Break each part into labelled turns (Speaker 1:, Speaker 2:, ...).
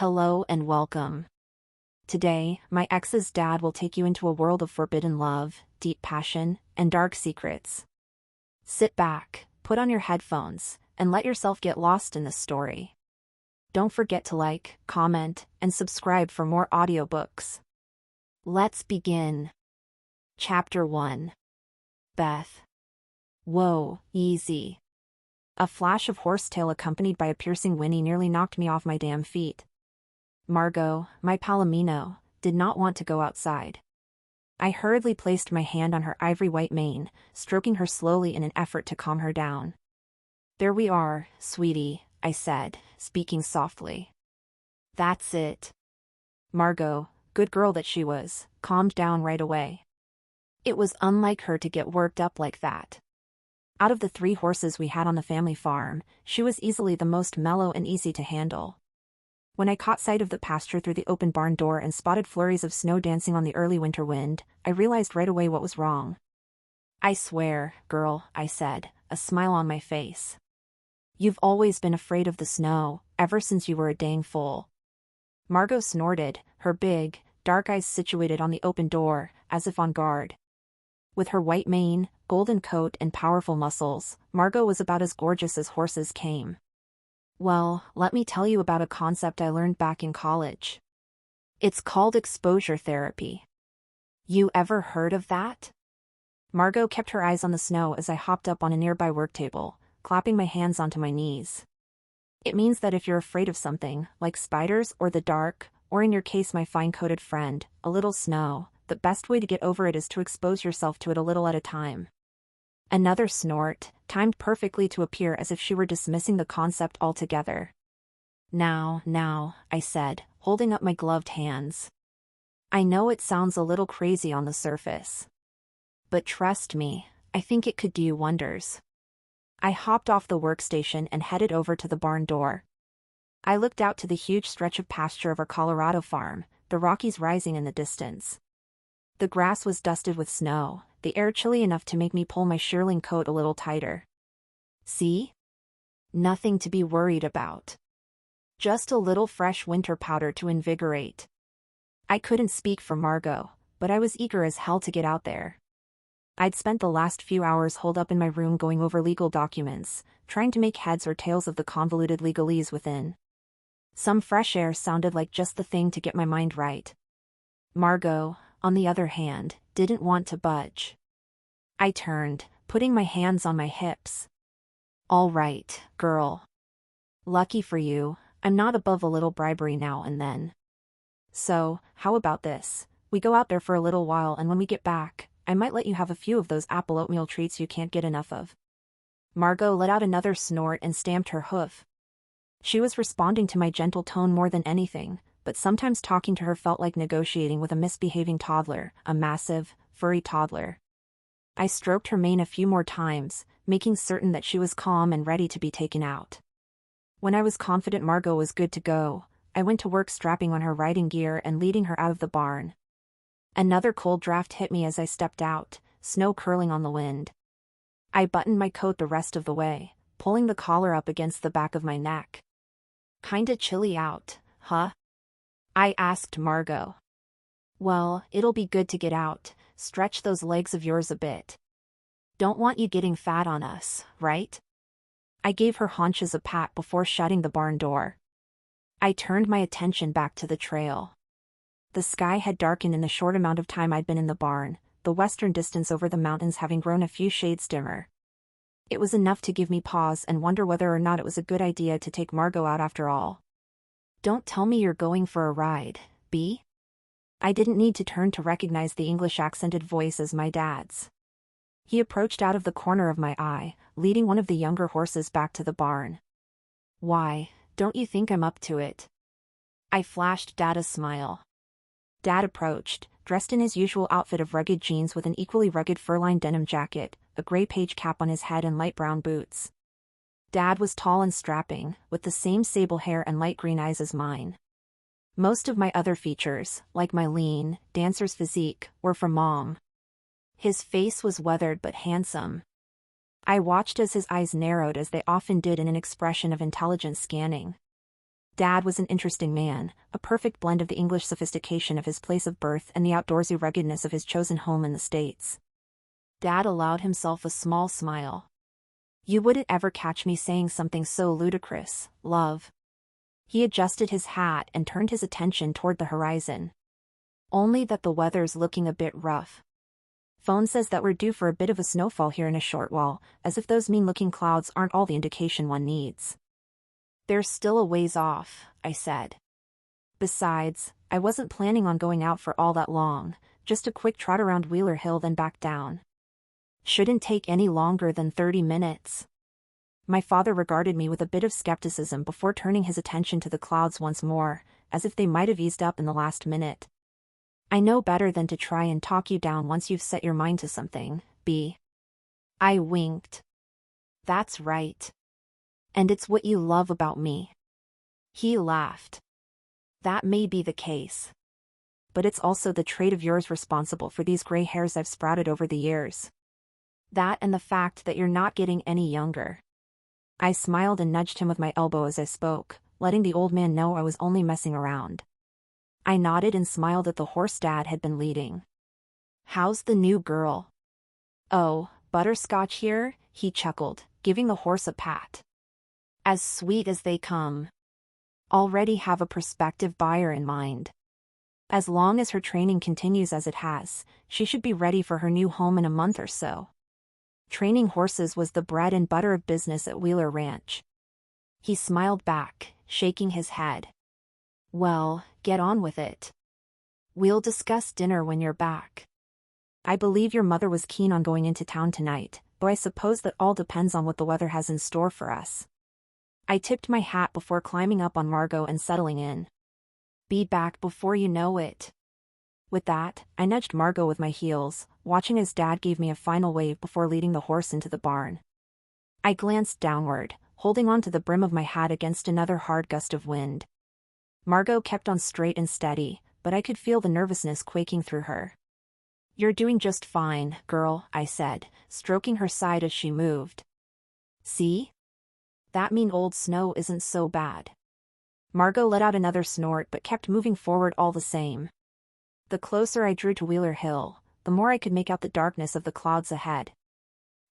Speaker 1: Hello and welcome. Today, my ex's dad will take you into a world of forbidden love, deep passion, and dark secrets. Sit back, put on your headphones, and let yourself get lost in this story. Don't forget to like, comment, and subscribe for more audiobooks. Let's begin. Chapter 1. Beth. Whoa, easy. A flash of horsetail accompanied by a piercing whinny nearly knocked me off my damn feet. Margot, my palomino, did not want to go outside. I hurriedly placed my hand on her ivory-white mane, stroking her slowly in an effort to calm her down. "There we are, sweetie," I said, speaking softly. "That's it." Margot, good girl that she was, calmed down right away. It was unlike her to get worked up like that. Out of the 3 horses we had on the family farm, she was easily the most mellow and easy to handle. When I caught sight of the pasture through the open barn door and spotted flurries of snow dancing on the early winter wind, I realized right away what was wrong. "I swear, girl," I said, a smile on my face. "You've always been afraid of the snow, ever since you were a dang foal." Margot snorted, her big, dark eyes situated on the open door, as if on guard. With her white mane, golden coat and powerful muscles, Margot was about as gorgeous as horses came. "Well, let me tell you about a concept I learned back in college. It's called exposure therapy. You ever heard of that?" Margot kept her eyes on the snow as I hopped up on a nearby work table, clapping my hands onto my knees. "It means that if you're afraid of something, like spiders or the dark, or in your case my fine-coated friend, a little snow, the best way to get over it is to expose yourself to it a little at a time." Another snort, timed perfectly to appear as if she were dismissing the concept altogether. Now, I said, holding up my gloved hands. "I know it sounds a little crazy on the surface. But trust me, I think it could do you wonders." I hopped off the workstation and headed over to the barn door. I looked out to the huge stretch of pasture of our Colorado farm, the Rockies rising in the distance. The grass was dusted with snow, the air chilly enough to make me pull my shearling coat a little tighter. "See? Nothing to be worried about. Just a little fresh winter powder to invigorate." I couldn't speak for Margot, but I was eager as hell to get out there. I'd spent the last few hours holed up in my room going over legal documents, trying to make heads or tails of the convoluted legalese within. Some fresh air sounded like just the thing to get my mind right. Margot, on the other hand, didn't want to budge. I turned, putting my hands on my hips. "All right, girl. Lucky for you, I'm not above a little bribery now and then. So, how about this? We go out there for a little while and when we get back, I might let you have a few of those apple oatmeal treats you can't get enough of." Margot let out another snort and stamped her hoof. She was responding to my gentle tone more than anything, but sometimes talking to her felt like negotiating with a misbehaving toddler, a massive, furry toddler. I stroked her mane a few more times, making certain that she was calm and ready to be taken out. When I was confident Margot was good to go, I went to work strapping on her riding gear and leading her out of the barn. Another cold draft hit me as I stepped out, snow curling on the wind. I buttoned my coat the rest of the way, pulling the collar up against the back of my neck. "Kinda chilly out, huh?" I asked Margot. "Well, it'll be good to get out, stretch those legs of yours a bit. Don't want you getting fat on us, right?" I gave her haunches a pat before shutting the barn door. I turned my attention back to the trail. The sky had darkened in the short amount of time I'd been in the barn, the western distance over the mountains having grown a few shades dimmer. It was enough to give me pause and wonder whether or not it was a good idea to take Margot out after all. "Don't tell me you're going for a ride, B?" I didn't need to turn to recognize the English-accented voice as my dad's. He approached out of the corner of my eye, leading one of the younger horses back to the barn. "Why, don't you think I'm up to it?" I flashed Dad a smile. Dad approached, dressed in his usual outfit of rugged jeans with an equally rugged fur-lined denim jacket, a gray page cap on his head and light brown boots. Dad was tall and strapping, with the same sable hair and light green eyes as mine. Most of my other features, like my lean, dancer's physique, were from Mom. His face was weathered but handsome. I watched as his eyes narrowed as they often did in an expression of intelligent scanning. Dad was an interesting man, a perfect blend of the English sophistication of his place of birth and the outdoorsy ruggedness of his chosen home in the States. Dad allowed himself a small smile. You wouldn't ever catch me saying something so ludicrous, love. He adjusted his hat and turned his attention toward the horizon. Only that the weather's looking a bit rough. Phone says that we're due for a bit of a snowfall here in a short while, as if those mean-looking clouds aren't all the indication one needs. They're still a ways off, I said. Besides, I wasn't planning on going out for all that long, just a quick trot around Wheeler Hill then back down. Shouldn't take any longer than 30 minutes. My father regarded me with a bit of skepticism before turning his attention to the clouds once more, as if they might have eased up in the last minute. I know better than to try and talk you down once you've set your mind to something, B. I winked. That's right. And it's what you love about me. He laughed. That may be the case. But it's also the trait of yours responsible for these gray hairs I've sprouted over the years. That and the fact that you're not getting any younger. I smiled and nudged him with my elbow as I spoke, letting the old man know I was only messing around. I nodded and smiled at the horse Dad had been leading. How's the new girl? Oh, butterscotch here, he chuckled, giving the horse a pat. As sweet as they come. Already have a prospective buyer in mind. As long as her training continues as it has, she should be ready for her new home in a month or so. Training horses was the bread and butter of business at Wheeler Ranch. He smiled back, shaking his head. Well, get on with it. We'll discuss dinner when you're back. I believe your mother was keen on going into town tonight, though I suppose that all depends on what the weather has in store for us. I tipped my hat before climbing up on Margot and settling in. Be back before you know it. With that, I nudged Margot with my heels, watching as Dad gave me a final wave before leading the horse into the barn. I glanced downward, holding on to the brim of my hat against another hard gust of wind. Margot kept on straight and steady, but I could feel the nervousness quaking through her. You're doing just fine, girl, I said, stroking her side as she moved. See? That mean old snow isn't so bad. Margot let out another snort but kept moving forward all the same. The closer I drew to Wheeler Hill, the more I could make out the darkness of the clouds ahead.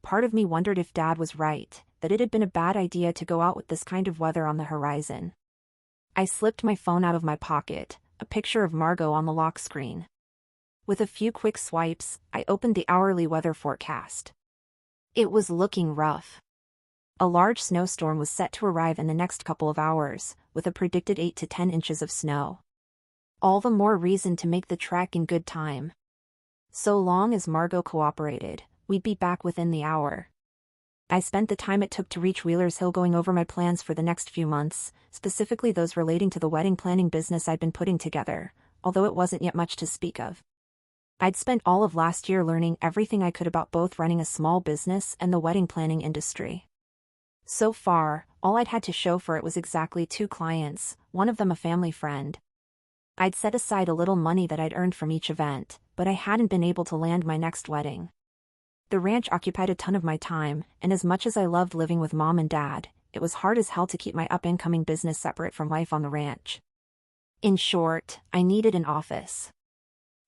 Speaker 1: Part of me wondered if Dad was right, that it had been a bad idea to go out with this kind of weather on the horizon. I slipped my phone out of my pocket, a picture of Margot on the lock screen. With a few quick swipes, I opened the hourly weather forecast. It was looking rough. A large snowstorm was set to arrive in the next couple of hours, with a predicted 8 to 10 inches of snow. All the more reason to make the trek in good time. So long as Margot cooperated, we'd be back within the hour. I spent the time it took to reach Wheeler's Hill going over my plans for the next few months, specifically those relating to the wedding planning business I'd been putting together, although it wasn't yet much to speak of. I'd spent all of last year learning everything I could about both running a small business and the wedding planning industry. So far, all I'd had to show for it was exactly 2 clients, one of them a family friend. I'd set aside a little money that I'd earned from each event, but I hadn't been able to land my next wedding. The ranch occupied a ton of my time, and as much as I loved living with Mom and Dad, it was hard as hell to keep my up-and-coming business separate from life on the ranch. In short, I needed an office.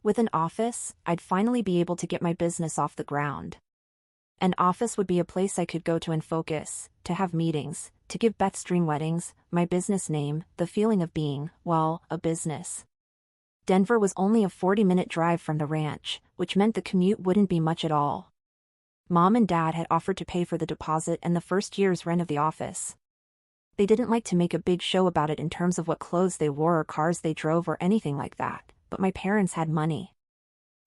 Speaker 1: With an office, I'd finally be able to get my business off the ground. An office would be a place I could go to and focus, to have meetings, to give Beth's dream weddings, my business name, the feeling of being, well, a business. Denver was only a 40-minute drive from the ranch, which meant the commute wouldn't be much at all. Mom and Dad had offered to pay for the deposit and the first year's rent of the office. They didn't like to make a big show about it in terms of what clothes they wore or cars they drove or anything like that, but my parents had money.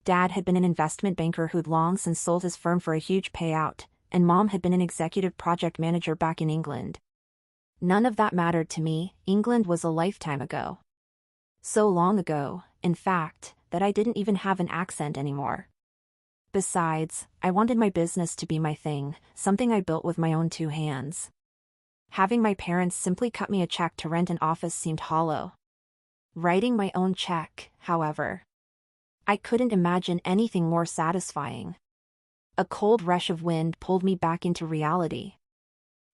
Speaker 1: Dad had been an investment banker who'd long since sold his firm for a huge payout, and Mom had been an executive project manager back in England. None of that mattered to me. England was a lifetime ago. So long ago, in fact, that I didn't even have an accent anymore. Besides, I wanted my business to be my thing, something I built with my own 2 hands. Having my parents simply cut me a check to rent an office seemed hollow. Writing my own check, however, I couldn't imagine anything more satisfying. A cold rush of wind pulled me back into reality.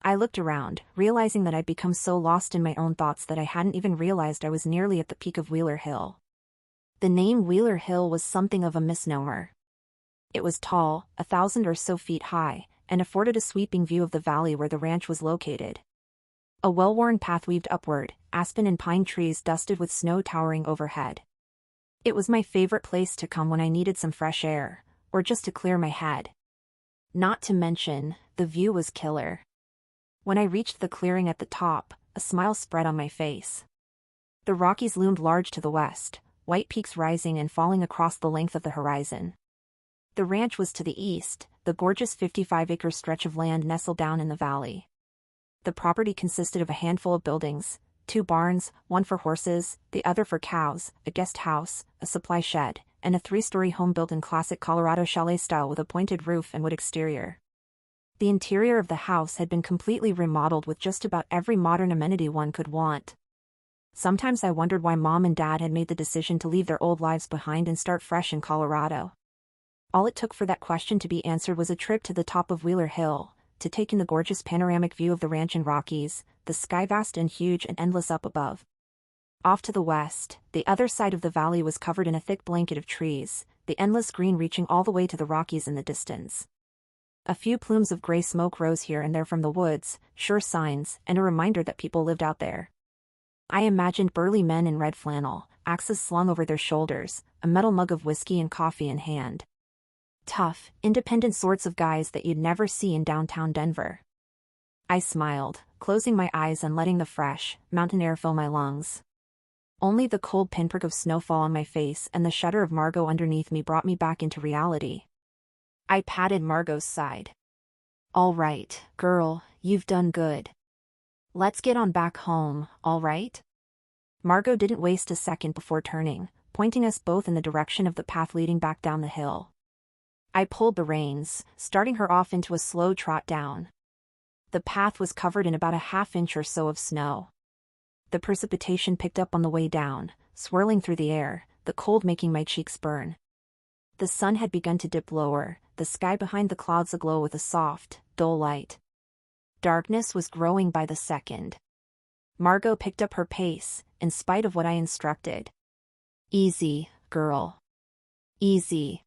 Speaker 1: I looked around, realizing that I'd become so lost in my own thoughts that I hadn't even realized I was nearly at the peak of Wheeler Hill. The name Wheeler Hill was something of a misnomer. It was tall, 1,000 or so feet high, and afforded a sweeping view of the valley where the ranch was located. A well-worn path weaved upward, aspen and pine trees dusted with snow towering overhead. It was my favorite place to come when I needed some fresh air, or just to clear my head. Not to mention, the view was killer. When I reached the clearing at the top, a smile spread on my face. The Rockies loomed large to the west, white peaks rising and falling across the length of the horizon. The ranch was to the east, the gorgeous 55-acre stretch of land nestled down in the valley. The property consisted of a handful of buildings, 2 barns, one for horses, the other for cows, a guest house, a supply shed, and a 3-story home built in classic Colorado chalet style with a pointed roof and wood exterior. The interior of the house had been completely remodeled with just about every modern amenity one could want. Sometimes I wondered why Mom and Dad had made the decision to leave their old lives behind and start fresh in Colorado. All it took for that question to be answered was a trip to the top of Wheeler Hill, to take in the gorgeous panoramic view of the ranch and Rockies, the sky vast and huge and endless up above. Off to the west, the other side of the valley was covered in a thick blanket of trees, the endless green reaching all the way to the Rockies in the distance. A few plumes of gray smoke rose here and there from the woods, sure signs, and a reminder that people lived out there. I imagined burly men in red flannel, axes slung over their shoulders, a metal mug of whiskey and coffee in hand. Tough, independent sorts of guys that you'd never see in downtown Denver. I smiled, closing my eyes and letting the fresh, mountain air fill my lungs. Only the cold pinprick of snowfall on my face and the shudder of Margot underneath me brought me back into reality. I patted Margot's side. "All right, girl, you've done good. Let's get on back home, all right?" Margot didn't waste a second before turning, pointing us both in the direction of the path leading back down the hill. I pulled the reins, starting her off into a slow trot down. The path was covered in about a half-inch or so of snow. The precipitation picked up on the way down, swirling through the air, the cold making my cheeks burn. The sun had begun to dip lower, the sky behind the clouds aglow with a soft, dull light. Darkness was growing by the second. Margot picked up her pace, in spite of what I instructed. "Easy, girl. Easy."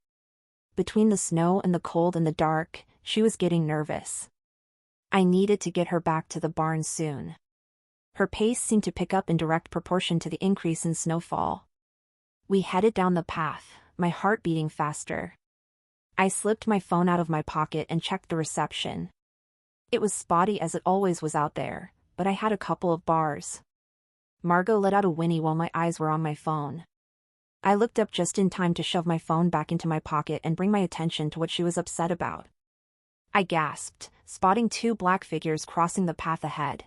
Speaker 1: Between the snow and the cold and the dark, she was getting nervous. I needed to get her back to the barn soon. Her pace seemed to pick up in direct proportion to the increase in snowfall. We headed down the path, my heart beating faster. I slipped my phone out of my pocket and checked the reception. It was spotty as it always was out there, but I had a couple of bars. Margot let out a whinny while my eyes were on my phone. I looked up just in time to shove my phone back into my pocket and bring my attention to what she was upset about. I gasped, spotting 2 black figures crossing the path ahead.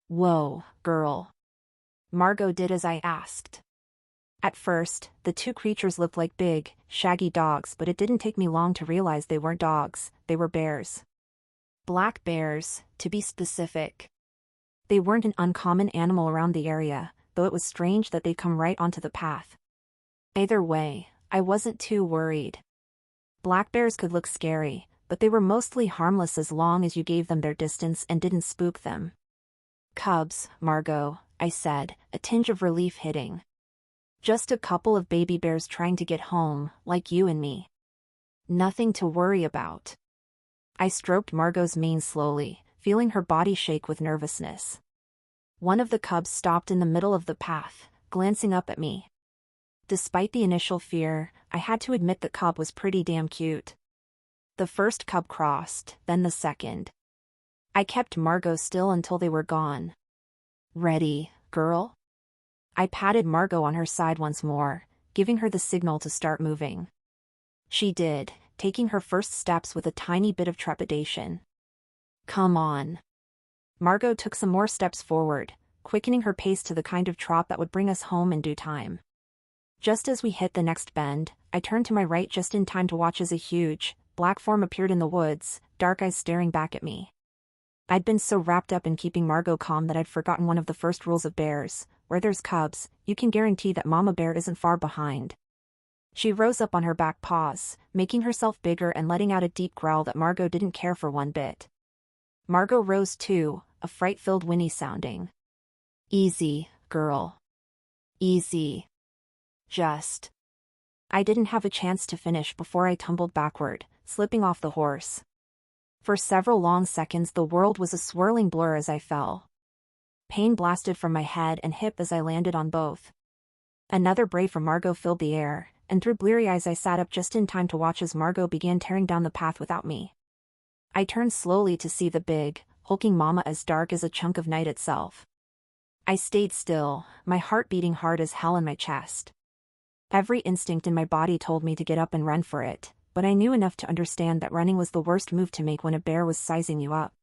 Speaker 1: "Whoa, girl." Margot did as I asked. At first, the 2 creatures looked like big, shaggy dogs, but it didn't take me long to realize they weren't dogs, they were bears. Black bears, to be specific. They weren't an uncommon animal around the area, though it was strange that they'd come right onto the path. Either way, I wasn't too worried. Black bears could look scary, but they were mostly harmless as long as you gave them their distance and didn't spook them. "Cubs, Margot," I said, a tinge of relief hitting. "Just a couple of baby bears trying to get home, like you and me. Nothing to worry about." I stroked Margot's mane slowly, feeling her body shake with nervousness. One of the cubs stopped in the middle of the path, glancing up at me. Despite the initial fear, I had to admit the cub was pretty damn cute. The first cub crossed, then the second. I kept Margot still until they were gone. "Ready, girl?" I patted Margot on her side once more, giving her the signal to start moving. She did, taking her first steps with a tiny bit of trepidation. "Come on." Margot took some more steps forward, quickening her pace to the kind of trot that would bring us home in due time. Just as we hit the next bend, I turned to my right just in time to watch as a huge, black form appeared in the woods, dark eyes staring back at me. I'd been so wrapped up in keeping Margot calm that I'd forgotten one of the first rules of bears: where there's cubs, you can guarantee that Mama Bear isn't far behind. She rose up on her back paws, making herself bigger and letting out a deep growl that Margot didn't care for one bit. Margot rose too, a fright-filled whinny sounding. Easy, girl. Easy. Just. I didn't have a chance to finish before I tumbled backward, slipping off the horse. For several long seconds the world was a swirling blur as I fell. Pain blasted from my head and hip as I landed on both. Another bray from Margot filled the air, and through bleary eyes I sat up just in time to watch as Margot began tearing down the path without me. I turned slowly to see the big, hulking mama as dark as a chunk of night itself. I stayed still, my heart beating hard as hell in my chest. Every instinct in my body told me to get up and run for it, but I knew enough to understand that running was the worst move to make when a bear was sizing you up.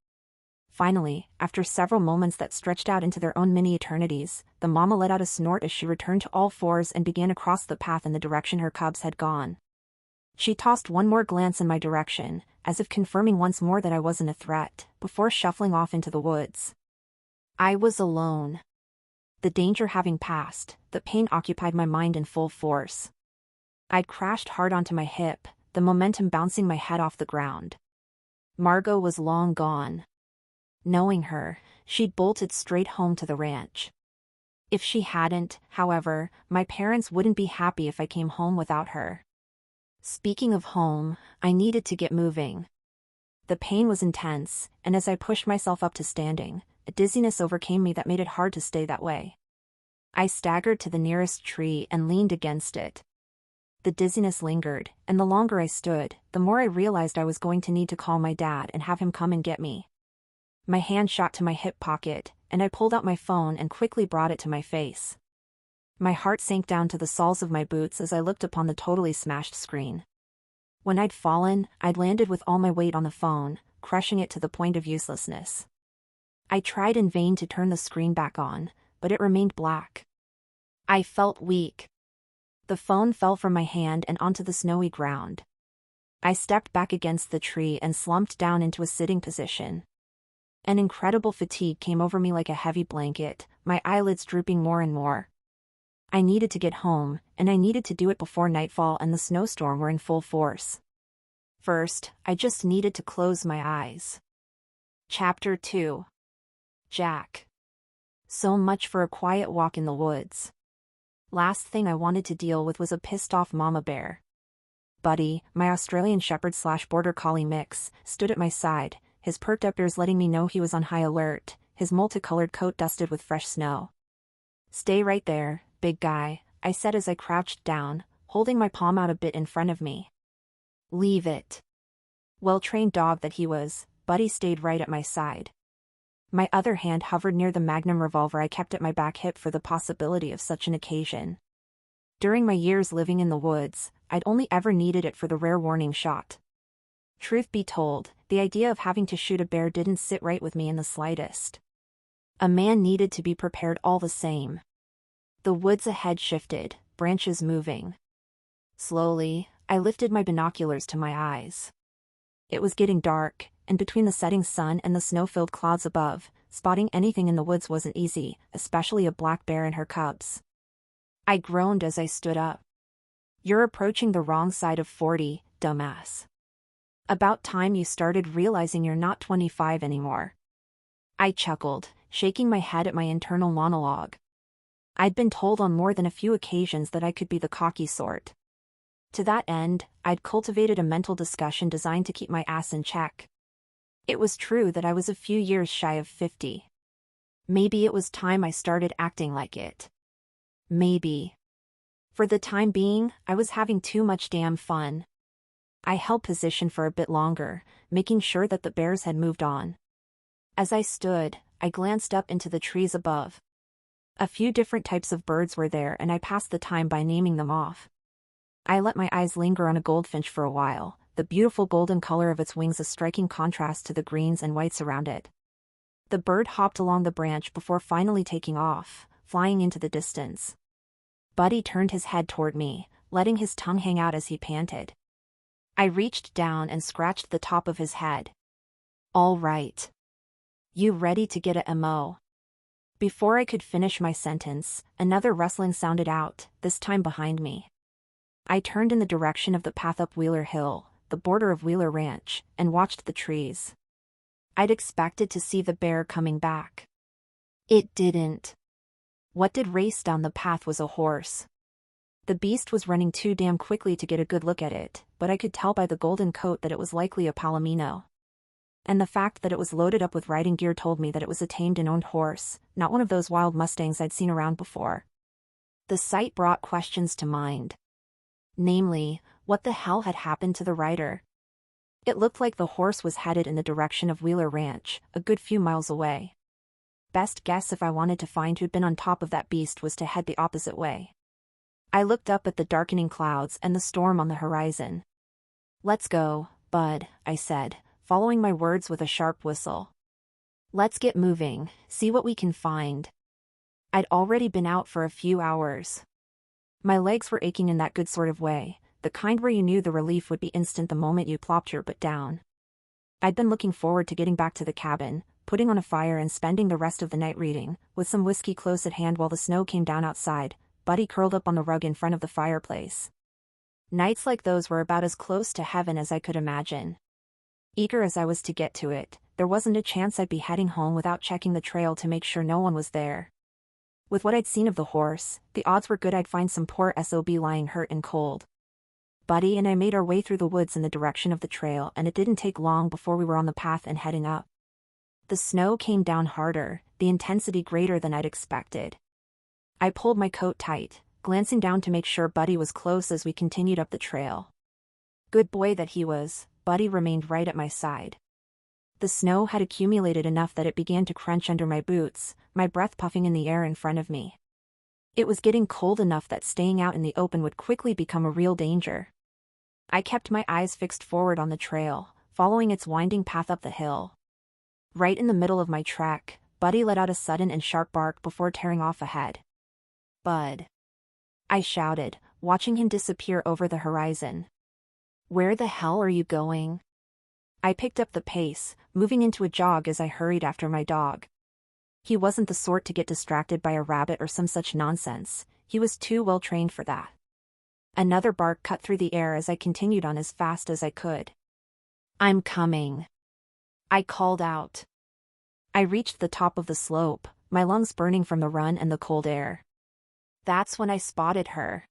Speaker 1: Finally, after several moments that stretched out into their own mini eternities, the mama let out a snort as she returned to all fours and began across the path in the direction her cubs had gone. She tossed one more glance in my direction, as if confirming once more that I wasn't a threat, before shuffling off into the woods. I was alone. The danger having passed, the pain occupied my mind in full force. I'd crashed hard onto my hip, the momentum bouncing my head off the ground. Margot was long gone. Knowing her, she'd bolted straight home to the ranch. If she hadn't, however, my parents wouldn't be happy if I came home without her. Speaking of home, I needed to get moving. The pain was intense, and as I pushed myself up to standing, a dizziness overcame me that made it hard to stay that way. I staggered to the nearest tree and leaned against it. The dizziness lingered, and the longer I stood, the more I realized I was going to need to call my dad and have him come and get me. My hand shot to my hip pocket, and I pulled out my phone and quickly brought it to my face. My heart sank down to the soles of my boots as I looked upon the totally smashed screen. When I'd fallen, I'd landed with all my weight on the phone, crushing it to the point of uselessness. I tried in vain to turn the screen back on, but it remained black. I felt weak. The phone fell from my hand and onto the snowy ground. I stepped back against the tree and slumped down into a sitting position. An incredible fatigue came over me like a heavy blanket, my eyelids drooping more and more. I needed to get home, and I needed to do it before nightfall and the snowstorm were in full force. First, I just needed to close my eyes. Chapter 2. Jack. So much for a quiet walk in the woods. Last thing I wanted to deal with was a pissed-off mama bear. Buddy, my Australian Shepherd/Border Collie mix, stood at my side, his perked up ears letting me know he was on high alert, his multicolored coat dusted with fresh snow. Stay right there, big guy, I said as I crouched down, holding my palm out a bit in front of me. Leave it. Well-trained dog that he was, Buddy stayed right at my side. My other hand hovered near the Magnum revolver I kept at my back hip for the possibility of such an occasion. During my years living in the woods, I'd only ever needed it for the rare warning shot. Truth be told, the idea of having to shoot a bear didn't sit right with me in the slightest. A man needed to be prepared all the same. The woods ahead shifted, branches moving. Slowly, I lifted my binoculars to my eyes. It was getting dark, and between the setting sun and the snow-filled clouds above, spotting anything in the woods wasn't easy, especially a black bear and her cubs. I groaned as I stood up. You're approaching the wrong side of 40, dumbass. About time you started realizing you're not 25 anymore. I chuckled, shaking my head at my internal monologue. I'd been told on more than a few occasions that I could be the cocky sort. To that end, I'd cultivated a mental discussion designed to keep my ass in check. It was true that I was a few years shy of 50. Maybe it was time I started acting like it. Maybe. For the time being, I was having too much damn fun. I held position for a bit longer, making sure that the bears had moved on. As I stood, I glanced up into the trees above. A few different types of birds were there and I passed the time by naming them off. I let my eyes linger on a goldfinch for a while, the beautiful golden color of its wings a striking contrast to the greens and whites around it. The bird hopped along the branch before finally taking off, flying into the distance. Buddy turned his head toward me, letting his tongue hang out as he panted. I reached down and scratched the top of his head. All right. You ready to get a MO? Before I could finish my sentence, another rustling sounded out, this time behind me. I turned in the direction of the path up Wheeler Hill, the border of Wheeler Ranch, and watched the trees. I'd expected to see the bear coming back. It didn't. What did race down the path was a horse. The beast was running too damn quickly to get a good look at it, but I could tell by the golden coat that it was likely a palomino. And the fact that it was loaded up with riding gear told me that it was a tamed and owned horse, not one of those wild Mustangs I'd seen around before. The sight brought questions to mind. Namely, what the hell had happened to the rider? It looked like the horse was headed in the direction of Wheeler Ranch, a good few miles away. Best guess if I wanted to find who'd been on top of that beast was to head the opposite way. I looked up at the darkening clouds and the storm on the horizon. "Let's go, bud," I said, following my words with a sharp whistle. "Let's get moving, see what we can find." I'd already been out for a few hours. My legs were aching in that good sort of way, the kind where you knew the relief would be instant the moment you plopped your butt down. I'd been looking forward to getting back to the cabin, putting on a fire and spending the rest of the night reading, with some whiskey close at hand while the snow came down outside, Buddy curled up on the rug in front of the fireplace. Nights like those were about as close to heaven as I could imagine. Eager as I was to get to it, there wasn't a chance I'd be heading home without checking the trail to make sure no one was there. With what I'd seen of the horse, the odds were good I'd find some poor SOB lying hurt and cold. Buddy and I made our way through the woods in the direction of the trail, and it didn't take long before we were on the path and heading up. The snow came down harder, the intensity greater than I'd expected. I pulled my coat tight, glancing down to make sure Buddy was close as we continued up the trail. Good boy that he was, Buddy remained right at my side. The snow had accumulated enough that it began to crunch under my boots, my breath puffing in the air in front of me. It was getting cold enough that staying out in the open would quickly become a real danger. I kept my eyes fixed forward on the trail, following its winding path up the hill. Right in the middle of my trek, Buddy let out a sudden and sharp bark before tearing off ahead. "Bud," I shouted, watching him disappear over the horizon. "Where the hell are you going?" I picked up the pace, moving into a jog as I hurried after my dog. He wasn't the sort to get distracted by a rabbit or some such nonsense, he was too well trained for that. Another bark cut through the air as I continued on as fast as I could. "I'm coming," I called out. I reached the top of the slope, my lungs burning from the run and the cold air. That's when I spotted her.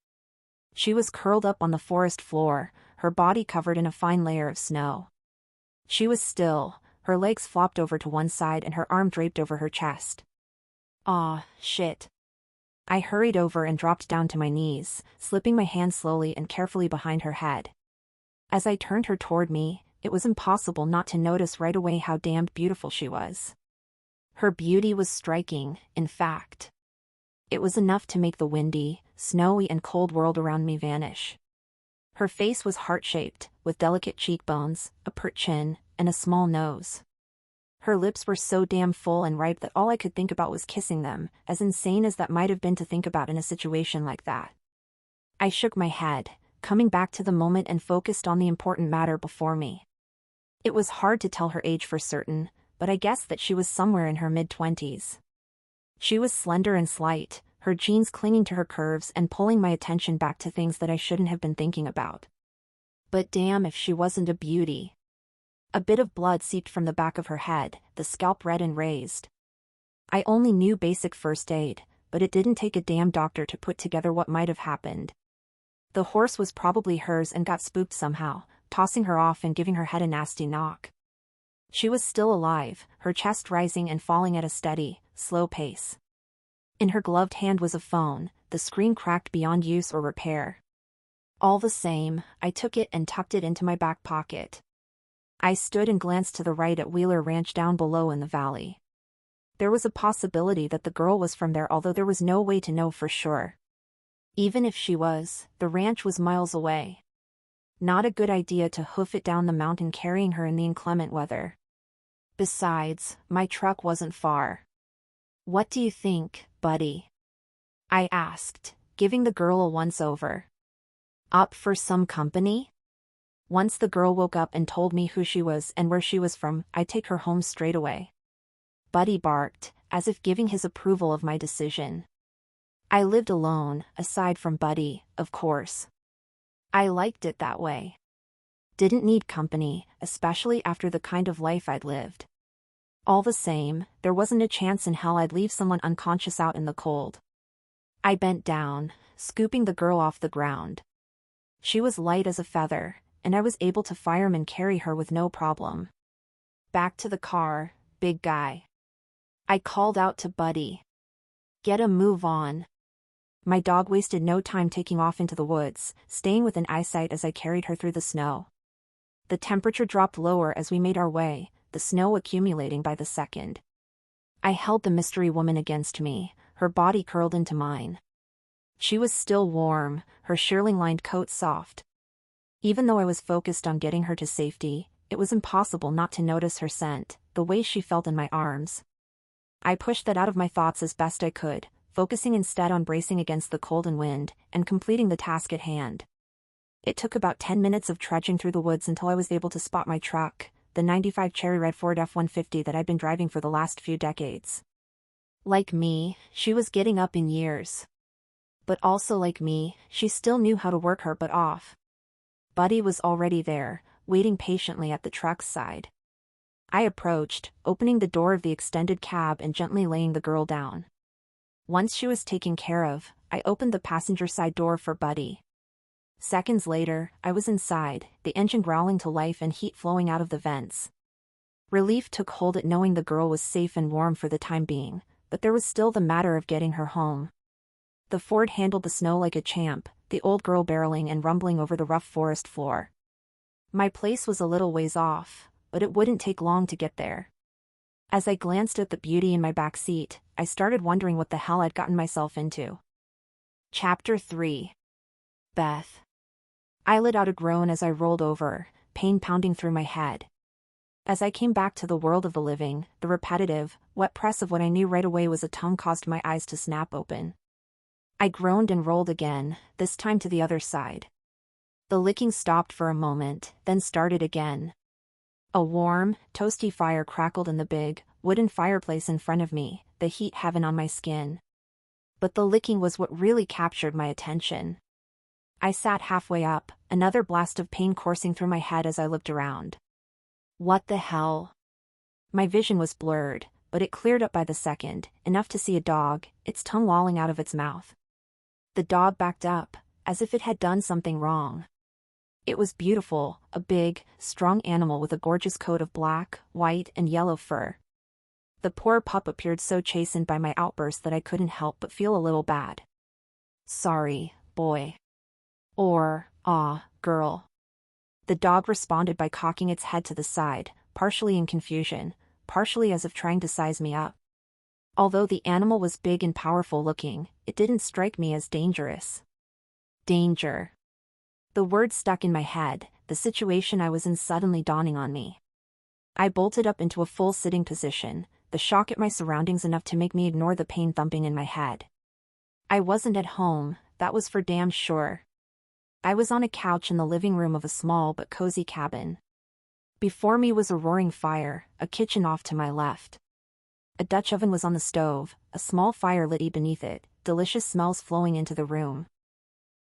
Speaker 1: She was curled up on the forest floor, her body covered in a fine layer of snow. She was still, her legs flopped over to one side and her arm draped over her chest. "Aw, shit." I hurried over and dropped down to my knees, slipping my hand slowly and carefully behind her head. As I turned her toward me, it was impossible not to notice right away how damned beautiful she was. Her beauty was striking, in fact. It was enough to make the windy, snowy and cold world around me vanish. Her face was heart-shaped, with delicate cheekbones, a pert chin, and a small nose. Her lips were so damn full and ripe that all I could think about was kissing them, as insane as that might have been to think about in a situation like that. I shook my head, coming back to the moment and focused on the important matter before me. It was hard to tell her age for certain, but I guessed that she was somewhere in her mid-20s. She was slender and slight, her jeans clinging to her curves and pulling my attention back to things that I shouldn't have been thinking about. But damn if she wasn't a beauty. A bit of blood seeped from the back of her head, the scalp red and raised. I only knew basic first aid, but it didn't take a damn doctor to put together what might have happened. The horse was probably hers and got spooked somehow, tossing her off and giving her head a nasty knock. She was still alive, her chest rising and falling at a steady, slow pace. In her gloved hand was a phone, the screen cracked beyond use or repair. All the same, I took it and tucked it into my back pocket. I stood and glanced to the right at Wheeler Ranch down below in the valley. There was a possibility that the girl was from there, although there was no way to know for sure. Even if she was, the ranch was miles away. Not a good idea to hoof it down the mountain carrying her in the inclement weather. Besides, my truck wasn't far. "What do you think, buddy?" I asked, giving the girl a once-over. "Up for some company?" Once the girl woke up and told me who she was and where she was from, I'd take her home straight away. Buddy barked, as if giving his approval of my decision. I lived alone, aside from Buddy, of course. I liked it that way. Didn't need company, especially after the kind of life I'd lived. All the same, there wasn't a chance in hell I'd leave someone unconscious out in the cold. I bent down, scooping the girl off the ground. She was light as a feather, and I was able to fireman carry her with no problem. Back to the car, big guy. I called out to Buddy. Get a move on. My dog wasted no time taking off into the woods, staying within eyesight as I carried her through the snow. The temperature dropped lower as we made our way, the snow accumulating by the second. I held the mystery woman against me, her body curled into mine. She was still warm, her shearling-lined coat soft. Even though I was focused on getting her to safety, it was impossible not to notice her scent, the way she felt in my arms. I pushed that out of my thoughts as best I could, focusing instead on bracing against the cold and wind, and completing the task at hand. It took about 10 minutes of trudging through the woods until I was able to spot my truck, the '95 cherry red Ford F-150 that I'd been driving for the last few decades. Like me, she was getting up in years. But also like me, she still knew how to work her butt off. Buddy was already there, waiting patiently at the truck's side. I approached, opening the door of the extended cab and gently laying the girl down. Once she was taken care of, I opened the passenger side door for Buddy. Seconds later, I was inside, the engine growling to life and heat flowing out of the vents. Relief took hold at knowing the girl was safe and warm for the time being, but there was still the matter of getting her home. The Ford handled the snow like a champ, the old girl barreling and rumbling over the rough forest floor. My place was a little ways off, but it wouldn't take long to get there. As I glanced at the beauty in my back seat, I started wondering what the hell I'd gotten myself into. Chapter 3. Beth. I let out a groan as I rolled over, pain pounding through my head. As I came back to the world of the living, the repetitive, wet press of what I knew right away was a tongue caused my eyes to snap open. I groaned and rolled again, this time to the other side. The licking stopped for a moment, then started again. A warm, toasty fire crackled in the big, wooden fireplace in front of me, the heat heaven on my skin. But the licking was what really captured my attention. I sat halfway up, another blast of pain coursing through my head as I looked around. What the hell? My vision was blurred, but it cleared up by the second, enough to see a dog, its tongue lolling out of its mouth. The dog backed up, as if it had done something wrong. It was beautiful, a big, strong animal with a gorgeous coat of black, white, and yellow fur. The poor pup appeared so chastened by my outburst that I couldn't help but feel a little bad. Sorry, boy. Or, girl. The dog responded by cocking its head to the side, partially in confusion, partially as if trying to size me up. Although the animal was big and powerful looking, it didn't strike me as dangerous. Danger. The word stuck in my head, the situation I was in suddenly dawning on me. I bolted up into a full sitting position, the shock at my surroundings enough to make me ignore the pain thumping in my head. I wasn't at home, that was for damn sure. I was on a couch in the living room of a small but cozy cabin. Before me was a roaring fire, a kitchen off to my left. A Dutch oven was on the stove, a small fire lit beneath it, delicious smells flowing into the room.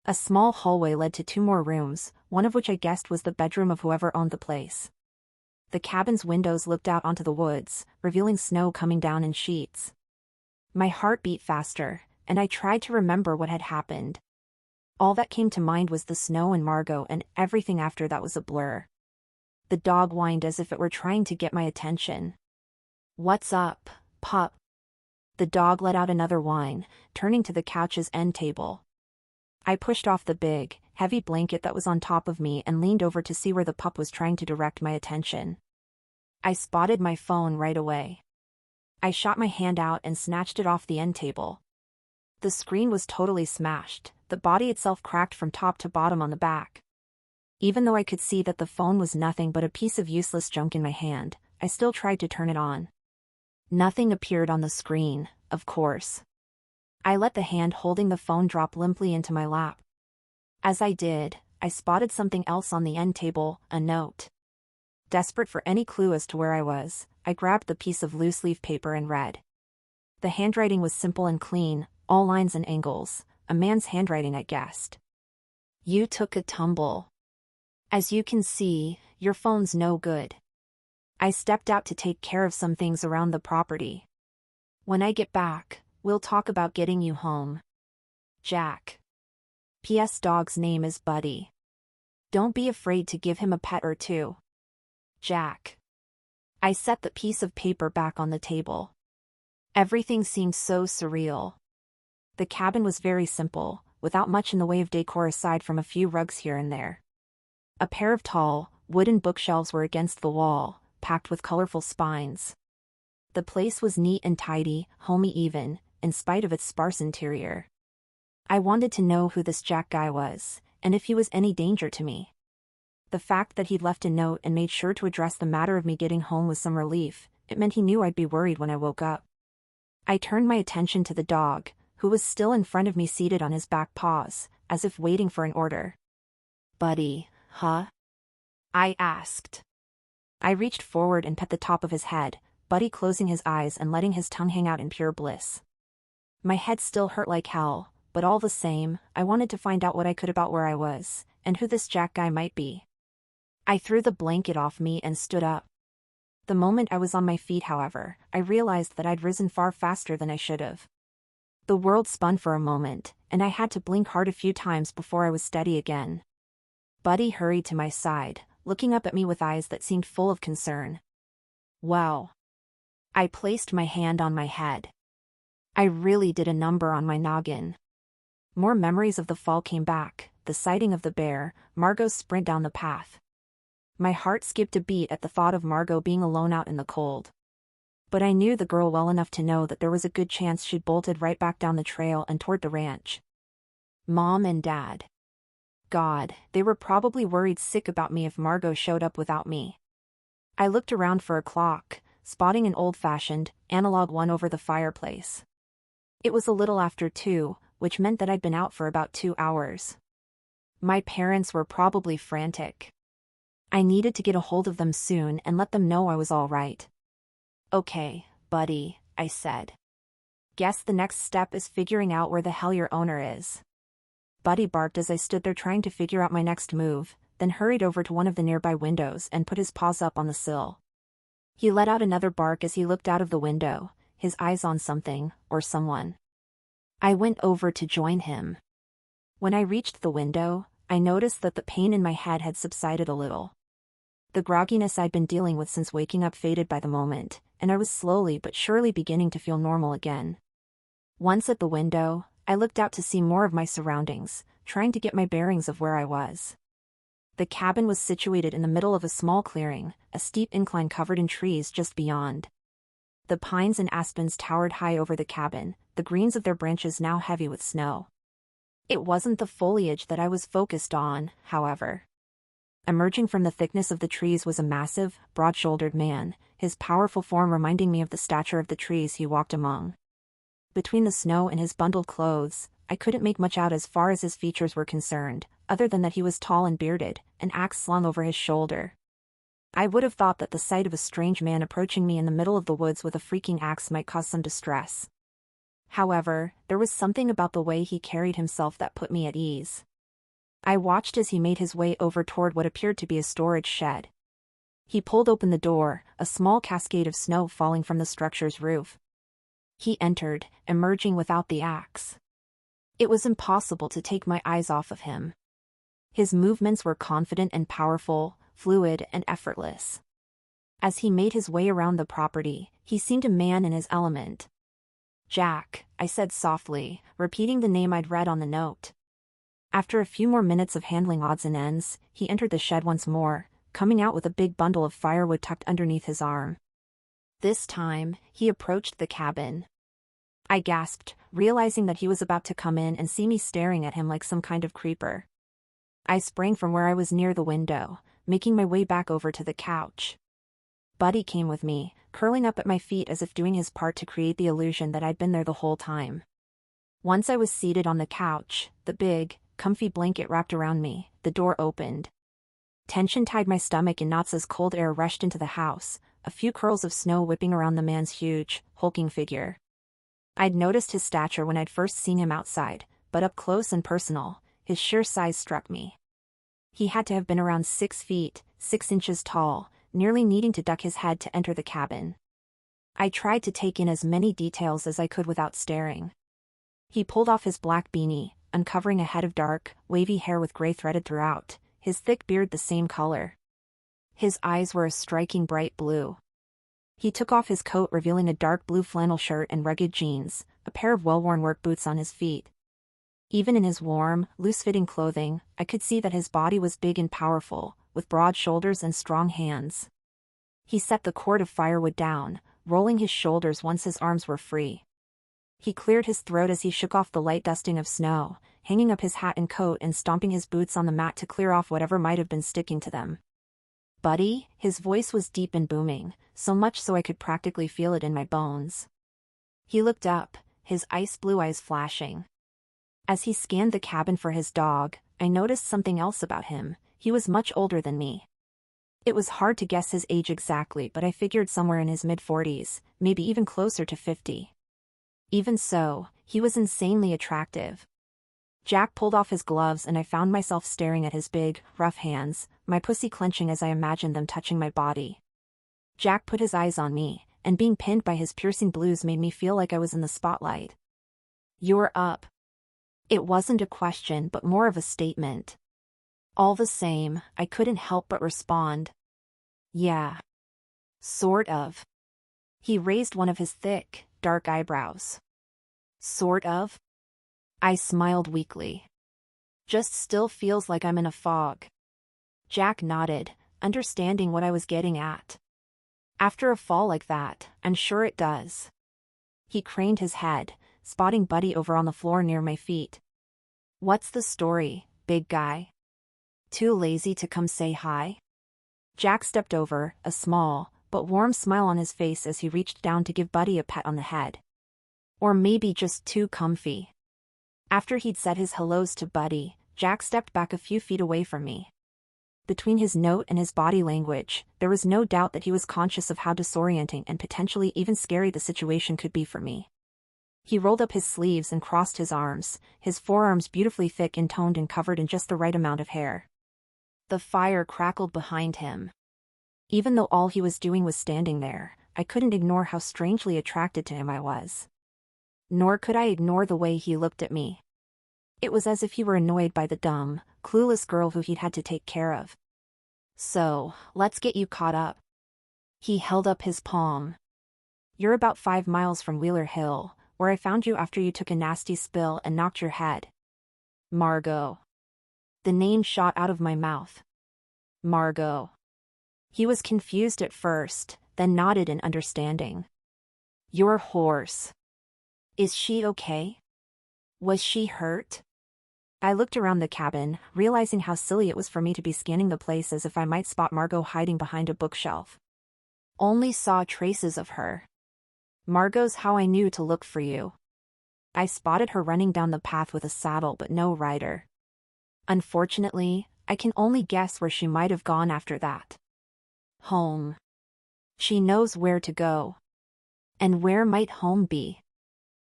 Speaker 1: A small hallway led to 2 more rooms, one of which I guessed was the bedroom of whoever owned the place. The cabin's windows looked out onto the woods, revealing snow coming down in sheets. My heart beat faster, and I tried to remember what had happened. All that came to mind was the snow and Margot, and everything after that was a blur. The dog whined as if it were trying to get my attention. What's up, pup? The dog let out another whine, turning to the couch's end table. I pushed off the big, heavy blanket that was on top of me and leaned over to see where the pup was trying to direct my attention. I spotted my phone right away. I shot my hand out and snatched it off the end table. The screen was totally smashed, the body itself cracked from top to bottom on the back. Even though I could see that the phone was nothing but a piece of useless junk in my hand, I still tried to turn it on. Nothing appeared on the screen, of course. I let the hand holding the phone drop limply into my lap. As I did, I spotted something else on the end table, a note. Desperate for any clue as to where I was, I grabbed the piece of loose-leaf paper and read. The handwriting was simple and clean, all lines and angles, a man's handwriting I guessed. You took a tumble. As you can see, your phone's no good. I stepped out to take care of some things around the property. When I get back, we'll talk about getting you home. Jack. P.S. Dog's name is Buddy. Don't be afraid to give him a pet or two. Jack. I set the piece of paper back on the table. Everything seemed so surreal. The cabin was very simple, without much in the way of decor aside from a few rugs here and there. A pair of tall, wooden bookshelves were against the wall, packed with colorful spines. The place was neat and tidy, homey even, in spite of its sparse interior. I wanted to know who this Jack guy was, and if he was any danger to me. The fact that he'd left a note and made sure to address the matter of me getting home was some relief. It meant he knew I'd be worried when I woke up. I turned my attention to the dog, who was still in front of me seated on his back paws, as if waiting for an order. Buddy, huh? I asked. I reached forward and pet the top of his head, Buddy closing his eyes and letting his tongue hang out in pure bliss. My head still hurt like hell, but all the same, I wanted to find out what I could about where I was, and who this Jack guy might be. I threw the blanket off me and stood up. The moment I was on my feet, however, I realized that I'd risen far faster than I should have. The world spun for a moment, and I had to blink hard a few times before I was steady again. Buddy hurried to my side, looking up at me with eyes that seemed full of concern. Wow. I placed my hand on my head. I really did a number on my noggin. More memories of the fall came back, the sighting of the bear, Margot's sprint down the path. My heart skipped a beat at the thought of Margot being alone out in the cold. But I knew the girl well enough to know that there was a good chance she'd bolted right back down the trail and toward the ranch. Mom and Dad. God, they were probably worried sick about me if Margot showed up without me. I looked around for a clock, spotting an old-fashioned, analog one over the fireplace. It was a little after 2, which meant that I'd been out for about 2 hours. My parents were probably frantic. I needed to get a hold of them soon and let them know I was all right. Okay, buddy, I said. Guess the next step is figuring out where the hell your owner is. Buddy barked as I stood there trying to figure out my next move, then hurried over to one of the nearby windows and put his paws up on the sill. He let out another bark as he looked out of the window, his eyes on something, or someone. I went over to join him. When I reached the window, I noticed that the pain in my head had subsided a little. The grogginess I'd been dealing with since waking up faded by the moment, and I was slowly but surely beginning to feel normal again. Once at the window, I looked out to see more of my surroundings, trying to get my bearings of where I was. The cabin was situated in the middle of a small clearing, a steep incline covered in trees just beyond. The pines and aspens towered high over the cabin, the greens of their branches now heavy with snow. It wasn't the foliage that I was focused on, however. Emerging from the thickness of the trees was a massive, broad-shouldered man, his powerful form reminding me of the stature of the trees he walked among. Between the snow and his bundled clothes, I couldn't make much out as far as his features were concerned, other than that he was tall and bearded, an axe slung over his shoulder. I would have thought that the sight of a strange man approaching me in the middle of the woods with a freaking axe might cause some distress. However, there was something about the way he carried himself that put me at ease. I watched as he made his way over toward what appeared to be a storage shed. He pulled open the door, a small cascade of snow falling from the structure's roof. He entered, emerging without the axe. It was impossible to take my eyes off of him. His movements were confident and powerful, fluid and effortless. As he made his way around the property, he seemed a man in his element. Jack, I said softly, repeating the name I'd read on the note. After a few more minutes of handling odds and ends, he entered the shed once more, coming out with a big bundle of firewood tucked underneath his arm. This time, he approached the cabin. I gasped, realizing that he was about to come in and see me staring at him like some kind of creeper. I sprang from where I was near the window, making my way back over to the couch. Buddy came with me, curling up at my feet as if doing his part to create the illusion that I'd been there the whole time. Once I was seated on the couch, the big, comfy blanket wrapped around me, the door opened. Tension tied my stomach in knots as cold air rushed into the house, a few curls of snow whipping around the man's huge, hulking figure. I'd noticed his stature when I'd first seen him outside, but up close and personal, his sheer size struck me. He had to have been around 6 feet, 6 inches tall, nearly needing to duck his head to enter the cabin. I tried to take in as many details as I could without staring. He pulled off his black beanie, uncovering a head of dark, wavy hair with gray threaded throughout, his thick beard the same color. His eyes were a striking bright blue. He took off his coat, revealing a dark blue flannel shirt and rugged jeans, a pair of well-worn work boots on his feet. Even in his warm, loose-fitting clothing, I could see that his body was big and powerful, with broad shoulders and strong hands. He set the cord of firewood down, rolling his shoulders once his arms were free. He cleared his throat as he shook off the light dusting of snow, hanging up his hat and coat and stomping his boots on the mat to clear off whatever might have been sticking to them. "Buddy," his voice was deep and booming, so much so I could practically feel it in my bones. He looked up, his ice blue eyes flashing. As he scanned the cabin for his dog, I noticed something else about him. He was much older than me. It was hard to guess his age exactly, but I figured somewhere in his mid-40s, maybe even closer to 50. Even so, he was insanely attractive. Jack pulled off his gloves and I found myself staring at his big, rough hands, my pussy clenching as I imagined them touching my body. Jack put his eyes on me, and being pinned by his piercing blues made me feel like I was in the spotlight. "You're up." It wasn't a question but more of a statement. All the same, I couldn't help but respond. "Yeah. Sort of." He raised one of his thick, dark eyebrows. "Sort of?" I smiled weakly. "Just still feels like I'm in a fog." Jack nodded, understanding what I was getting at. "After a fall like that, I'm sure it does." He craned his head, spotting Buddy over on the floor near my feet. "What's the story, big guy? Too lazy to come say hi?" Jack stepped over, a small, but warm smile on his face as he reached down to give Buddy a pat on the head. Or maybe just too comfy. After he'd said his hellos to Buddy, Jack stepped back a few feet away from me. Between his note and his body language, there was no doubt that he was conscious of how disorienting and potentially even scary the situation could be for me. He rolled up his sleeves and crossed his arms, his forearms beautifully thick and toned and covered in just the right amount of hair. The fire crackled behind him. Even though all he was doing was standing there, I couldn't ignore how strangely attracted to him I was. Nor could I ignore the way he looked at me. It was as if he were annoyed by the dumb, clueless girl who he'd had to take care of. "So, let's get you caught up." He held up his palm. "You're about 5 miles from Wheeler Hill, where I found you after you took a nasty spill and knocked your head." "Margot." The name shot out of my mouth. "Margot." He was confused at first, then nodded in understanding. "Your horse. Is she okay? Was she hurt?" I looked around the cabin, realizing how silly it was for me to be scanning the place as if I might spot Margot hiding behind a bookshelf. Only saw traces of her. "Margot's how I knew to look for you." I spotted her running down the path with a saddle but no rider. Unfortunately, I can only guess where she might have gone after that. Home. She knows where to go. And where might home be?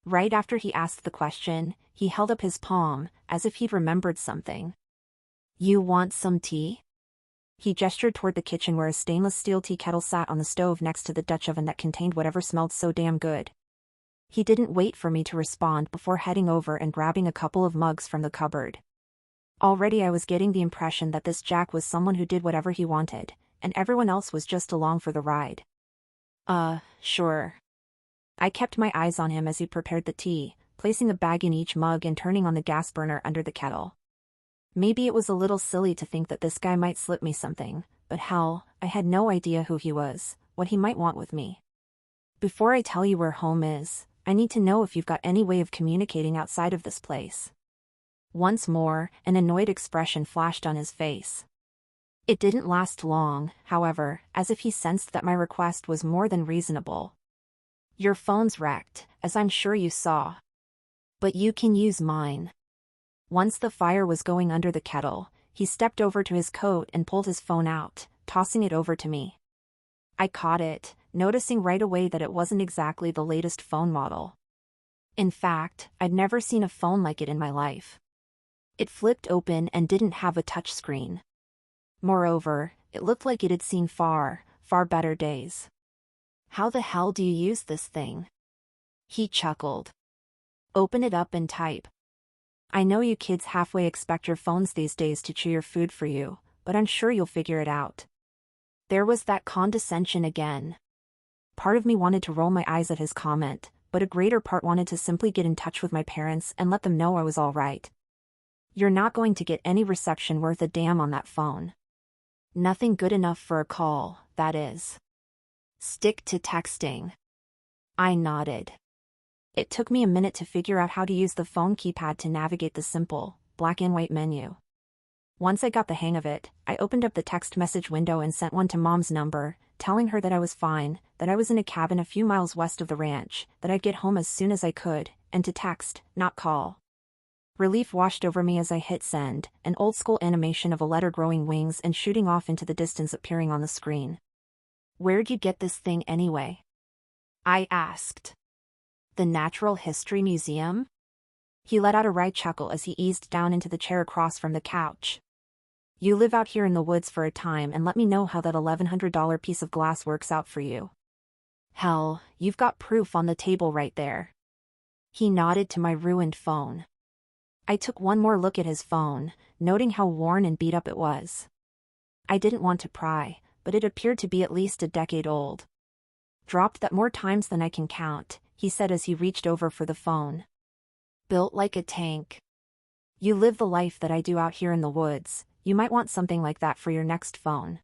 Speaker 1: Right after he asked the question, he held up his palm, as if he'd remembered something. "You want some tea?" He gestured toward the kitchen where a stainless steel tea kettle sat on the stove next to the Dutch oven that contained whatever smelled so damn good. He didn't wait for me to respond before heading over and grabbing a couple of mugs from the cupboard. Already I was getting the impression that this Jack was someone who did whatever he wanted, and everyone else was just along for the ride. Sure." I kept my eyes on him as he prepared the tea, placing a bag in each mug and turning on the gas burner under the kettle. Maybe it was a little silly to think that this guy might slip me something, but hell, I had no idea who he was, what he might want with me. "Before I tell you where home is, I need to know if you've got any way of communicating outside of this place." Once more, an annoyed expression flashed on his face. It didn't last long, however, as if he sensed that my request was more than reasonable. "Your phone's wrecked, as I'm sure you saw. But you can use mine." Once the fire was going under the kettle, he stepped over to his coat and pulled his phone out, tossing it over to me. I caught it, noticing right away that it wasn't exactly the latest phone model. In fact, I'd never seen a phone like it in my life. It flipped open and didn't have a touchscreen. Moreover, it looked like it had seen far, far better days. How the hell do you use this thing? He chuckled. Open it up and type. I know you kids halfway expect your phones these days to chew your food for you, but I'm sure you'll figure it out. There was that condescension again. Part of me wanted to roll my eyes at his comment, but a greater part wanted to simply get in touch with my parents and let them know I was all right. You're not going to get any reception worth a damn on that phone. Nothing good enough for a call, that is. Stick to texting. I nodded. It took me a minute to figure out how to use the phone keypad to navigate the simple, black and white menu. Once I got the hang of it, I opened up the text message window and sent one to Mom's number, telling her that I was fine, that I was in a cabin a few miles west of the ranch, that I'd get home as soon as I could, and to text, not call. Relief washed over me as I hit send, an old-school animation of a letter growing wings and shooting off into the distance appearing on the screen. Where'd you get this thing anyway? I asked. The Natural History Museum? He let out a wry chuckle as he eased down into the chair across from the couch. You live out here in the woods for a time and let me know how that $1,100 piece of glass works out for you. Hell, you've got proof on the table right there. He nodded to my ruined phone. I took one more look at his phone, noting how worn and beat up it was. I didn't want to pry, but it appeared to be at least a decade old. Dropped that more times than I can count, he said as he reached over for the phone. Built like a tank. You live the life that I do out here in the woods, you might want something like that for your next phone.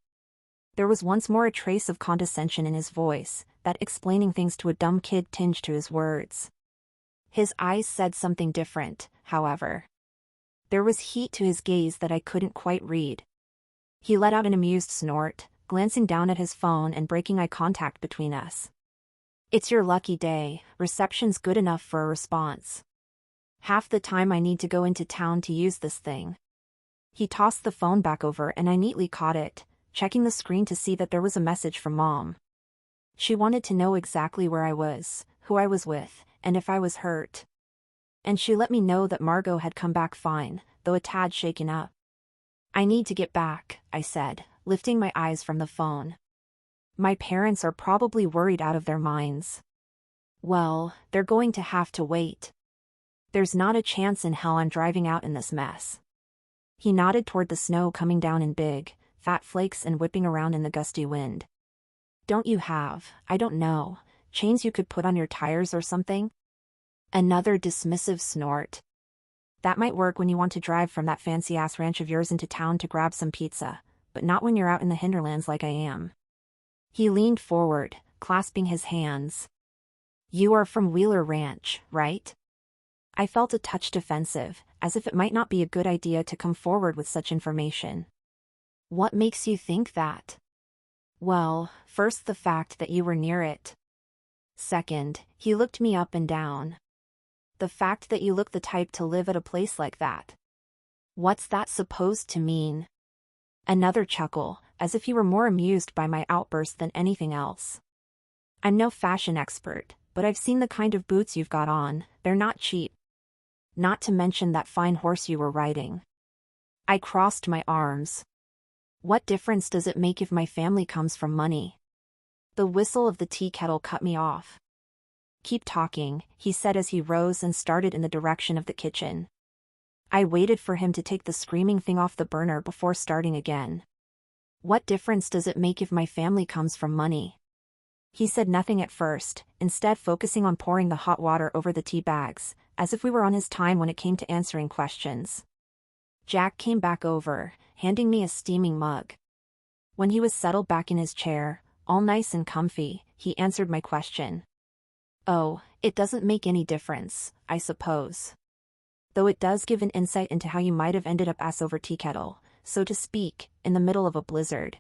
Speaker 1: There was once more a trace of condescension in his voice, that explaining things to a dumb kid tinge to his words. His eyes said something different, however. There was heat to his gaze that I couldn't quite read. He let out an amused snort, glancing down at his phone and breaking eye contact between us. It's your lucky day, reception's good enough for a response. Half the time I need to go into town to use this thing. He tossed the phone back over and I neatly caught it, checking the screen to see that there was a message from Mom. She wanted to know exactly where I was, who I was with, and if I was hurt. And she let me know that Margot had come back fine, though a tad shaken up. I need to get back, I said, lifting my eyes from the phone. My parents are probably worried out of their minds. Well, they're going to have to wait. There's not a chance in hell I'm driving out in this mess. He nodded toward the snow coming down in big, fat flakes and whipping around in the gusty wind. Don't you have, I don't know, chains you could put on your tires or something? Another dismissive snort. That might work when you want to drive from that fancy-ass ranch of yours into town to grab some pizza, but not when you're out in the hinterlands like I am. He leaned forward, clasping his hands. You are from Wheeler Ranch, right? I felt a touch defensive, as if it might not be a good idea to come forward with such information. What makes you think that? Well, first the fact that you were near it. Second, he looked me up and down. The fact that you look the type to live at a place like that. What's that supposed to mean? Another chuckle, as if he were more amused by my outburst than anything else. I'm no fashion expert, but I've seen the kind of boots you've got on, they're not cheap. Not to mention that fine horse you were riding. I crossed my arms. What difference does it make if my family comes from money? The whistle of the tea kettle cut me off. Keep talking, he said as he rose and started in the direction of the kitchen. I waited for him to take the screaming thing off the burner before starting again. What difference does it make if my family comes from money? He said nothing at first, instead focusing on pouring the hot water over the tea bags, as if we were on his time when it came to answering questions. Jack came back over, handing me a steaming mug. When he was settled back in his chair, all nice and comfy, he answered my question. Oh, it doesn't make any difference, I suppose. Though it does give an insight into how you might have ended up ass over tea kettle, so to speak, in the middle of a blizzard.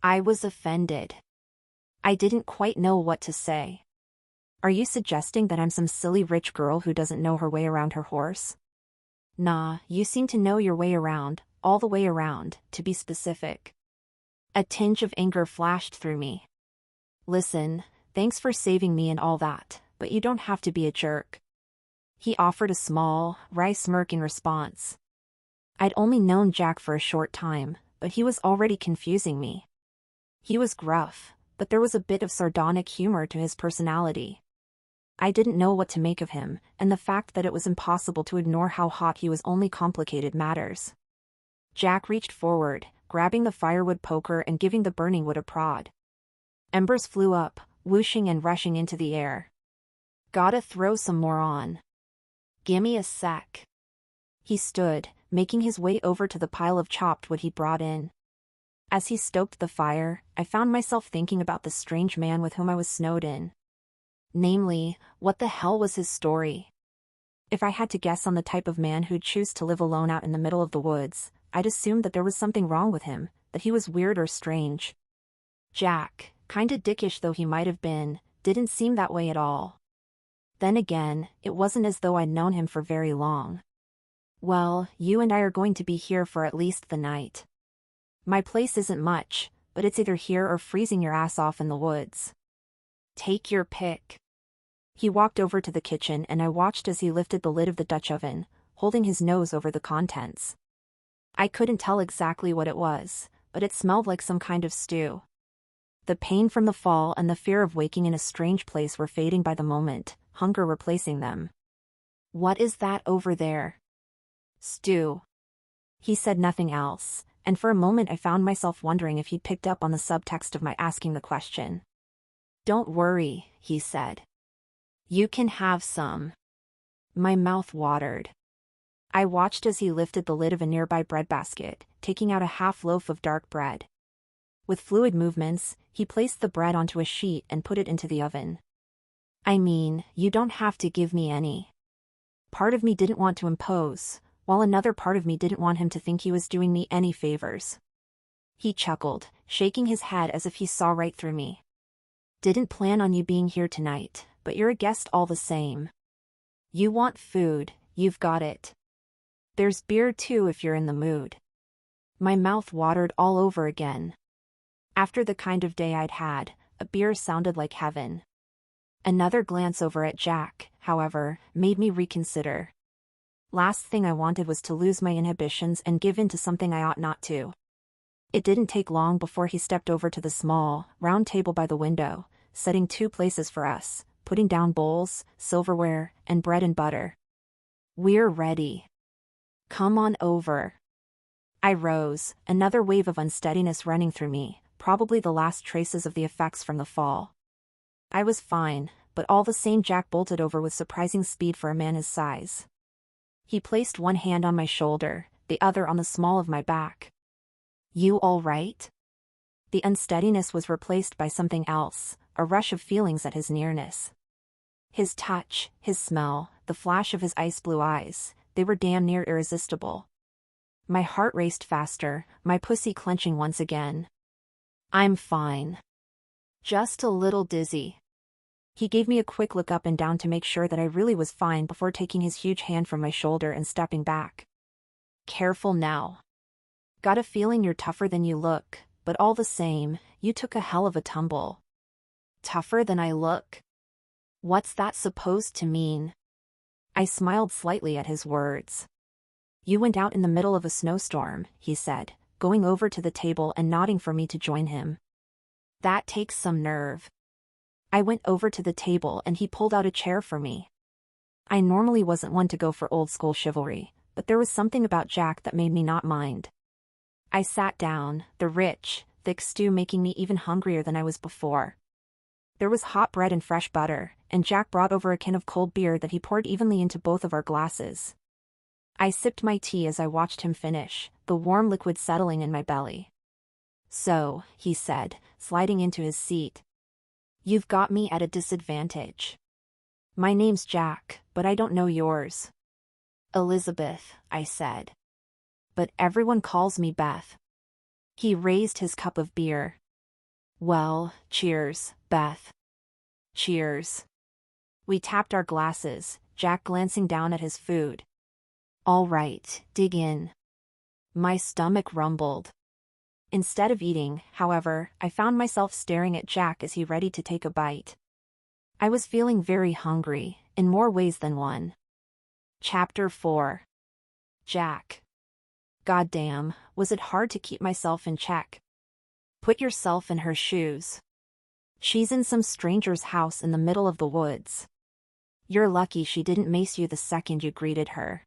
Speaker 1: I was offended. I didn't quite know what to say. Are you suggesting that I'm some silly rich girl who doesn't know her way around her horse? Nah, you seem to know your way around, all the way around, to be specific. A tinge of anger flashed through me. Listen, thanks for saving me and all that, but you don't have to be a jerk. He offered a small, wry smirk in response. I'd only known Jack for a short time, but he was already confusing me. He was gruff, but there was a bit of sardonic humor to his personality. I didn't know what to make of him, and the fact that it was impossible to ignore how hot he was only complicated matters. Jack reached forward, grabbing the firewood poker and giving the burning wood a prod. Embers flew up, whooshing and rushing into the air. Gotta throw some more on. Gimme a sec. He stood, making his way over to the pile of chopped wood he brought in. As he stoked the fire, I found myself thinking about the strange man with whom I was snowed in. Namely, what the hell was his story? If I had to guess on the type of man who'd choose to live alone out in the middle of the woods, I'd assume that there was something wrong with him, that he was weird or strange. Jack, kinda dickish though he might have been, didn't seem that way at all. Then again, it wasn't as though I'd known him for very long. Well, you and I are going to be here for at least the night. My place isn't much, but it's either here or freezing your ass off in the woods. Take your pick. He walked over to the kitchen and I watched as he lifted the lid of the Dutch oven, holding his nose over the contents. I couldn't tell exactly what it was, but it smelled like some kind of stew. The pain from the fall and the fear of waking in a strange place were fading by the moment, hunger replacing them. What is that over there? Stew. He said nothing else, and for a moment I found myself wondering if he'd picked up on the subtext of my asking the question. Don't worry, he said. You can have some. My mouth watered. I watched as he lifted the lid of a nearby breadbasket, taking out a half loaf of dark bread. With fluid movements, he placed the bread onto a sheet and put it into the oven. I mean, you don't have to give me any. Part of me didn't want to impose, while another part of me didn't want him to think he was doing me any favors. He chuckled, shaking his head as if he saw right through me. Didn't plan on you being here tonight, but you're a guest all the same. You want food, you've got it. There's beer too if you're in the mood. My mouth watered all over again. After the kind of day I'd had, a beer sounded like heaven. Another glance over at Jack, however, made me reconsider. Last thing I wanted was to lose my inhibitions and give in to something I ought not to. It didn't take long before he stepped over to the small, round table by the window, setting 2 places for us, putting down bowls, silverware, and bread and butter. We're ready. Come on over. I rose, another wave of unsteadiness running through me, probably the last traces of the effects from the fall. I was fine, but all the same Jack bolted over with surprising speed for a man his size. He placed one hand on my shoulder, the other on the small of my back. You all right? The unsteadiness was replaced by something else, a rush of feelings at his nearness. His touch, his smell, the flash of his ice-blue eyes, they were damn near irresistible. My heart raced faster, my pussy clenching once again. I'm fine. Just a little dizzy. He gave me a quick look up and down to make sure that I really was fine before taking his huge hand from my shoulder and stepping back. Careful now. Got a feeling you're tougher than you look, but all the same, you took a hell of a tumble. Tougher than I look? What's that supposed to mean? I smiled slightly at his words. You went out in the middle of a snowstorm, he said, going over to the table and nodding for me to join him. That takes some nerve. I went over to the table and he pulled out a chair for me. I normally wasn't one to go for old-school chivalry, but there was something about Jack that made me not mind. I sat down, the rich, thick stew making me even hungrier than I was before. There was hot bread and fresh butter, and Jack brought over a can of cold beer that he poured evenly into both of our glasses. I sipped my tea as I watched him finish, the warm liquid settling in my belly. So, he said, sliding into his seat. You've got me at a disadvantage. My name's Jack, but I don't know yours. Elizabeth, I said. But everyone calls me Beth. He raised his cup of beer. Well, cheers, Beth. Cheers. We tapped our glasses, Jack glancing down at his food. All right, dig in. My stomach rumbled. Instead of eating, however, I found myself staring at Jack as he readied to take a bite. I was feeling very hungry, in more ways than one. Chapter 4. Jack. Goddamn, was it hard to keep myself in check. Put yourself in her shoes. She's in some stranger's house in the middle of the woods. You're lucky she didn't mace you the second you greeted her.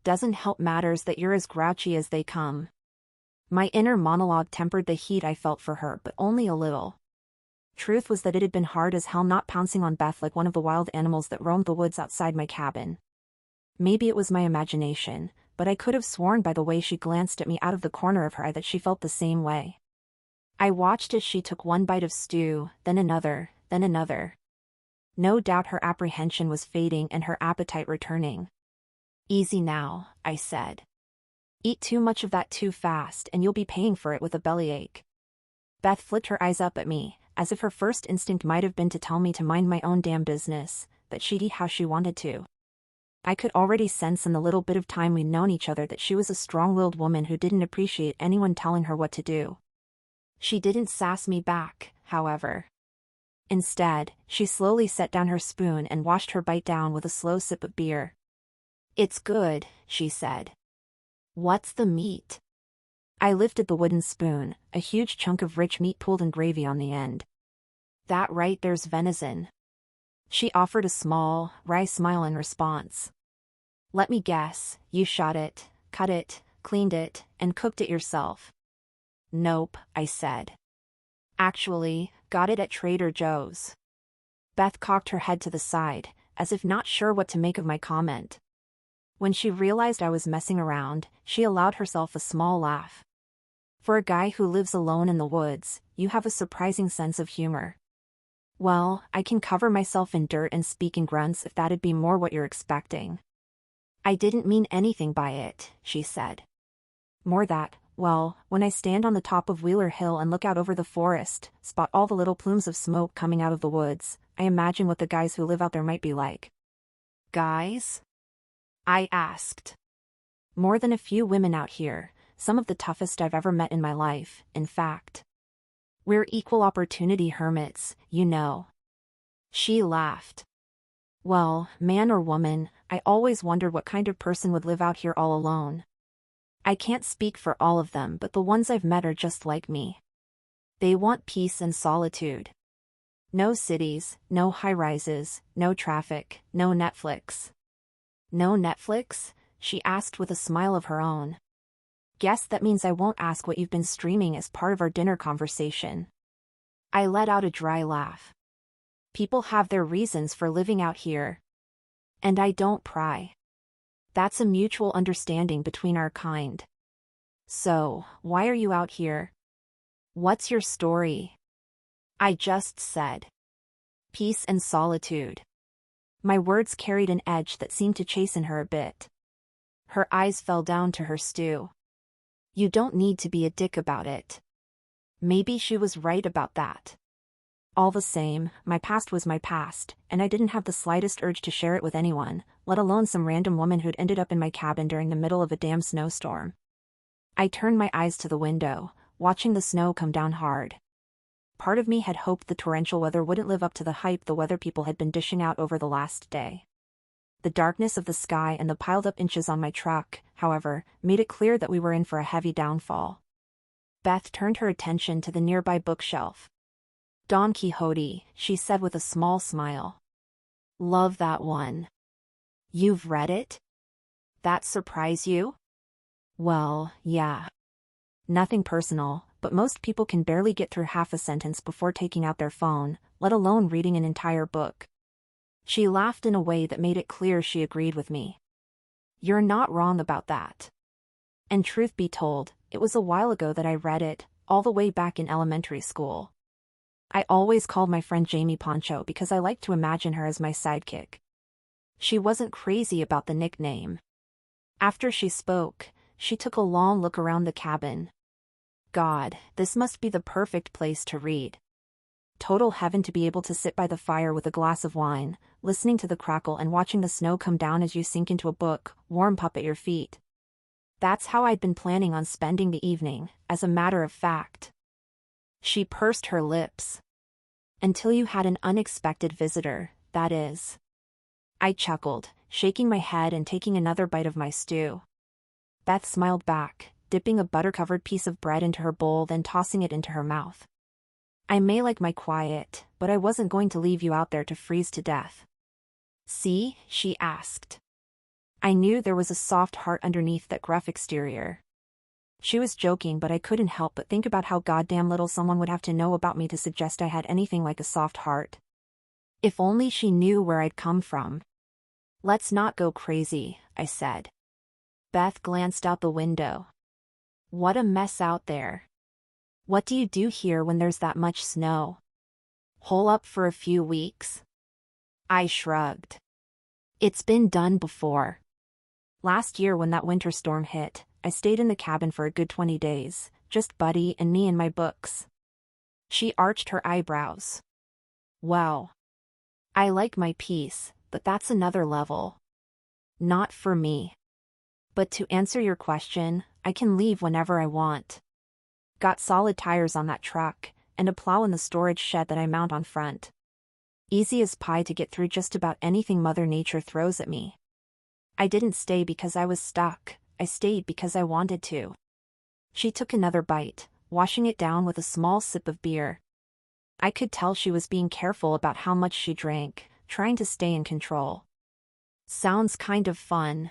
Speaker 1: Doesn't help matters that you're as grouchy as they come. My inner monologue tempered the heat I felt for her, but only a little. Truth was that it had been hard as hell not pouncing on Beth like one of the wild animals that roamed the woods outside my cabin. Maybe it was my imagination, but I could have sworn by the way she glanced at me out of the corner of her eye that she felt the same way. I watched as she took one bite of stew, then another, then another. No doubt her apprehension was fading and her appetite returning. Easy now, I said. Eat too much of that too fast and you'll be paying for it with a bellyache. Beth flicked her eyes up at me, as if her first instinct might have been to tell me to mind my own damn business, but she'd eat how she wanted to. I could already sense in the little bit of time we'd known each other that she was a strong-willed woman who didn't appreciate anyone telling her what to do. She didn't sass me back, however. Instead, she slowly set down her spoon and washed her bite down with a slow sip of beer. It's good, she said. What's the meat? I lifted the wooden spoon, a huge chunk of rich meat pooled in gravy on the end. That right there's venison. She offered a small, wry smile in response. Let me guess, you shot it, cut it, cleaned it, and cooked it yourself. Nope, I said. Actually, got it at Trader Joe's. Beth cocked her head to the side, as if not sure what to make of my comment. When she realized I was messing around, she allowed herself a small laugh. For a guy who lives alone in the woods, you have a surprising sense of humor. Well, I can cover myself in dirt and speak in grunts if that'd be more what you're expecting. I didn't mean anything by it, she said. More that, well, when I stand on the top of Wheeler Hill and look out over the forest, spot all the little plumes of smoke coming out of the woods, I imagine what the guys who live out there might be like. Guys? I asked. More than a few women out here, some of the toughest I've ever met in my life, in fact. We're equal opportunity hermits, you know. She laughed. Well, man or woman, I always wondered what kind of person would live out here all alone. I can't speak for all of them, but the ones I've met are just like me. They want peace and solitude. No cities, no high-rises, no traffic, no Netflix. No Netflix? She asked with a smile of her own. Guess that means I won't ask what you've been streaming as part of our dinner conversation. I let out a dry laugh. People have their reasons for living out here. And I don't pry. That's a mutual understanding between our kind. So, why are you out here? What's your story? I just said. Peace and solitude. My words carried an edge that seemed to chasten her a bit. Her eyes fell down to her stew. You don't need to be a dick about it. Maybe she was right about that. All the same, my past was my past, and I didn't have the slightest urge to share it with anyone, let alone some random woman who'd ended up in my cabin during the middle of a damn snowstorm. I turned my eyes to the window, watching the snow come down hard. Part of me had hoped the torrential weather wouldn't live up to the hype the weather people had been dishing out over the last day. The darkness of the sky and the piled-up inches on my truck, however, made it clear that we were in for a heavy downfall. Beth turned her attention to the nearby bookshelf. Don Quixote, she said with a small smile. Love that one. You've read it? That surprise you? Well, yeah. Nothing personal, but most people can barely get through half a sentence before taking out their phone, let alone reading an entire book. She laughed in a way that made it clear she agreed with me. You're not wrong about that. And truth be told, it was a while ago that I read it, all the way back in elementary school. I always called my friend Jamie Poncho because I liked to imagine her as my sidekick. She wasn't crazy about the nickname. After she spoke, she took a long look around the cabin. God, this must be the perfect place to read. Total heaven to be able to sit by the fire with a glass of wine, listening to the crackle and watching the snow come down as you sink into a book, warm pup at your feet. That's how I'd been planning on spending the evening, as a matter of fact. She pursed her lips. Until you had an unexpected visitor, that is. I chuckled, shaking my head and taking another bite of my stew. Beth smiled back, dipping a butter-covered piece of bread into her bowl then tossing it into her mouth. I may like my quiet, but I wasn't going to leave you out there to freeze to death. See? She asked. I knew there was a soft heart underneath that gruff exterior. She was joking, but I couldn't help but think about how goddamn little someone would have to know about me to suggest I had anything like a soft heart. If only she knew where I'd come from. Let's not go crazy, I said. Beth glanced out the window. What a mess out there. What do you do here when there's that much snow? Hole up for a few weeks? I shrugged. It's been done before. Last year when that winter storm hit, I stayed in the cabin for a good 20 days, just Buddy and me and my books. She arched her eyebrows. Well, I like my peace, but that's another level. Not for me. But to answer your question, I can leave whenever I want. Got solid tires on that truck, and a plow in the storage shed that I mount on front. Easy as pie to get through just about anything Mother Nature throws at me. I didn't stay because I was stuck, I stayed because I wanted to. She took another bite, washing it down with a small sip of beer. I could tell she was being careful about how much she drank, trying to stay in control. Sounds kind of fun.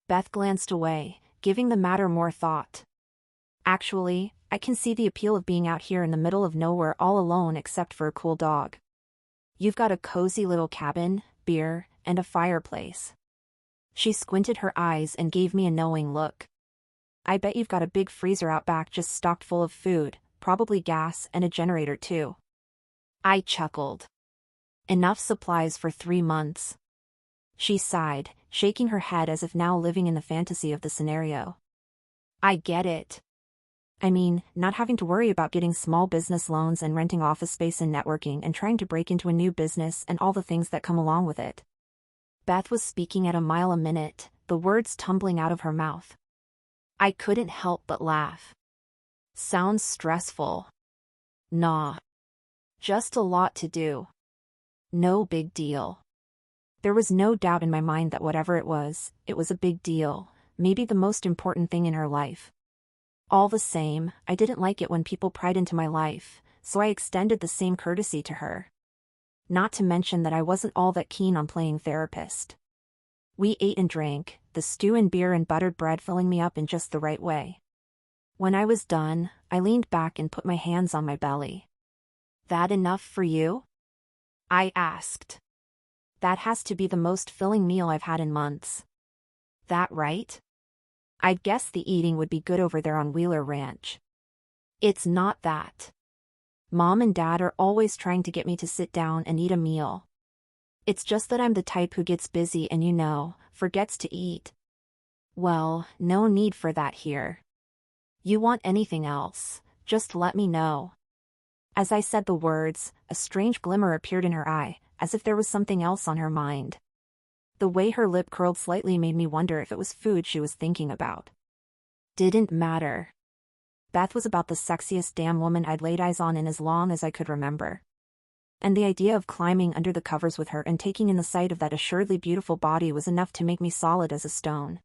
Speaker 1: Beth glanced away, giving the matter more thought. Actually, I can see the appeal of being out here in the middle of nowhere all alone except for a cool dog. You've got a cozy little cabin, beer, and a fireplace. She squinted her eyes and gave me a knowing look. I bet you've got a big freezer out back just stocked full of food, probably gas and a generator too. I chuckled. Enough supplies for 3 months. She sighed, shaking her head as if now living in the fantasy of the scenario. I get it. I mean, not having to worry about getting small business loans and renting office space and networking and trying to break into a new business and all the things that come along with it. Beth was speaking at a mile a minute, the words tumbling out of her mouth. I couldn't help but laugh. Sounds stressful. Nah. Just a lot to do. No big deal. There was no doubt in my mind that whatever it was a big deal, maybe the most important thing in her life. All the same, I didn't like it when people pried into my life, so I extended the same courtesy to her. Not to mention that I wasn't all that keen on playing therapist. We ate and drank, the stew and beer and buttered bread filling me up in just the right way. When I was done, I leaned back and put my hands on my belly. That enough for you? I asked. That has to be the most filling meal I've had in months. That right? I'd guess the eating would be good over there on Wheeler Ranch. It's not that. Mom and Dad are always trying to get me to sit down and eat a meal. It's just that I'm the type who gets busy and forgets to eat. Well, no need for that here. You want anything else, just let me know. As I said the words, a strange glimmer appeared in her eye, as if there was something else on her mind. The way her lip curled slightly made me wonder if it was food she was thinking about. Didn't matter. Beth was about the sexiest damn woman I'd laid eyes on in as long as I could remember. And the idea of climbing under the covers with her and taking in the sight of that assuredly beautiful body was enough to make me solid as a stone.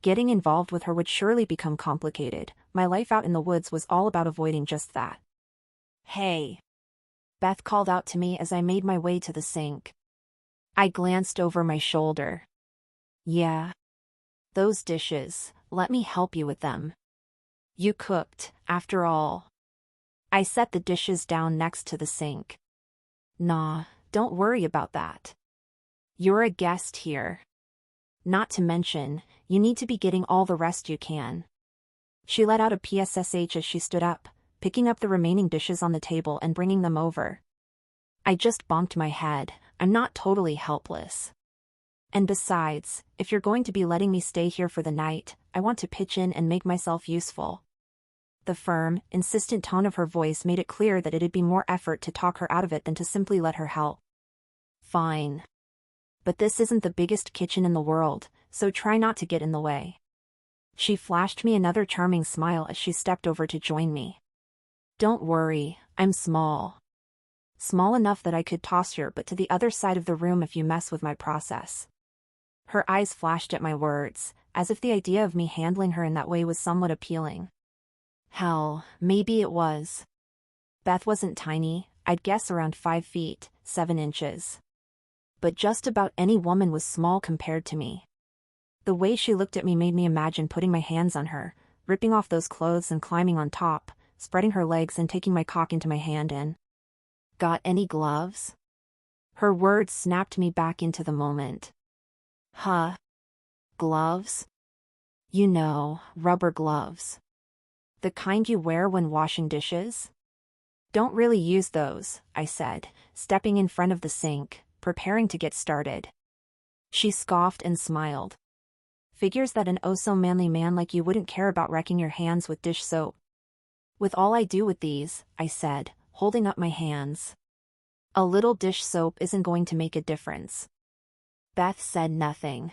Speaker 1: Getting involved with her would surely become complicated. My life out in the woods was all about avoiding just that. Hey! Beth called out to me as I made my way to the sink. I glanced over my shoulder. Yeah. Those dishes, let me help you with them. You cooked, after all. I set the dishes down next to the sink. Nah, don't worry about that. You're a guest here. Not to mention, you need to be getting all the rest you can. She let out a PSSH as she stood up, picking up the remaining dishes on the table and bringing them over. I just bonked my head. I'm not totally helpless. And besides, if you're going to be letting me stay here for the night, I want to pitch in and make myself useful. The firm, insistent tone of her voice made it clear that it'd be more effort to talk her out of it than to simply let her help. Fine. But this isn't the biggest kitchen in the world, so try not to get in the way. She flashed me another charming smile as she stepped over to join me. Don't worry, I'm small. Small enough that I could toss your butt to the other side of the room if you mess with my process. Her eyes flashed at my words, as if the idea of me handling her in that way was somewhat appealing. Hell, maybe it was. Beth wasn't tiny, I'd guess around 5 feet, 7 inches. But just about any woman was small compared to me. The way she looked at me made me imagine putting my hands on her, ripping off those clothes and climbing on top, spreading her legs and taking my cock into my hand and... Got any gloves? Her words snapped me back into the moment. Huh? Gloves? You know, rubber gloves. The kind you wear when washing dishes? Don't really use those, I said, stepping in front of the sink, preparing to get started. She scoffed and smiled. Figures that an oh-so-manly man like you wouldn't care about wrecking your hands with dish soap. With all I do with these, I said, holding up my hands. A little dish soap isn't going to make a difference. Beth said nothing.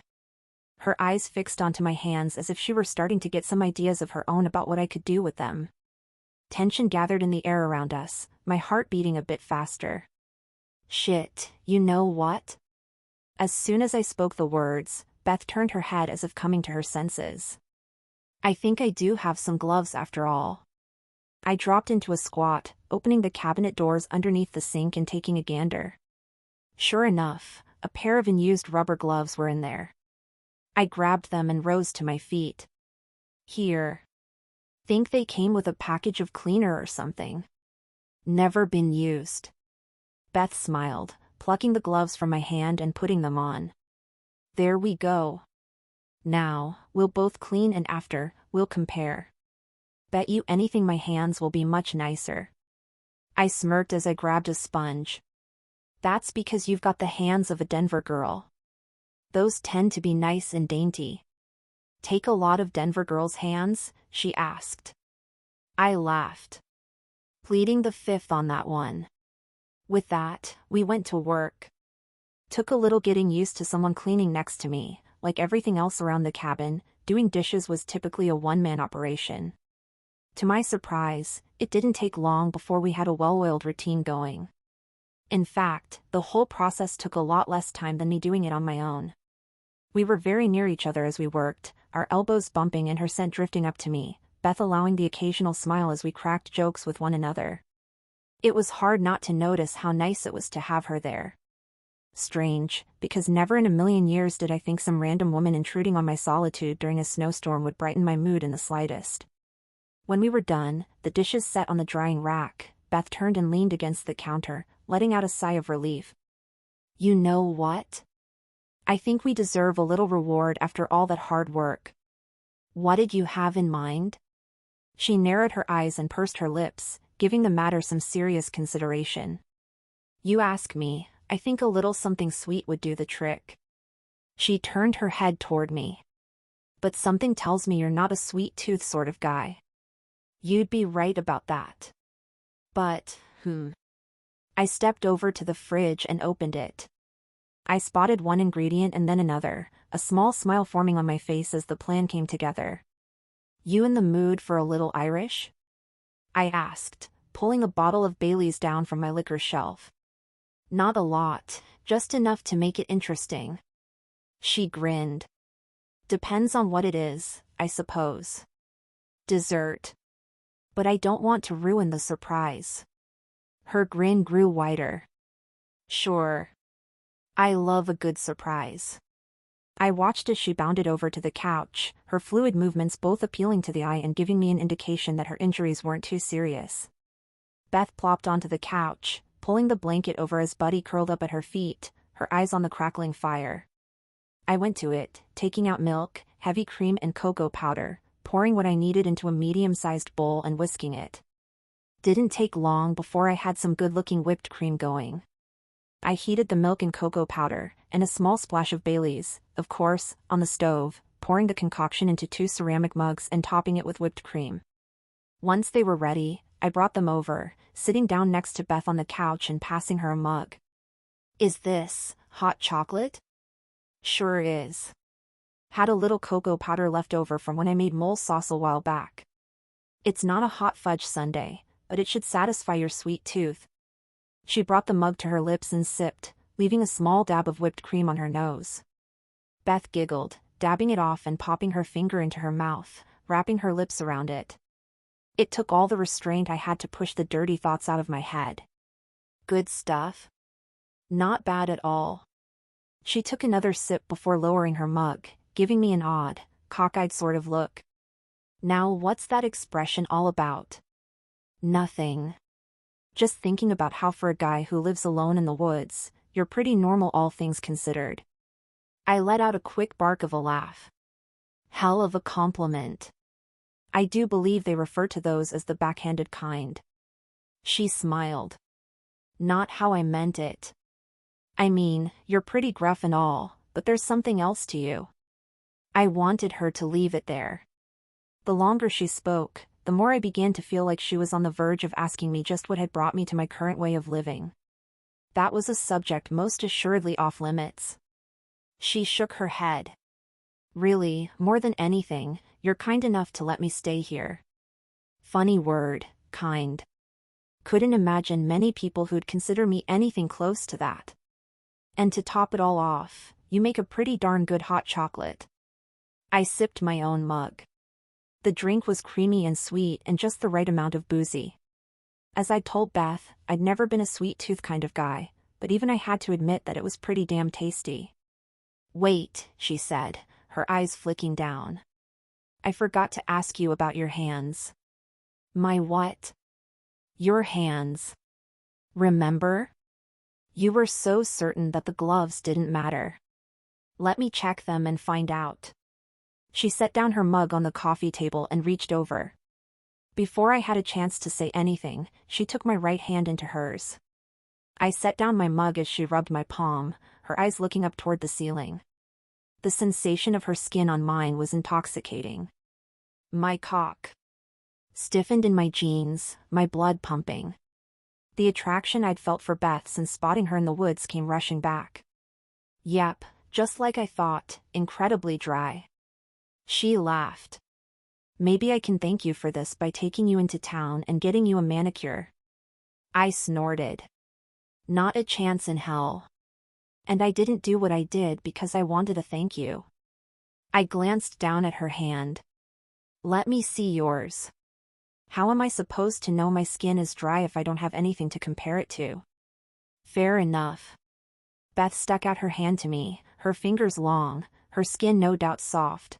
Speaker 1: Her eyes fixed onto my hands as if she were starting to get some ideas of her own about what I could do with them. Tension gathered in the air around us, my heart beating a bit faster. Shit, you know what? As soon as I spoke the words, Beth turned her head as if coming to her senses. I think I do have some gloves after all. I dropped into a squat, opening the cabinet doors underneath the sink and taking a gander. Sure enough, a pair of unused rubber gloves were in there. I grabbed them and rose to my feet. Here. Think they came with a package of cleaner or something. Never been used. Beth smiled, plucking the gloves from my hand and putting them on. There we go. Now, we'll both clean and after, we'll compare. Bet you anything my hands will be much nicer. I smirked as I grabbed a sponge. That's because you've got the hands of a Denver girl. Those tend to be nice and dainty. Take a lot of Denver girls' hands? She asked. I laughed. Pleading the fifth on that one. With that, we went to work. Took a little getting used to someone cleaning next to me. Like everything else around the cabin, doing dishes was typically a one-man operation. To my surprise, it didn't take long before we had a well-oiled routine going. In fact, the whole process took a lot less time than me doing it on my own. We were very near each other as we worked, our elbows bumping and her scent drifting up to me, Beth allowing the occasional smile as we cracked jokes with one another. It was hard not to notice how nice it was to have her there. Strange, because never in a million years did I think some random woman intruding on my solitude during a snowstorm would brighten my mood in the slightest. When we were done, the dishes set on the drying rack, Beth turned and leaned against the counter, letting out a sigh of relief. You know what? I think we deserve a little reward after all that hard work. What did you have in mind? She narrowed her eyes and pursed her lips, giving the matter some serious consideration. You ask me, I think a little something sweet would do the trick. She turned her head toward me. But something tells me you're not a sweet tooth sort of guy. You'd be right about that. But, I stepped over to the fridge and opened it. I spotted one ingredient and then another, a small smile forming on my face as the plan came together. You in the mood for a little Irish? I asked, pulling a bottle of Bailey's down from my liquor shelf. Not a lot, just enough to make it interesting. She grinned. Depends on what it is, I suppose. Dessert. But I don't want to ruin the surprise. Her grin grew wider. Sure. I love a good surprise. I watched as she bounded over to the couch, her fluid movements both appealing to the eye and giving me an indication that her injuries weren't too serious. Beth plopped onto the couch, pulling the blanket over as Buddy curled up at her feet, her eyes on the crackling fire. I went to it, taking out milk, heavy cream and cocoa powder, pouring what I needed into a medium-sized bowl and whisking it. Didn't take long before I had some good-looking whipped cream going. I heated the milk and cocoa powder, and a small splash of Bailey's, of course, on the stove, pouring the concoction into 2 ceramic mugs and topping it with whipped cream. Once they were ready, I brought them over, sitting down next to Beth on the couch and passing her a mug. Is this hot chocolate? Sure is. Had a little cocoa powder left over from when I made mole sauce a while back. It's not a hot fudge sundae, but it should satisfy your sweet tooth. She brought the mug to her lips and sipped, leaving a small dab of whipped cream on her nose. Beth giggled, dabbing it off and popping her finger into her mouth, wrapping her lips around it. It took all the restraint I had to push the dirty thoughts out of my head. Good stuff? Not bad at all. She took another sip before lowering her mug, giving me an odd, cockeyed sort of look. Now what's that expression all about? Nothing. Just thinking about how for a guy who lives alone in the woods, you're pretty normal all things considered. I let out a quick bark of a laugh. Hell of a compliment. I do believe they refer to those as the backhanded kind. She smiled. Not how I meant it. I mean, you're pretty gruff and all, but there's something else to you. I wanted her to leave it there. The longer she spoke, the more I began to feel like she was on the verge of asking me just what had brought me to my current way of living. That was a subject most assuredly off limits. She shook her head. Really, more than anything, you're kind enough to let me stay here. Funny word, kind. Couldn't imagine many people who'd consider me anything close to that. And to top it all off, you make a pretty darn good hot chocolate. I sipped my own mug. The drink was creamy and sweet and just the right amount of boozy. As I'd told Beth, I'd never been a sweet tooth kind of guy, but even I had to admit that it was pretty damn tasty. Wait, she said, her eyes flicking down. I forgot to ask you about your hands. My what? Your hands. Remember? You were so certain that the gloves didn't matter. Let me check them and find out. She set down her mug on the coffee table and reached over. Before I had a chance to say anything, she took my right hand into hers. I set down my mug as she rubbed my palm, her eyes looking up toward the ceiling. The sensation of her skin on mine was intoxicating. My cock stiffened in my jeans, my blood pumping. The attraction I'd felt for Beth since spotting her in the woods came rushing back. Yep, just like I thought, incredibly dry. She laughed. Maybe I can thank you for this by taking you into town and getting you a manicure. I snorted. Not a chance in hell. And I didn't do what I did because I wanted to thank you. I glanced down at her hand. Let me see yours. How am I supposed to know my skin is dry if I don't have anything to compare it to? Fair enough. Beth stuck out her hand to me, her fingers long, her skin no doubt soft.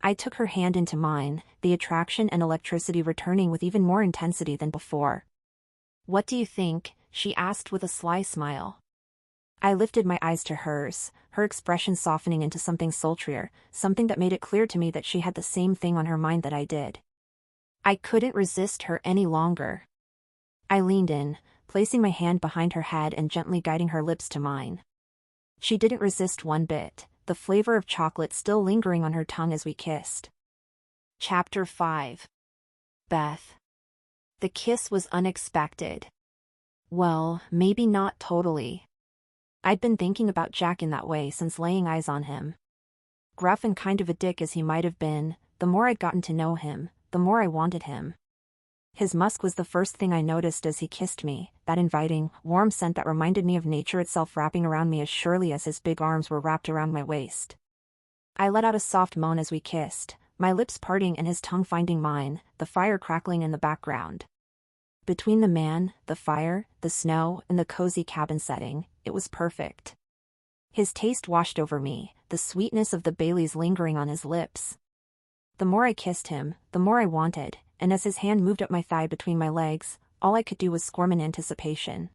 Speaker 1: I took her hand into mine, the attraction and electricity returning with even more intensity than before. What do you think? She asked with a sly smile. I lifted my eyes to hers, her expression softening into something sultrier, something that made it clear to me that she had the same thing on her mind that I did. I couldn't resist her any longer. I leaned in, placing my hand behind her head and gently guiding her lips to mine. She didn't resist one bit, the flavor of chocolate still lingering on her tongue as we kissed. Chapter 5. Beth. The kiss was unexpected. Well, maybe not totally. I'd been thinking about Jack in that way since laying eyes on him. Gruff and kind of a dick as he might have been, the more I'd gotten to know him, the more I wanted him. His musk was the first thing I noticed as he kissed me, that inviting, warm scent that reminded me of nature itself wrapping around me as surely as his big arms were wrapped around my waist. I let out a soft moan as we kissed, my lips parting and his tongue finding mine, the fire crackling in the background. Between the man, the fire, the snow, and the cozy cabin setting, it was perfect. His taste washed over me, the sweetness of the Baileys lingering on his lips. The more I kissed him, the more I wanted, and as his hand moved up my thigh between my legs, all I could do was squirm in anticipation.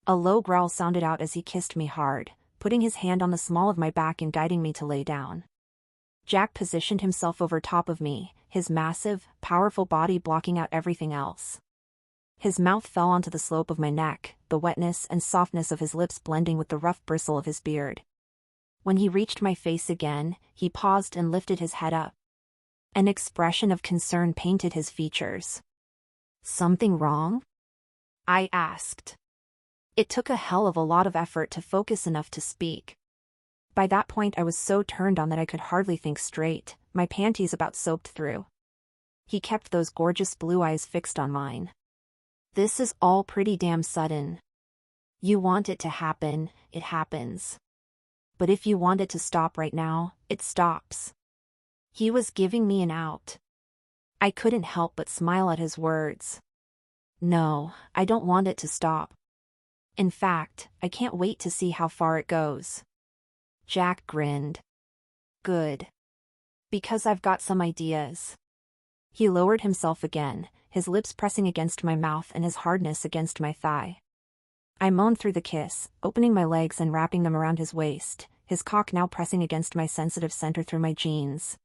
Speaker 1: A low growl sounded out as he kissed me hard, putting his hand on the small of my back and guiding me to lay down. Jack positioned himself over top of me, his massive, powerful body blocking out everything else. His mouth fell onto the slope of my neck, the wetness and softness of his lips blending with the rough bristle of his beard. When he reached my face again, he paused and lifted his head up. An expression of concern painted his features. Something wrong? I asked. It took a hell of a lot of effort to focus enough to speak. By that point I was so turned on that I could hardly think straight, my panties about soaked through. He kept those gorgeous blue eyes fixed on mine. This is all pretty damn sudden. You want it to happen, it happens. But if you want it to stop right now, it stops. He was giving me an out. I couldn't help but smile at his words. No, I don't want it to stop. In fact, I can't wait to see how far it goes. Jack grinned. Good. Because I've got some ideas. He lowered himself again, his lips pressing against my mouth and his hardness against my thigh. I moaned through the kiss, opening my legs and wrapping them around his waist, his cock now pressing against my sensitive center through my jeans.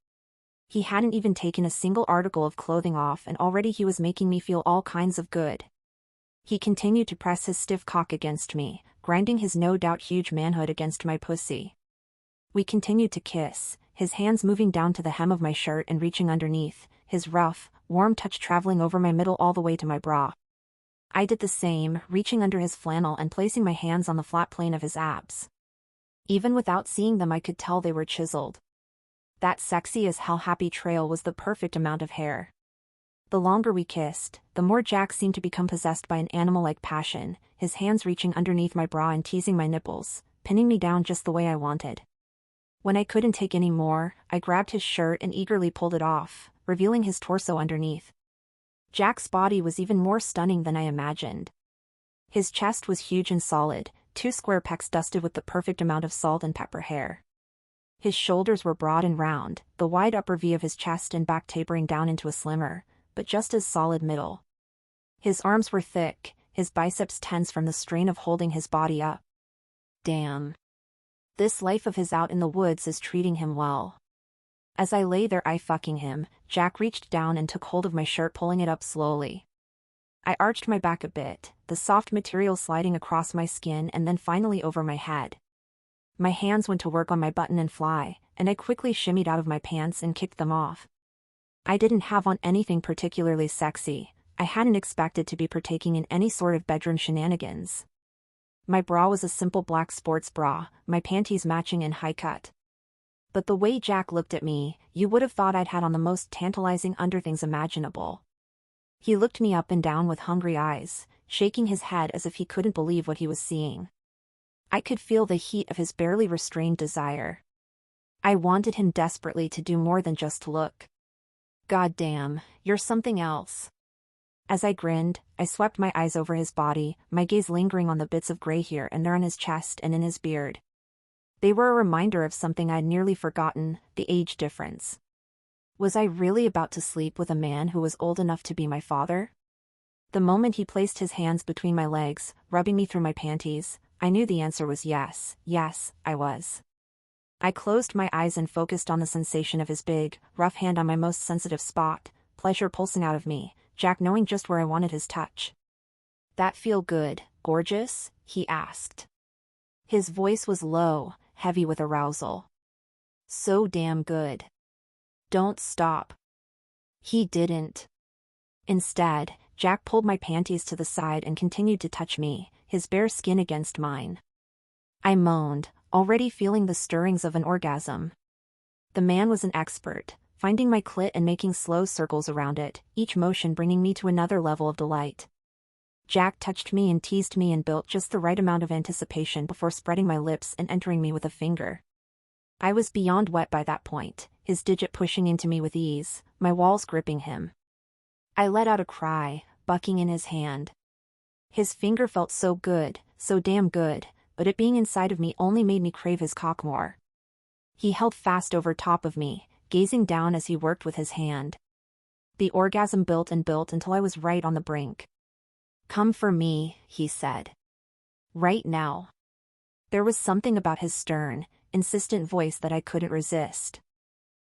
Speaker 1: He hadn't even taken a single article of clothing off and already he was making me feel all kinds of good. He continued to press his stiff cock against me, grinding his no doubt huge manhood against my pussy. We continued to kiss, his hands moving down to the hem of my shirt and reaching underneath, his rough, warm touch traveling over my middle all the way to my bra. I did the same, reaching under his flannel and placing my hands on the flat plane of his abs. Even without seeing them I could tell they were chiseled. That sexy as hell happy trail was the perfect amount of hair. The longer we kissed, the more Jack seemed to become possessed by an animal-like passion, his hands reaching underneath my bra and teasing my nipples, pinning me down just the way I wanted. When I couldn't take any more, I grabbed his shirt and eagerly pulled it off, revealing his torso underneath. Jack's body was even more stunning than I imagined. His chest was huge and solid, 2 square pecs dusted with the perfect amount of salt and pepper hair. His shoulders were broad and round, the wide upper V of his chest and back tapering down into a slimmer, but just as solid middle. His arms were thick, his biceps tense from the strain of holding his body up. Damn. This life of his out in the woods is treating him well. As I lay there fucking him, Jack reached down and took hold of my shirt, pulling it up slowly. I arched my back a bit, the soft material sliding across my skin and then finally over my head. My hands went to work on my button and fly, and I quickly shimmied out of my pants and kicked them off. I didn't have on anything particularly sexy, I hadn't expected to be partaking in any sort of bedroom shenanigans. My bra was a simple black sports bra, my panties matching in high cut. But the way Jack looked at me, you would have thought I'd had on the most tantalizing underthings imaginable. He looked me up and down with hungry eyes, shaking his head as if he couldn't believe what he was seeing. I could feel the heat of his barely restrained desire. I wanted him desperately to do more than just look. God damn, you're something else. As I grinned, I swept my eyes over his body, my gaze lingering on the bits of gray here and there on his chest and in his beard. They were a reminder of something I'd nearly forgotten, the age difference. Was I really about to sleep with a man who was old enough to be my father? The moment he placed his hands between my legs, rubbing me through my panties, I knew the answer was yes, I was. I closed my eyes and focused on the sensation of his big, rough hand on my most sensitive spot, pleasure pulsing out of me, Jack knowing just where I wanted his touch. That feel good, gorgeous? He asked. His voice was low, heavy with arousal. So damn good. Don't stop. He didn't. Instead, Jack pulled my panties to the side and continued to touch me, his bare skin against mine. I moaned, already feeling the stirrings of an orgasm. The man was an expert, finding my clit and making slow circles around it, each motion bringing me to another level of delight. Jack touched me and teased me and built just the right amount of anticipation before spreading my lips and entering me with a finger. I was beyond wet by that point, his digit pushing into me with ease, my walls gripping him. I let out a cry, bucking in his hand. His finger felt so good, so damn good, but it being inside of me only made me crave his cock more. He held fast over top of me, gazing down as he worked with his hand. The orgasm built and built until I was right on the brink. Come for me, he said. Right now. There was something about his stern, insistent voice that I couldn't resist.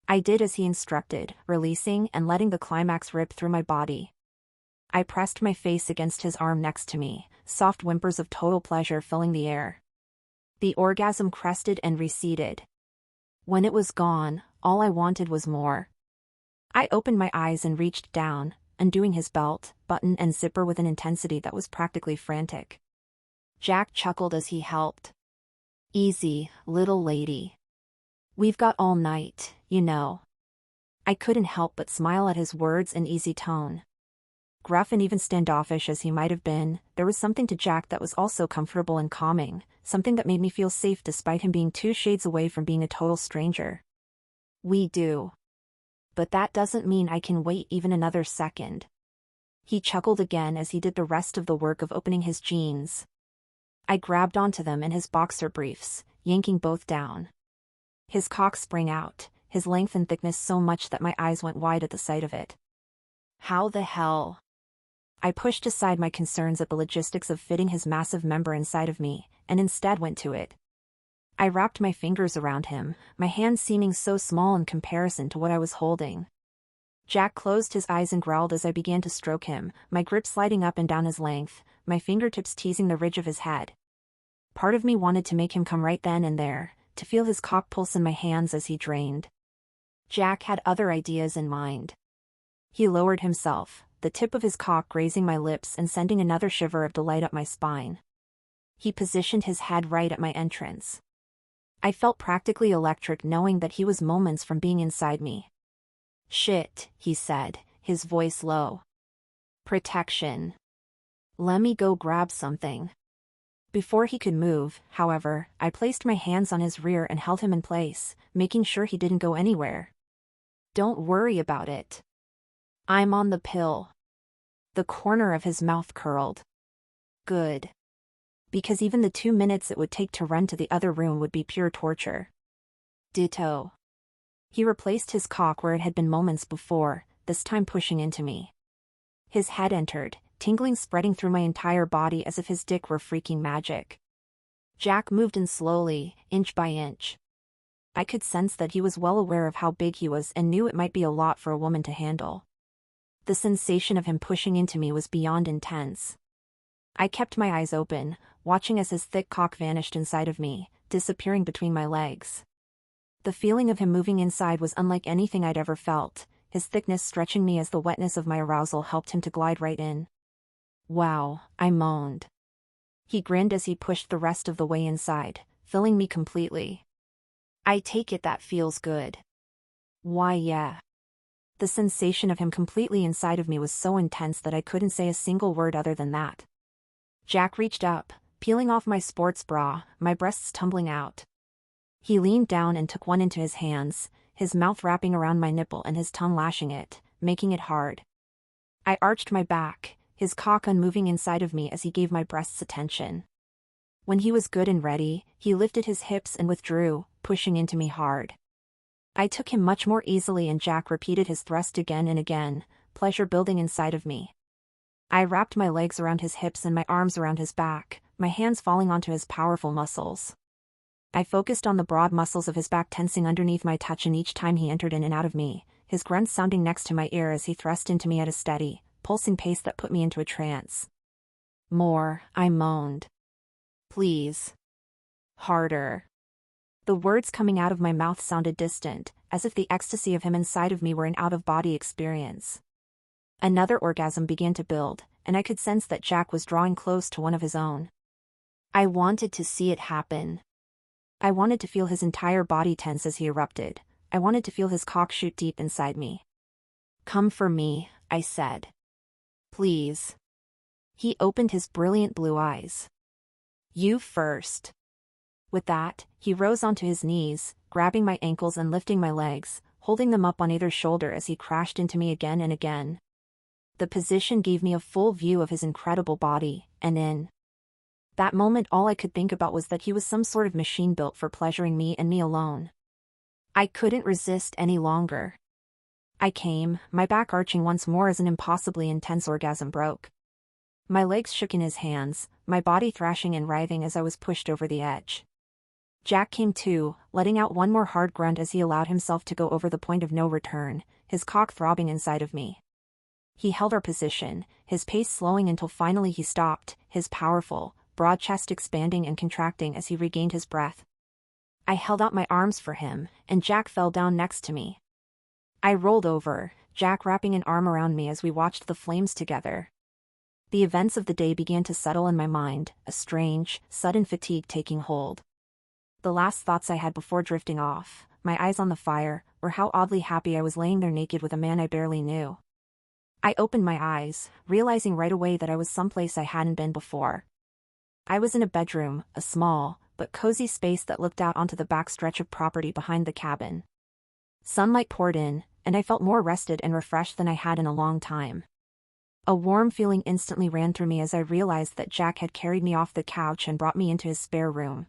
Speaker 1: I did as he instructed, releasing and letting the climax rip through my body. I pressed my face against his arm next to me, soft whimpers of total pleasure filling the air. The orgasm crested and receded. When it was gone, all I wanted was more. I opened my eyes and reached down, undoing his belt, button and zipper with an intensity that was practically frantic. Jack chuckled as he helped. Easy, little lady. We've got all night, you know. I couldn't help but smile at his words and easy tone. Gruff and even standoffish as he might have been, there was something to Jack that was also comfortable and calming, something that made me feel safe despite him being 2 shades away from being a total stranger. We do. But that doesn't mean I can wait even another second. He chuckled again as he did the rest of the work of opening his jeans. I grabbed onto them and his boxer briefs, yanking both down. His cock sprang out, his length and thickness so much that my eyes went wide at the sight of it. How the hell? I pushed aside my concerns at the logistics of fitting his massive member inside of me, and instead went to it. I wrapped my fingers around him, my hands seeming so small in comparison to what I was holding. Jack closed his eyes and growled as I began to stroke him, my grip sliding up and down his length, my fingertips teasing the ridge of his head. Part of me wanted to make him come right then and there, to feel his cock pulse in my hands as he drained. Jack had other ideas in mind. He lowered himself, the tip of his cock grazing my lips and sending another shiver of delight up my spine. He positioned his head right at my entrance. I felt practically electric knowing that he was moments from being inside me. Shit, he said, his voice low. Protection. Let me go grab something. Before he could move, however, I placed my hands on his rear and held him in place, making sure he didn't go anywhere. Don't worry about it. I'm on the pill. The corner of his mouth curled. Good. Because even the 2 minutes it would take to run to the other room would be pure torture. Ditto. He replaced his cock where it had been moments before, this time pushing into me. His head entered, tingling spreading through my entire body as if his dick were freaking magic. Jack moved in slowly, inch by inch. I could sense that he was well aware of how big he was and knew it might be a lot for a woman to handle. The sensation of him pushing into me was beyond intense. I kept my eyes open, watching as his thick cock vanished inside of me, disappearing between my legs. The feeling of him moving inside was unlike anything I'd ever felt, his thickness stretching me as the wetness of my arousal helped him to glide right in. Wow, I moaned. He grinned as he pushed the rest of the way inside, filling me completely. I take it that feels good. Why yeah. The sensation of him completely inside of me was so intense that I couldn't say a single word other than that. Jack reached up, peeling off my sports bra, my breasts tumbling out. He leaned down and took one into his hands, his mouth wrapping around my nipple and his tongue lashing it, making it hard. I arched my back, his cock unmoving inside of me as he gave my breasts attention. When he was good and ready, he lifted his hips and withdrew, pushing into me hard. I took him much more easily and Jack repeated his thrust again and again, pleasure building inside of me. I wrapped my legs around his hips and my arms around his back, my hands falling onto his powerful muscles. I focused on the broad muscles of his back tensing underneath my touch, and each time he entered in and out of me, his grunts sounding next to my ear as he thrust into me at a steady, pulsing pace that put me into a trance. More, I moaned. Please. Harder. The words coming out of my mouth sounded distant, as if the ecstasy of him inside of me were an out-of-body experience. Another orgasm began to build, and I could sense that Jack was drawing close to one of his own. I wanted to see it happen. I wanted to feel his entire body tense as he erupted. I wanted to feel his cock shoot deep inside me. Come for me, I said. Please. He opened his brilliant blue eyes. You first. With that, he rose onto his knees, grabbing my ankles and lifting my legs, holding them up on either shoulder as he crashed into me again and again. The position gave me a full view of his incredible body, and in that moment all I could think about was that he was some sort of machine built for pleasuring me and me alone. I couldn't resist any longer. I came, my back arching once more as an impossibly intense orgasm broke. My legs shook in his hands, my body thrashing and writhing as I was pushed over the edge. Jack came too, letting out one more hard grunt as he allowed himself to go over the point of no return, his cock throbbing inside of me. He held our position, his pace slowing until finally he stopped, his powerful, broad chest expanding and contracting as he regained his breath. I held out my arms for him, and Jack fell down next to me. I rolled over, Jack wrapping an arm around me as we watched the flames together. The events of the day began to settle in my mind, a strange, sudden fatigue taking hold. The last thoughts I had before drifting off, my eyes on the fire, were how oddly happy I was laying there naked with a man I barely knew. I opened my eyes, realizing right away that I was someplace I hadn't been before. I was in a bedroom, a small, but cozy space that looked out onto the back stretch of property behind the cabin. Sunlight poured in, and I felt more rested and refreshed than I had in a long time. A warm feeling instantly ran through me as I realized that Jack had carried me off the couch and brought me into his spare room.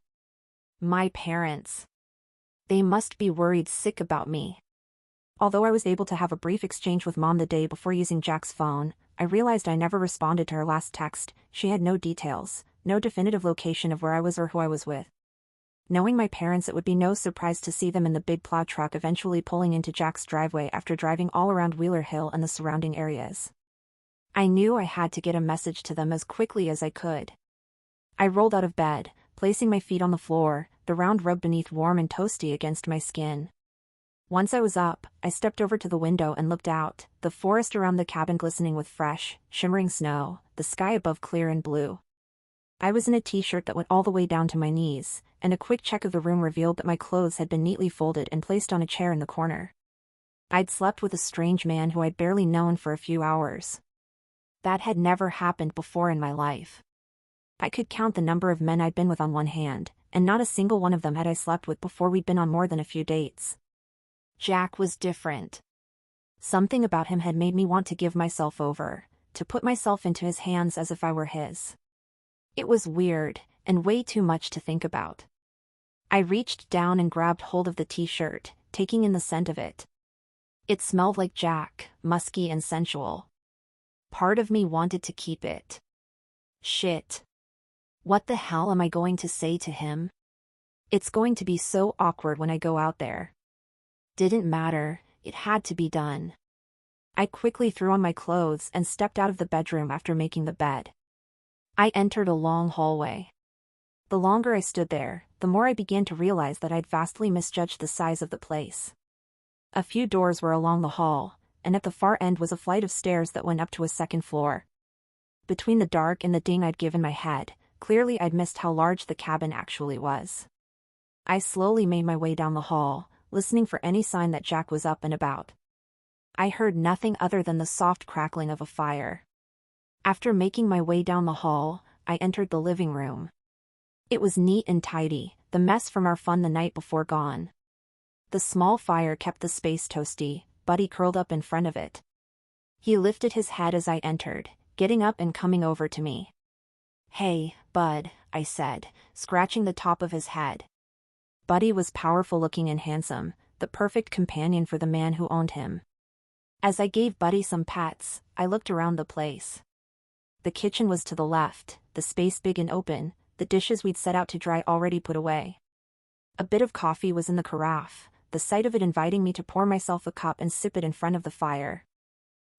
Speaker 1: My parents. They must be worried sick about me. Although I was able to have a brief exchange with Mom the day before using Jack's phone, I realized I never responded to her last text. She had no details, no definitive location of where I was or who I was with. Knowing my parents, it would be no surprise to see them in the big plow truck eventually pulling into Jack's driveway after driving all around Wheeler Hill and the surrounding areas. I knew I had to get a message to them as quickly as I could. I rolled out of bed, placing my feet on the floor, the round rug beneath warm and toasty against my skin. Once I was up, I stepped over to the window and looked out, the forest around the cabin glistening with fresh, shimmering snow, the sky above clear and blue. I was in a t-shirt that went all the way down to my knees, and a quick check of the room revealed that my clothes had been neatly folded and placed on a chair in the corner. I'd slept with a strange man who I'd barely known for a few hours. That had never happened before in my life. I could count the number of men I'd been with on one hand, and not a single one of them had I slept with before we'd been on more than a few dates. Jack was different. Something about him had made me want to give myself over, to put myself into his hands as if I were his. It was weird, and way too much to think about. I reached down and grabbed hold of the t-shirt, taking in the scent of it. It smelled like Jack, musky and sensual. Part of me wanted to keep it. Shit. What the hell am I going to say to him? It's going to be so awkward when I go out there. Didn't matter, it had to be done. I quickly threw on my clothes and stepped out of the bedroom after making the bed. I entered a long hallway. The longer I stood there, the more I began to realize that I'd vastly misjudged the size of the place. A few doors were along the hall, and at the far end was a flight of stairs that went up to a second floor. Between the dark and the ding I'd given my head, clearly I'd missed how large the cabin actually was. I slowly made my way down the hall, listening for any sign that Jack was up and about. I heard nothing other than the soft crackling of a fire. After making my way down the hall, I entered the living room. It was neat and tidy, the mess from our fun the night before gone. The small fire kept the space toasty, Buddy curled up in front of it. He lifted his head as I entered, getting up and coming over to me. "Hey, Bud," I said, scratching the top of his head. Buddy was powerful-looking and handsome, the perfect companion for the man who owned him. As I gave Buddy some pats, I looked around the place. The kitchen was to the left, the space big and open, the dishes we'd set out to dry already put away. A bit of coffee was in the carafe, the sight of it inviting me to pour myself a cup and sip it in front of the fire.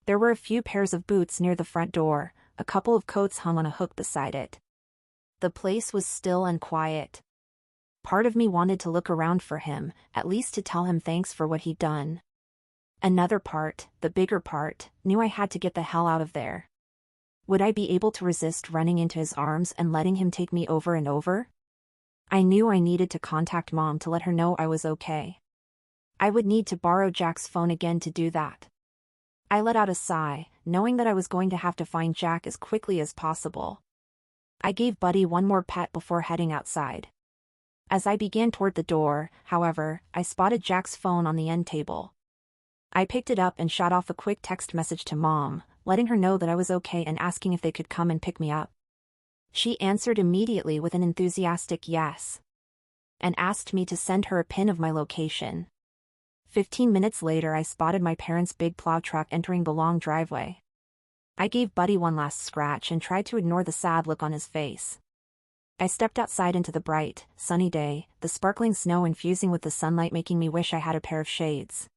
Speaker 1: There were a few pairs of boots near the front door, a couple of coats hung on a hook beside it. The place was still and quiet. Part of me wanted to look around for him, at least to tell him thanks for what he'd done. Another part, the bigger part, knew I had to get the hell out of there. Would I be able to resist running into his arms and letting him take me over and over? I knew I needed to contact Mom to let her know I was okay. I would need to borrow Jack's phone again to do that. I let out a sigh, knowing that I was going to have to find Jack as quickly as possible. I gave Buddy one more pet before heading outside. As I began toward the door, however, I spotted Jack's phone on the end table. I picked it up and shot off a quick text message to Mom, letting her know that I was okay and asking if they could come and pick me up. She answered immediately with an enthusiastic yes, and asked me to send her a pin of my location. 15 minutes later, I spotted my parents' big plow truck entering the long driveway. I gave Buddy one last scratch and tried to ignore the sad look on his face. I stepped outside into the bright, sunny day, the sparkling snow infusing with the sunlight making me wish I had a pair of shades.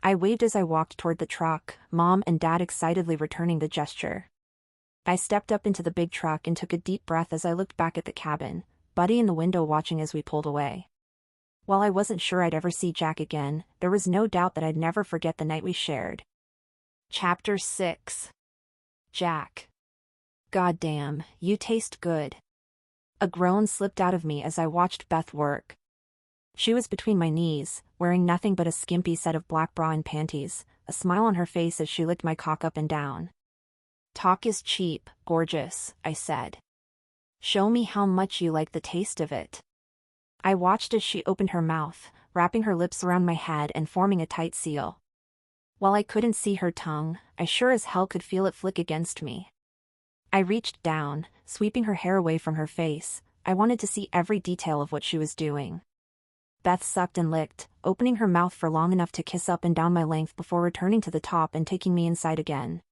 Speaker 1: I waved as I walked toward the truck, Mom and Dad excitedly returning the gesture. I stepped up into the big truck and took a deep breath as I looked back at the cabin, Buddy in the window watching as we pulled away. While I wasn't sure I'd ever see Jack again, there was no doubt that I'd never forget the night we shared. Chapter 6. Jack. "Goddamn, you taste good." A groan slipped out of me as I watched Beth work. She was between my knees, wearing nothing but a skimpy set of black bra and panties, a smile on her face as she licked my cock up and down. "Talk is cheap, gorgeous," I said. "Show me how much you like the taste of it." I watched as she opened her mouth, wrapping her lips around my head and forming a tight seal. While I couldn't see her tongue, I sure as hell could feel it flick against me. I reached down, sweeping her hair away from her face. I wanted to see every detail of what she was doing. Beth sucked and licked, opening her mouth for long enough to kiss up and down my length before returning to the top and taking me inside again.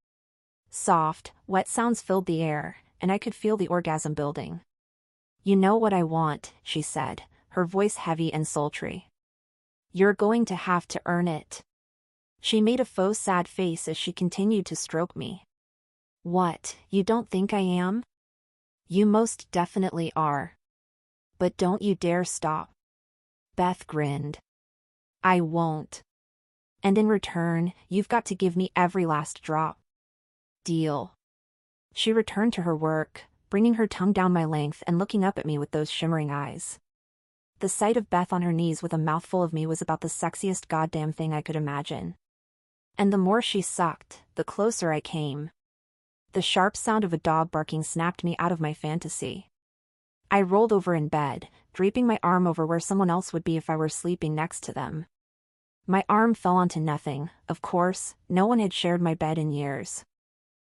Speaker 1: Soft, wet sounds filled the air, and I could feel the orgasm building. "You know what I want," she said, her voice heavy and sultry. "You're going to have to earn it." She made a faux sad face as she continued to stroke me. "What, you don't think I am?" "You most definitely are. But don't you dare stop." Beth grinned. "I won't. And in return, you've got to give me every last drop." "Deal." She returned to her work, bringing her tongue down my length and looking up at me with those shimmering eyes. The sight of Beth on her knees with a mouthful of me was about the sexiest goddamn thing I could imagine. And the more she sucked, the closer I came. The sharp sound of a dog barking snapped me out of my fantasy. I rolled over in bed, draping my arm over where someone else would be if I were sleeping next to them. My arm fell onto nothing. Of course, no one had shared my bed in years.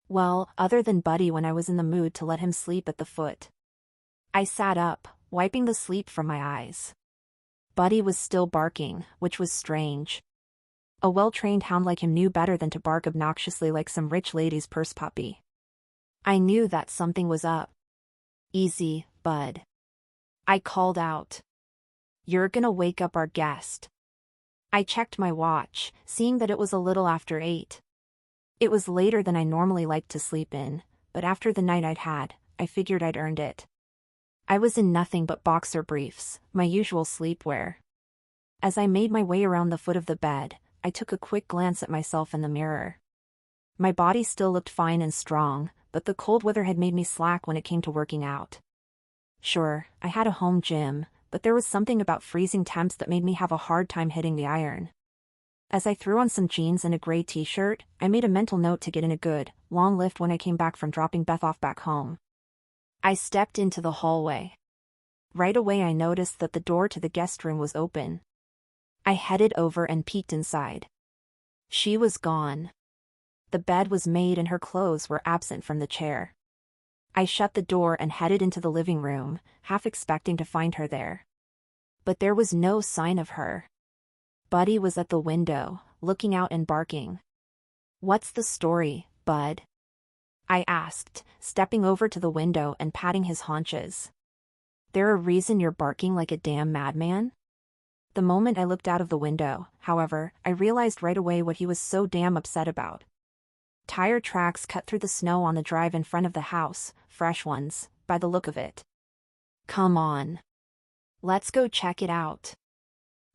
Speaker 1: Well, other than Buddy when I was in the mood to let him sleep at the foot. I sat up, wiping the sleep from my eyes. Buddy was still barking, which was strange. A well-trained hound like him knew better than to bark obnoxiously like some rich lady's purse puppy. I knew that something was up. "Easy, Bud," I called out. "You're gonna wake up our guest." I checked my watch, seeing that it was a little after 8. It was later than I normally liked to sleep in, but after the night I'd had, I figured I'd earned it. I was in nothing but boxer briefs, my usual sleepwear. As I made my way around the foot of the bed, I took a quick glance at myself in the mirror. My body still looked fine and strong, but the cold weather had made me slack when it came to working out. Sure, I had a home gym, but there was something about freezing temps that made me have a hard time hitting the iron. As I threw on some jeans and a gray t-shirt, I made a mental note to get in a good, long lift when I came back from dropping Beth off back home. I stepped into the hallway. Right away I noticed that the door to the guest room was open. I headed over and peeked inside. She was gone. The bed was made and her clothes were absent from the chair. I shut the door and headed into the living room, half expecting to find her there. But there was no sign of her. Buddy was at the window, looking out and barking. "What's the story, Bud?" I asked, stepping over to the window and patting his haunches. "There a reason you're barking like a damn madman?" The moment I looked out of the window, however, I realized right away what he was so damn upset about. Tire tracks cut through the snow on the drive in front of the house, fresh ones, by the look of it. "Come on. Let's go check it out."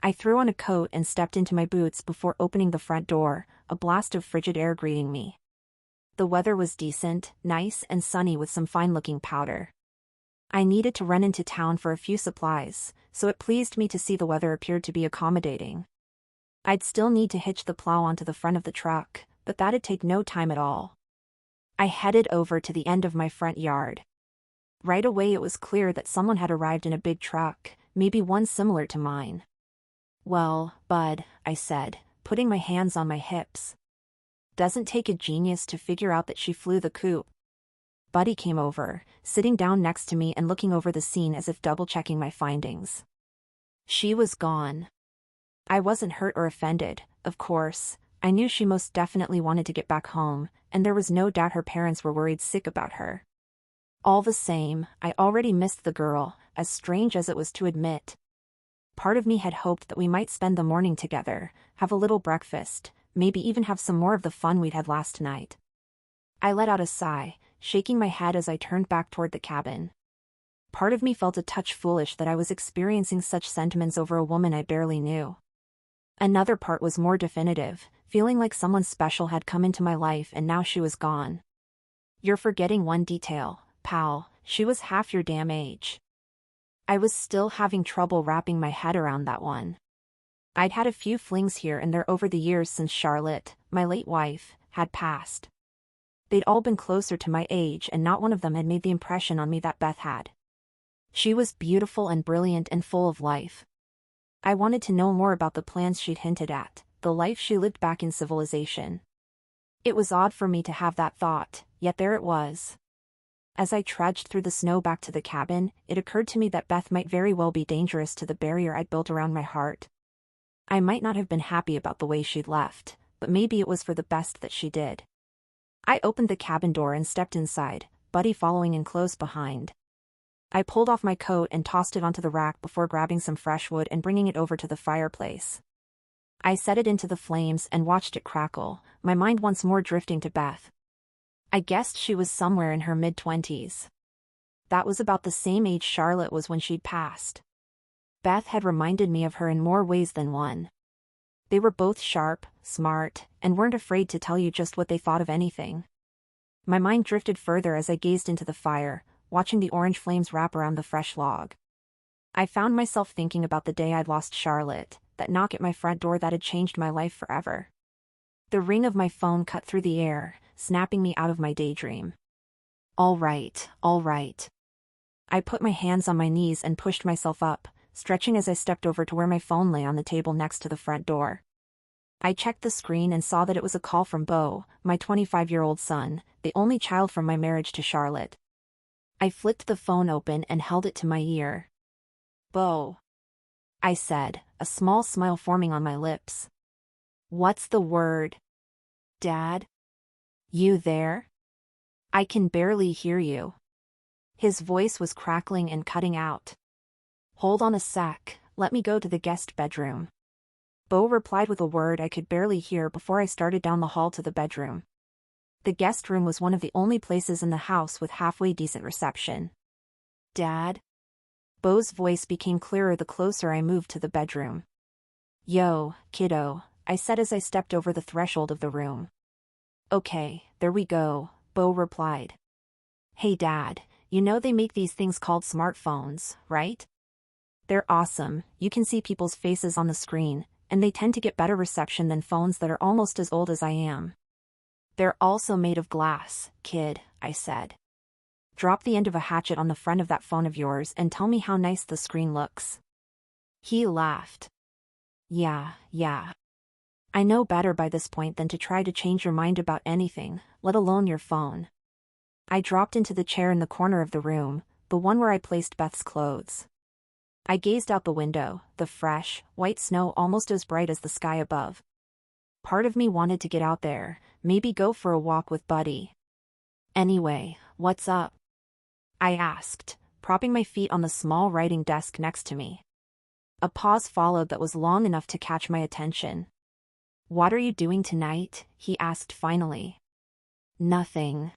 Speaker 1: I threw on a coat and stepped into my boots before opening the front door, a blast of frigid air greeting me. The weather was decent, nice and sunny with some fine-looking powder. I needed to run into town for a few supplies, so it pleased me to see the weather appeared to be accommodating. I'd still need to hitch the plow onto the front of the truck, but that'd take no time at all. I headed over to the end of my front yard. Right away it was clear that someone had arrived in a big truck, maybe one similar to mine. "Well, Bud," I said, putting my hands on my hips. "Doesn't take a genius to figure out that she flew the coop." Buddy came over, sitting down next to me and looking over the scene as if double-checking my findings. "She was gone." I wasn't hurt or offended, of course. I knew she most definitely wanted to get back home, and there was no doubt her parents were worried sick about her. All the same, I already missed the girl, as strange as it was to admit. Part of me had hoped that we might spend the morning together, have a little breakfast, maybe even have some more of the fun we'd had last night. I let out a sigh, shaking my head as I turned back toward the cabin. Part of me felt a touch foolish that I was experiencing such sentiments over a woman I barely knew. Another part was more definitive, feeling like someone special had come into my life and now she was gone. "You're forgetting one detail, pal, she was half your damn age." I was still having trouble wrapping my head around that one. I'd had a few flings here and there over the years since Charlotte, my late wife, had passed. They'd all been closer to my age and not one of them had made the impression on me that Beth had. She was beautiful and brilliant and full of life. I wanted to know more about the plans she'd hinted at, the life she lived back in civilization. It was odd for me to have that thought, yet there it was. As I trudged through the snow back to the cabin, it occurred to me that Beth might very well be dangerous to the barrier I'd built around my heart. I might not have been happy about the way she'd left, but maybe it was for the best that she did. I opened the cabin door and stepped inside, Buddy following in close behind. I pulled off my coat and tossed it onto the rack before grabbing some fresh wood and bringing it over to the fireplace. I set it into the flames and watched it crackle, my mind once more drifting to Beth. I guessed she was somewhere in her mid-20s. That was about the same age Charlotte was when she'd passed. Beth had reminded me of her in more ways than one. They were both sharp, smart, and weren't afraid to tell you just what they thought of anything. My mind drifted further as I gazed into the fire, watching the orange flames wrap around the fresh log. I found myself thinking about the day I'd lost Charlotte, that knock at my front door that had changed my life forever. The ring of my phone cut through the air, snapping me out of my daydream. All right, all right. I put my hands on my knees and pushed myself up, stretching as I stepped over to where my phone lay on the table next to the front door. I checked the screen and saw that it was a call from Beau, my 25-year-old son, the only child from my marriage to Charlotte. I flicked the phone open and held it to my ear. "Beau," I said, a small smile forming on my lips. "What's the word?" "Dad? You there? I can barely hear you." His voice was crackling and cutting out. "Hold on a sec, let me go to the guest bedroom." Beau replied with a word I could barely hear before I started down the hall to the bedroom. The guest room was one of the only places in the house with halfway decent reception. "Dad?" Beau's voice became clearer the closer I moved to the bedroom. "Yo, kiddo," I said as I stepped over the threshold of the room. "Okay, there we go," Beau replied. "Hey Dad, you know they make these things called smartphones, right? They're awesome, you can see people's faces on the screen, and they tend to get better reception than phones that are almost as old as I am." "They're also made of glass, kid," I said. "Drop the end of a hatchet on the front of that phone of yours and tell me how nice the screen looks." He laughed. Yeah. I know better by this point than to try to change your mind about anything, let alone your phone." I dropped into the chair in the corner of the room, the one where I placed Beth's clothes. I gazed out the window, the fresh, white snow almost as bright as the sky above. Part of me wanted to get out there, maybe go for a walk with Buddy. "Anyway, what's up?" I asked, propping my feet on the small writing desk next to me. A pause followed that was long enough to catch my attention. "What are you doing tonight?" he asked finally. "Nothing.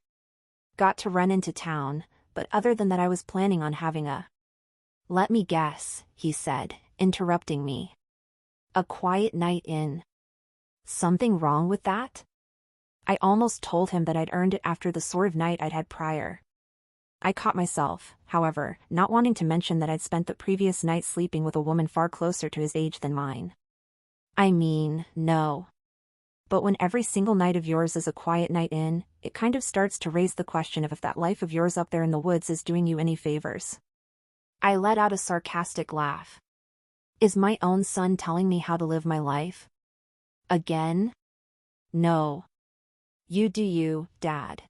Speaker 1: Got to run into town, but other than that I was planning on having a..." "Let me guess," he said, interrupting me. "A quiet night in. Something wrong with that?" I almost told him that I'd earned it after the sort of night I'd had prior. I caught myself, however, not wanting to mention that I'd spent the previous night sleeping with a woman far closer to his age than mine. "I mean, no. But when every single night of yours is a quiet night in, it kind of starts to raise the question of if that life of yours up there in the woods is doing you any favors." I let out a sarcastic laugh. Is my own son telling me how to live my life? Again? No. You do you, Dad.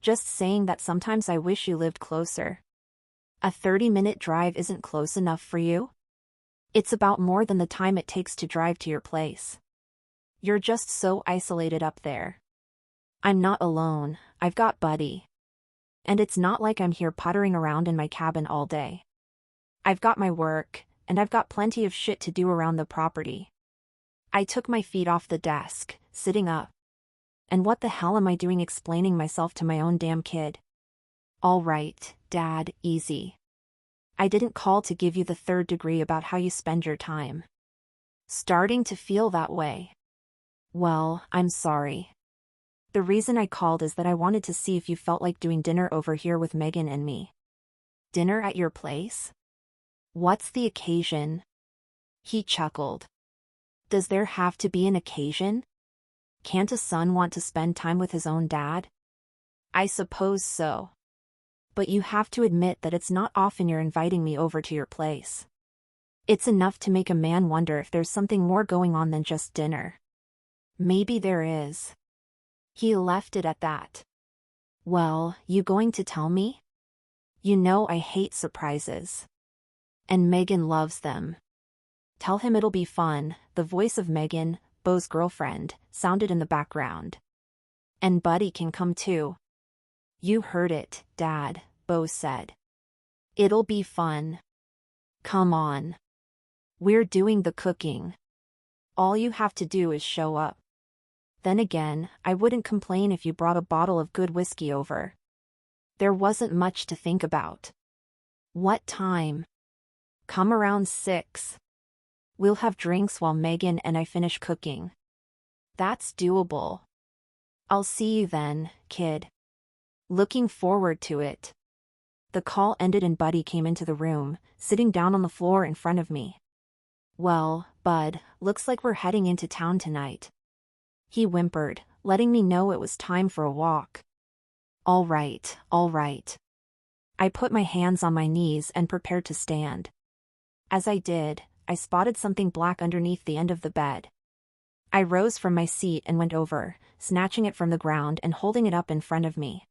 Speaker 1: Just saying that sometimes I wish you lived closer. A 30-minute drive isn't close enough for you? It's about more than the time it takes to drive to your place. You're just so isolated up there. I'm not alone, I've got Buddy. And it's not like I'm here puttering around in my cabin all day. I've got my work, and I've got plenty of shit to do around the property. I took my feet off the desk, sitting up. And what the hell am I doing explaining myself to my own damn kid? All right, Dad, easy. I didn't call to give you the third degree about how you spend your time. Starting to feel that way. Well, I'm sorry. The reason I called is that I wanted to see if you felt like doing dinner over here with Megan and me. Dinner at your place? What's the occasion? He chuckled. Does there have to be an occasion? Can't a son want to spend time with his own dad? I suppose so. But you have to admit that it's not often you're inviting me over to your place. It's enough to make a man wonder if there's something more going on than just dinner. Maybe there is. He left it at that. Well, you going to tell me? You know I hate surprises. And Megan loves them. Tell him it'll be fun. The voice of Megan, Beau's girlfriend, sounded in the background. And Buddy can come too. You heard it, Dad, Beau said. It'll be fun. Come on. We're doing the cooking. All you have to do is show up. Then again, I wouldn't complain if you brought a bottle of good whiskey over. There wasn't much to think about. What time? Come around 6. We'll have drinks while Megan and I finish cooking. That's doable. I'll see you then, kid. Looking forward to it. The call ended and Buddy came into the room, sitting down on the floor in front of me. Well, Bud, looks like we're heading into town tonight. He whimpered, letting me know it was time for a walk. All right, all right. I put my hands on my knees and prepared to stand. As I did, I spotted something black underneath the end of the bed. I rose from my seat and went over, snatching it from the ground and holding it up in front of me.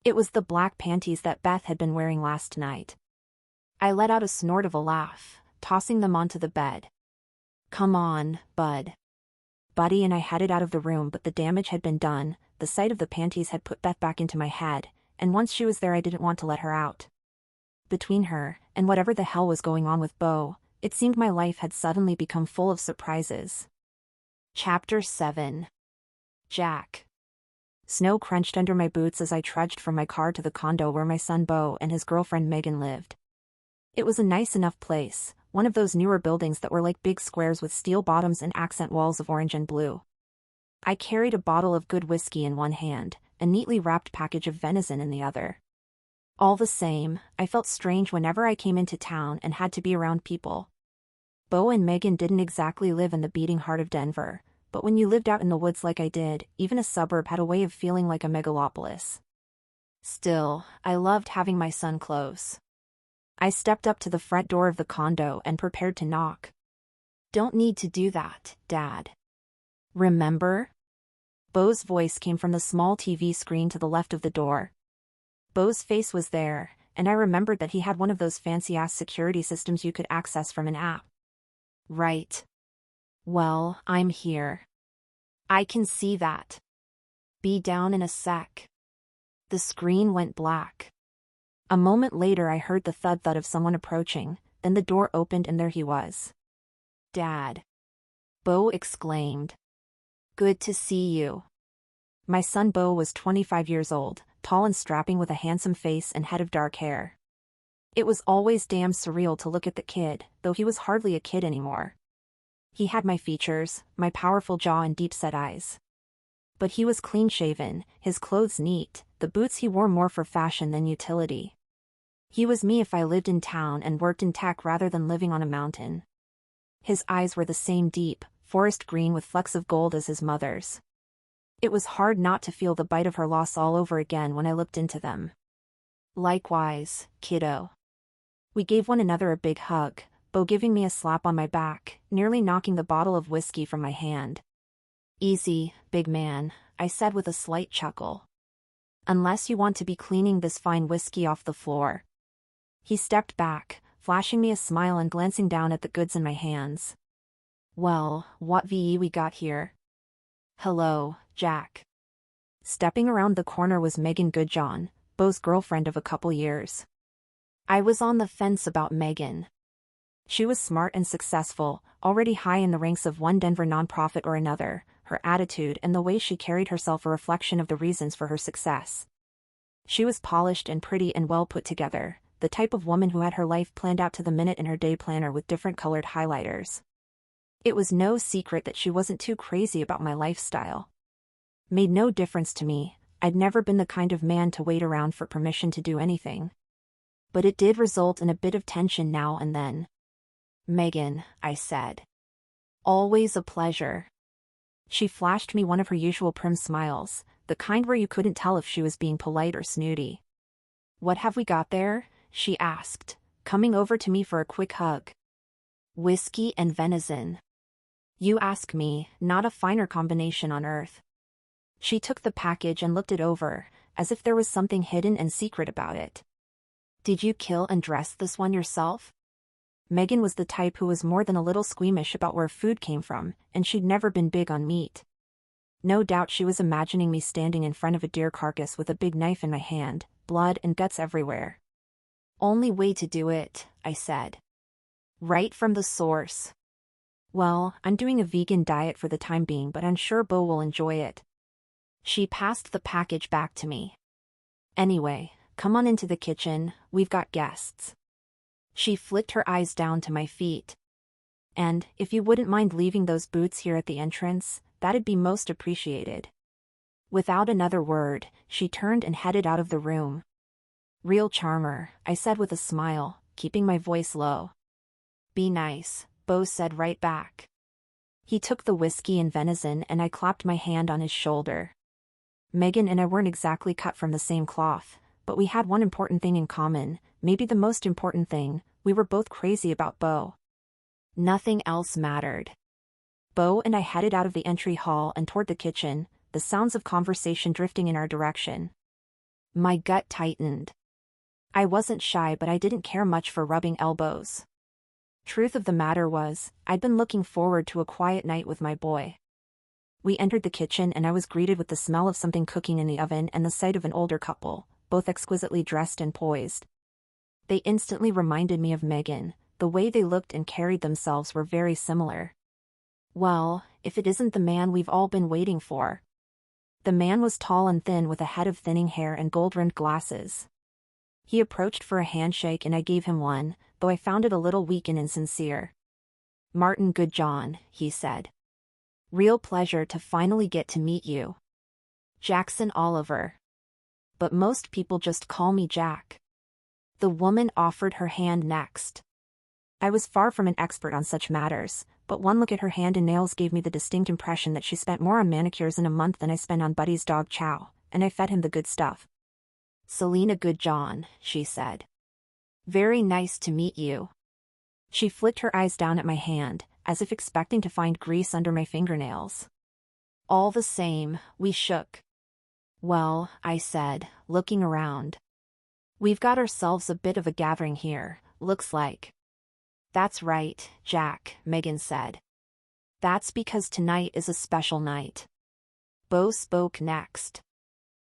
Speaker 1: It was the black panties that Beth had been wearing last night. I let out a snort of a laugh, tossing them onto the bed. Come on, Bud. Buddy and I headed out of the room, but the damage had been done. The sight of the panties had put Beth back into my head, and once she was there I didn't want to let her out. Between her, and whatever the hell was going on with Beau, it seemed my life had suddenly become full of surprises. Chapter 7. Jack. Snow crunched under my boots as I trudged from my car to the condo where my son Beau and his girlfriend Megan lived. It was a nice enough place, one of those newer buildings that were like big squares with steel bottoms and accent walls of orange and blue. I carried a bottle of good whiskey in one hand, a neatly wrapped package of venison in the other. All the same, I felt strange whenever I came into town and had to be around people. Beau and Megan didn't exactly live in the beating heart of Denver, but when you lived out in the woods like I did, even a suburb had a way of feeling like a megalopolis. Still, I loved having my son close. I stepped up to the front door of the condo and prepared to knock. Don't need to do that, Dad. Remember? Beau's voice came from the small TV screen to the left of the door. Beau's face was there, and I remembered that he had one of those fancy-ass security systems you could access from an app. Right. Well, I'm here. I can see that. Be down in a sec. The screen went black. A moment later I heard the thud-thud of someone approaching, then the door opened and there he was. Dad. Beau exclaimed. Good to see you. My son Beau was 25 years old, tall and strapping with a handsome face and head of dark hair. It was always damn surreal to look at the kid, though he was hardly a kid anymore. He had my features, my powerful jaw and deep-set eyes. But he was clean-shaven, his clothes neat, the boots he wore more for fashion than utility. He was me if I lived in town and worked in tech rather than living on a mountain. His eyes were the same deep, forest green with flecks of gold as his mother's. It was hard not to feel the bite of her loss all over again when I looked into them. Likewise, kiddo. We gave one another a big hug, Beau giving me a slap on my back, nearly knocking the bottle of whiskey from my hand. Easy, big man, I said with a slight chuckle. Unless you want to be cleaning this fine whiskey off the floor. He stepped back, flashing me a smile and glancing down at the goods in my hands. Well, what we got here? Hello, Jack. Stepping around the corner was Megan Goodjohn, Beau's girlfriend of a couple years. I was on the fence about Megan. She was smart and successful, already high in the ranks of one Denver nonprofit or another. Her attitude and the way she carried herself a reflection of the reasons for her success. She was polished and pretty and well put together, the type of woman who had her life planned out to the minute in her day planner with different colored highlighters. It was no secret that she wasn't too crazy about my lifestyle. Made no difference to me, I'd never been the kind of man to wait around for permission to do anything. But it did result in a bit of tension now and then. Megan, I said. Always a pleasure. She flashed me one of her usual prim smiles, the kind where you couldn't tell if she was being polite or snooty. "What have we got there?" she asked, coming over to me for a quick hug. "Whiskey and venison. You ask me, not a finer combination on earth." She took the package and looked it over, as if there was something hidden and secret about it. "Did you kill and dress this one yourself?" Megan was the type who was more than a little squeamish about where food came from, and she'd never been big on meat. No doubt she was imagining me standing in front of a deer carcass with a big knife in my hand, blood and guts everywhere. "Only way to do it," I said. "Right from the source." "Well, I'm doing a vegan diet for the time being, but I'm sure Bo will enjoy it." She passed the package back to me. "Anyway, come on into the kitchen, we've got guests." She flicked her eyes down to my feet. "And, if you wouldn't mind leaving those boots here at the entrance, that'd be most appreciated." Without another word, she turned and headed out of the room. "Real charmer," I said with a smile, keeping my voice low. "Be nice," Bo said right back. He took the whiskey and venison and I clapped my hand on his shoulder. Megan and I weren't exactly cut from the same cloth, but we had one important thing in common, maybe the most important thing: we were both crazy about Bo. Nothing else mattered. Bo and I headed out of the entry hall and toward the kitchen, the sounds of conversation drifting in our direction. My gut tightened. I wasn't shy, but I didn't care much for rubbing elbows. Truth of the matter was, I'd been looking forward to a quiet night with my boy. We entered the kitchen and I was greeted with the smell of something cooking in the oven and the sight of an older couple, both exquisitely dressed and poised. They instantly reminded me of Megan, the way they looked and carried themselves were very similar. Well, if it isn't the man we've all been waiting for. The man was tall and thin with a head of thinning hair and gold-rimmed glasses. He approached for a handshake and I gave him one, though I found it a little weak and insincere. "Martin Goodjohn," he said. "Real pleasure to finally get to meet you. Jackson Oliver. But most people just call me Jack." The woman offered her hand next. I was far from an expert on such matters, but one look at her hand and nails gave me the distinct impression that she spent more on manicures in a month than I spent on Buddy's dog Chow, and I fed him the good stuff. "Selena Goodjohn," she said. "Very nice to meet you." She flicked her eyes down at my hand, as if expecting to find grease under my fingernails. "All the same," we shook. "Well," I said, looking around. "We've got ourselves a bit of a gathering here, looks like." "That's right, Jack," Megan said. "That's because tonight is a special night." Bo spoke next.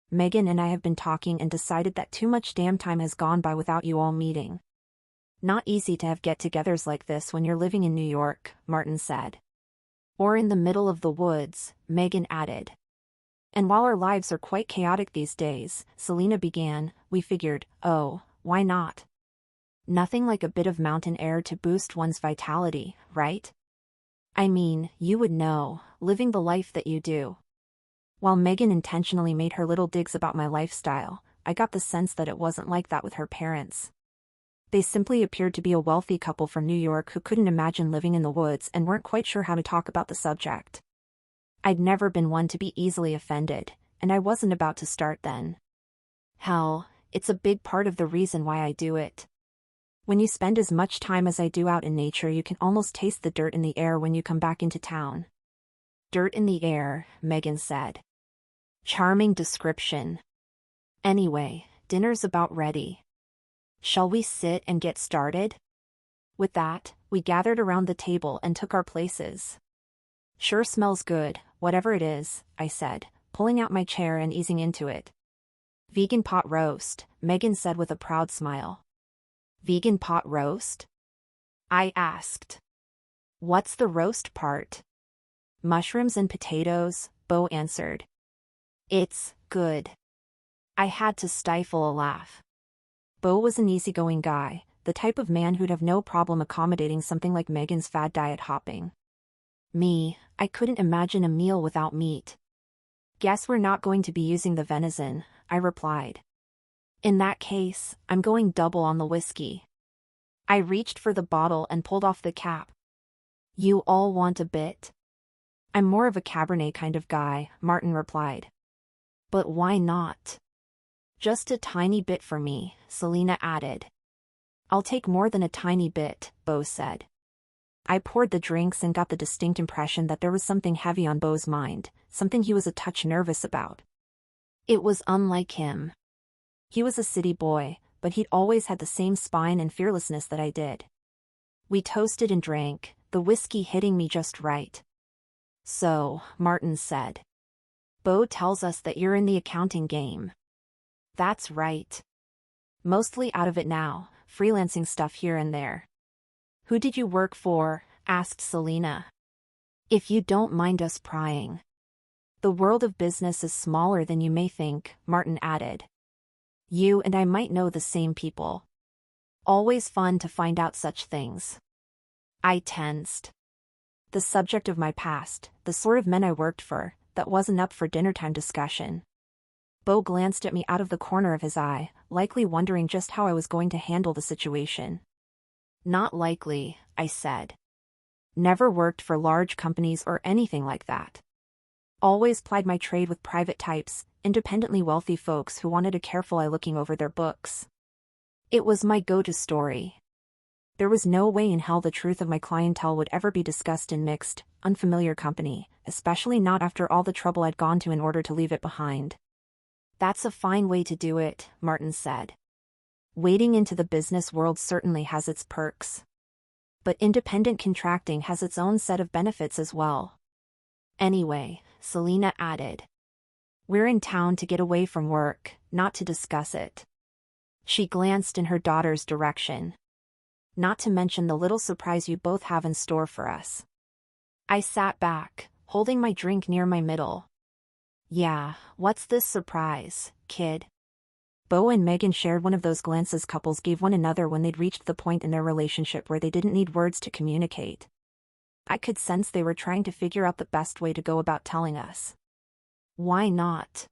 Speaker 1: "Megan and I have been talking and decided that too much damn time has gone by without you all meeting. Not easy to have get-togethers like this when you're living in New York," Martin said. "Or in the middle of the woods," Megan added. "And while our lives are quite chaotic these days," Selena began, "we figured, oh, why not? Nothing like a bit of mountain air to boost one's vitality, right? I mean, you would know, living the life that you do." While Megan intentionally made her little digs about my lifestyle, I got the sense that it wasn't like that with her parents. They simply appeared to be a wealthy couple from New York who couldn't imagine living in the woods and weren't quite sure how to talk about the subject. I'd never been one to be easily offended, and I wasn't about to start then. Hell, it's a big part of the reason why I do it. When you spend as much time as I do out in nature, you can almost taste the dirt in the air when you come back into town. "Dirt in the air," Megan said. Charming description. "Anyway, dinner's about ready. Shall we sit and get started?" With that, we gathered around the table and took our places. "Sure smells good, whatever it is," I said, pulling out my chair and easing into it. "Vegan pot roast," Megan said with a proud smile. "Vegan pot roast?" I asked. "What's the roast part?" "Mushrooms and potatoes," Bo answered. "It's good." I had to stifle a laugh. Bo was an easygoing guy, the type of man who'd have no problem accommodating something like Megan's fad diet hopping. Me, I couldn't imagine a meal without meat. "Guess we're not going to be using the venison," I replied. "In that case, I'm going double on the whiskey." I reached for the bottle and pulled off the cap. "You all want a bit?" I'm more of a Cabernet kind of guy, Martin replied. But why not? Just a tiny bit for me, Selena added. I'll take more than a tiny bit, Bo said. I poured the drinks and got the distinct impression that there was something heavy on Bo's mind, something he was a touch nervous about. It was unlike him. He was a city boy, but he'd always had the same spine and fearlessness that I did. We toasted and drank, the whiskey hitting me just right. So, Martin said. Bo tells us that you're in the accounting game. That's right. Mostly out of it now, freelancing stuff here and there. Who did you work for? Asked Selena. If you don't mind us prying. The world of business is smaller than you may think, Martin added. You and I might know the same people. Always fun to find out such things. I tensed. The subject of my past, the sort of men I worked for, that wasn't up for dinnertime discussion. Bo glanced at me out of the corner of his eye, likely wondering just how I was going to handle the situation. Not likely, I said. Never worked for large companies or anything like that. Always plied my trade with private types, independently wealthy folks who wanted a careful eye looking over their books. It was my go-to story. There was no way in hell the truth of my clientele would ever be discussed in mixed, unfamiliar company, especially not after all the trouble I'd gone to in order to leave it behind. That's a fine way to do it, Martin said. Wading into the business world certainly has its perks. But independent contracting has its own set of benefits as well. Anyway, Selena added. We're in town to get away from work, not to discuss it. She glanced in her daughter's direction. Not to mention the little surprise you both have in store for us. I sat back, holding my drink near my middle. Yeah, what's this surprise, kid? Bo and Megan shared one of those glances couples gave one another when they'd reached the point in their relationship where they didn't need words to communicate. I could sense they were trying to figure out the best way to go about telling us. Why not?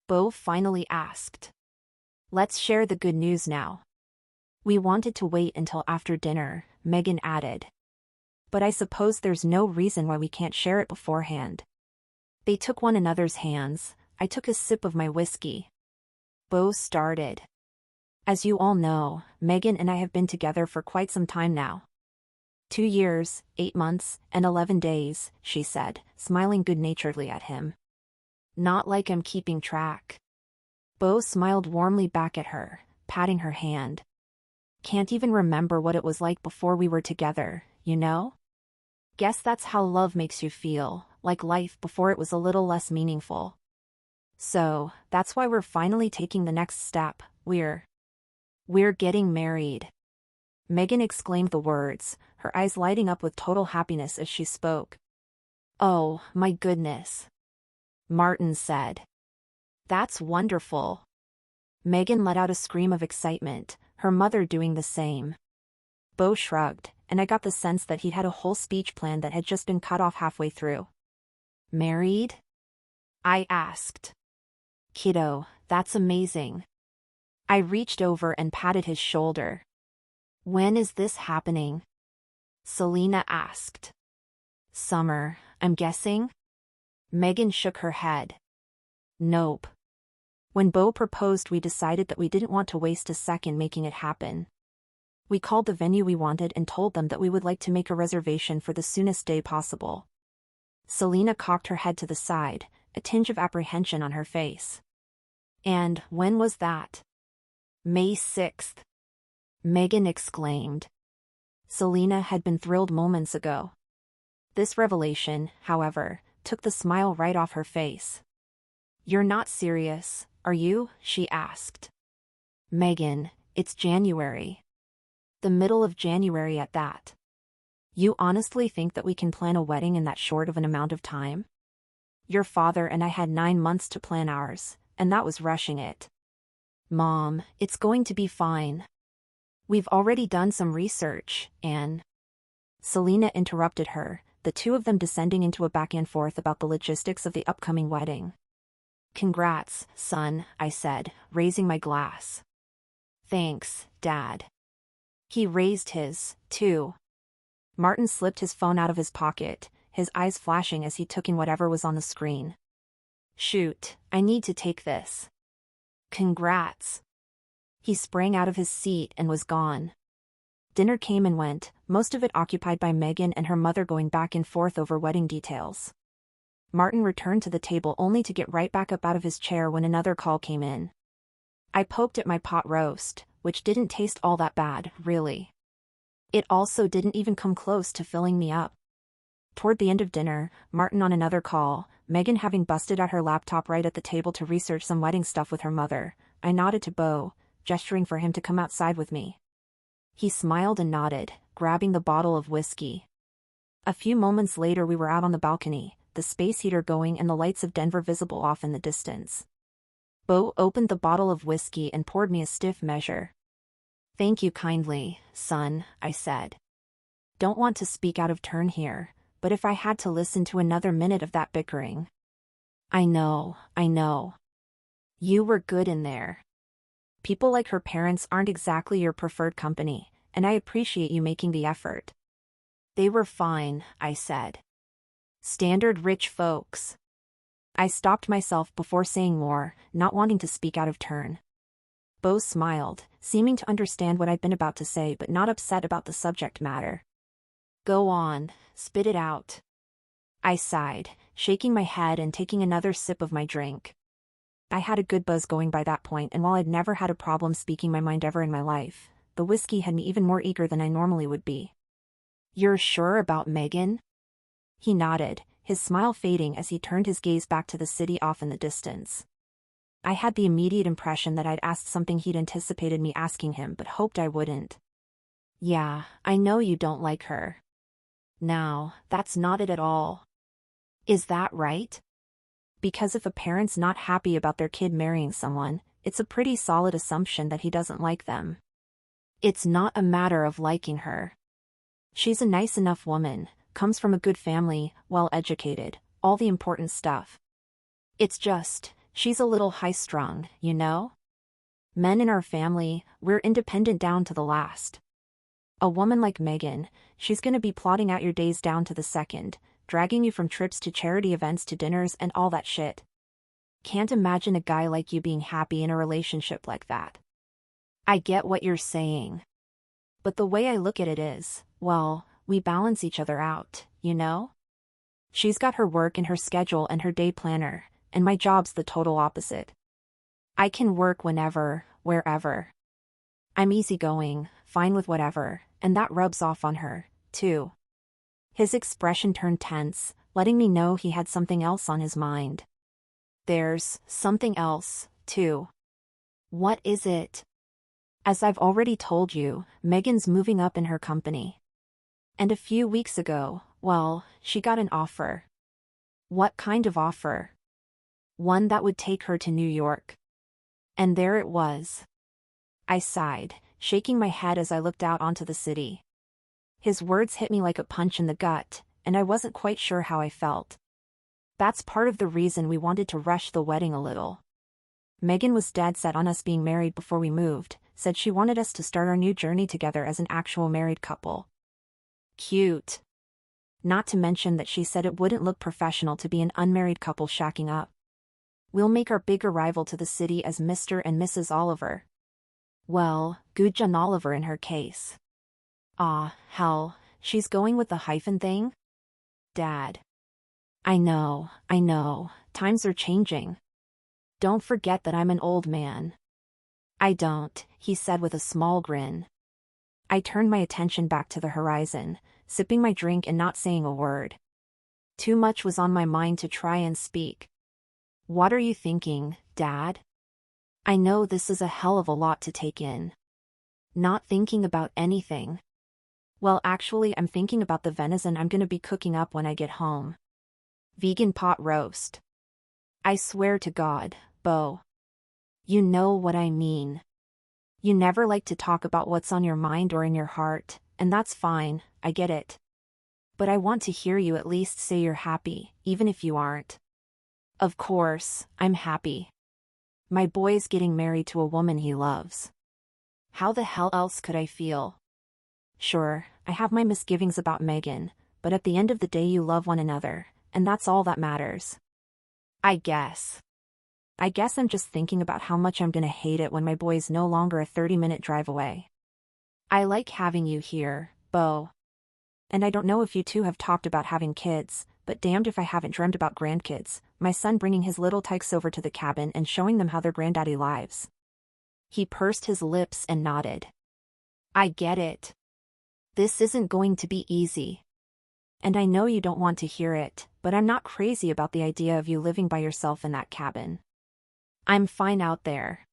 Speaker 1: Bo finally asked. Let's share the good news now. We wanted to wait until after dinner, Megan added. But I suppose there's no reason why we can't share it beforehand. They took one another's hands. I took a sip of my whiskey. Bo started. As you all know, Megan and I have been together for quite some time now. 2 years, 8 months, and 11 days, she said, smiling good-naturedly at him. Not like I'm keeping track. Bo smiled warmly back at her, patting her hand. Can't even remember what it was like before we were together, you know? Guess that's how love makes you feel, like life before it was a little less meaningful. So, that's why we're finally taking the next step, we're getting married. Megan exclaimed the words, her eyes lighting up with total happiness as she spoke. Oh, my goodness. Martin said. That's wonderful. Megan let out a scream of excitement, her mother doing the same. Bo shrugged, and I got the sense that he'd had a whole speech planned that had just been cut off halfway through. Married? I asked. Kiddo, that's amazing. I reached over and patted his shoulder. When is this happening? Selena asked. Summer, I'm guessing? Megan shook her head. Nope. When Bo proposed, we decided that we didn't want to waste a second making it happen. We called the venue we wanted and told them that we would like to make a reservation for the soonest day possible. Selena cocked her head to the side, a tinge of apprehension on her face. And when was that? May 6th. Megan exclaimed. Selena had been thrilled moments ago. This revelation, however, took the smile right off her face. You're not serious, are you? She asked. Megan, it's January. The middle of January at that. You honestly think that we can plan a wedding in that short of an amount of time? Your father and I had 9 months to plan ours, and that was rushing it. Mom, it's going to be fine. We've already done some research, and... Selena interrupted her, the two of them descending into a back and forth about the logistics of the upcoming wedding. Congrats, son, I said, raising my glass. Thanks, Dad. He raised his, too. Martin slipped his phone out of his pocket, his eyes flashing as he took in whatever was on the screen. Shoot, I need to take this. Congrats. He sprang out of his seat and was gone. Dinner came and went, most of it occupied by Megan and her mother going back and forth over wedding details. Martin returned to the table only to get right back up out of his chair when another call came in. I poked at my pot roast, which didn't taste all that bad, really. It also didn't even come close to filling me up. Toward the end of dinner, Martin on another call, Megan having busted out her laptop right at the table to research some wedding stuff with her mother, I nodded to Beau, gesturing for him to come outside with me. He smiled and nodded, grabbing the bottle of whiskey. A few moments later we were out on the balcony, the space heater going and the lights of Denver visible off in the distance. Beau opened the bottle of whiskey and poured me a stiff measure. "Thank you kindly, son," I said. "Don't want to speak out of turn here, but if I had to listen to another minute of that bickering." I know. You were good in there. People like her parents aren't exactly your preferred company, and I appreciate you making the effort." "They were fine," I said. "Standard rich folks." I stopped myself before saying more, not wanting to speak out of turn. Beau smiled, seeming to understand what I'd been about to say but not upset about the subject matter. "Go on, spit it out." I sighed, shaking my head and taking another sip of my drink. I had a good buzz going by that point, and while I'd never had a problem speaking my mind ever in my life, the whiskey had me even more eager than I normally would be. "You're sure about Megan?" He nodded, his smile fading as he turned his gaze back to the city off in the distance. I had the immediate impression that I'd asked something he'd anticipated me asking him but hoped I wouldn't. "Yeah, I know you don't like her." "Now, that's not it at all." "Is that right?" Because if a parent's not happy about their kid marrying someone, it's a pretty solid assumption that he doesn't like them. "It's not a matter of liking her. She's a nice enough woman, comes from a good family, well-educated, all the important stuff. It's just, she's a little high-strung, you know? Men in our family, we're independent down to the last. A woman like Megan, she's gonna be plotting out your days down to the second, dragging you from trips to charity events to dinners and all that shit. Can't imagine a guy like you being happy in a relationship like that." "I get what you're saying. But the way I look at it is, well, we balance each other out, you know? She's got her work and her schedule and her day planner, and my job's the total opposite. I can work whenever, wherever. I'm easygoing, fine with whatever, and that rubs off on her, too." His expression turned tense, letting me know he had something else on his mind. "There's something else, too." "What is it?" "As I've already told you, Megan's moving up in her company. And a few weeks ago, well, she got an offer." "What kind of offer?" "One that would take her to New York." And there it was. I sighed, shaking my head as I looked out onto the city. His words hit me like a punch in the gut, and I wasn't quite sure how I felt. That's part of the reason we wanted to rush the wedding a little. Megan was dead set on us being married before we moved, said she wanted us to start our new journey together as an actual married couple. Cute. Not to mention that she said it wouldn't look professional to be an unmarried couple shacking up. We'll make our big arrival to the city as Mr. and Mrs. Oliver. Well, good John Oliver in her case. Ah, hell, she's going with the hyphen thing? Dad. I know, times are changing. Don't forget that I'm an old man. I don't, he said with a small grin. I turned my attention back to the horizon, sipping my drink and not saying a word. Too much was on my mind to try and speak. What are you thinking, Dad? I know this is a hell of a lot to take in. Not thinking about anything. Well, actually, I'm thinking about the venison I'm gonna be cooking up when I get home. Vegan pot roast. I swear to God, Beau. You know what I mean. You never like to talk about what's on your mind or in your heart, and that's fine, I get it. But I want to hear you at least say you're happy, even if you aren't. Of course, I'm happy. My boy's getting married to a woman he loves. How the hell else could I feel? Sure, I have my misgivings about Megan, but at the end of the day you love one another, and that's all that matters. I guess. I'm just thinking about how much I'm gonna hate it when my boy's no longer a 30-minute drive away. I like having you here, Beau. And I don't know if you two have talked about having kids, but damned if I haven't dreamt about grandkids, my son bringing his little tykes over to the cabin and showing them how their granddaddy lives. He pursed his lips and nodded. I get it. This isn't going to be easy. And I know you don't want to hear it, but I'm not crazy about the idea of you living by yourself in that cabin. I'm fine out there.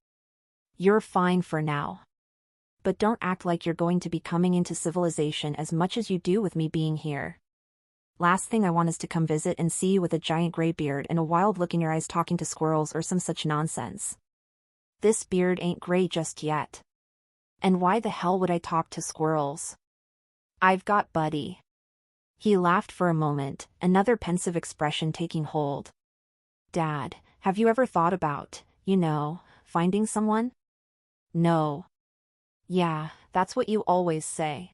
Speaker 1: You're fine for now. But don't act like you're going to be coming into civilization as much as you do with me being here. Last thing I want is to come visit and see you with a giant gray beard and a wild look in your eyes talking to squirrels or some such nonsense. This beard ain't gray just yet. And why the hell would I talk to squirrels? I've got Buddy. He laughed for a moment, another pensive expression taking hold. Dad, have you ever thought about, finding someone? No. Yeah, that's what you always say.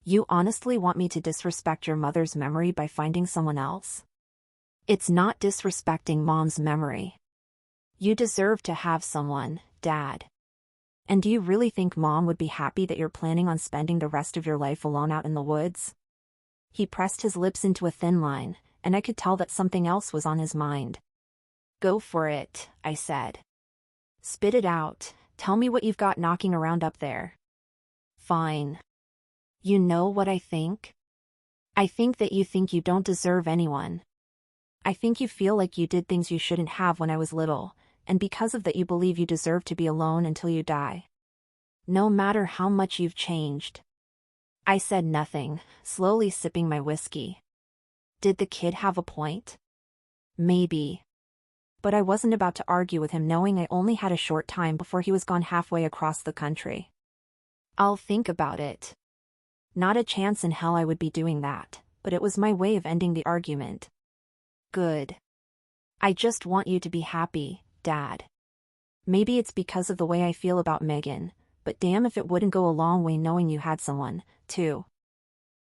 Speaker 1: You honestly want me to disrespect your mother's memory by finding someone else? It's not disrespecting Mom's memory. You deserve to have someone, Dad. And do you really think Mom would be happy that you're planning on spending the rest of your life alone out in the woods? He pressed his lips into a thin line, and I could tell that something else was on his mind. Go for it, I said. Spit it out, tell me what you've got knocking around up there. Fine. You know what I think? I think that you think you don't deserve anyone. I think you feel like you did things you shouldn't have when I was little, and because of that you believe you deserve to be alone until you die. No matter how much you've changed. I said nothing, slowly sipping my whiskey. Did the kid have a point? Maybe. But I wasn't about to argue with him knowing I only had a short time before he was gone halfway across the country. I'll think about it. Not a chance in hell I would be doing that, but it was my way of ending the argument. Good. I just want you to be happy, Dad. Maybe it's because of the way I feel about Megan, but damn if it wouldn't go a long way knowing you had someone, too.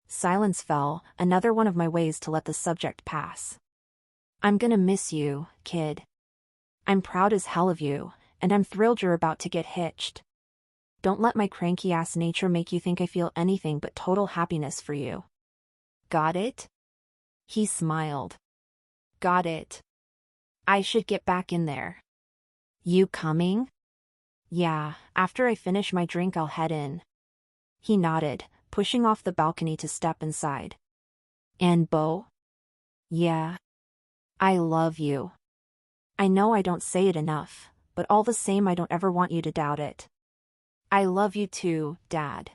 Speaker 1: Silence fell, another one of my ways to let the subject pass. I'm gonna miss you, kid. I'm proud as hell of you, and I'm thrilled you're about to get hitched. Don't let my cranky-ass nature make you think I feel anything but total happiness for you. Got it? He smiled. Got it. I should get back in there. You coming? Yeah, after I finish my drink I'll head in. He nodded, pushing off the balcony to step inside. And Beau? Yeah. I love you. I know I don't say it enough, but all the same I don't ever want you to doubt it. I love you too, Dad.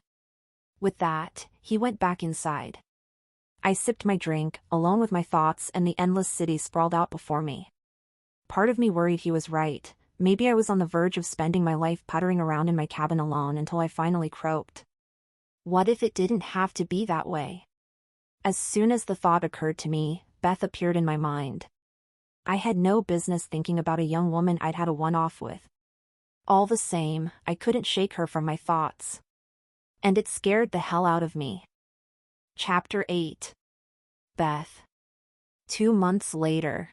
Speaker 1: With that, he went back inside. I sipped my drink, alone with my thoughts and the endless city sprawled out before me. Part of me worried he was right. Maybe I was on the verge of spending my life puttering around in my cabin alone until I finally croaked. What if it didn't have to be that way? As soon as the thought occurred to me, Beth appeared in my mind. I had no business thinking about a young woman I'd had a one-off with. All the same, I couldn't shake her from my thoughts. And it scared the hell out of me. Chapter 8. Beth. 2 months later.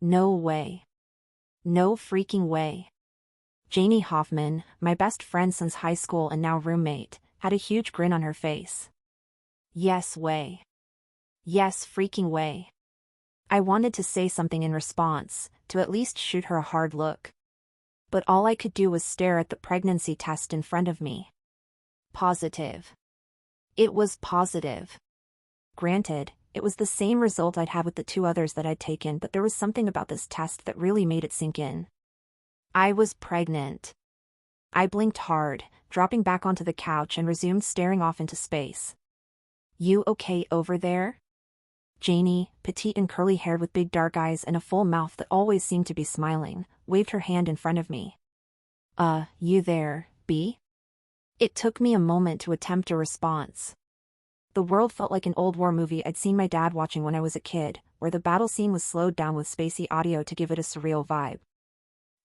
Speaker 1: No way. No freaking way. Janie Hoffman, my best friend since high school and now roommate, had a huge grin on her face. Yes way. Yes freaking way. I wanted to say something in response, to at least shoot her a hard look. But all I could do was stare at the pregnancy test in front of me. Positive. It was positive. Granted, it was the same result I'd had with the 2 others that I'd taken, but there was something about this test that really made it sink in. I was pregnant. I blinked hard, dropping back onto the couch and resumed staring off into space. You okay over there? Janie, petite and curly-haired with big dark eyes and a full mouth that always seemed to be smiling, waved her hand in front of me. You there, B? It took me a moment to attempt a response. The world felt like an old war movie I'd seen my dad watching when I was a kid, where the battle scene was slowed down with spacey audio to give it a surreal vibe.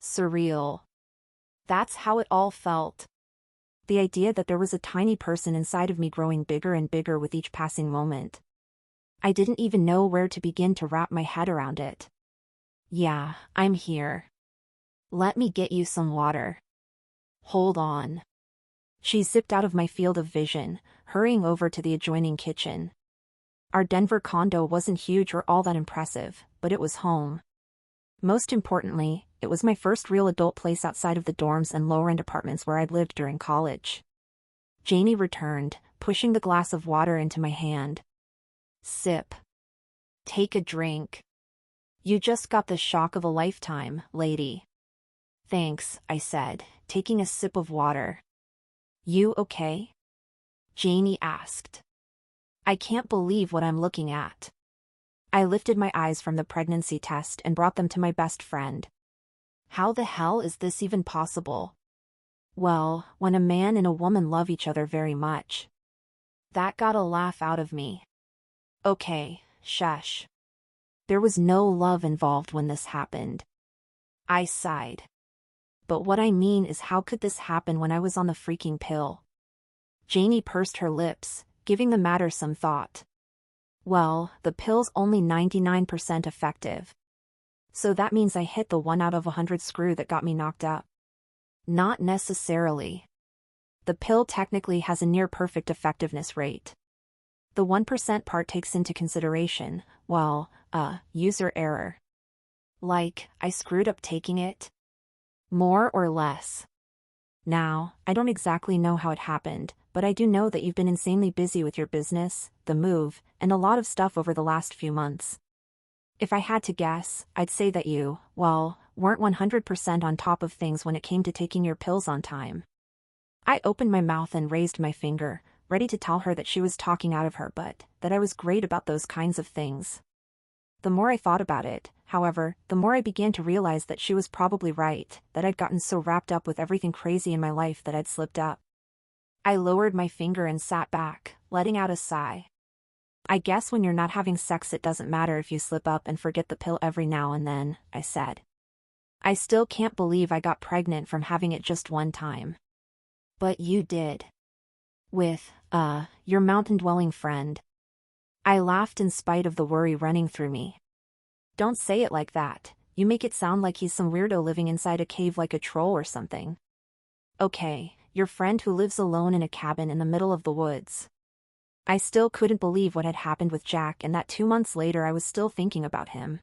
Speaker 1: Surreal. That's how it all felt. The idea that there was a tiny person inside of me growing bigger and bigger with each passing moment. I didn't even know where to begin to wrap my head around it. Yeah, I'm here. Let me get you some water. Hold on. She zipped out of my field of vision, hurrying over to the adjoining kitchen. Our Denver condo wasn't huge or all that impressive, but it was home. Most importantly, it was my first real adult place outside of the dorms and lower-end apartments where I'd lived during college. Janie returned, pushing the glass of water into my hand. Sip. Take a drink. You just got the shock of a lifetime, lady. Thanks, I said, taking a sip of water. You okay? Janie asked. I can't believe what I'm looking at. I lifted my eyes from the pregnancy test and brought them to my best friend. How the hell is this even possible? Well, when a man and a woman love each other very much. That got a laugh out of me. Okay, shush. There was no love involved when this happened. I sighed. But what I mean is, how could this happen when I was on the freaking pill? Janie pursed her lips, giving the matter some thought. Well, the pill's only 99% effective. So that means I hit the 1 out of 100 screw that got me knocked up. Not necessarily. The pill technically has a near-perfect effectiveness rate. The 1% part takes into consideration, well, user error. Like, I screwed up taking it? More or less. Now, I don't exactly know how it happened, but I do know that you've been insanely busy with your business, the move, and a lot of stuff over the last few months. If I had to guess, I'd say that you, well, weren't 100% on top of things when it came to taking your pills on time. I opened my mouth and raised my finger, ready to tell her that she was talking out of her butt, that I was great about those kinds of things. The more I thought about it, however, the more I began to realize that she was probably right, that I'd gotten so wrapped up with everything crazy in my life that I'd slipped up. I lowered my finger and sat back, letting out a sigh. I guess when you're not having sex it doesn't matter if you slip up and forget the pill every now and then, I said. I still can't believe I got pregnant from having it just one time. But you did. With, your mountain-dwelling friend. I laughed in spite of the worry running through me. Don't say it like that, you make it sound like he's some weirdo living inside a cave like a troll or something. Okay, your friend who lives alone in a cabin in the middle of the woods. I still couldn't believe what had happened with Jack and that 2 months later I was still thinking about him.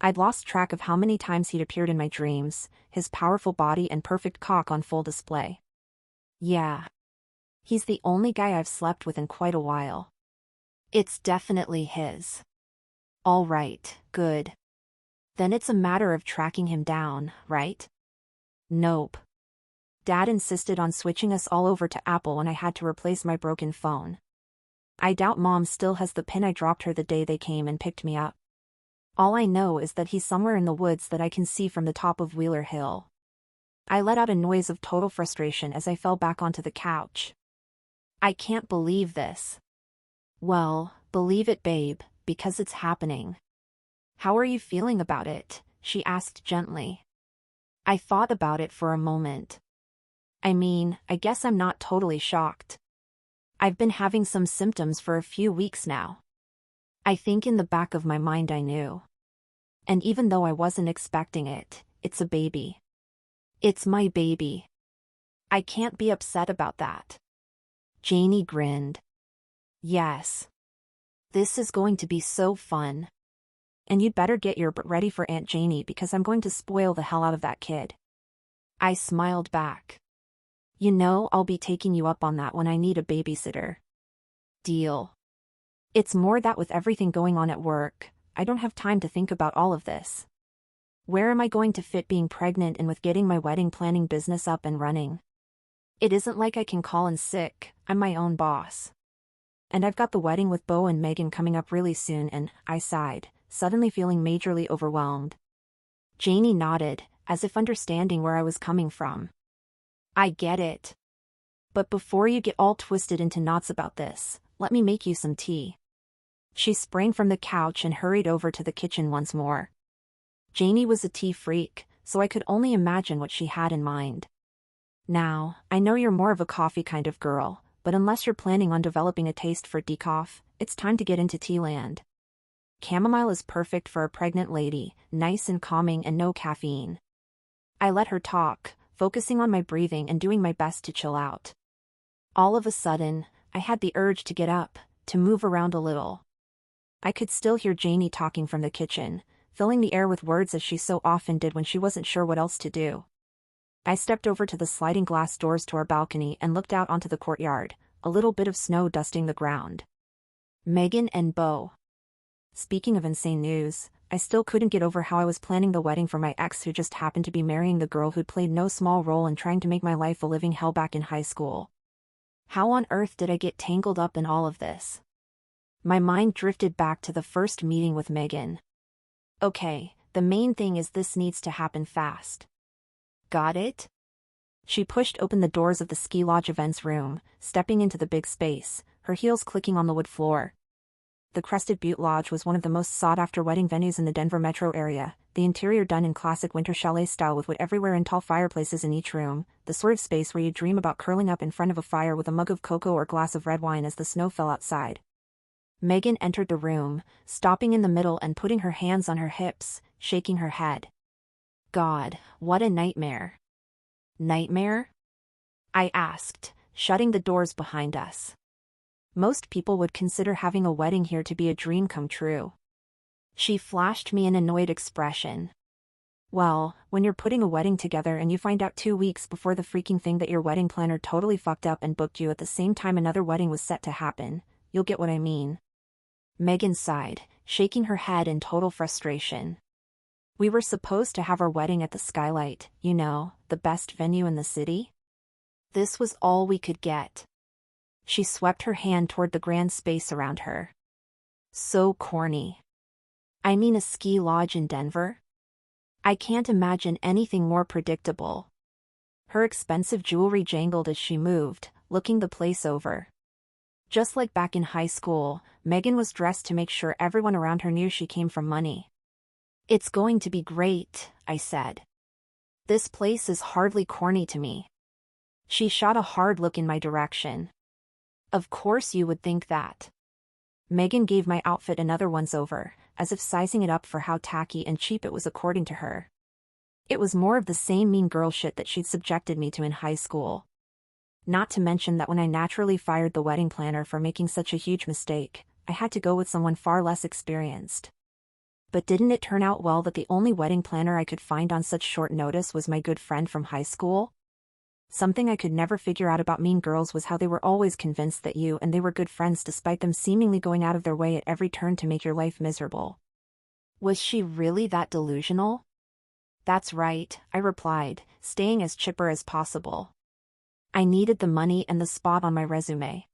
Speaker 1: I'd lost track of how many times he'd appeared in my dreams, his powerful body and perfect cock on full display. Yeah. He's the only guy I've slept with in quite a while. It's definitely his. All right, good. Then it's a matter of tracking him down, right? Nope. Dad insisted on switching us all over to Apple when I had to replace my broken phone. I doubt Mom still has the pin I dropped her the day they came and picked me up. All I know is that he's somewhere in the woods that I can see from the top of Wheeler Hill. I let out a noise of total frustration as I fell back onto the couch. I can't believe this. Well, believe it, babe, because it's happening. How are you feeling about it? She asked gently. I thought about it for a moment. I mean, I guess I'm not totally shocked. I've been having some symptoms for a few weeks now. I think in the back of my mind I knew. And even though I wasn't expecting it, it's a baby. It's my baby. I can't be upset about that. Janie grinned. Yes. This is going to be so fun. And you'd better get your butt ready for Aunt Janie because I'm going to spoil the hell out of that kid. I smiled back. You know I'll be taking you up on that when I need a babysitter. Deal. It's more that with everything going on at work, I don't have time to think about all of this. Where am I going to fit being pregnant and with getting my wedding planning business up and running? It isn't like I can call in sick, I'm my own boss. And I've got the wedding with Beau and Megan coming up really soon and, I sighed, suddenly feeling majorly overwhelmed. Janie nodded, as if understanding where I was coming from. I get it. But before you get all twisted into knots about this, let me make you some tea. She sprang from the couch and hurried over to the kitchen once more. Janie was a tea freak, so I could only imagine what she had in mind. Now, I know you're more of a coffee kind of girl, but unless you're planning on developing a taste for decaf, it's time to get into tea land. Chamomile is perfect for a pregnant lady, nice and calming and no caffeine. I let her talk, focusing on my breathing and doing my best to chill out. All of a sudden, I had the urge to get up, to move around a little. I could still hear Janie talking from the kitchen, filling the air with words as she so often did when she wasn't sure what else to do. I stepped over to the sliding glass doors to our balcony and looked out onto the courtyard, a little bit of snow dusting the ground. Megan and Beau. Speaking of insane news, I still couldn't get over how I was planning the wedding for my ex who just happened to be marrying the girl who'd played no small role in trying to make my life a living hell back in high school. How on earth did I get tangled up in all of this? My mind drifted back to the first meeting with Megan. Okay, the main thing is this needs to happen fast. Got it? She pushed open the doors of the ski lodge events room, stepping into the big space, her heels clicking on the wood floor. The Crested Butte Lodge was one of the most sought-after wedding venues in the Denver metro area, the interior done in classic winter chalet style with wood everywhere and tall fireplaces in each room, the sort of space where you dream about curling up in front of a fire with a mug of cocoa or glass of red wine as the snow fell outside. Megan entered the room, stopping in the middle and putting her hands on her hips, shaking her head. God, what a nightmare. Nightmare? I asked, shutting the doors behind us. Most people would consider having a wedding here to be a dream come true. She flashed me an annoyed expression. Well, when you're putting a wedding together and you find out 2 weeks before the freaking thing that your wedding planner totally fucked up and booked you at the same time another wedding was set to happen, you'll get what I mean. Megan sighed, shaking her head in total frustration. We were supposed to have our wedding at the Skylight, you know, the best venue in the city. This was all we could get. She swept her hand toward the grand space around her. So corny. I mean, a ski lodge in Denver? I can't imagine anything more predictable. Her expensive jewelry jangled as she moved, looking the place over. Just like back in high school, Megan was dressed to make sure everyone around her knew she came from money. It's going to be great, I said. This place is hardly corny to me. She shot a hard look in my direction. Of course you would think that. Megan gave my outfit another once-over, as if sizing it up for how tacky and cheap it was according to her. It was more of the same mean girl shit that she'd subjected me to in high school. Not to mention that when I naturally fired the wedding planner for making such a huge mistake, I had to go with someone far less experienced. But didn't it turn out well that the only wedding planner I could find on such short notice was my good friend from high school? Something I could never figure out about mean girls was how they were always convinced that you and they were good friends despite them seemingly going out of their way at every turn to make your life miserable. Was she really that delusional? That's right, I replied, staying as chipper as possible. I needed the money and the spot on my resume.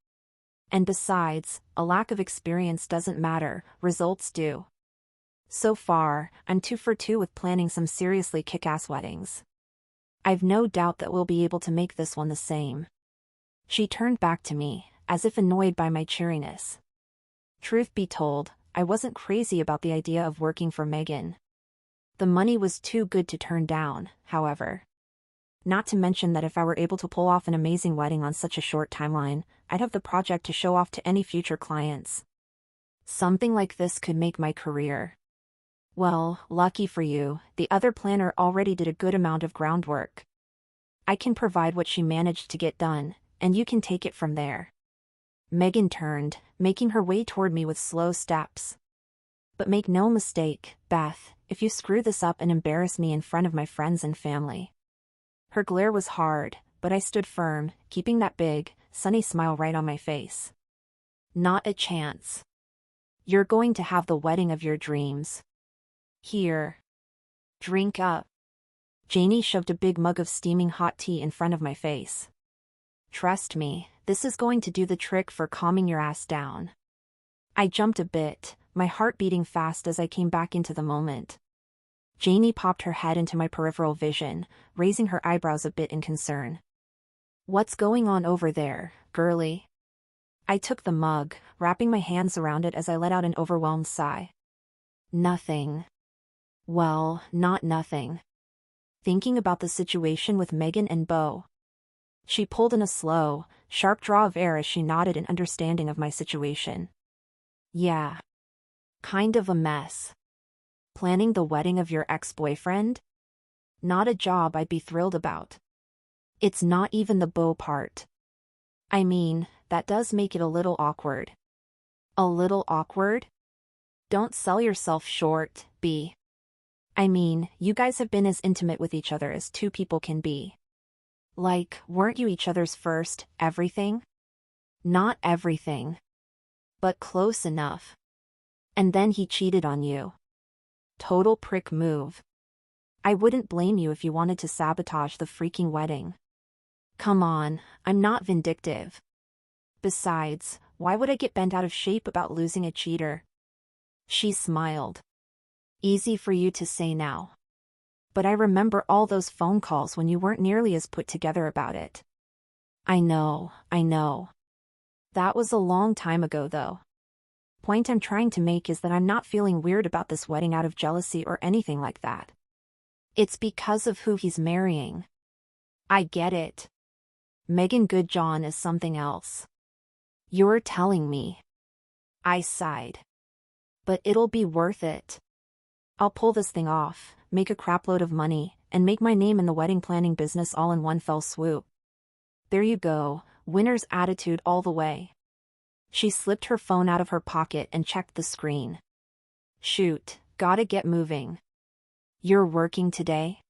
Speaker 1: And besides, a lack of experience doesn't matter, results do. So far, I'm 2 for 2 with planning some seriously kick-ass weddings. I've no doubt that we'll be able to make this one the same. She turned back to me, as if annoyed by my cheeriness. Truth be told, I wasn't crazy about the idea of working for Megan. The money was too good to turn down, however. Not to mention that if I were able to pull off an amazing wedding on such a short timeline, I'd have the project to show off to any future clients. Something like this could make my career. Well, lucky for you, the other planner already did a good amount of groundwork. I can provide what she managed to get done, and you can take it from there. Megan turned, making her way toward me with slow steps. But make no mistake, Beth, if you screw this up and embarrass me in front of my friends and family. Her glare was hard, but I stood firm, keeping that big, sunny smile right on my face. Not a chance. You're going to have the wedding of your dreams. Here. Drink up. Janie shoved a big mug of steaming hot tea in front of my face. Trust me, this is going to do the trick for calming your ass down. I jumped a bit, my heart beating fast as I came back into the moment. Janie popped her head into my peripheral vision, raising her eyebrows a bit in concern. What's going on over there, girlie? I took the mug, wrapping my hands around it as I let out an overwhelmed sigh. Nothing. Well, not nothing. Thinking about the situation with Megan and Beau. She pulled in a slow, sharp draw of air as she nodded in understanding of my situation. Yeah. Kind of a mess. Planning the wedding of your ex-boyfriend? Not a job I'd be thrilled about. It's not even the beau part. I mean, that does make it a little awkward. A little awkward? Don't sell yourself short, B. I mean, you guys have been as intimate with each other as two people can be. Like, weren't you each other's first everything? Not everything. But close enough. And then he cheated on you. Total prick move. I wouldn't blame you if you wanted to sabotage the freaking wedding. Come on, I'm not vindictive. Besides, why would I get bent out of shape about losing a cheater? She smiled. Easy for you to say now. But I remember all those phone calls when you weren't nearly as put together about it. I know. That was a long time ago though. Point I'm trying to make is that I'm not feeling weird about this wedding out of jealousy or anything like that. It's because of who he's marrying. I get it. Megan Goodjohn is something else. You're telling me. I sighed. But it'll be worth it. I'll pull this thing off, make a crapload of money, and make my name in the wedding planning business all in one fell swoop. There you go, winner's attitude all the way. She slipped her phone out of her pocket and checked the screen. Shoot, gotta get moving. You're working today?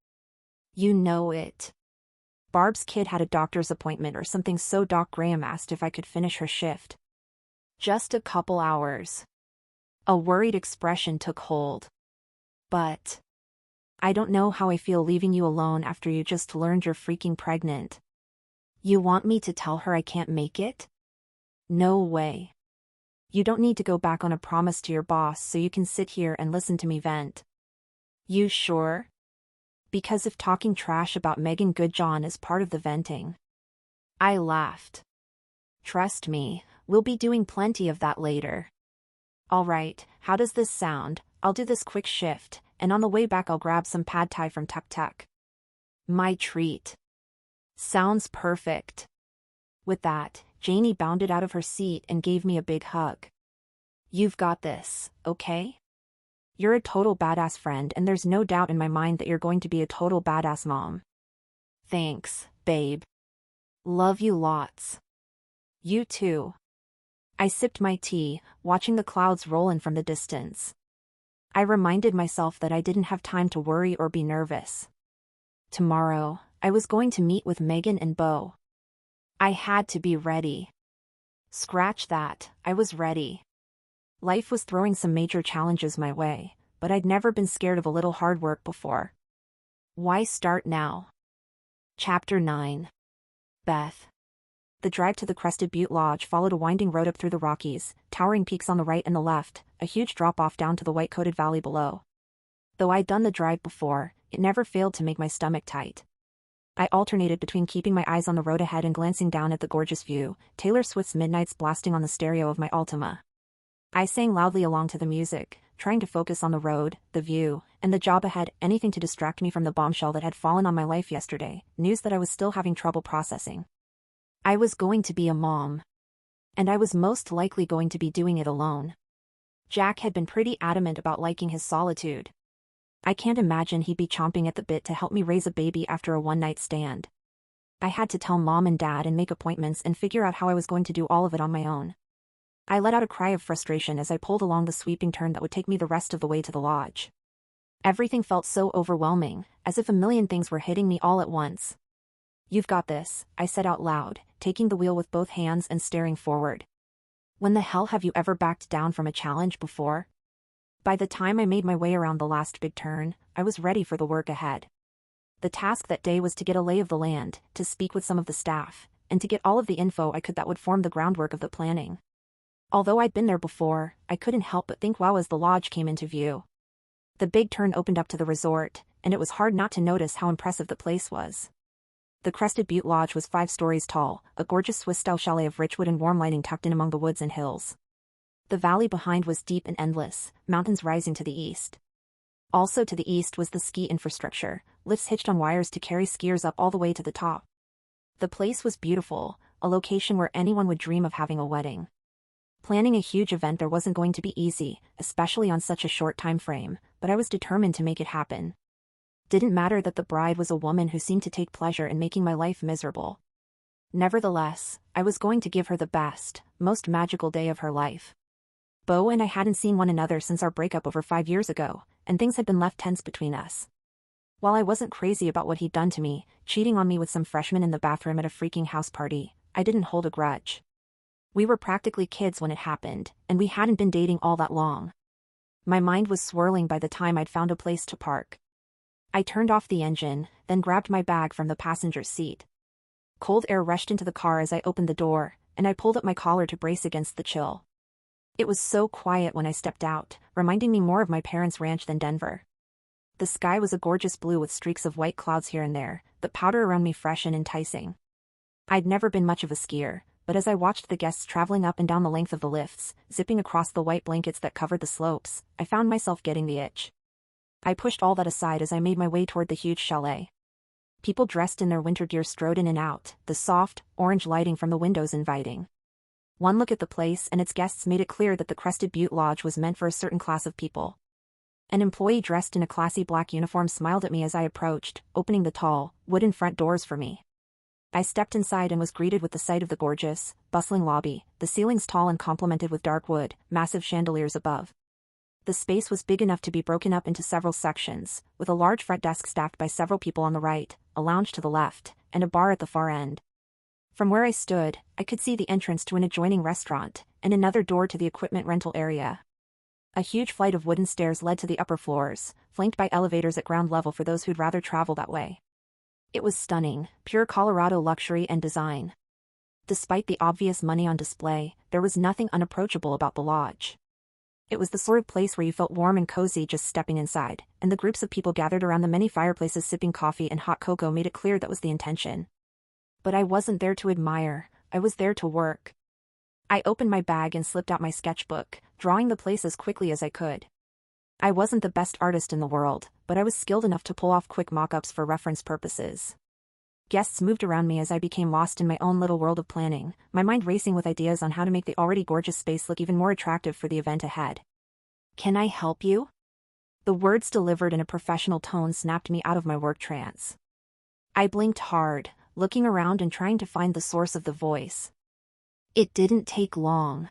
Speaker 1: You know it. Barb's kid had a doctor's appointment or something, so Doc Graham asked if I could finish her shift. Just a couple hours. A worried expression took hold. But I don't know how I feel leaving you alone after you just learned you're freaking pregnant. You want me to tell her I can't make it? No way. You don't need to go back on a promise to your boss so you can sit here and listen to me vent. You sure? Because if talking trash about Megan Goodjohn is part of the venting. I laughed. Trust me, we'll be doing plenty of that later. Alright, how does this sound? I'll do this quick shift, and on the way back I'll grab some pad thai from Tuk Tuk. My treat. Sounds perfect. With that, Janie bounded out of her seat and gave me a big hug. You've got this, okay? You're a total badass friend, and there's no doubt in my mind that you're going to be a total badass mom. Thanks, babe. Love you lots. You too. I sipped my tea, watching the clouds roll in from the distance. I reminded myself that I didn't have time to worry or be nervous. Tomorrow, I was going to meet with Megan and Beau. I had to be ready. Scratch that, I was ready. Life was throwing some major challenges my way, but I'd never been scared of a little hard work before. Why start now? Chapter 9. Beth. The drive to the Crested Butte Lodge followed a winding road up through the Rockies, towering peaks on the right and the left, a huge drop-off down to the white-coated valley below. Though I'd done the drive before, it never failed to make my stomach tight. I alternated between keeping my eyes on the road ahead and glancing down at the gorgeous view, Taylor Swift's Midnights blasting on the stereo of my Altima. I sang loudly along to the music, trying to focus on the road, the view, and the job ahead, anything to distract me from the bombshell that had fallen on my life yesterday, news that I was still having trouble processing. I was going to be a mom. And I was most likely going to be doing it alone. Jack had been pretty adamant about liking his solitude. I can't imagine he'd be chomping at the bit to help me raise a baby after a one-night stand. I had to tell Mom and Dad and make appointments and figure out how I was going to do all of it on my own. I let out a cry of frustration as I pulled along the sweeping turn that would take me the rest of the way to the lodge. Everything felt so overwhelming, as if a million things were hitting me all at once. You've got this, I said out loud, taking the wheel with both hands and staring forward. When the hell have you ever backed down from a challenge before? By the time I made my way around the last big turn, I was ready for the work ahead. The task that day was to get a lay of the land, to speak with some of the staff, and to get all of the info I could that would form the groundwork of the planning. Although I'd been there before, I couldn't help but think wow as the lodge came into view. The big turn opened up to the resort, and it was hard not to notice how impressive the place was. The Crested Butte Lodge was 5 stories tall, a gorgeous Swiss-style chalet of rich wood and warm lighting tucked in among the woods and hills. The valley behind was deep and endless, mountains rising to the east. Also to the east was the ski infrastructure, lifts hitched on wires to carry skiers up all the way to the top. The place was beautiful, a location where anyone would dream of having a wedding. Planning a huge event there wasn't going to be easy, especially on such a short time frame, but I was determined to make it happen. Didn't matter that the bride was a woman who seemed to take pleasure in making my life miserable. Nevertheless, I was going to give her the best, most magical day of her life. Beau and I hadn't seen one another since our breakup over 5 years ago, and things had been left tense between us. While I wasn't crazy about what he'd done to me, cheating on me with some freshman in the bathroom at a freaking house party, I didn't hold a grudge. We were practically kids when it happened, and we hadn't been dating all that long. My mind was swirling by the time I'd found a place to park. I turned off the engine, then grabbed my bag from the passenger's seat. Cold air rushed into the car as I opened the door, and I pulled up my collar to brace against the chill. It was so quiet when I stepped out, reminding me more of my parents' ranch than Denver. The sky was a gorgeous blue with streaks of white clouds here and there, the powder around me fresh and enticing. I'd never been much of a skier, but as I watched the guests traveling up and down the length of the lifts, zipping across the white blankets that covered the slopes, I found myself getting the itch. I pushed all that aside as I made my way toward the huge chalet. People dressed in their winter gear strode in and out, the soft, orange lighting from the windows inviting. One look at the place and its guests made it clear that the Crested Butte Lodge was meant for a certain class of people. An employee dressed in a classy black uniform smiled at me as I approached, opening the tall, wooden front doors for me. I stepped inside and was greeted with the sight of the gorgeous, bustling lobby, the ceilings tall and complemented with dark wood, massive chandeliers above. The space was big enough to be broken up into several sections, with a large front desk staffed by several people on the right, a lounge to the left, and a bar at the far end. From where I stood, I could see the entrance to an adjoining restaurant, and another door to the equipment rental area. A huge flight of wooden stairs led to the upper floors, flanked by elevators at ground level for those who'd rather travel that way. It was stunning, pure Colorado luxury and design. Despite the obvious money on display, there was nothing unapproachable about the lodge. It was the sort of place where you felt warm and cozy just stepping inside, and the groups of people gathered around the many fireplaces sipping coffee and hot cocoa made it clear that was the intention. But I wasn't there to admire, I was there to work. I opened my bag and slipped out my sketchbook, drawing the place as quickly as I could. I wasn't the best artist in the world, but I was skilled enough to pull off quick mock-ups for reference purposes. Guests moved around me as I became lost in my own little world of planning, my mind racing with ideas on how to make the already gorgeous space look even more attractive for the event ahead. "Can I help you?" The words delivered in a professional tone snapped me out of my work trance. I blinked hard, looking around and trying to find the source of the voice. It didn't take long.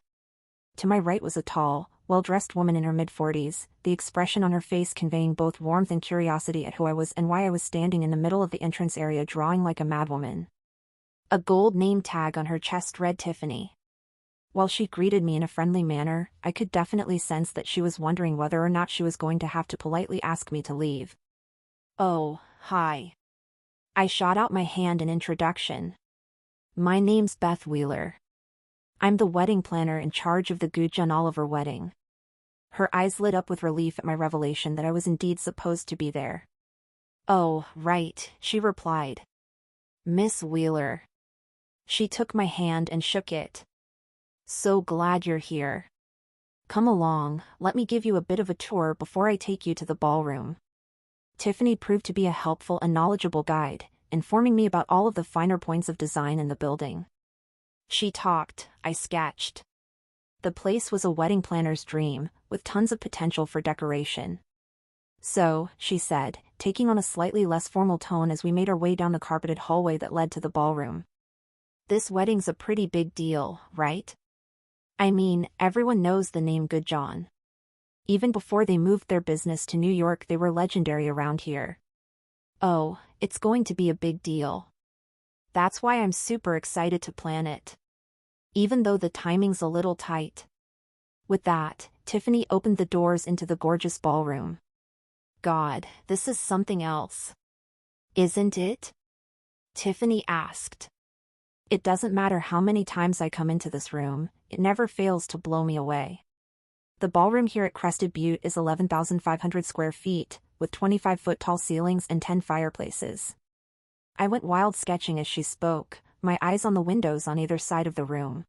Speaker 1: To my right was a tall, well-dressed woman in her mid-40s, the expression on her face conveying both warmth and curiosity at who I was and why I was standing in the middle of the entrance area drawing like a madwoman. A gold name tag on her chest read Tiffany. While she greeted me in a friendly manner, I could definitely sense that she was wondering whether or not she was going to have to politely ask me to leave. "Oh, hi." I shot out my hand in introduction. "My name's Beth Wheeler. I'm the wedding planner in charge of the Gudjon Oliver wedding." Her eyes lit up with relief at my revelation that I was indeed supposed to be there. "Oh, right," she replied. "Miss Wheeler." She took my hand and shook it. "So glad you're here. Come along, let me give you a bit of a tour before I take you to the ballroom." Tiffany proved to be a helpful and knowledgeable guide, informing me about all of the finer points of design in the building. She talked, I sketched. The place was a wedding planner's dream, with tons of potential for decoration. "So," she said, taking on a slightly less formal tone as we made our way down the carpeted hallway that led to the ballroom. "This wedding's a pretty big deal, right? I mean, everyone knows the name Gudjon. Even before they moved their business to New York, they were legendary around here. Oh, it's going to be a big deal. That's why I'm super excited to plan it. Even though the timing's a little tight." With that, Tiffany opened the doors into the gorgeous ballroom. "God, this is something else. Isn't it?" Tiffany asked. "It doesn't matter how many times I come into this room, it never fails to blow me away. The ballroom here at Crested Butte is 11,500 square feet, with 25-foot tall ceilings and 10 fireplaces." I went wild sketching as she spoke, my eyes on the windows on either side of the room.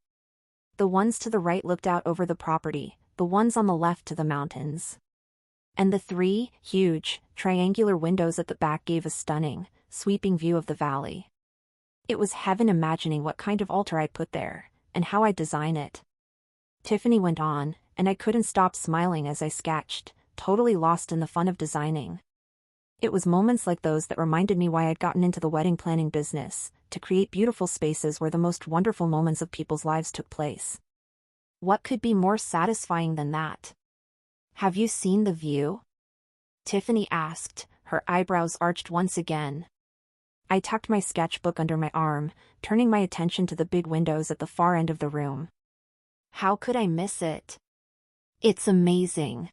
Speaker 1: The ones to the right looked out over the property, the ones on the left to the mountains. And the 3 huge, triangular windows at the back gave a stunning, sweeping view of the valley. It was heaven imagining what kind of altar I'd put there, and how I'd design it. Tiffany went on, and I couldn't stop smiling as I sketched, totally lost in the fun of designing. It was moments like those that reminded me why I'd gotten into the wedding planning business, to create beautiful spaces where the most wonderful moments of people's lives took place. What could be more satisfying than that? Have you seen the view? Tiffany asked, her eyebrows arched once again. I tucked my sketchbook under my arm, turning my attention to the big windows at the far end of the room. How could I miss it? It's amazing.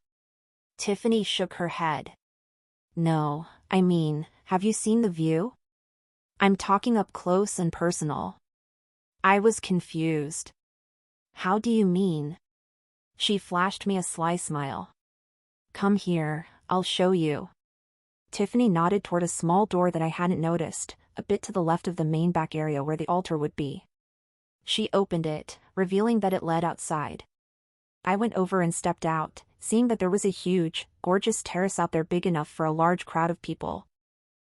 Speaker 1: Tiffany shook her head. No, I mean, have you seen the view? I'm talking up close and personal. I was confused. How do you mean? She flashed me a sly smile. Come here, I'll show you. Tiffany nodded toward a small door that I hadn't noticed, a bit to the left of the main back area where the altar would be. She opened it, revealing that it led outside. I went over and stepped out, seeing that there was a huge, gorgeous terrace out there big enough for a large crowd of people.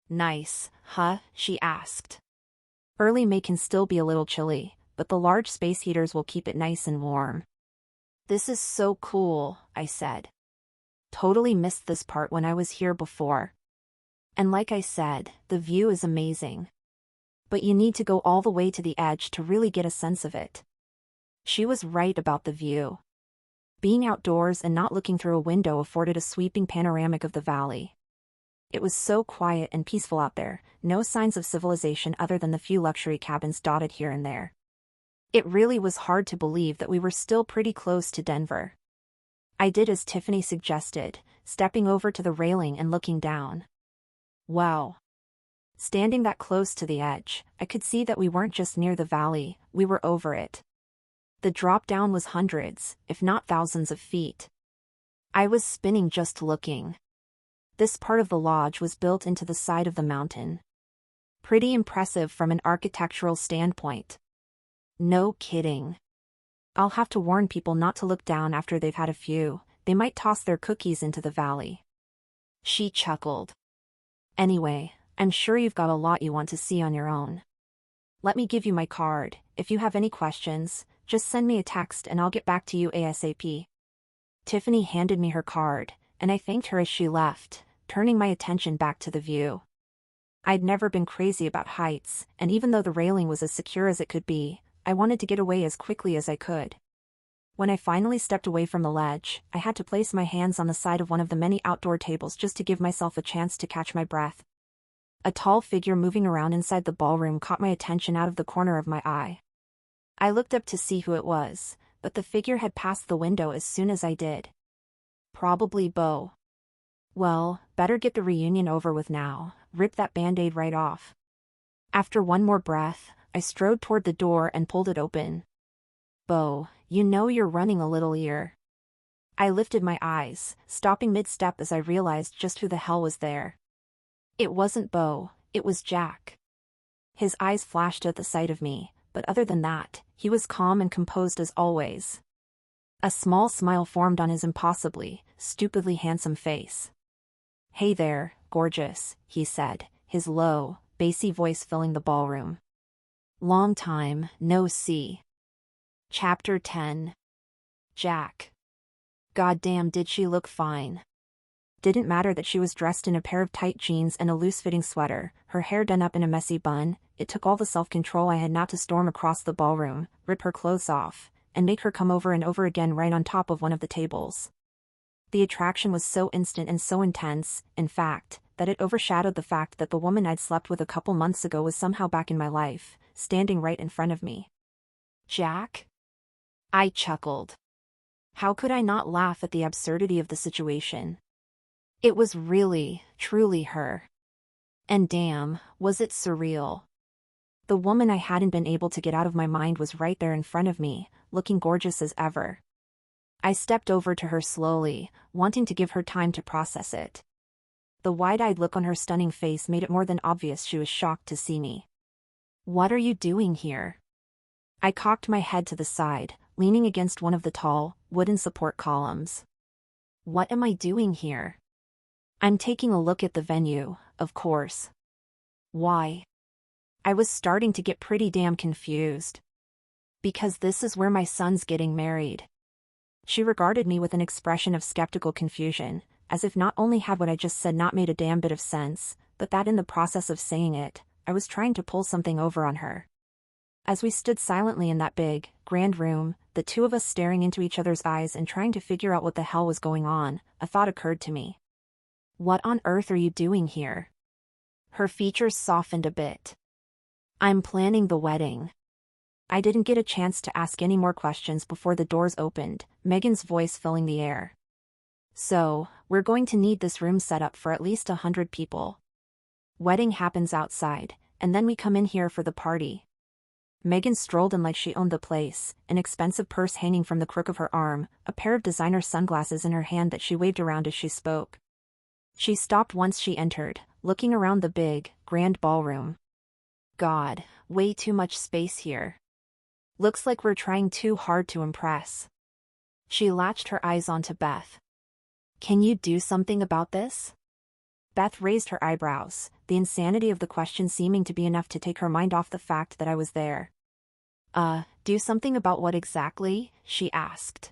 Speaker 1: Nice, huh? She asked. Early May can still be a little chilly, but the large space heaters will keep it nice and warm. This is so cool, I said. Totally missed this part when I was here before. And like I said, the view is amazing. But you need to go all the way to the edge to really get a sense of it. She was right about the view. Being outdoors and not looking through a window afforded a sweeping panoramic of the valley. It was so quiet and peaceful out there, no signs of civilization other than the few luxury cabins dotted here and there. It really was hard to believe that we were still pretty close to Denver. I did as Tiffany suggested, stepping over to the railing and looking down. Wow. Standing that close to the edge, I could see that we weren't just near the valley, we were over it. The drop down was hundreds, if not thousands of feet. I was spinning just looking. This part of the lodge was built into the side of the mountain. Pretty impressive from an architectural standpoint. No kidding. I'll have to warn people not to look down after they've had a few, they might toss their cookies into the valley. She chuckled. Anyway, I'm sure you've got a lot you want to see on your own. Let me give you my card. If you have any questions, just send me a text and I'll get back to you ASAP. Tiffany handed me her card, and I thanked her as she left, turning my attention back to the view. I'd never been crazy about heights, and even though the railing was as secure as it could be, I wanted to get away as quickly as I could. When I finally stepped away from the ledge, I had to place my hands on the side of one of the many outdoor tables just to give myself a chance to catch my breath. A tall figure moving around inside the ballroom caught my attention out of the corner of my eye. I looked up to see who it was, but the figure had passed the window as soon as I did. Probably Beau. Well, better get the reunion over with now, rip that band-aid right off. After one more breath, I strode toward the door and pulled it open. Beau, you know you're running a little here. I lifted my eyes, stopping mid-step as I realized just who the hell was there. It wasn't Beau, it was Jack. His eyes flashed at the sight of me, but other than that, he was calm and composed as always. A small smile formed on his impossibly, stupidly handsome face. Hey there, gorgeous, he said, his low, bassy voice filling the ballroom. Long time, no see. Chapter 10. Jack. Goddamn, did she look fine. Didn't matter that she was dressed in a pair of tight jeans and a loose-fitting sweater, her hair done up in a messy bun. It took all the self-control I had not to storm across the ballroom, rip her clothes off, and make her come over and over again right on top of one of the tables. The attraction was so instant and so intense, in fact, that it overshadowed the fact that the woman I'd slept with a couple months ago was somehow back in my life, standing right in front of me. Jack? I chuckled. How could I not laugh at the absurdity of the situation? It was really, truly her. And damn, was it surreal. The woman I hadn't been able to get out of my mind was right there in front of me, looking gorgeous as ever. I stepped over to her slowly, wanting to give her time to process it. The wide-eyed look on her stunning face made it more than obvious she was shocked to see me. What are you doing here? I cocked my head to the side, leaning against one of the tall, wooden support columns. What am I doing here? I'm taking a look at the venue, of course. Why? I was starting to get pretty damn confused. Because this is where my son's getting married. She regarded me with an expression of skeptical confusion, as if not only had what I just said not made a damn bit of sense, but that in the process of saying it, I was trying to pull something over on her. As we stood silently in that big, grand room, the two of us staring into each other's eyes and trying to figure out what the hell was going on, a thought occurred to me. What on earth are you doing here? Her features softened a bit. I'm planning the wedding. I didn't get a chance to ask any more questions before the doors opened, Megan's voice filling the air. So, we're going to need this room set up for at least 100 people. Wedding happens outside, and then we come in here for the party. Megan strolled in like she owned the place, an expensive purse hanging from the crook of her arm, a pair of designer sunglasses in her hand that she waved around as she spoke. She stopped once she entered, looking around the big, grand ballroom. God, way too much space here. Looks like we're trying too hard to impress. She latched her eyes onto Beth. Can you do something about this? Beth raised her eyebrows, the insanity of the question seeming to be enough to take her mind off the fact that I was there. Do something about what exactly? She asked.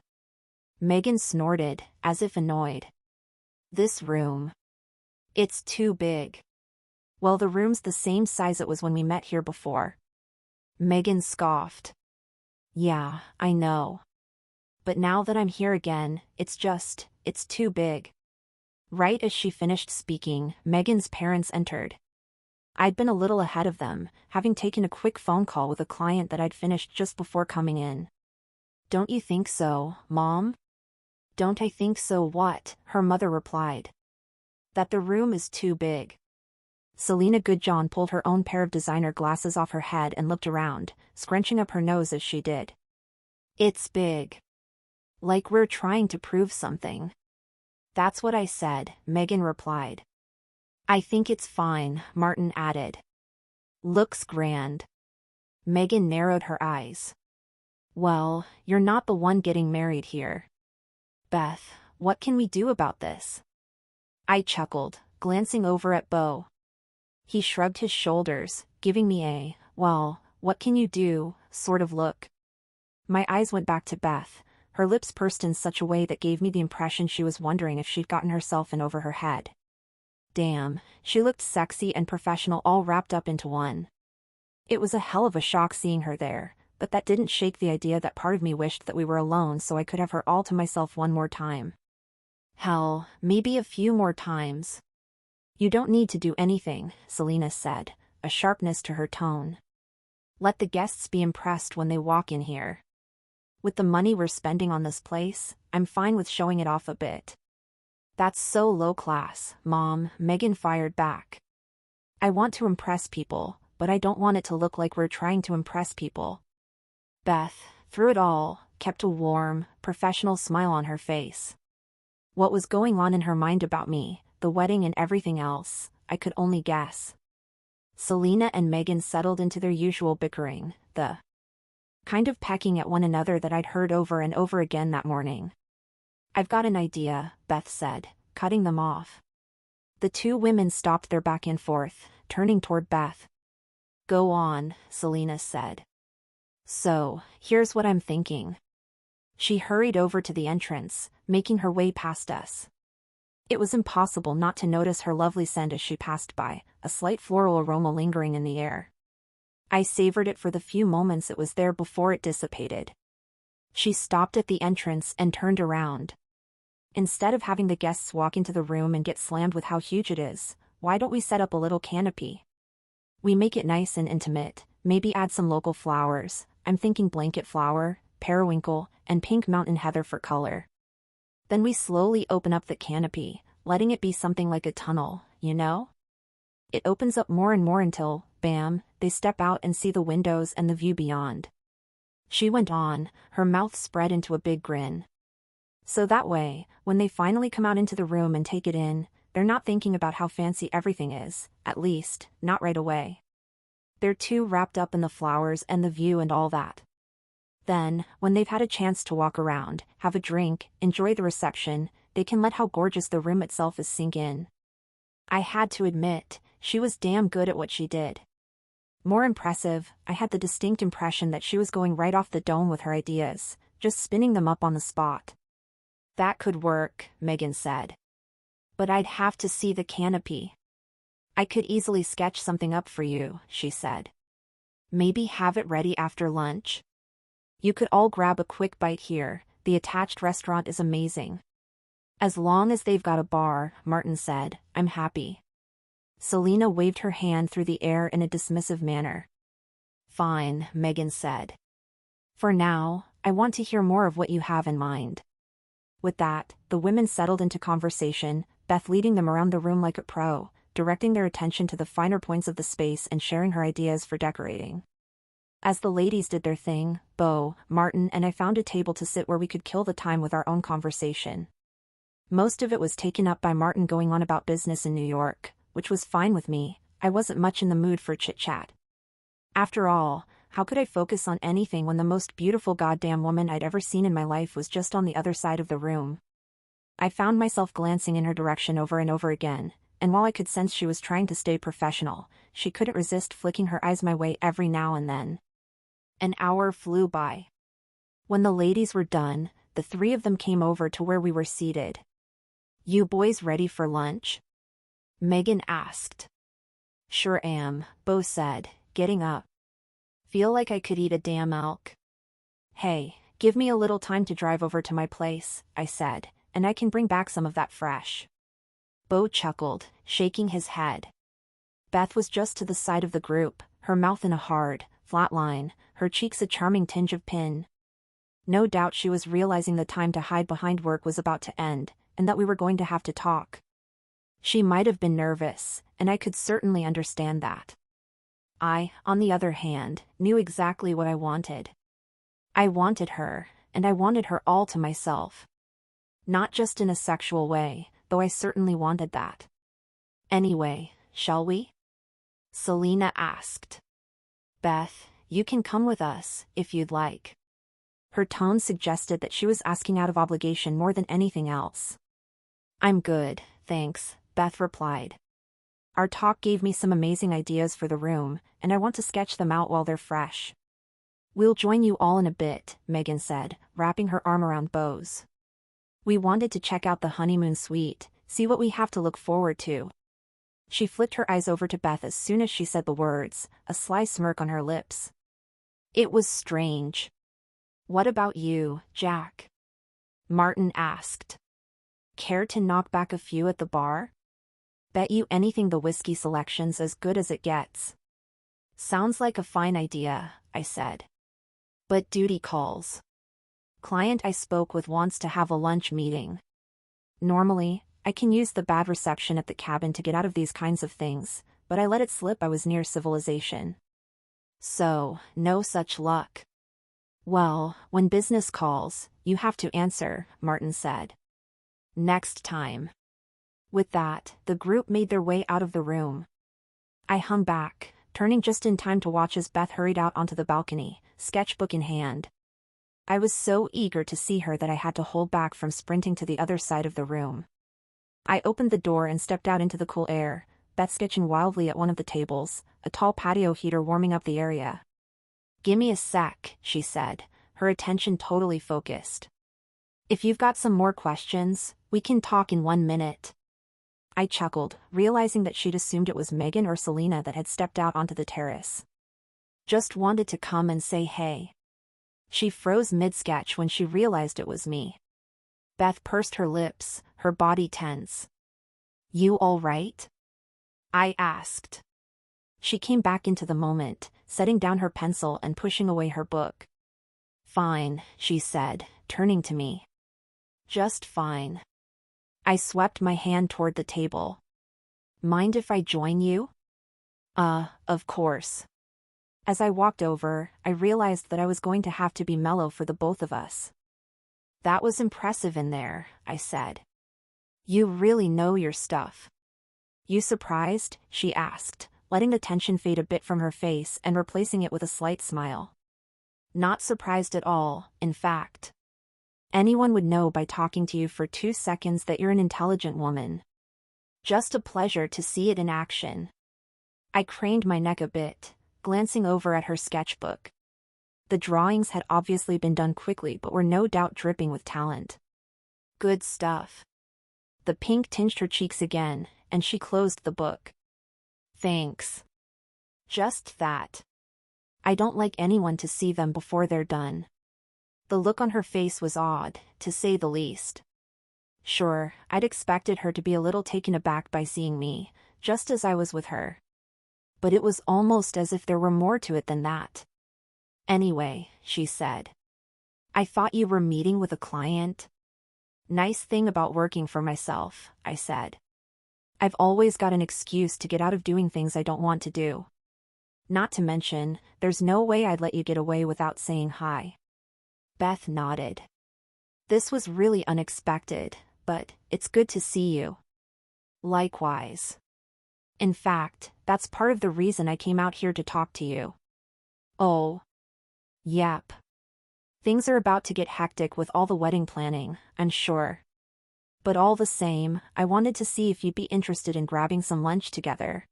Speaker 1: Megan snorted, as if annoyed. This room. It's too big. Well, the room's the same size it was when we met here before. Megan scoffed. Yeah, I know. But now that I'm here again, it's too big. Right as she finished speaking, Megan's parents entered. I'd been a little ahead of them, having taken a quick phone call with a client that I'd finished just before coming in. Don't you think so, Mom? Don't I think so what? Her mother replied. That the room is too big. Selena Goodjohn pulled her own pair of designer glasses off her head and looked around, scrunching up her nose as she did. It's big. Like we're trying to prove something. That's what I said, Megan replied. I think it's fine, Martin added. Looks grand. Megan narrowed her eyes. Well, you're not the one getting married here. Beth, what can we do about this? I chuckled, glancing over at Beau. He shrugged his shoulders, giving me a, well, what can you do, sort of look. My eyes went back to Beth, her lips pursed in such a way that gave me the impression she was wondering if she'd gotten herself in over her head. Damn, she looked sexy and professional all wrapped up into one. It was a hell of a shock seeing her there, but that didn't shake the idea that part of me wished that we were alone so I could have her all to myself one more time. Hell, maybe a few more times. You don't need to do anything, Selena said, a sharpness to her tone. Let the guests be impressed when they walk in here. With the money we're spending on this place, I'm fine with showing it off a bit. That's so low class, Mom, Megan fired back. I want to impress people, but I don't want it to look like we're trying to impress people. Beth, through it all, kept a warm, professional smile on her face. What was going on in her mind about me, the wedding and everything else, I could only guess. Selena and Megan settled into their usual bickering, the kind of pecking at one another that I'd heard over and over again that morning. I've got an idea, Beth said, cutting them off. The two women stopped their back and forth, turning toward Beth. Go on, Selena said. So, here's what I'm thinking. She hurried over to the entrance, making her way past us. It was impossible not to notice her lovely scent as she passed by, a slight floral aroma lingering in the air. I savored it for the few moments it was there before it dissipated. She stopped at the entrance and turned around. Instead of having the guests walk into the room and get slammed with how huge it is, why don't we set up a little canopy? We make it nice and intimate, maybe add some local flowers, I'm thinking blanket flower, periwinkle, and pink mountain heather for color. Then we slowly open up the canopy, letting it be something like a tunnel, you know? It opens up more and more until, bam, they step out and see the windows and the view beyond. She went on, her mouth spread into a big grin. So that way, when they finally come out into the room and take it in, they're not thinking about how fancy everything is, at least, not right away. They're too wrapped up in the flowers and the view and all that. Then, when they've had a chance to walk around, have a drink, enjoy the reception, they can let how gorgeous the room itself is sink in. I had to admit, she was damn good at what she did. More impressive, I had the distinct impression that she was going right off the dome with her ideas, just spinning them up on the spot. That could work, Megan said. But I'd have to see the canopy. I could easily sketch something up for you, she said. Maybe have it ready after lunch? You could all grab a quick bite here, the attached restaurant is amazing. As long as they've got a bar, Martin said, I'm happy. Selena waved her hand through the air in a dismissive manner. Fine, Megan said. For now, I want to hear more of what you have in mind. With that, the women settled into conversation, Beth leading them around the room like a pro, directing their attention to the finer points of the space and sharing her ideas for decorating. As the ladies did their thing, Beau, Martin and I found a table to sit where we could kill the time with our own conversation. Most of it was taken up by Martin going on about business in New York, which was fine with me. I wasn't much in the mood for chit-chat. After all, how could I focus on anything when the most beautiful goddamn woman I'd ever seen in my life was just on the other side of the room? I found myself glancing in her direction over and over again, and while I could sense she was trying to stay professional, she couldn't resist flicking her eyes my way every now and then. An hour flew by. When the ladies were done, the three of them came over to where we were seated. You boys ready for lunch? Megan asked. Sure am, Beau said, getting up. Feel like I could eat a damn elk. Hey, give me a little time to drive over to my place, I said, and I can bring back some of that fresh. Beau chuckled, shaking his head. Beth was just to the side of the group, her mouth in a hard, flat line, her cheeks a charming tinge of pin. No doubt she was realizing the time to hide behind work was about to end, and that we were going to have to talk. She might have been nervous, and I could certainly understand that. I, on the other hand, knew exactly what I wanted. I wanted her, and I wanted her all to myself. Not just in a sexual way, though I certainly wanted that. Anyway, shall we? Selena asked. Beth, you can come with us, if you'd like. Her tone suggested that she was asking out of obligation more than anything else. I'm good, thanks, Beth replied. Our talk gave me some amazing ideas for the room, and I want to sketch them out while they're fresh. We'll join you all in a bit, Megan said, wrapping her arm around Beau's. We wanted to check out the honeymoon suite, see what we have to look forward to. She flicked her eyes over to Beth as soon as she said the words, a sly smirk on her lips. It was strange. What about you, Jack? Martin asked. Care to knock back a few at the bar? Bet you anything the whiskey selection's as good as it gets. Sounds like a fine idea, I said. But duty calls. Client I spoke with wants to have a lunch meeting. Normally, I can use the bad reception at the cabin to get out of these kinds of things, but I let it slip I was near civilization. So, no such luck. Well, when business calls, you have to answer, Martin said. Next time. With that, the group made their way out of the room. I hung back, turning just in time to watch as Beth hurried out onto the balcony, sketchbook in hand. I was so eager to see her that I had to hold back from sprinting to the other side of the room. I opened the door and stepped out into the cool air, Beth sketching wildly at one of the tables, a tall patio heater warming up the area. Gimme a sec, she said, her attention totally focused. If you've got some more questions, we can talk in 1 minute. I chuckled, realizing that she'd assumed it was Megan or Selena that had stepped out onto the terrace. Just wanted to come and say hey. She froze mid-sketch when she realized it was me. Beth pursed her lips, her body tense. You all right? I asked. She came back into the moment, setting down her pencil and pushing away her book. Fine, she said, turning to me. Just fine. I swept my hand toward the table. Mind if I join you? Of course. As I walked over, I realized that I was going to have to be mellow for the both of us. That was impressive in there, I said. You really know your stuff. You surprised? She asked, letting the tension fade a bit from her face and replacing it with a slight smile. Not surprised at all, in fact. Anyone would know by talking to you for 2 seconds that you're an intelligent woman. Just a pleasure to see it in action. I craned my neck a bit, glancing over at her sketchbook. The drawings had obviously been done quickly but were no doubt dripping with talent. Good stuff. The pink tinged her cheeks again, and she closed the book. Thanks. Just that. I don't like anyone to see them before they're done. The look on her face was odd, to say the least. Sure, I'd expected her to be a little taken aback by seeing me, just as I was with her. But it was almost as if there were more to it than that. Anyway, she said. I thought you were meeting with a client. Nice thing about working for myself, I said. I've always got an excuse to get out of doing things I don't want to do. Not to mention, there's no way I'd let you get away without saying hi. Beth nodded. This was really unexpected, but it's good to see you. Likewise. In fact, that's part of the reason I came out here to talk to you. Oh. Yep. Things are about to get hectic with all the wedding planning, I'm sure. But all the same, I wanted to see if you'd be interested in grabbing some lunch together.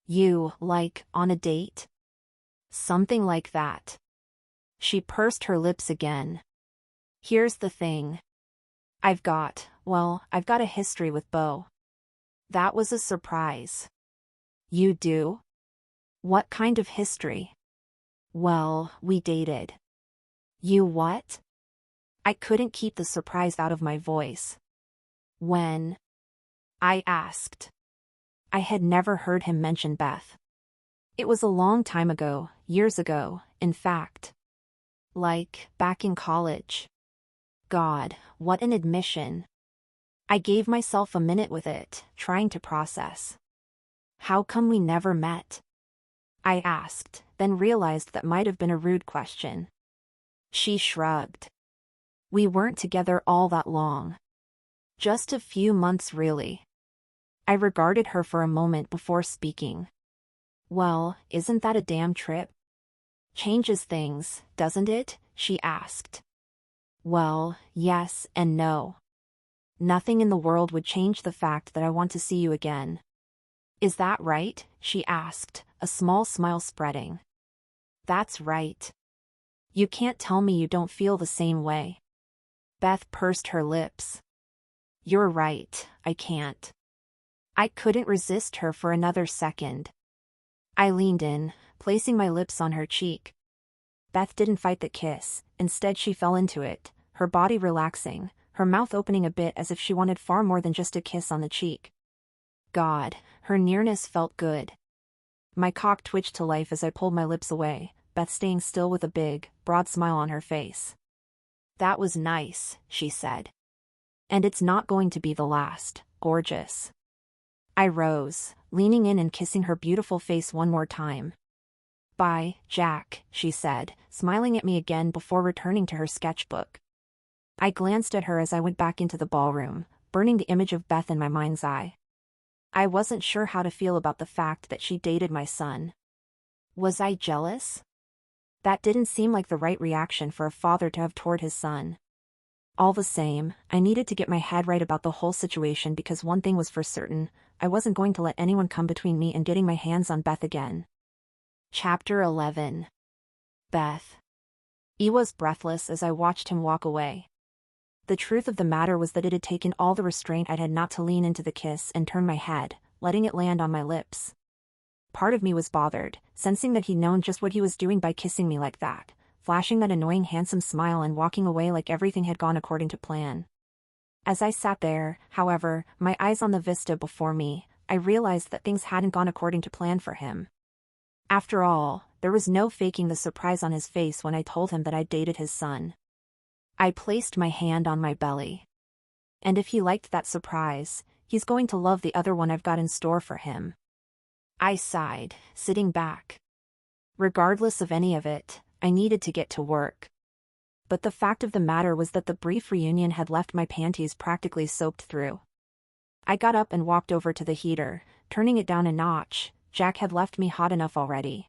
Speaker 1: You, like, on a date? Something like that. She pursed her lips again. Here's the thing. I've got a history with Beau. That was a surprise. You do? What kind of history? Well, we dated. You what? I couldn't keep the surprise out of my voice. When? I asked. I had never heard him mention Beth. It was a long time ago, years ago, in fact. Like, back in college. God, what an admission. I gave myself a minute with it, trying to process. How come we never met? I asked, then realized that might have been a rude question. She shrugged. We weren't together all that long. Just a few months really. I regarded her for a moment before speaking. Well, isn't that a damn trip? Changes things, doesn't it? She asked. Well, yes and no. Nothing in the world would change the fact that I want to see you again. Is that right? She asked, a small smile spreading. That's right. You can't tell me you don't feel the same way. Beth pursed her lips. You're right, I can't. I couldn't resist her for another second. I leaned in, placing my lips on her cheek. Beth didn't fight the kiss, instead she fell into it, her body relaxing, her mouth opening a bit as if she wanted far more than just a kiss on the cheek. God, her nearness felt good. My cock twitched to life as I pulled my lips away, Beth staying still with a big, broad smile on her face. That was nice, she said. And it's not going to be the last, gorgeous. I rose, leaning in and kissing her beautiful face one more time. Bye, Jack, she said, smiling at me again before returning to her sketchbook. I glanced at her as I went back into the ballroom, burning the image of Beth in my mind's eye. I wasn't sure how to feel about the fact that she dated my son. Was I jealous? That didn't seem like the right reaction for a father to have toward his son. All the same, I needed to get my head right about the whole situation because one thing was for certain, I wasn't going to let anyone come between me and getting my hands on Beth again. Chapter 11. Beth. I was breathless as I watched him walk away. The truth of the matter was that it had taken all the restraint I'd had not to lean into the kiss and turn my head, letting it land on my lips. Part of me was bothered, sensing that he'd known just what he was doing by kissing me like that, flashing that annoying handsome smile and walking away like everything had gone according to plan. As I sat there, however, my eyes on the vista before me, I realized that things hadn't gone according to plan for him. After all, there was no faking the surprise on his face when I told him that I'd dated his son. I placed my hand on my belly. And if he liked that surprise, he's going to love the other one I've got in store for him. I sighed, sitting back. Regardless of any of it, I needed to get to work. But the fact of the matter was that the brief reunion had left my panties practically soaked through. I got up and walked over to the heater, turning it down a notch. Jack had left me hot enough already.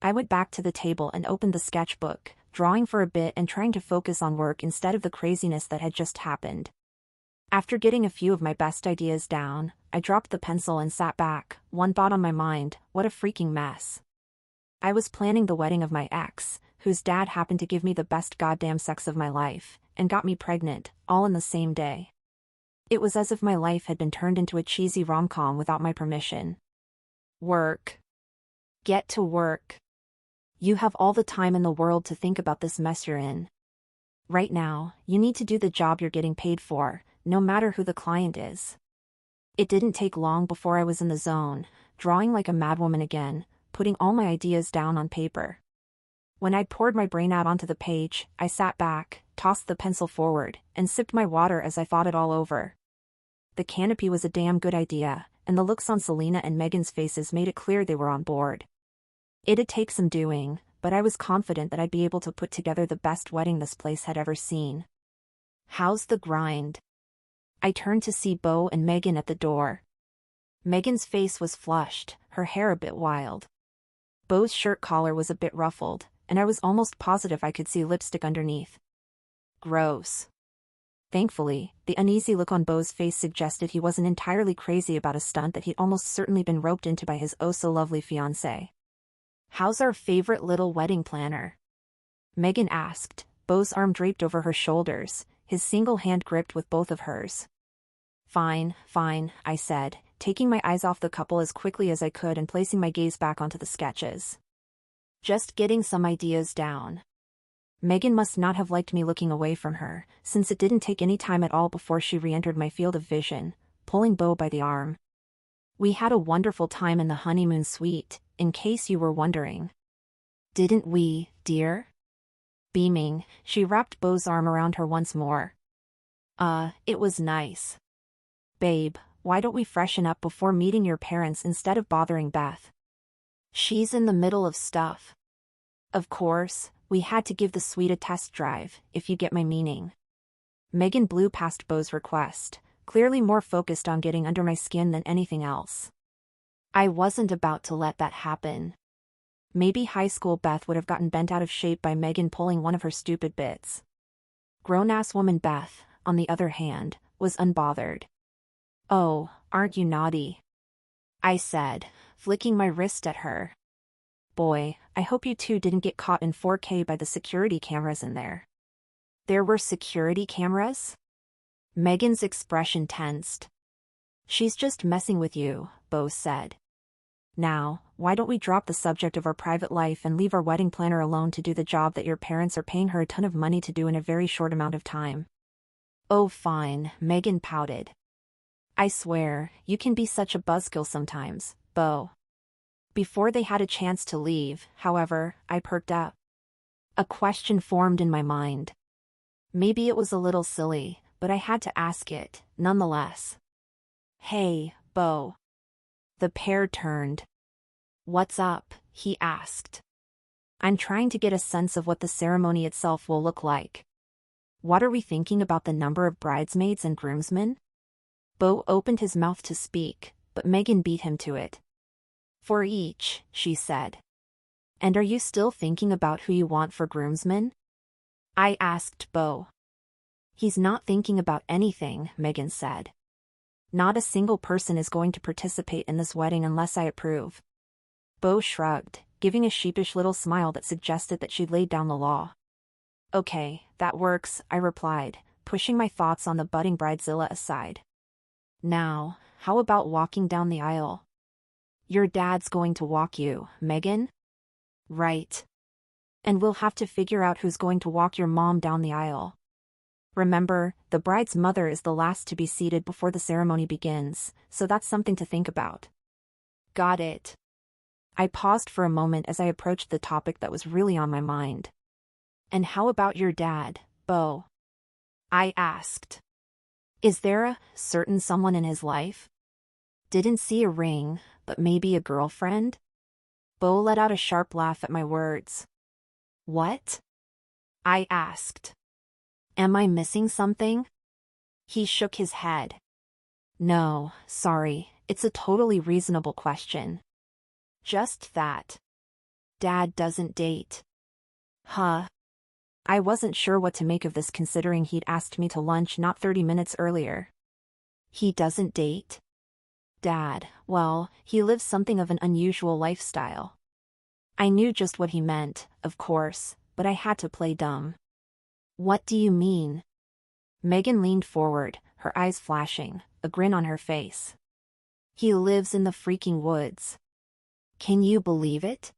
Speaker 1: I went back to the table and opened the sketchbook, drawing for a bit and trying to focus on work instead of the craziness that had just happened. After getting a few of my best ideas down, I dropped the pencil and sat back, one thought on my mind: what a freaking mess. I was planning the wedding of my ex, whose dad happened to give me the best goddamn sex of my life, and got me pregnant, all in the same day. It was as if my life had been turned into a cheesy rom-com without my permission. Work. Get to work. You have all the time in the world to think about this mess you're in. Right now, you need to do the job you're getting paid for, no matter who the client is. It didn't take long before I was in the zone, drawing like a madwoman again, putting all my ideas down on paper. When I'd poured my brain out onto the page, I sat back, tossed the pencil forward, and sipped my water as I thought it all over. The canopy was a damn good idea, and the looks on Selena and Megan's faces made it clear they were on board. It'd take some doing, but I was confident that I'd be able to put together the best wedding this place had ever seen. How's the grind? I turned to see Bo and Megan at the door. Megan's face was flushed, her hair a bit wild. Bo's shirt collar was a bit ruffled, and I was almost positive I could see lipstick underneath. Gross. Thankfully, the uneasy look on Bo's face suggested he wasn't entirely crazy about a stunt that he'd almost certainly been roped into by his oh-so-lovely fiancé. How's our favorite little wedding planner? Megan asked, Bo's arm draped over her shoulders, his single hand gripped with both of hers. Fine, I said, taking my eyes off the couple as quickly as I could and placing my gaze back onto the sketches. Just getting some ideas down. Megan must not have liked me looking away from her, since it didn't take any time at all before she re-entered my field of vision, pulling Bo by the arm. We had a wonderful time in the honeymoon suite, in case you were wondering. Didn't we, dear? Beaming, she wrapped Bo's arm around her once more. It was nice. Babe, why don't we freshen up before meeting your parents instead of bothering Beth? She's in the middle of stuff. Of course, we had to give the suite a test drive, if you get my meaning. Megan blew past Bo's request, clearly more focused on getting under my skin than anything else. I wasn't about to let that happen. Maybe high school Beth would have gotten bent out of shape by Megan pulling one of her stupid bits. Grown-ass woman Beth, on the other hand, was unbothered. Oh, aren't you naughty? I said, flicking my wrist at her. Boy, I hope you two didn't get caught in 4K by the security cameras in there. There were security cameras? Megan's expression tensed. She's just messing with you, Bo said. Now, why don't we drop the subject of our private life and leave our wedding planner alone to do the job that your parents are paying her a ton of money to do in a very short amount of time? Oh fine, Megan pouted. I swear, you can be such a buzzkill sometimes, Bo. Before they had a chance to leave, however, I perked up. A question formed in my mind. Maybe it was a little silly, but I had to ask it, nonetheless. Hey, Bo. The pair turned. What's up? He asked. I'm trying to get a sense of what the ceremony itself will look like. What are we thinking about the number of bridesmaids and groomsmen? Bo opened his mouth to speak, but Megan beat him to it. For each, she said. And are you still thinking about who you want for groomsmen? I asked Bo. He's not thinking about anything, Megan said. Not a single person is going to participate in this wedding unless I approve. Bo shrugged, giving a sheepish little smile that suggested that she'd laid down the law. Okay, that works, I replied, pushing my thoughts on the budding bridezilla aside. Now, how about walking down the aisle? Your dad's going to walk you, Megan? Right. And we'll have to figure out who's going to walk your mom down the aisle. Remember, the bride's mother is the last to be seated before the ceremony begins, so that's something to think about. Got it. I paused for a moment as I approached the topic that was really on my mind. And how about your dad, Bo? I asked. Is there a certain someone in his life? Didn't see a ring, but maybe a girlfriend? Bo let out a sharp laugh at my words. What? I asked. Am I missing something? He shook his head. No, sorry, it's a totally reasonable question. Just that. Dad doesn't date. Huh. I wasn't sure what to make of this considering he'd asked me to lunch not 30 minutes earlier. He doesn't date? Dad, well, he lives something of an unusual lifestyle. I knew just what he meant, of course, but I had to play dumb. What do you mean? Megan leaned forward, her eyes flashing, a grin on her face. He lives in the freaking woods. Can you believe it?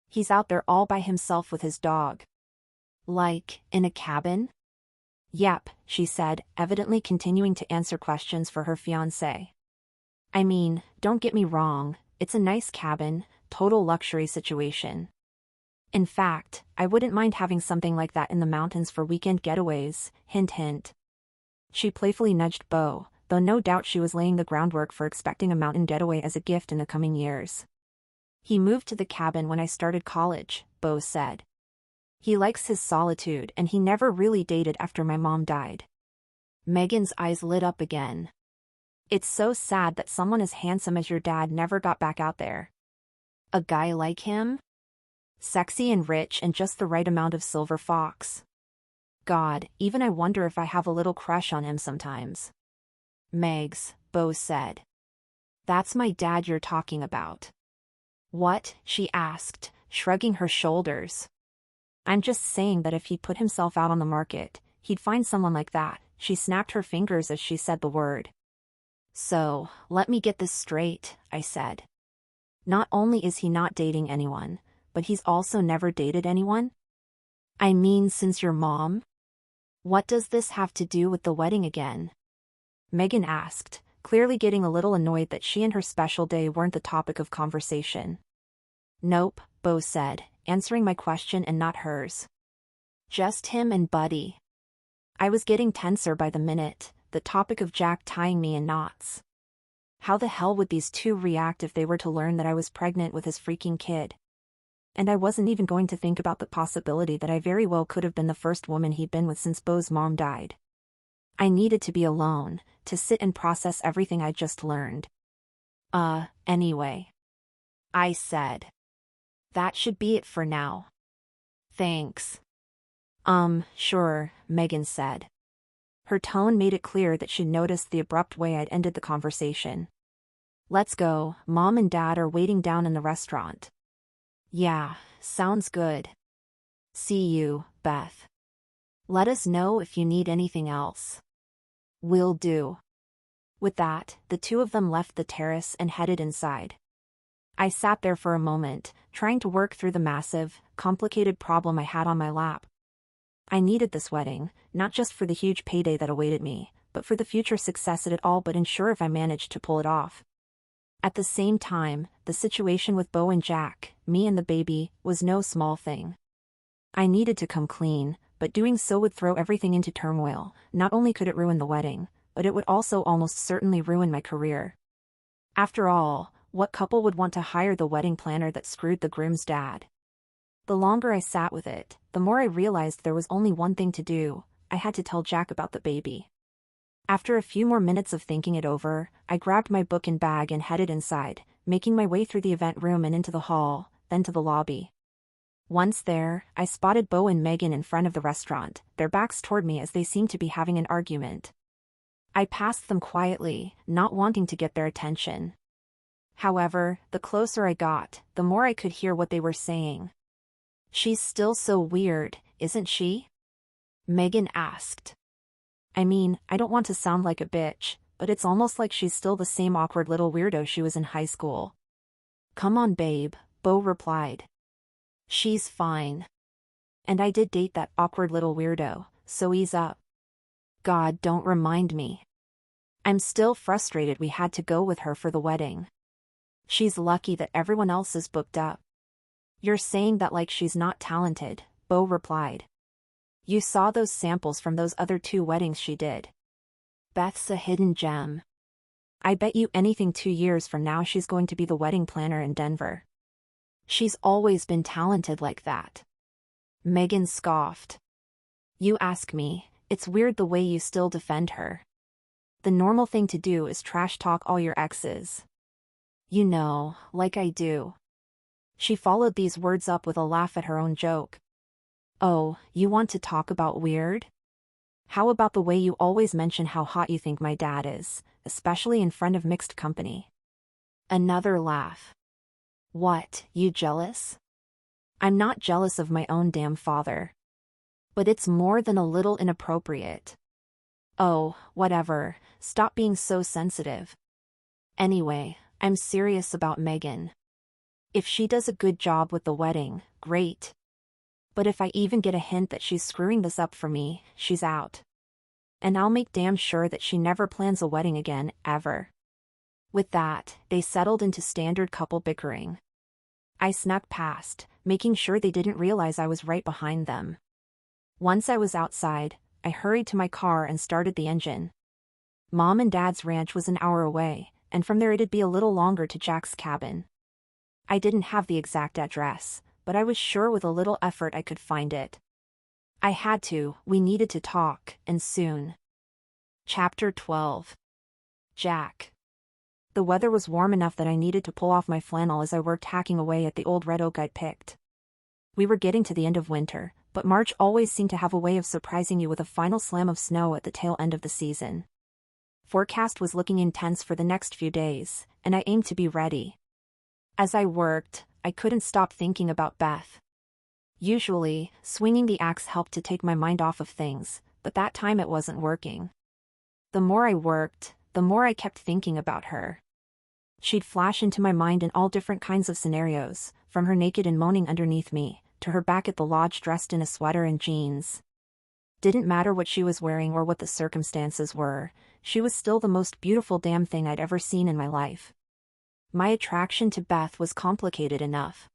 Speaker 1: He's out there all by himself with his dog. Like, in a cabin? Yep, she said, evidently continuing to answer questions for her fiancé. I mean, don't get me wrong, it's a nice cabin, total luxury situation. In fact, I wouldn't mind having something like that in the mountains for weekend getaways, hint hint. She playfully nudged Beau, though no doubt she was laying the groundwork for expecting a mountain getaway as a gift in the coming years. He moved to the cabin when I started college, Beau said. He likes his solitude and he never really dated after my mom died. Megan's eyes lit up again. It's so sad that someone as handsome as your dad never got back out there. A guy like him? Sexy and rich and just the right amount of silver fox. God, even I wonder if I have a little crush on him sometimes. Megs, Beau said. That's my dad you're talking about. What? She asked, shrugging her shoulders. I'm just saying that if he put himself out on the market, he'd find someone like that. She snapped her fingers as she said the word. So, let me get this straight, I said. Not only is he not dating anyone, but he's also never dated anyone? I mean, since your mom? What does this have to do with the wedding again? Megan asked, clearly getting a little annoyed that she and her special day weren't the topic of conversation. Nope, Beau said, answering my question and not hers. Just him and Buddy. I was getting tenser by the minute, the topic of Jack tying me in knots. How the hell would these two react if they were to learn that I was pregnant with his freaking kid? And I wasn't even going to think about the possibility that I very well could have been the first woman he'd been with since Beau's mom died. I needed to be alone, to sit and process everything I'd just learned. Anyway. I said. That should be it for now. Thanks. Sure, Megan said. Her tone made it clear that she'd noticed the abrupt way I'd ended the conversation. Let's go, Mom and Dad are waiting down in the restaurant. Yeah, sounds good. See you, Beth. Let us know if you need anything else. Will do. With that, the two of them left the terrace and headed inside. I sat there for a moment, trying to work through the massive, complicated problem I had on my lap. I needed this wedding, not just for the huge payday that awaited me, but for the future success it'd all but ensure if I managed to pull it off. At the same time, the situation with Beau and Jack, me and the baby, was no small thing. I needed to come clean, but doing so would throw everything into turmoil. Not only could it ruin the wedding, but it would also almost certainly ruin my career. After all, what couple would want to hire the wedding planner that screwed the groom's dad? The longer I sat with it, the more I realized there was only one thing to do. I had to tell Jack about the baby. After a few more minutes of thinking it over, I grabbed my book and bag and headed inside, making my way through the event room and into the hall, then to the lobby. Once there, I spotted Beau and Megan in front of the restaurant, their backs toward me as they seemed to be having an argument. I passed them quietly, not wanting to get their attention. However, the closer I got, the more I could hear what they were saying. She's still so weird, isn't she? Megan asked. I mean, I don't want to sound like a bitch, but it's almost like she's still the same awkward little weirdo she was in high school. Come on, babe, Beau replied. She's fine. And I did date that awkward little weirdo, so ease up. God, don't remind me. I'm still frustrated we had to go with her for the wedding. She's lucky that everyone else is booked up. You're saying that like she's not talented, Beau replied. You saw those samples from those other 2 weddings she did. Beth's a hidden gem. I bet you anything 2 years from now she's going to be the wedding planner in Denver. She's always been talented like that. Megan scoffed. You ask me, it's weird the way you still defend her. The normal thing to do is trash talk all your exes. You know, like I do. She followed these words up with a laugh at her own joke. Oh, you want to talk about weird? How about the way you always mention how hot you think my dad is, especially in front of mixed company? Another laugh. What, you jealous? I'm not jealous of my own damn father. But it's more than a little inappropriate. Oh, whatever, stop being so sensitive. Anyway, I'm serious about Megan. If she does a good job with the wedding, great. But if I even get a hint that she's screwing this up for me, she's out. And I'll make damn sure that she never plans a wedding again, ever. With that, they settled into standard couple bickering. I snuck past, making sure they didn't realize I was right behind them. Once I was outside, I hurried to my car and started the engine. Mom and Dad's ranch was an hour away, and from there it'd be a little longer to Jack's cabin. I didn't have the exact address, but I was sure with a little effort I could find it. I had to, we needed to talk, and soon. Chapter 12. Jack. The weather was warm enough that I needed to pull off my flannel as I worked hacking away at the old red oak I'd picked. We were getting to the end of winter, but March always seemed to have a way of surprising you with a final slam of snow at the tail end of the season. Forecast was looking intense for the next few days, and I aimed to be ready. As I worked, I couldn't stop thinking about Beth. Usually, swinging the axe helped to take my mind off of things, but that time it wasn't working. The more I worked, the more I kept thinking about her. She'd flash into my mind in all different kinds of scenarios, from her naked and moaning underneath me, to her back at the lodge dressed in a sweater and jeans. Didn't matter what she was wearing or what the circumstances were, she was still the most beautiful damn thing I'd ever seen in my life. My attraction to Beth was complicated enough.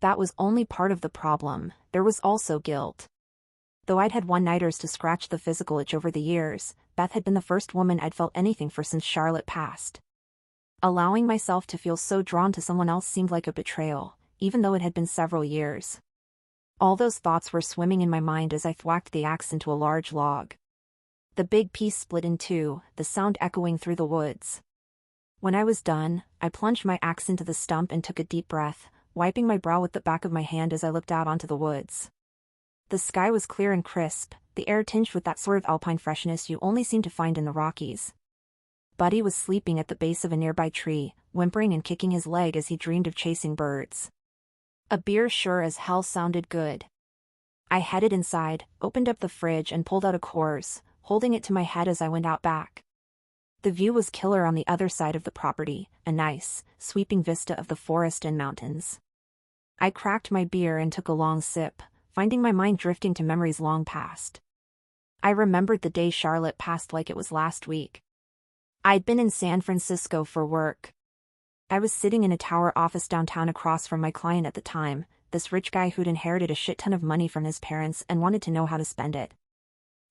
Speaker 1: That was only part of the problem, there was also guilt. Though I'd had one-nighters to scratch the physical itch over the years, Beth had been the first woman I'd felt anything for since Charlotte passed. Allowing myself to feel so drawn to someone else seemed like a betrayal, even though it had been several years. All those thoughts were swimming in my mind as I thwacked the axe into a large log. The big piece split in two, the sound echoing through the woods. When I was done, I plunged my axe into the stump and took a deep breath, wiping my brow with the back of my hand as I looked out onto the woods. The sky was clear and crisp, the air tinged with that sort of alpine freshness you only seem to find in the Rockies. Buddy was sleeping at the base of a nearby tree, whimpering and kicking his leg as he dreamed of chasing birds. A beer sure as hell sounded good. I headed inside, opened up the fridge and pulled out a Coors, holding it to my head as I went out back. The view was killer on the other side of the property, a nice, sweeping vista of the forest and mountains. I cracked my beer and took a long sip, finding my mind drifting to memories long past. I remembered the day Charlotte passed like it was last week. I'd been in San Francisco for work. I was sitting in a tower office downtown across from my client at the time, this rich guy who'd inherited a shit ton of money from his parents and wanted to know how to spend it.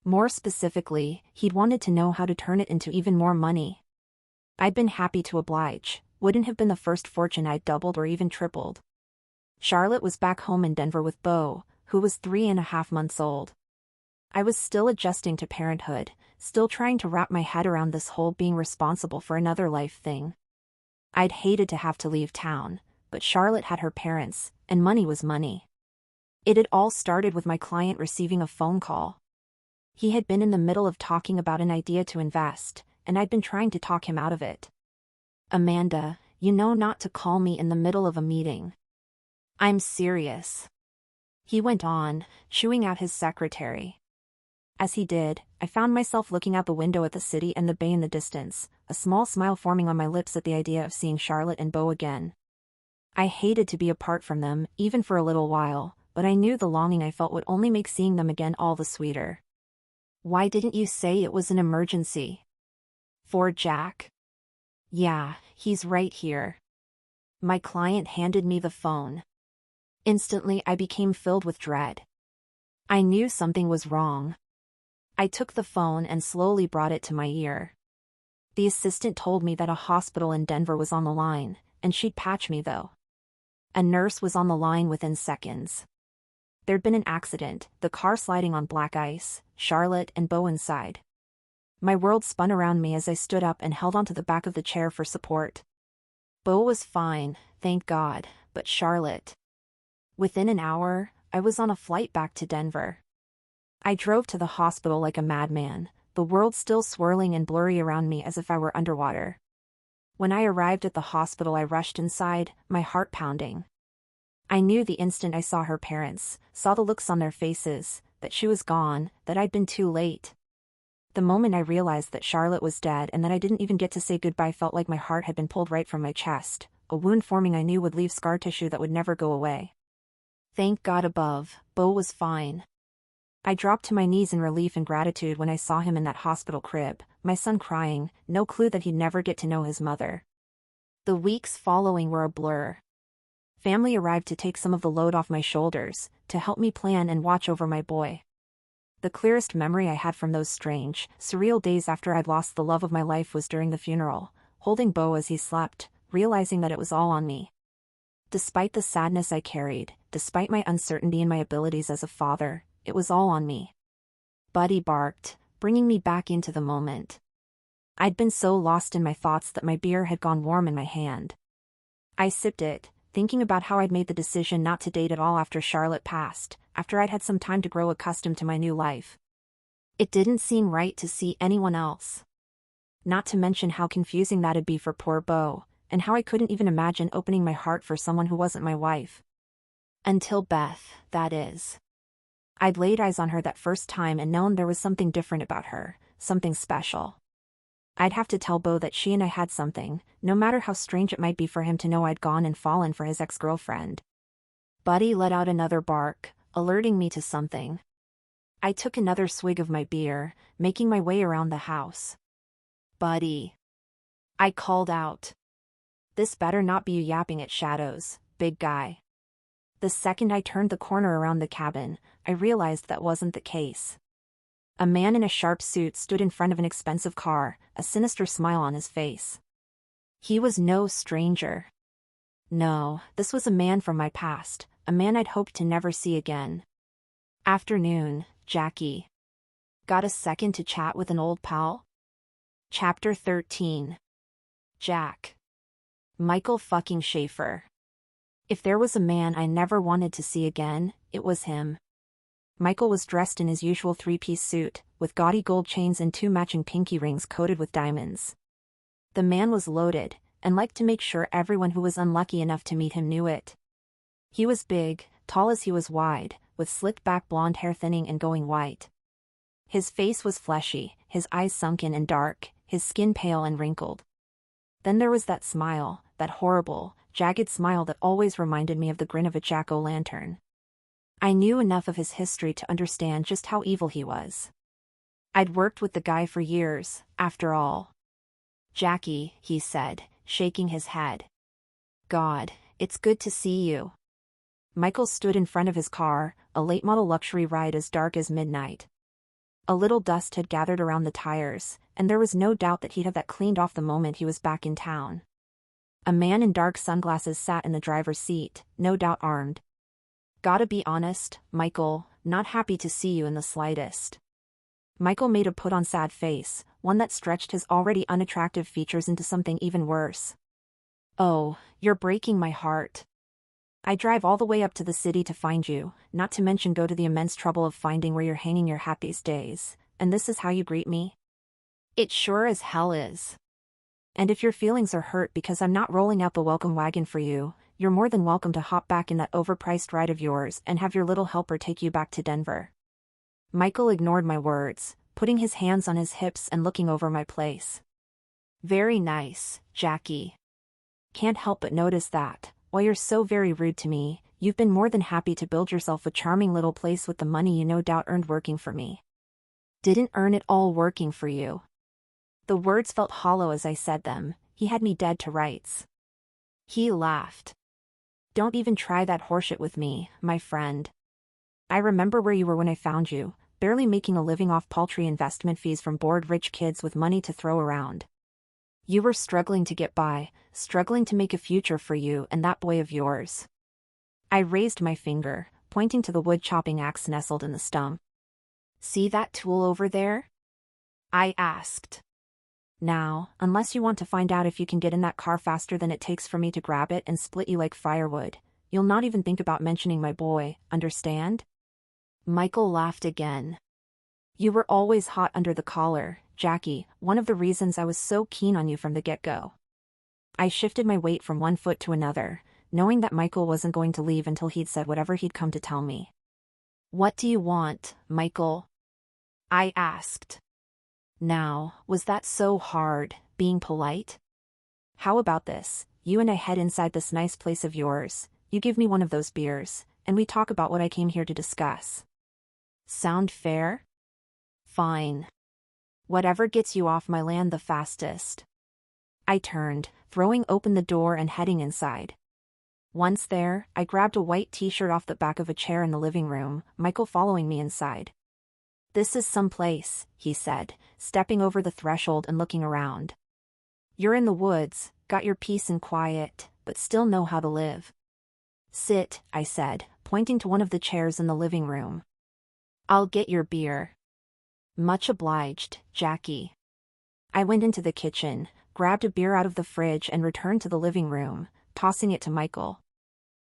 Speaker 1: More specifically, he'd wanted to know how to turn it into even more money. I'd been happy to oblige, wouldn't have been the first fortune I'd doubled or even tripled. Charlotte was back home in Denver with Beau, who was 3.5 months old. I was still adjusting to parenthood, still trying to wrap my head around this whole being responsible for another life thing. I'd hated to have to leave town, but Charlotte had her parents, and money was money. It had all started with my client receiving a phone call. He had been in the middle of talking about an idea to invest, and I'd been trying to talk him out of it. "Amanda, you know not to call me in the middle of a meeting. I'm serious," he went on, chewing out his secretary. As he did, I found myself looking out the window at the city and the bay in the distance, a small smile forming on my lips at the idea of seeing Charlotte and Beau again. I hated to be apart from them, even for a little while, but I knew the longing I felt would only make seeing them again all the sweeter. "Why didn't you say it was an emergency?" "For Jack?" "Yeah, he's right here." My client handed me the phone. Instantly I became filled with dread. I knew something was wrong. I took the phone and slowly brought it to my ear. The assistant told me that a hospital in Denver was on the line, and she'd patch me though. A nurse was on the line within seconds. There'd been an accident, the car sliding on black ice, Charlotte and Beau inside. My world spun around me as I stood up and held onto the back of the chair for support. Beau was fine, thank God, but Charlotte. Within an hour, I was on a flight back to Denver. I drove to the hospital like a madman, the world still swirling and blurry around me as if I were underwater. When I arrived at the hospital I rushed inside, my heart pounding. I knew the instant I saw her parents, saw the looks on their faces, that she was gone, that I'd been too late. The moment I realized that Charlotte was dead and that I didn't even get to say goodbye felt like my heart had been pulled right from my chest, a wound forming I knew would leave scar tissue that would never go away. Thank God above, Bo was fine. I dropped to my knees in relief and gratitude when I saw him in that hospital crib, my son crying, no clue that he'd never get to know his mother. The weeks following were a blur. Family arrived to take some of the load off my shoulders, to help me plan and watch over my boy. The clearest memory I had from those strange, surreal days after I'd lost the love of my life was during the funeral, holding Bo as he slept, realizing that it was all on me. Despite the sadness I carried, despite my uncertainty in my abilities as a father, it was all on me. Buddy barked, bringing me back into the moment. I'd been so lost in my thoughts that my beer had gone warm in my hand. I sipped it, thinking about how I'd made the decision not to date at all after Charlotte passed, after I'd had some time to grow accustomed to my new life. It didn't seem right to see anyone else. Not to mention how confusing that'd be for poor Bo, and how I couldn't even imagine opening my heart for someone who wasn't my wife. Until Beth, that is. I'd laid eyes on her that first time and known there was something different about her, something special. I'd have to tell Bo that she and I had something, no matter how strange it might be for him to know I'd gone and fallen for his ex-girlfriend. Buddy let out another bark, alerting me to something. I took another swig of my beer, making my way around the house. Buddy. I called out. This better not be you yapping at shadows, big guy. The second I turned the corner around the cabin, I realized that wasn't the case. A man in a sharp suit stood in front of an expensive car, a sinister smile on his face. He was no stranger. No, this was a man from my past, a man I'd hoped to never see again. Afternoon, Jackie. Got a second to chat with an old pal? Chapter 13. Jack. Michael fucking Schaefer. If there was a man I never wanted to see again, it was him. Michael was dressed in his usual three-piece suit, with gaudy gold chains and 2 matching pinky rings coated with diamonds. The man was loaded, and liked to make sure everyone who was unlucky enough to meet him knew it. He was big, tall as he was wide, with slicked-back blonde hair thinning and going white. His face was fleshy, his eyes sunken and dark, his skin pale and wrinkled. Then there was that smile, that horrible, jagged smile that always reminded me of the grin of a jack-o'-lantern. I knew enough of his history to understand just how evil he was. I'd worked with the guy for years, after all. Jackie, he said, shaking his head. God, it's good to see you. Michael stood in front of his car, a late-model luxury ride as dark as midnight. A little dust had gathered around the tires, and there was no doubt that he'd have that cleaned off the moment he was back in town. A man in dark sunglasses sat in the driver's seat, no doubt armed. Gotta be honest, Michael, not happy to see you in the slightest. Michael made a put-on sad face, one that stretched his already unattractive features into something even worse. Oh, you're breaking my heart. I drive all the way up to the city to find you, not to mention go to the immense trouble of finding where you're hanging your happiest days, and this is how you greet me? It sure as hell is. And if your feelings are hurt because I'm not rolling out the welcome wagon for you, you're more than welcome to hop back in that overpriced ride of yours and have your little helper take you back to Denver. Michael ignored my words, putting his hands on his hips and looking over my place. Very nice, Jackie. Can't help but notice that, while you're so very rude to me, you've been more than happy to build yourself a charming little place with the money you no doubt earned working for me. Didn't earn it all working for you. The words felt hollow as I said them, he had me dead to rights. He laughed. Don't even try that horseshit with me, my friend. I remember where you were when I found you, barely making a living off paltry investment fees from bored rich kids with money to throw around. You were struggling to get by, struggling to make a future for you and that boy of yours. I raised my finger, pointing to the wood-chopping axe nestled in the stump. See that tool over there? I asked. Now, unless you want to find out if you can get in that car faster than it takes for me to grab it and split you like firewood, you'll not even think about mentioning my boy, understand? Michael laughed again. You were always hot under the collar, Jackie, one of the reasons I was so keen on you from the get-go. I shifted my weight from one foot to another, knowing that Michael wasn't going to leave until he'd said whatever he'd come to tell me. "What do you want, Michael?" I asked. Now, was that so hard, being polite? "How about this? You and I head inside this nice place of yours, you give me one of those beers, and we talk about what I came here to discuss. Sound fair?" "Fine. Whatever gets you off my land the fastest." I turned, throwing open the door and heading inside. Once there, I grabbed a white t-shirt off the back of a chair in the living room, Michael following me inside. "This is some place," he said, stepping over the threshold and looking around. "You're in the woods, got your peace and quiet, but still know how to live." "Sit," I said, pointing to one of the chairs in the living room. "I'll get your beer." "Much obliged, Jackie." I went into the kitchen, grabbed a beer out of the fridge and returned to the living room, tossing it to Michael.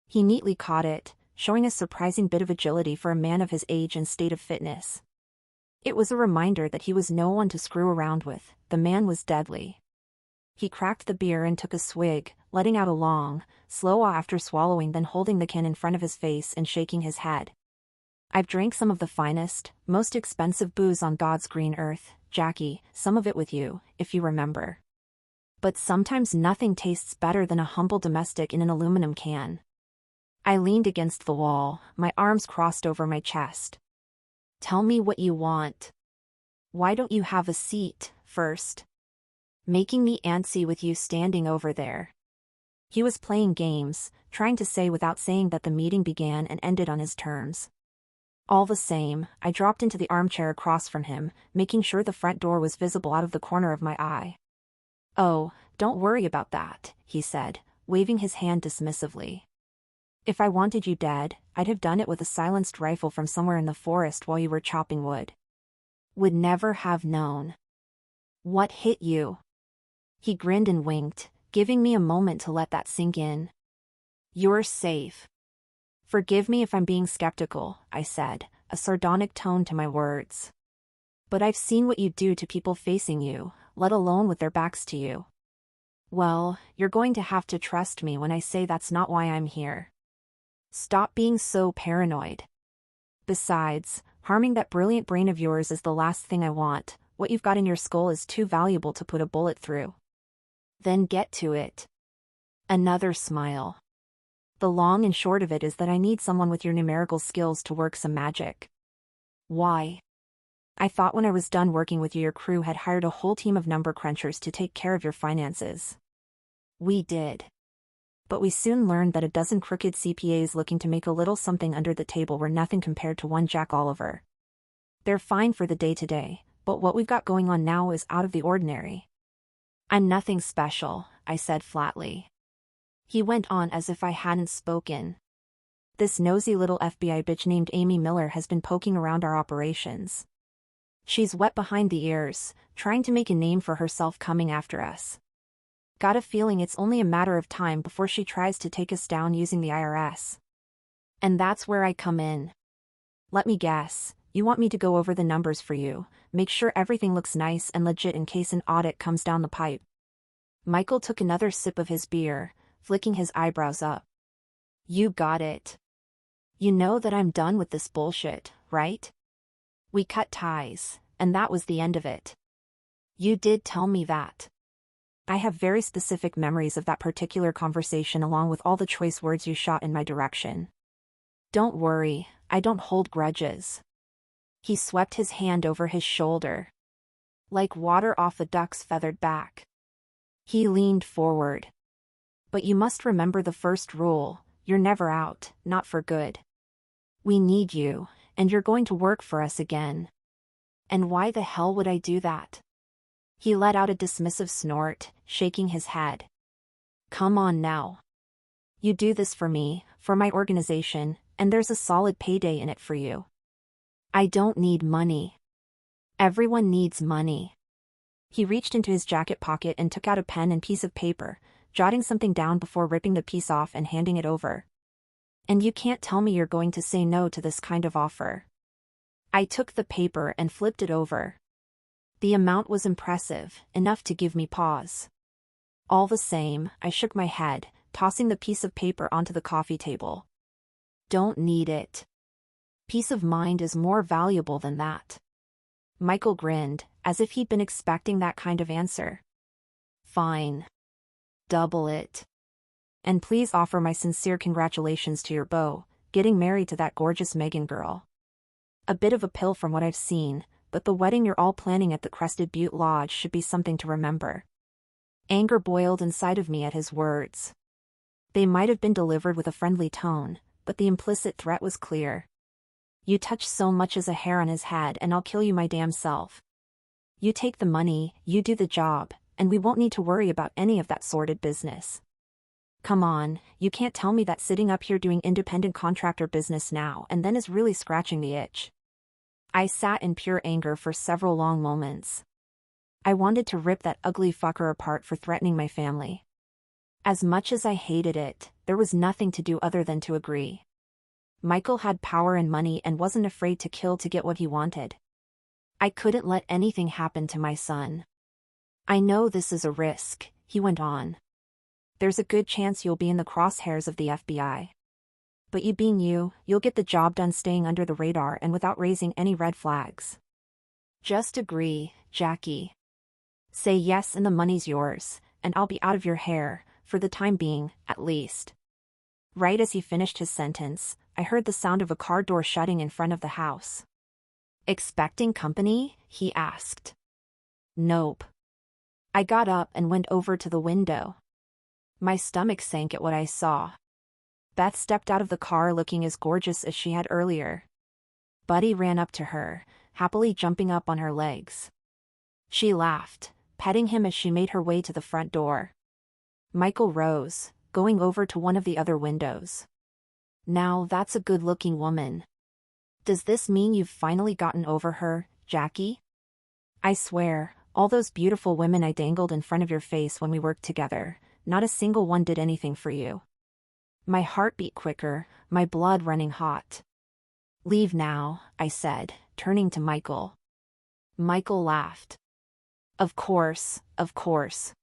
Speaker 1: He neatly caught it, showing a surprising bit of agility for a man of his age and state of fitness. It was a reminder that he was no one to screw around with, the man was deadly. He cracked the beer and took a swig, letting out a long, slow ah after swallowing, then holding the can in front of his face and shaking his head. "I've drank some of the finest, most expensive booze on God's green earth, Jackie, some of it with you, if you remember. But sometimes nothing tastes better than a humble domestic in an aluminum can." I leaned against the wall, my arms crossed over my chest. "Tell me what you want. Why don't you have a seat, first? Making me antsy with you standing over there." He was playing games, trying to say without saying that the meeting began and ended on his terms. All the same, I dropped into the armchair across from him, making sure the front door was visible out of the corner of my eye. "Oh, don't worry about that," he said, waving his hand dismissively. "If I wanted you dead, I'd have done it with a silenced rifle from somewhere in the forest while you were chopping wood. Would never have known." "What hit you?" He grinned and winked, giving me a moment to let that sink in. "You're safe." "Forgive me if I'm being skeptical," I said, a sardonic tone to my words. "But I've seen what you do to people facing you, let alone with their backs to you." "Well, you're going to have to trust me when I say that's not why I'm here." "Stop being so paranoid. Besides, harming that brilliant brain of yours is the last thing I want. What you've got in your skull is too valuable to put a bullet through." "Then get to it." Another smile. "The long and short of it is that I need someone with your numerical skills to work some magic." "Why?" "I thought when I was done working with you your crew had hired a whole team of number crunchers to take care of your finances." "We did. But we soon learned that a dozen crooked CPAs looking to make a little something under the table were nothing compared to one Jack Oliver. They're fine for the day-to-day, but what we've got going on now is out of the ordinary." "I'm nothing special," I said flatly. He went on as if I hadn't spoken. "This nosy little FBI bitch named Amy Miller has been poking around our operations. She's wet behind the ears, trying to make a name for herself coming after us. Got a feeling it's only a matter of time before she tries to take us down using the IRS. And that's where I come in. Let me guess, you want me to go over the numbers for you, make sure everything looks nice and legit in case an audit comes down the pipe." Michael took another sip of his beer, flicking his eyebrows up. "You got it. You know that I'm done with this bullshit, right? We cut ties, and that was the end of it." "You did tell me that." "I have very specific memories of that particular conversation along with all the choice words you shot in my direction. Don't worry, I don't hold grudges." He swept his hand over his shoulder. "Like water off a duck's feathered back." He leaned forward. "But you must remember the first rule, you're never out, not for good. We need you, and you're going to work for us again." "And why the hell would I do that?" He let out a dismissive snort, shaking his head. "Come on now. You do this for me, for my organization, and there's a solid payday in it for you." "I don't need money." "Everyone needs money." He reached into his jacket pocket and took out a pen and piece of paper, jotting something down before ripping the piece off and handing it over. "And you can't tell me you're going to say no to this kind of offer." I took the paper and flipped it over. The amount was impressive, enough to give me pause. All the same, I shook my head, tossing the piece of paper onto the coffee table. "Don't need it." Peace of mind is more valuable than that. Michael grinned, as if he'd been expecting that kind of answer. Fine. Double it. And please offer my sincere congratulations to your beau, getting married to that gorgeous Megan girl. A bit of a pill from what I've seen, but the wedding you're all planning at the Crested Butte Lodge should be something to remember. Anger boiled inside of me at his words. They might have been delivered with a friendly tone, but the implicit threat was clear. You touch so much as a hair on his head and I'll kill you my damn self. You take the money, you do the job, and we won't need to worry about any of that sordid business. Come on, you can't tell me that sitting up here doing independent contractor business now and then is really scratching the itch. I sat in pure anger for several long moments. I wanted to rip that ugly fucker apart for threatening my family. As much as I hated it, there was nothing to do other than to agree. Michael had power and money and wasn't afraid to kill to get what he wanted. I couldn't let anything happen to my son. I know this is a risk, he went on. There's a good chance you'll be in the crosshairs of the FBI. But you being you, you'll get the job done staying under the radar and without raising any red flags. Just agree, Jackie. Say yes and the money's yours, and I'll be out of your hair, for the time being, at least. Right as he finished his sentence, I heard the sound of a car door shutting in front of the house. Expecting company? He asked. Nope. I got up and went over to the window. My stomach sank at what I saw. Beth stepped out of the car looking as gorgeous as she had earlier. Buddy ran up to her, happily jumping up on her legs. She laughed, petting him as she made her way to the front door. Michael rose, going over to one of the other windows. Now that's a good-looking woman. Does this mean you've finally gotten over her, Jackie? I swear, all those beautiful women I dangled in front of your face when we worked together, not a single one did anything for you. My heart beat quicker, my blood running hot. Leave now, I said, turning to Michael. Michael laughed. Of course, of course.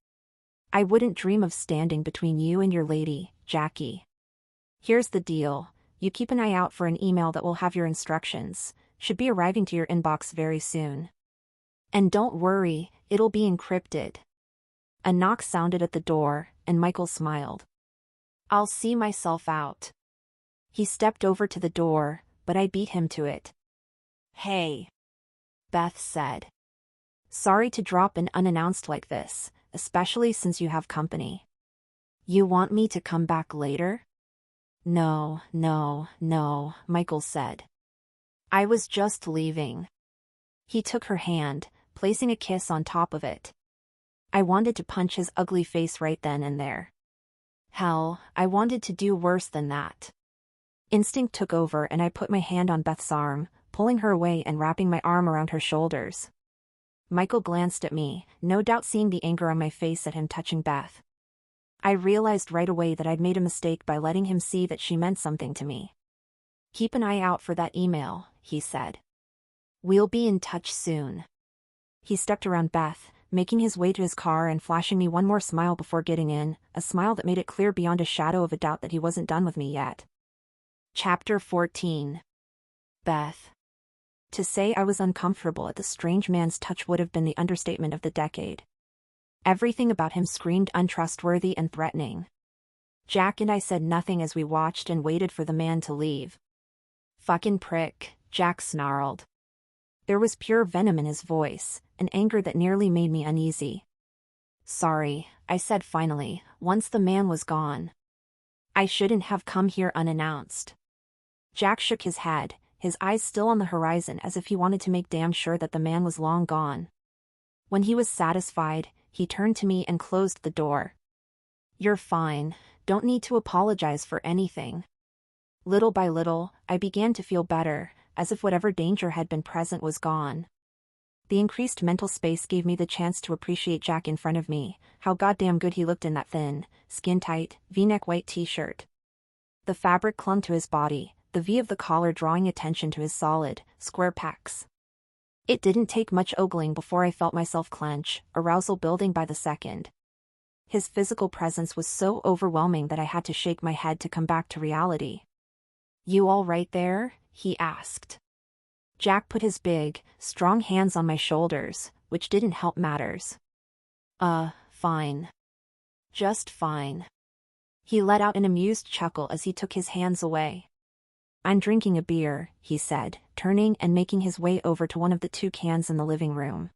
Speaker 1: I wouldn't dream of standing between you and your lady, Jackie. Here's the deal, you keep an eye out for an email that will have your instructions, should be arriving to your inbox very soon. And don't worry, it'll be encrypted. A knock sounded at the door, and Michael smiled. I'll see myself out. He stepped over to the door, but I beat him to it. Hey. Beth said. Sorry to drop in unannounced like this, especially since you have company. You want me to come back later? No, Michael said. I was just leaving. He took her hand, placing a kiss on top of it. I wanted to punch his ugly face right then and there. Hell, I wanted to do worse than that. Instinct took over and I put my hand on Beth's arm, pulling her away and wrapping my arm around her shoulders. Michael glanced at me, no doubt seeing the anger on my face at him touching Beth. I realized right away that I'd made a mistake by letting him see that she meant something to me. Keep an eye out for that email, he said. We'll be in touch soon. He stepped around Beth, making his way to his car and flashing me one more smile before getting in, a smile that made it clear beyond a shadow of a doubt that he wasn't done with me yet. Chapter 14. Beth. To say I was uncomfortable at the strange man's touch would have been the understatement of the decade. Everything about him screamed untrustworthy and threatening. Jack and I said nothing as we watched and waited for the man to leave. Fucking prick, Jack snarled. There was pure venom in his voice, an anger that nearly made me uneasy. Sorry, I said finally, once the man was gone. I shouldn't have come here unannounced. Jack shook his head, his eyes still on the horizon as if he wanted to make damn sure that the man was long gone. When he was satisfied, he turned to me and closed the door. You're fine, don't need to apologize for anything. Little by little, I began to feel better, as if whatever danger had been present was gone. The increased mental space gave me the chance to appreciate Jack in front of me, how goddamn good he looked in that thin, skin-tight, V-neck white t-shirt. The fabric clung to his body, the V of the collar drawing attention to his solid, square pecs. It didn't take much ogling before I felt myself clench, arousal building by the second. His physical presence was so overwhelming that I had to shake my head to come back to reality. You all right there? He asked. Jack put his big, strong hands on my shoulders, which didn't help matters. Fine. Just fine. He let out an amused chuckle as he took his hands away. I'm drinking a beer, he said, turning and making his way over to one of the 2 cans in the living room.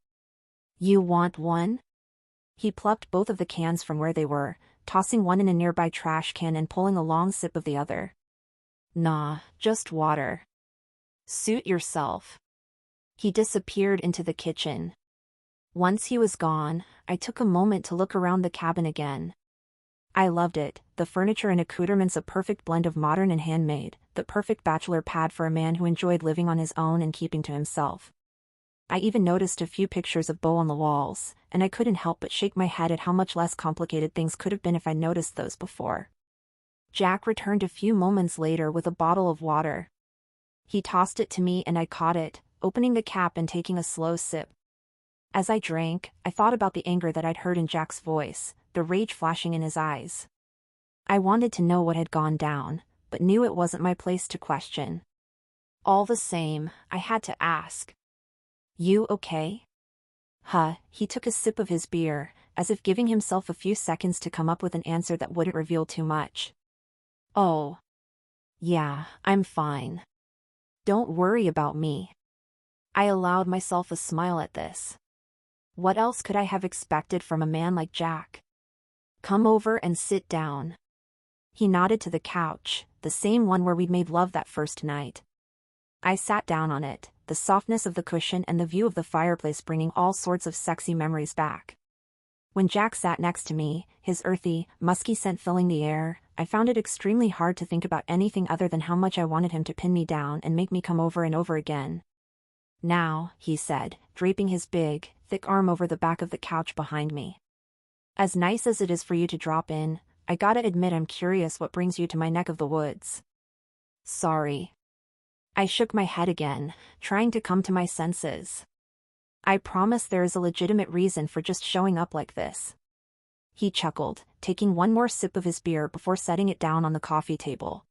Speaker 1: You want one? He plucked both of the cans from where they were, tossing one in a nearby trash can and pulling a long sip of the other. Nah, just water. Suit yourself. He disappeared into the kitchen. Once he was gone, I took a moment to look around the cabin again. I loved it, the furniture and accoutrements a perfect blend of modern and handmade, the perfect bachelor pad for a man who enjoyed living on his own and keeping to himself. I even noticed a few pictures of Beau on the walls, and I couldn't help but shake my head at how much less complicated things could have been if I'd noticed those before. Jack returned a few moments later with a bottle of water. He tossed it to me and I caught it, opening the cap and taking a slow sip. As I drank, I thought about the anger that I'd heard in Jack's voice, the rage flashing in his eyes. I wanted to know what had gone down, but knew it wasn't my place to question. All the same, I had to ask. You okay? He took a sip of his beer, as if giving himself a few seconds to come up with an answer that wouldn't reveal too much. Oh. Yeah, I'm fine. Don't worry about me. I allowed myself a smile at this. What else could I have expected from a man like Jack? Come over and sit down. He nodded to the couch, the same one where we'd made love that first night. I sat down on it, the softness of the cushion and the view of the fireplace bringing all sorts of sexy memories back. When Jack sat next to me, his earthy, musky scent filling the air, I found it extremely hard to think about anything other than how much I wanted him to pin me down and make me come over and over again. Now, he said, draping his big, thick arm over the back of the couch behind me. As nice as it is for you to drop in, I gotta admit I'm curious what brings you to my neck of the woods. Sorry. I shook my head again, trying to come to my senses. I promise there is a legitimate reason for just showing up like this. He chuckled, taking one more sip of his beer before setting it down on the coffee table.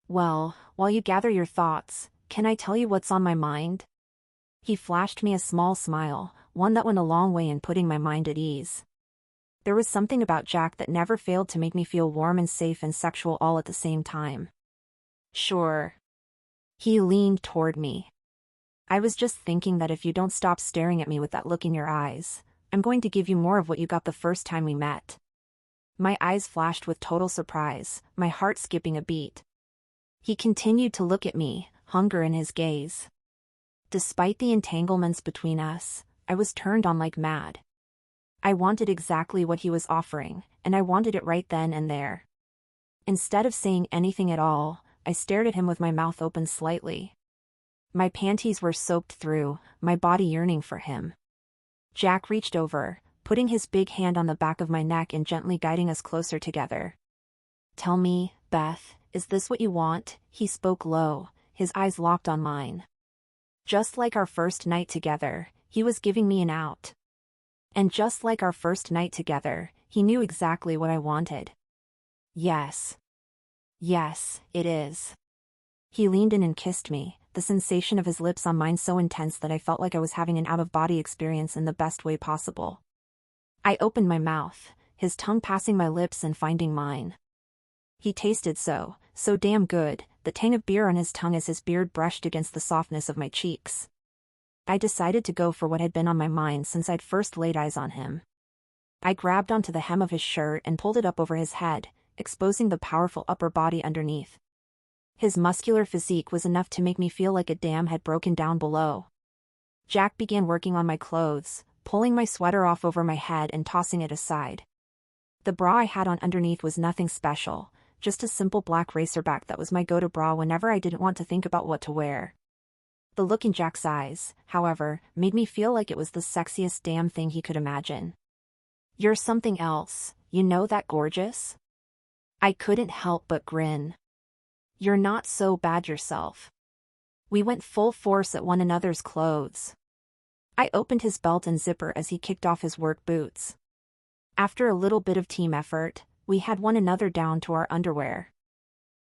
Speaker 1: Well, while you gather your thoughts, can I tell you what's on my mind? He flashed me a small smile, one that went a long way in putting my mind at ease. There was something about Jack that never failed to make me feel warm and safe and sexual all at the same time. Sure. He leaned toward me. I was just thinking that if you don't stop staring at me with that look in your eyes, I'm going to give you more of what you got the first time we met. My eyes flashed with total surprise, my heart skipping a beat. He continued to look at me, hunger in his gaze. Despite the entanglements between us, I was turned on like mad. I wanted exactly what he was offering, and I wanted it right then and there. Instead of saying anything at all, I stared at him with my mouth open slightly. My panties were soaked through, my body yearning for him. Jack reached over, putting his big hand on the back of my neck and gently guiding us closer together. Tell me, Beth, is this what you want? He spoke low, his eyes locked on mine. Just like our first night together, he was giving me an out. And just like our first night together, he knew exactly what I wanted. Yes. Yes, it is. He leaned in and kissed me, the sensation of his lips on mine so intense that I felt like I was having an out-of-body experience in the best way possible. I opened my mouth, his tongue passing my lips and finding mine. He tasted so damn good, the tang of beer on his tongue as his beard brushed against the softness of my cheeks. I decided to go for what had been on my mind since I'd first laid eyes on him. I grabbed onto the hem of his shirt and pulled it up over his head, exposing the powerful upper body underneath. His muscular physique was enough to make me feel like a dam had broken down below. Jack began working on my clothes, pulling my sweater off over my head and tossing it aside. The bra I had on underneath was nothing special, just a simple black racerback that was my go-to bra whenever I didn't want to think about what to wear. The look in Jack's eyes, however, made me feel like it was the sexiest damn thing he could imagine. You're something else, you know that, gorgeous? I couldn't help but grin. You're not so bad yourself. We went full force at one another's clothes. I opened his belt and zipper as he kicked off his work boots. After a little bit of team effort, we had one another down to our underwear.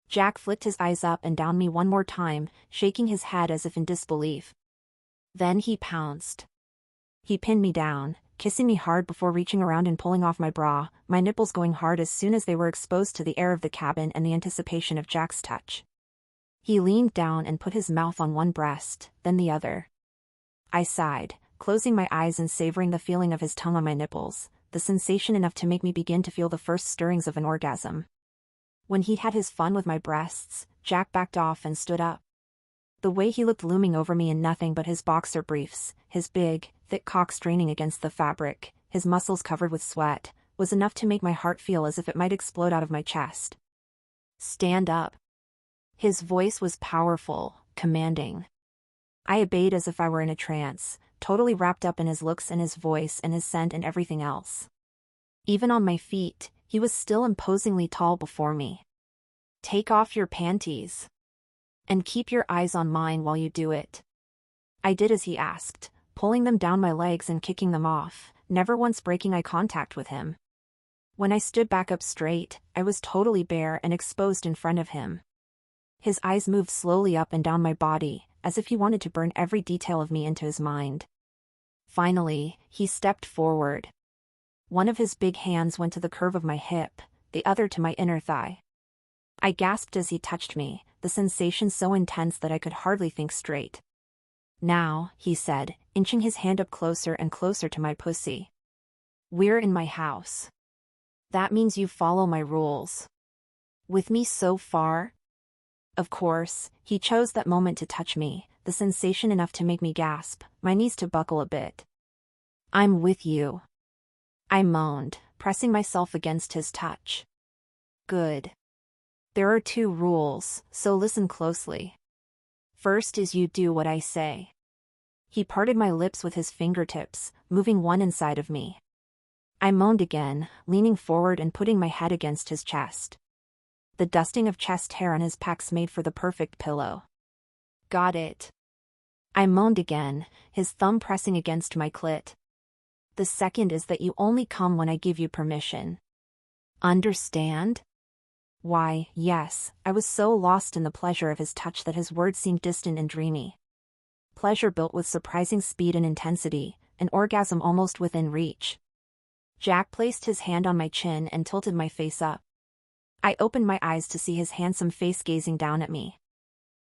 Speaker 1: Jack flicked his eyes up and down me one more time, shaking his head as if in disbelief. Then he pounced. He pinned me down, kissing me hard before reaching around and pulling off my bra, my nipples going hard as soon as they were exposed to the air of the cabin and the anticipation of Jack's touch. He leaned down and put his mouth on one breast, then the other. I sighed, closing my eyes and savoring the feeling of his tongue on my nipples, the sensation enough to make me begin to feel the first stirrings of an orgasm. When he'd had his fun with my breasts, Jack backed off and stood up. The way he looked looming over me in nothing but his boxer briefs, his big, thick cock straining against the fabric, his muscles covered with sweat, was enough to make my heart feel as if it might explode out of my chest. "Stand up." His voice was powerful, commanding. I obeyed as if I were in a trance, totally wrapped up in his looks and his voice and his scent and everything else. Even on my feet, he was still imposingly tall before me. "Take off your panties. And keep your eyes on mine while you do it." I did as he asked, pulling them down my legs and kicking them off, never once breaking eye contact with him. When I stood back up straight, I was totally bare and exposed in front of him. His eyes moved slowly up and down my body, as if he wanted to burn every detail of me into his mind. Finally, he stepped forward. One of his big hands went to the curve of my hip, the other to my inner thigh. I gasped as he touched me, the sensation so intense that I could hardly think straight. "Now," he said, inching his hand up closer and closer to my pussy. "We're in my house. That means you follow my rules. With me so far?" Of course, he chose that moment to touch me, the sensation enough to make me gasp, my knees to buckle a bit. "I'm with you," I moaned, pressing myself against his touch. "Good. There are 2 rules, so listen closely. First is you do what I say." He parted my lips with his fingertips, moving one inside of me. I moaned again, leaning forward and putting my head against his chest. The dusting of chest hair on his pecs made for the perfect pillow. "Got it." I moaned again, his thumb pressing against my clit. "The second is that you only come when I give you permission. Understand?" Why, yes, I was so lost in the pleasure of his touch that his words seemed distant and dreamy. Pleasure built with surprising speed and intensity, an orgasm almost within reach. Jack placed his hand on my chin and tilted my face up. I opened my eyes to see his handsome face gazing down at me.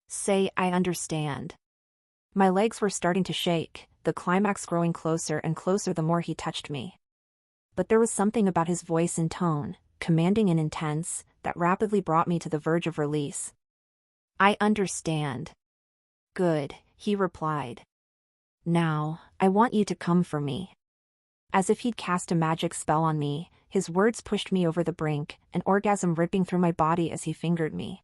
Speaker 1: "Say I understand." My legs were starting to shake, the climax growing closer and closer the more he touched me. But there was something about his voice and tone, commanding and intense, that rapidly brought me to the verge of release. "I understand." "Good," he replied. "Now, I want you to come for me." As if he'd cast a magic spell on me, his words pushed me over the brink, an orgasm ripping through my body as he fingered me.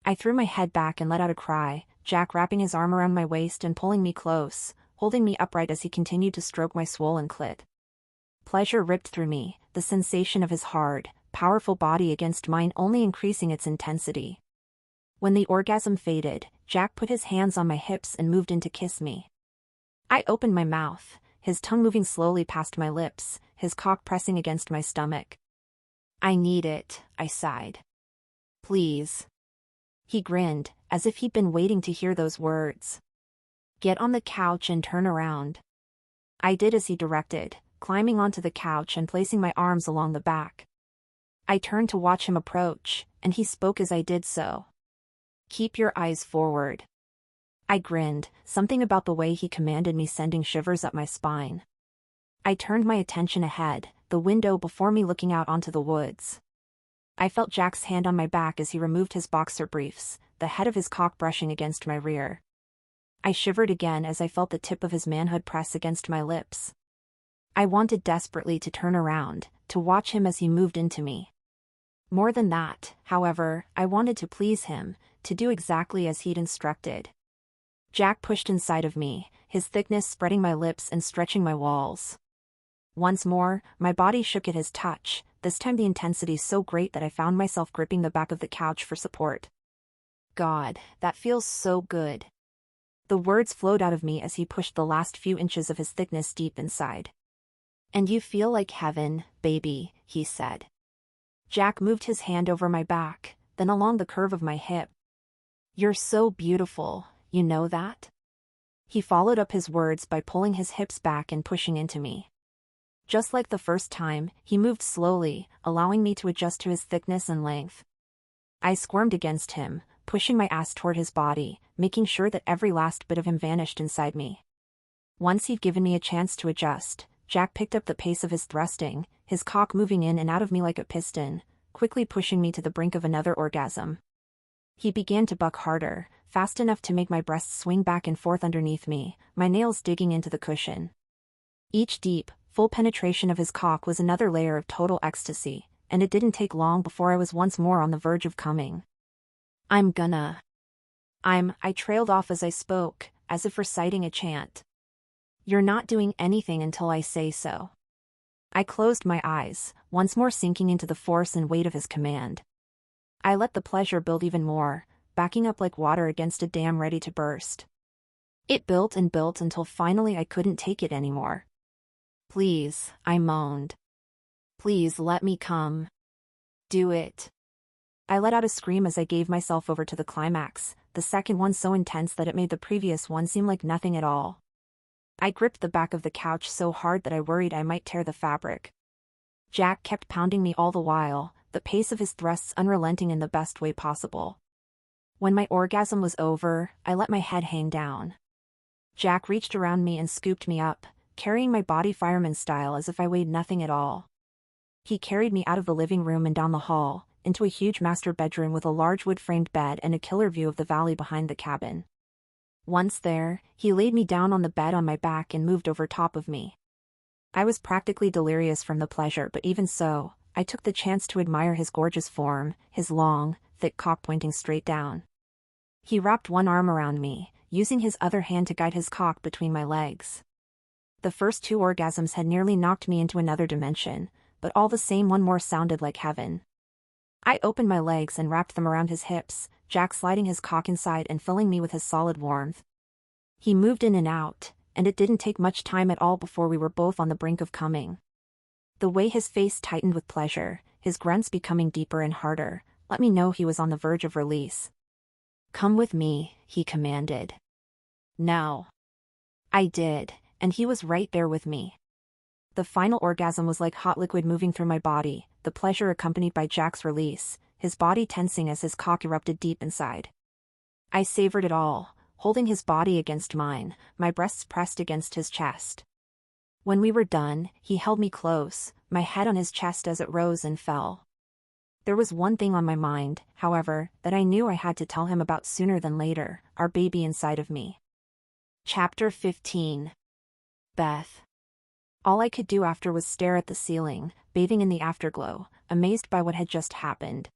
Speaker 1: I threw my head back and let out a cry, Jack wrapping his arm around my waist and pulling me close, holding me upright as he continued to stroke my swollen clit. Pleasure ripped through me, the sensation of his hard, powerful body against mine only increasing its intensity. When the orgasm faded, Jack put his hands on my hips and moved in to kiss me. I opened my mouth, his tongue moving slowly past my lips, his cock pressing against my stomach. "I need it," I sighed. "Please." He grinned, as if he'd been waiting to hear those words. "Get on the couch and turn around." I did as he directed, climbing onto the couch and placing my arms along the back. I turned to watch him approach, and he spoke as I did so. "Keep your eyes forward." I grinned, something about the way he commanded me sending shivers up my spine. I turned my attention ahead, the window before me looking out onto the woods. I felt Jack's hand on my back as he removed his boxer briefs, the head of his cock brushing against my rear. I shivered again as I felt the tip of his manhood press against my lips. I wanted desperately to turn around, to watch him as he moved into me. More than that, however, I wanted to please him, to do exactly as he'd instructed. Jack pushed inside of me, his thickness spreading my lips and stretching my walls. Once more, my body shook at his touch, this time the intensity so great that I found myself gripping the back of the couch for support. "God, that feels so good." The words flowed out of me as he pushed the last few inches of his thickness deep inside. "And you feel like heaven, baby," he said. Jack moved his hand over my back, then along the curve of my hip. "You're so beautiful, you know that?" He followed up his words by pulling his hips back and pushing into me. Just like the first time, he moved slowly, allowing me to adjust to his thickness and length. I squirmed against him, pushing my ass toward his body, making sure that every last bit of him vanished inside me. Once he'd given me a chance to adjust, Jack picked up the pace of his thrusting, his cock moving in and out of me like a piston, quickly pushing me to the brink of another orgasm. He began to buck harder, fast enough to make my breasts swing back and forth underneath me, my nails digging into the cushion. Each deep, full penetration of his cock was another layer of total ecstasy, and it didn't take long before I was once more on the verge of coming. I trailed off as I spoke, as if reciting a chant. "You're not doing anything until I say so." I closed my eyes, once more sinking into the force and weight of his command. I let the pleasure build even more, backing up like water against a dam ready to burst. It built and built until finally I couldn't take it anymore. "Please," I moaned. "Please let me come. Do it." I let out a scream as I gave myself over to the climax, the second one so intense that it made the previous one seem like nothing at all. I gripped the back of the couch so hard that I worried I might tear the fabric. Jack kept pounding me all the while, the pace of his thrusts unrelenting in the best way possible. When my orgasm was over, I let my head hang down. Jack reached around me and scooped me up, carrying my body fireman style as if I weighed nothing at all. He carried me out of the living room and down the hall, into a huge master bedroom with a large wood-framed bed and a killer view of the valley behind the cabin. Once there, he laid me down on the bed on my back and moved over top of me. I was practically delirious from the pleasure, but even so, I took the chance to admire his gorgeous form, his long, thick cock pointing straight down. He wrapped one arm around me, using his other hand to guide his cock between my legs. The first two orgasms had nearly knocked me into another dimension, but all the same one more sounded like heaven. I opened my legs and wrapped them around his hips, Jack sliding his cock inside and filling me with his solid warmth. He moved in and out, and it didn't take much time at all before we were both on the brink of coming. The way his face tightened with pleasure, his grunts becoming deeper and harder, let me know he was on the verge of release. "Come with me," he commanded. "Now." I did, and he was right there with me. The final orgasm was like hot liquid moving through my body, the pleasure accompanied by Jack's release, his body tensing as his cock erupted deep inside. I savored it all, holding his body against mine, my breasts pressed against his chest. When we were done, he held me close, my head on his chest as it rose and fell. There was one thing on my mind, however, that I knew I had to tell him about sooner than later, our baby inside of me. Chapter 15. Beth. All I could do after was stare at the ceiling, bathing in the afterglow, amazed by what had just happened.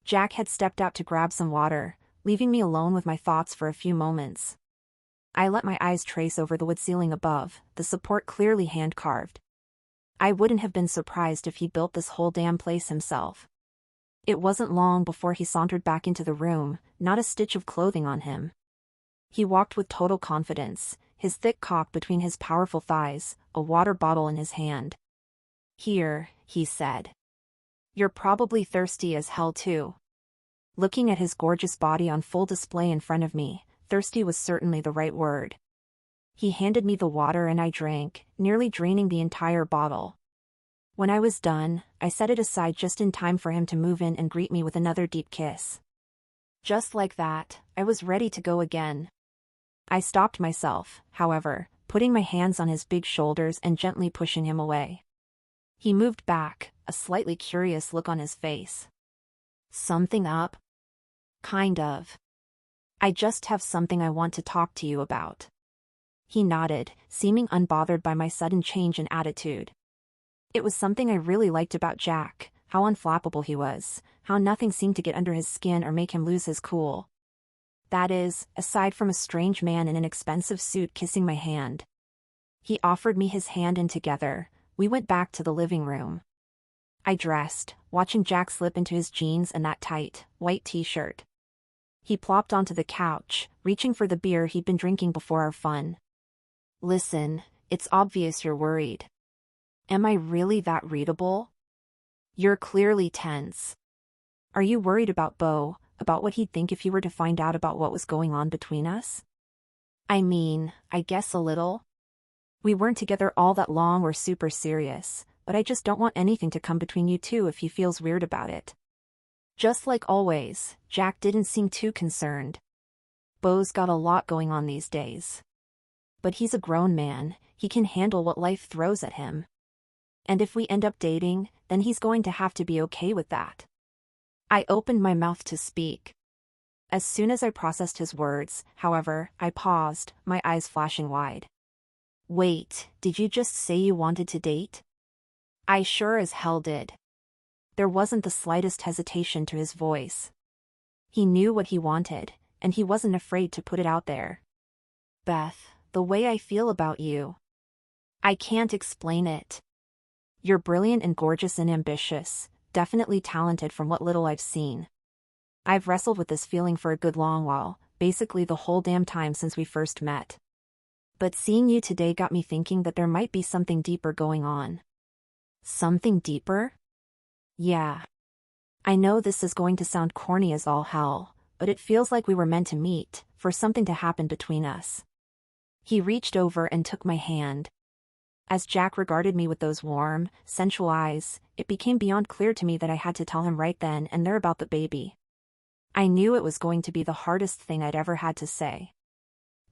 Speaker 1: Jack had stepped out to grab some water, leaving me alone with my thoughts for a few moments. I let my eyes trace over the wood ceiling above, the support clearly hand-carved. I wouldn't have been surprised if he built this whole damn place himself. It wasn't long before he sauntered back into the room, not a stitch of clothing on him. He walked with total confidence, his thick cock between his powerful thighs, a water bottle in his hand. "Here," he said. "You're probably thirsty as hell too." Looking at his gorgeous body on full display in front of me, thirsty was certainly the right word. He handed me the water and I drank, nearly draining the entire bottle. When I was done, I set it aside just in time for him to move in and greet me with another deep kiss. Just like that, I was ready to go again. I stopped myself, however, putting my hands on his big shoulders and gently pushing him away. He moved back, a slightly curious look on his face. "Something up?" "Kind of. I just have something I want to talk to you about." He nodded, seeming unbothered by my sudden change in attitude. It was something I really liked about Jack, how unflappable he was, how nothing seemed to get under his skin or make him lose his cool. That is, aside from a strange man in an expensive suit kissing my hand. He offered me his hand and together, we went back to the living room. I dressed, watching Jack slip into his jeans and that tight, white t-shirt. He plopped onto the couch, reaching for the beer he'd been drinking before our fun. "Listen, it's obvious you're worried. Am I really that readable? You're clearly tense. Are you worried about Beau, about what he'd think if he were to find out about what was going on between us? I mean, I guess a little. We weren't together all that long or super serious, but I just don't want anything to come between you two if he feels weird about it. Just like always, Jack didn't seem too concerned. Beau's got a lot going on these days. But he's a grown man, he can handle what life throws at him. And if we end up dating, then he's going to have to be okay with that. I opened my mouth to speak. As soon as I processed his words, however, I paused, my eyes flashing wide. Wait, did you just say you wanted to date? I sure as hell did. There wasn't the slightest hesitation to his voice. He knew what he wanted, and he wasn't afraid to put it out there. Beth, the way I feel about you. I can't explain it. You're brilliant and gorgeous and ambitious, definitely talented from what little I've seen. I've wrestled with this feeling for a good long while, basically the whole damn time since we first met. But seeing you today got me thinking that there might be something deeper going on. Something deeper? Yeah. I know this is going to sound corny as all hell, but it feels like we were meant to meet, for something to happen between us. He reached over and took my hand. As Jack regarded me with those warm, sensual eyes, it became beyond clear to me that I had to tell him right then and there about the baby. I knew it was going to be the hardest thing I'd ever had to say.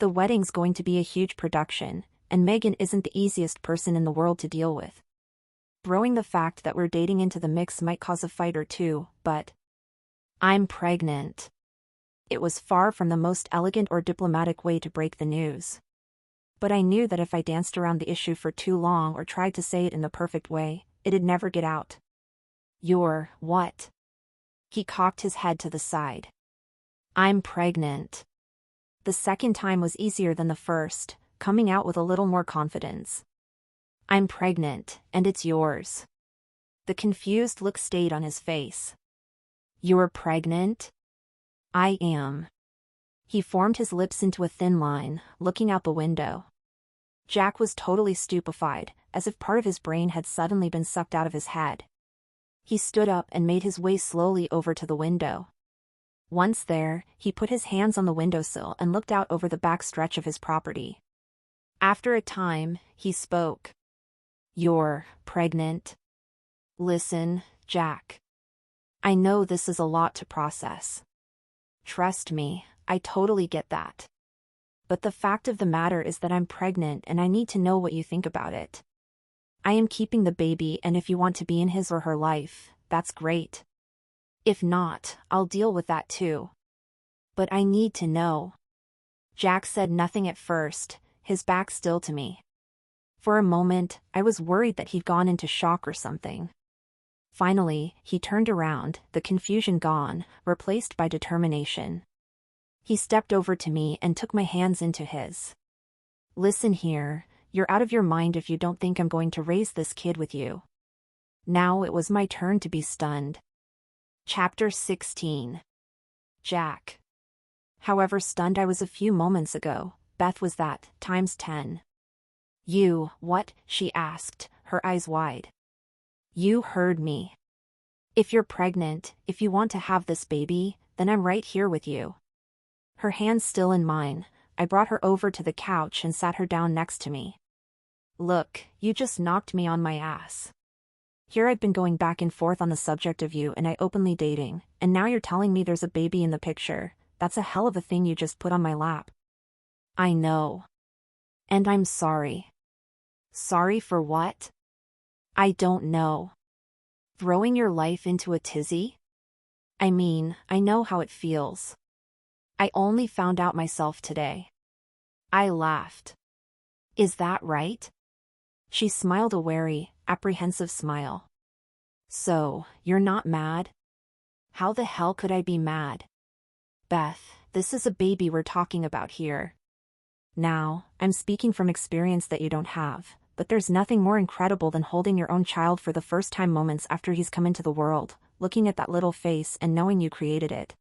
Speaker 1: The wedding's going to be a huge production, and Megan isn't the easiest person in the world to deal with. Throwing the fact that we're dating into the mix might cause a fight or two, but I'm pregnant. It was far from the most elegant or diplomatic way to break the news. But I knew that if I danced around the issue for too long or tried to say it in the perfect way, it'd never get out. You're what? He cocked his head to the side. I'm pregnant. The second time was easier than the first, coming out with a little more confidence. I'm pregnant, and it's yours. The confused look stayed on his face. You're pregnant? I am. He formed his lips into a thin line, looking out the window. Jack was totally stupefied, as if part of his brain had suddenly been sucked out of his head. He stood up and made his way slowly over to the window. Once there, he put his hands on the windowsill and looked out over the back stretch of his property. After a time, he spoke. You're pregnant. Listen, Jack. I know this is a lot to process. Trust me, I totally get that. But the fact of the matter is that I'm pregnant and I need to know what you think about it. I am keeping the baby, and if you want to be in his or her life, that's great. If not, I'll deal with that too. But I need to know. Jack said nothing at first, his back still to me. For a moment, I was worried that he'd gone into shock or something. Finally, he turned around, the confusion gone, replaced by determination. He stepped over to me and took my hands into his. Listen here, you're out of your mind if you don't think I'm going to raise this kid with you. Now it was my turn to be stunned. Chapter 16. Jack. However stunned I was a few moments ago, Beth was that, times 10. You, what? She asked, her eyes wide. You heard me. If you're pregnant, if you want to have this baby, then I'm right here with you. Her hands still in mine, I brought her over to the couch and sat her down next to me. Look, you just knocked me on my ass. Here I've been going back and forth on the subject of you and I openly dating, and now you're telling me there's a baby in the picture. That's a hell of a thing you just put on my lap. I know. And I'm sorry. Sorry for what? I don't know. Throwing your life into a tizzy? I mean, I know how it feels. I only found out myself today. I laughed. Is that right? She smiled a wary, apprehensive smile. So, you're not mad? How the hell could I be mad? Beth, this is a baby we're talking about here. Now, I'm speaking from experience that you don't have, but there's nothing more incredible than holding your own child for the first time moments after he's come into the world, looking at that little face and knowing you created it.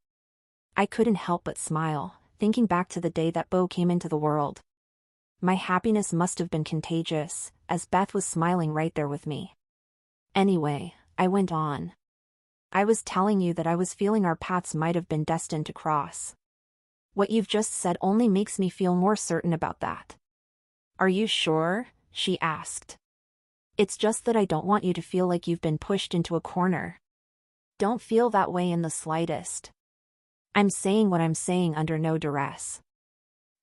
Speaker 1: I couldn't help but smile, thinking back to the day that Beau came into the world. My happiness must have been contagious, as Beth was smiling right there with me. Anyway, I went on. I was telling you that I was feeling our paths might have been destined to cross. What you've just said only makes me feel more certain about that. Are you sure? She asked. It's just that I don't want you to feel like you've been pushed into a corner. Don't feel that way in the slightest. I'm saying what I'm saying under no duress.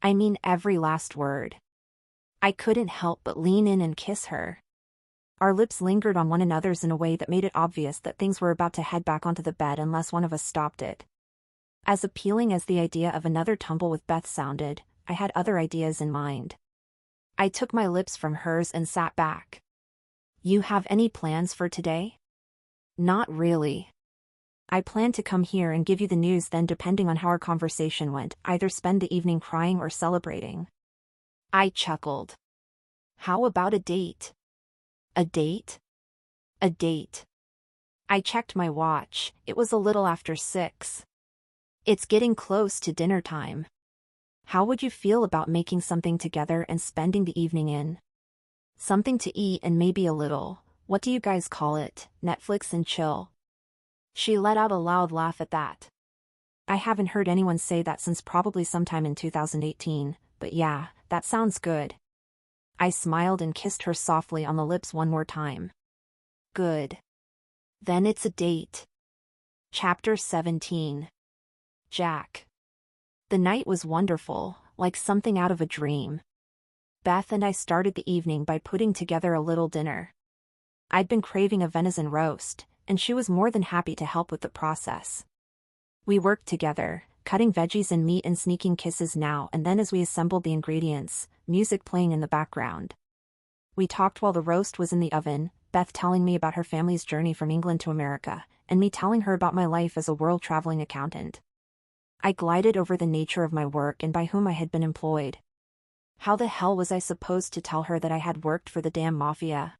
Speaker 1: I mean every last word. I couldn't help but lean in and kiss her. Our lips lingered on one another's in a way that made it obvious that things were about to head back onto the bed unless one of us stopped it. As appealing as the idea of another tumble with Beth sounded, I had other ideas in mind. I took my lips from hers and sat back. You have any plans for today? Not really. I plan to come here and give you the news, then depending on how our conversation went, either spend the evening crying or celebrating. I chuckled. How about a date? A date? A date. I checked my watch. It was a little after 6. It's getting close to dinner time. How would you feel about making something together and spending the evening in? Something to eat and maybe a little, what do you guys call it, Netflix and chill? She let out a loud laugh at that. I haven't heard anyone say that since probably sometime in 2018, but yeah, that sounds good. I smiled and kissed her softly on the lips one more time. Good. Then it's a date. Chapter 17. Jack. The night was wonderful, like something out of a dream. Beth and I started the evening by putting together a little dinner. I'd been craving a venison roast, and she was more than happy to help with the process. We worked together, cutting veggies and meat and sneaking kisses now and then as we assembled the ingredients, music playing in the background. We talked while the roast was in the oven, Beth telling me about her family's journey from England to America, and me telling her about my life as a world-traveling accountant. I glided over the nature of my work and by whom I had been employed. How the hell was I supposed to tell her that I had worked for the damn mafia?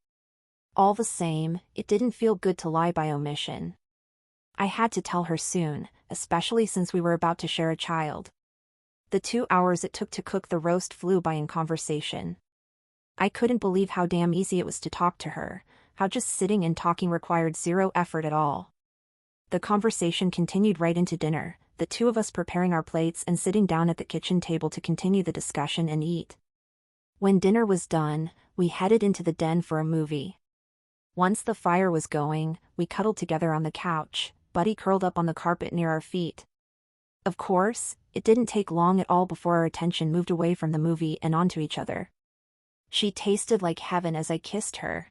Speaker 1: All the same, it didn't feel good to lie by omission. I had to tell her soon, especially since we were about to share a child. The 2 hours it took to cook the roast flew by in conversation. I couldn't believe how damn easy it was to talk to her, how just sitting and talking required zero effort at all. The conversation continued right into dinner, the two of us preparing our plates and sitting down at the kitchen table to continue the discussion and eat. When dinner was done, we headed into the den for a movie. Once the fire was going, we cuddled together on the couch, Buddy curled up on the carpet near our feet. Of course, it didn't take long at all before our attention moved away from the movie and onto each other. She tasted like heaven as I kissed her.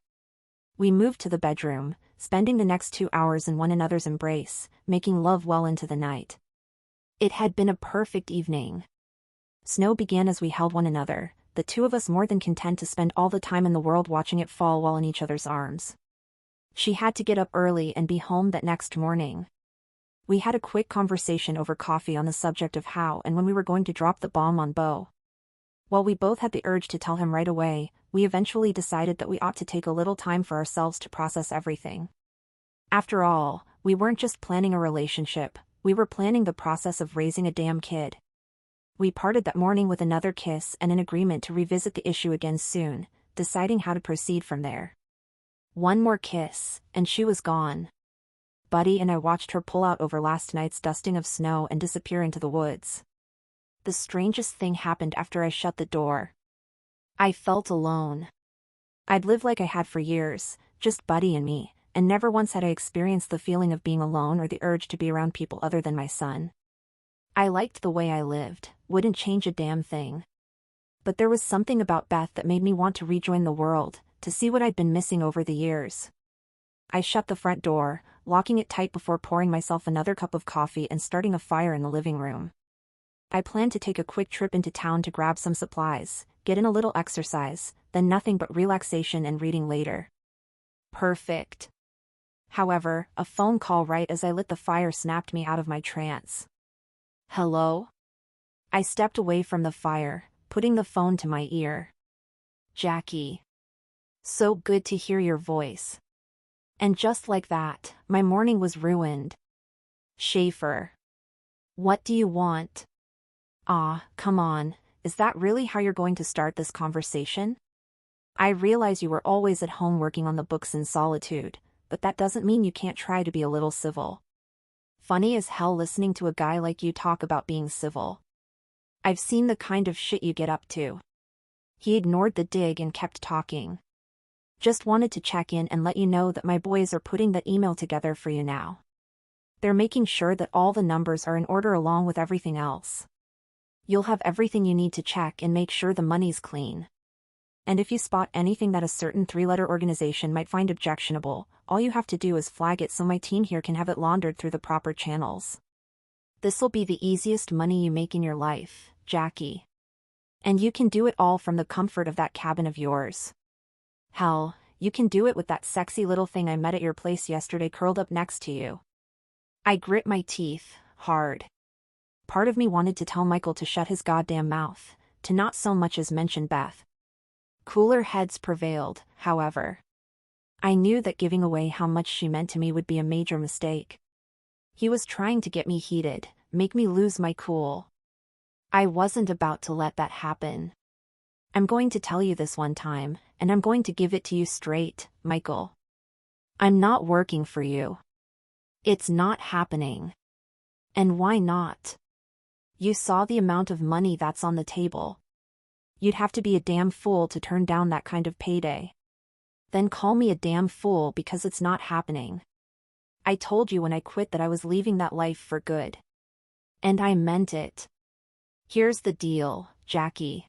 Speaker 1: We moved to the bedroom, spending the next 2 hours in one another's embrace, making love well into the night. It had been a perfect evening. Snow began as we held one another, the two of us more than content to spend all the time in the world watching it fall while in each other's arms. She had to get up early and be home that next morning. We had a quick conversation over coffee on the subject of how and when we were going to drop the bomb on Beau. While we both had the urge to tell him right away, we eventually decided that we ought to take a little time for ourselves to process everything. After all, we weren't just planning a relationship, we were planning the process of raising a damn kid. We parted that morning with another kiss and an agreement to revisit the issue again soon, deciding how to proceed from there. One more kiss, and she was gone. Buddy and I watched her pull out over last night's dusting of snow and disappear into the woods. The strangest thing happened after I shut the door. I felt alone. I'd lived like I had for years, just Buddy and me, and never once had I experienced the feeling of being alone or the urge to be around people other than my son. I liked the way I lived, wouldn't change a damn thing. But there was something about Beth that made me want to rejoin the world, to see what I'd been missing over the years. I shut the front door, locking it tight before pouring myself another cup of coffee and starting a fire in the living room. I planned to take a quick trip into town to grab some supplies, get in a little exercise, then nothing but relaxation and reading later. Perfect. However, a phone call right as I lit the fire snapped me out of my trance. Hello? I stepped away from the fire, putting the phone to my ear. Jackie. So good to hear your voice. And just like that, my morning was ruined. Schaefer. What do you want? Ah, come on, is that really how you're going to start this conversation? I realize you were always at home working on the books in solitude, but that doesn't mean you can't try to be a little civil. Funny as hell listening to a guy like you talk about being civil. I've seen the kind of shit you get up to. He ignored the dig and kept talking. Just wanted to check in and let you know that my boys are putting that email together for you now. They're making sure that all the numbers are in order along with everything else. You'll have everything you need to check and make sure the money's clean. And if you spot anything that a certain 3-letter organization might find objectionable, all you have to do is flag it so my team here can have it laundered through the proper channels. This'll be the easiest money you make in your life, Jackie. And you can do it all from the comfort of that cabin of yours. Hell, you can do it with that sexy little thing I met at your place yesterday curled up next to you. I grit my teeth, hard. Part of me wanted to tell Michael to shut his goddamn mouth, to not so much as mention Beth. Cooler heads prevailed, however. I knew that giving away how much she meant to me would be a major mistake. He was trying to get me heated, make me lose my cool. I wasn't about to let that happen. I'm going to tell you this one time, and I'm going to give it to you straight, Michael. I'm not working for you. It's not happening. And why not? You saw the amount of money that's on the table. You'd have to be a damn fool to turn down that kind of payday. Then call me a damn fool because it's not happening. I told you when I quit that I was leaving that life for good. And I meant it. Here's the deal, Jackie.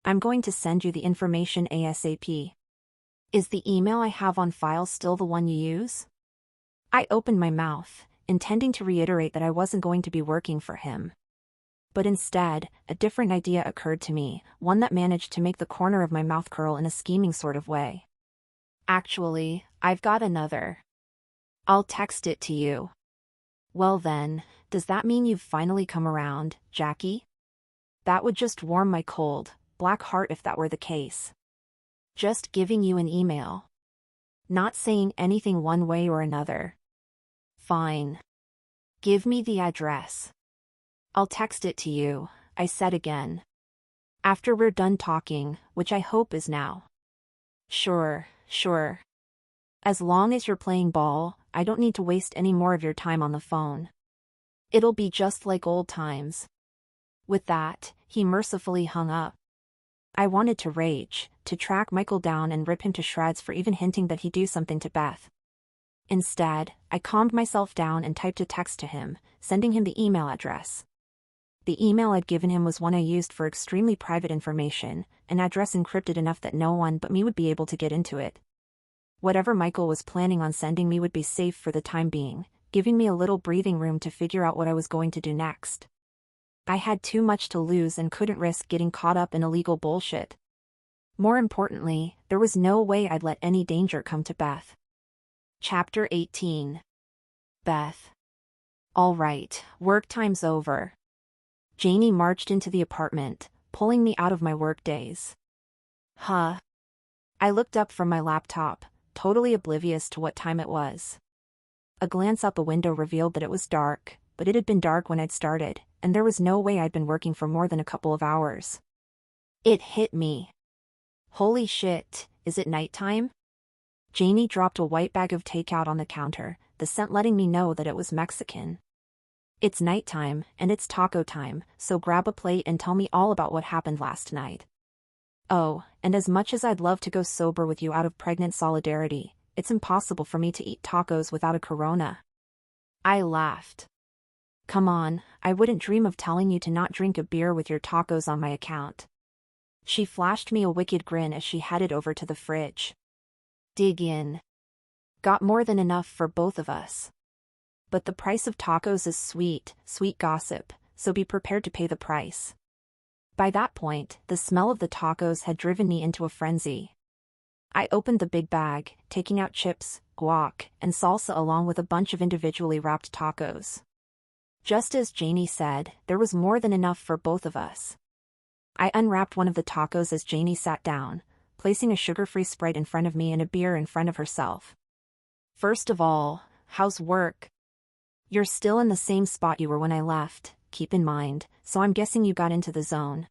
Speaker 1: I'm going to send you the information ASAP. Is the email I have on file still the one you use? I opened my mouth, intending to reiterate that I wasn't going to be working for him. But instead, a different idea occurred to me, one that managed to make the corner of my mouth curl in a scheming sort of way. Actually, I've got another. I'll text it to you. Well then, does that mean you've finally come around, Jackie? That would just warm my cold, black heart if that were the case. Just giving you an email. Not saying anything one way or another. Fine. Give me the address. I'll text it to you, I said again. After we're done talking, which I hope is now. Sure. As long as you're playing ball, I don't need to waste any more of your time on the phone. It'll be just like old times. With that, he mercifully hung up. I wanted to rage, to track Michael down and rip him to shreds for even hinting that he'd do something to Beth. Instead, I calmed myself down and typed a text to him, sending him the email address. The email I'd given him was one I used for extremely private information, an address encrypted enough that no one but me would be able to get into it. Whatever Michael was planning on sending me would be safe for the time being, giving me a little breathing room to figure out what I was going to do next. I had too much to lose and couldn't risk getting caught up in illegal bullshit. More importantly, there was no way I'd let any danger come to Beth. Chapter 18. Beth. All right, work time's over. Janie marched into the apartment, pulling me out of my work days. Huh. I looked up from my laptop, totally oblivious to what time it was. A glance out the window revealed that it was dark, but it had been dark when I'd started, and there was no way I'd been working for more than a couple of hours. It hit me. Holy shit, is it nighttime? Janie dropped a white bag of takeout on the counter, the scent letting me know that it was Mexican. It's nighttime, and it's taco time, so grab a plate and tell me all about what happened last night. Oh, and as much as I'd love to go sober with you out of pregnant solidarity, it's impossible for me to eat tacos without a Corona. I laughed. Come on, I wouldn't dream of telling you to not drink a beer with your tacos on my account. She flashed me a wicked grin as she headed over to the fridge. Dig in. Got more than enough for both of us. But the price of tacos is sweet gossip, so be prepared to pay the price. By that point, the smell of the tacos had driven me into a frenzy. I opened the big bag, taking out chips, guac, and salsa along with a bunch of individually wrapped tacos. Just as Janie said, there was more than enough for both of us. I unwrapped one of the tacos as Janie sat down, placing a sugar-free Sprite in front of me and a beer in front of herself. First of all, how's work? You're still in the same spot you were when I left, keep in mind, so I'm guessing you got into the zone.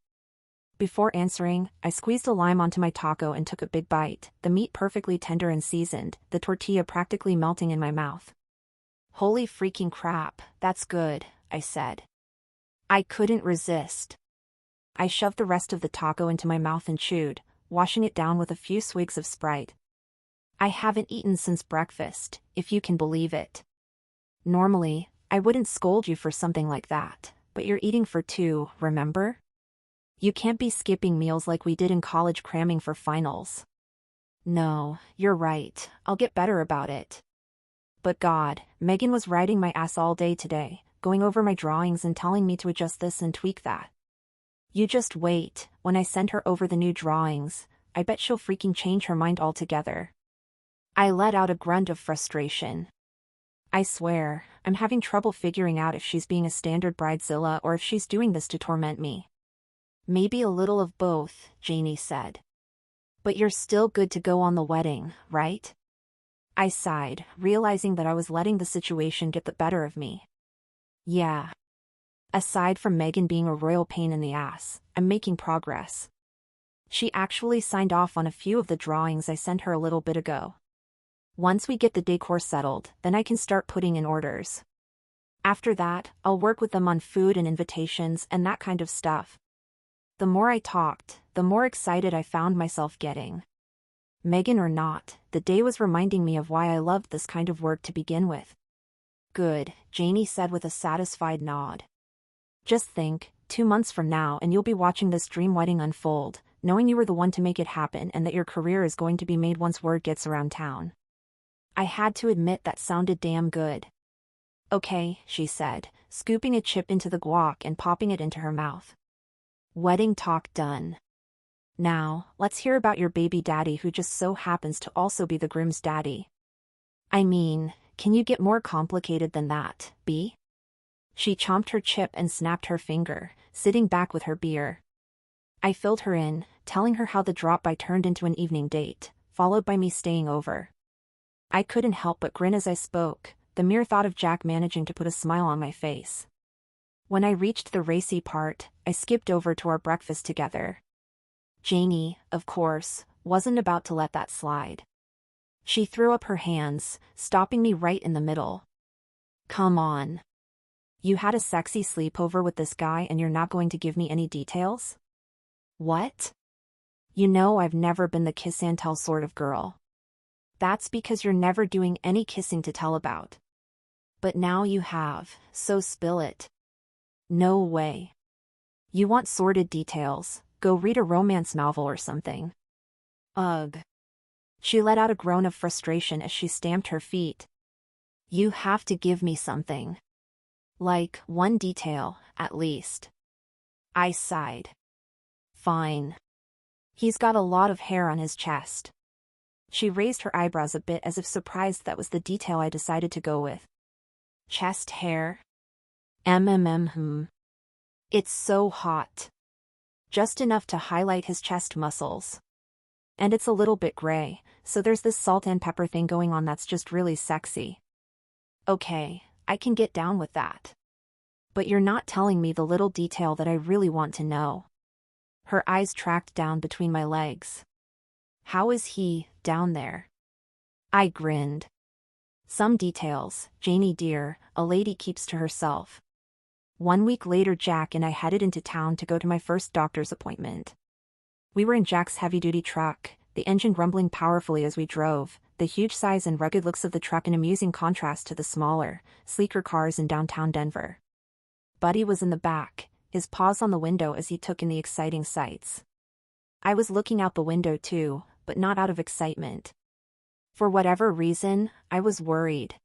Speaker 1: Before answering, I squeezed a lime onto my taco and took a big bite, the meat perfectly tender and seasoned, the tortilla practically melting in my mouth. Holy freaking crap, that's good, I said. I couldn't resist. I shoved the rest of the taco into my mouth and chewed, washing it down with a few swigs of Sprite. I haven't eaten since breakfast, if you can believe it. Normally, I wouldn't scold you for something like that, but you're eating for two, remember? You can't be skipping meals like we did in college cramming for finals. No, you're right, I'll get better about it. But God, Megan was riding my ass all day today, going over my drawings and telling me to adjust this and tweak that. You just wait, when I send her over the new drawings, I bet she'll freaking change her mind altogether. I let out a grunt of frustration. I swear, I'm having trouble figuring out if she's being a standard bridezilla or if she's doing this to torment me. Maybe a little of both, Janie said. But you're still good to go on the wedding, right? I sighed, realizing that I was letting the situation get the better of me. Yeah. Aside from Megan being a royal pain in the ass, I'm making progress. She actually signed off on a few of the drawings I sent her a little bit ago. Once we get the decor settled, then I can start putting in orders. After that, I'll work with them on food and invitations and that kind of stuff. The more I talked, the more excited I found myself getting. Megan or not, the day was reminding me of why I loved this kind of work to begin with. Good, Janie said with a satisfied nod. Just think, 2 months from now and you'll be watching this dream wedding unfold, knowing you were the one to make it happen and that your career is going to be made once word gets around town. I had to admit that sounded damn good. Okay, she said, scooping a chip into the guac and popping it into her mouth. Wedding talk done. Now, let's hear about your baby daddy who just so happens to also be the groom's daddy. I mean, can you get more complicated than that, B? She chomped her chip and snapped her finger, sitting back with her beer. I filled her in, telling her how the drop-by turned into an evening date, followed by me staying over. I couldn't help but grin as I spoke, the mere thought of Jack managing to put a smile on my face. When I reached the racy part, I skipped over to our breakfast together. Janie, of course, wasn't about to let that slide. She threw up her hands, stopping me right in the middle. Come on. You had a sexy sleepover with this guy and you're not going to give me any details? What? You know I've never been the kiss and tell sort of girl. That's because you're never doing any kissing to tell about. But now you have, so spill it. No way. You want sordid details, go read a romance novel or something. Ugh. She let out a groan of frustration as she stamped her feet. You have to give me something. Like, one detail, at least. I sighed. Fine. He's got a lot of hair on his chest. She raised her eyebrows a bit as if surprised that was the detail I decided to go with. Chest hair? It's so hot. Just enough to highlight his chest muscles. And it's a little bit gray, so there's this salt and pepper thing going on that's just really sexy. Okay, I can get down with that. But you're not telling me the little detail that I really want to know. Her eyes tracked down between my legs. How is he, down there? I grinned. Some details, Janie dear, a lady keeps to herself. 1 week later Jack and I headed into town to go to my first doctor's appointment. We were in Jack's heavy-duty truck, the engine rumbling powerfully as we drove, the huge size and rugged looks of the truck in amusing contrast to the smaller, sleeker cars in downtown Denver. Buddy was in the back, his paws on the window as he took in the exciting sights. I was looking out the window too, but not out of excitement. For whatever reason, I was worried.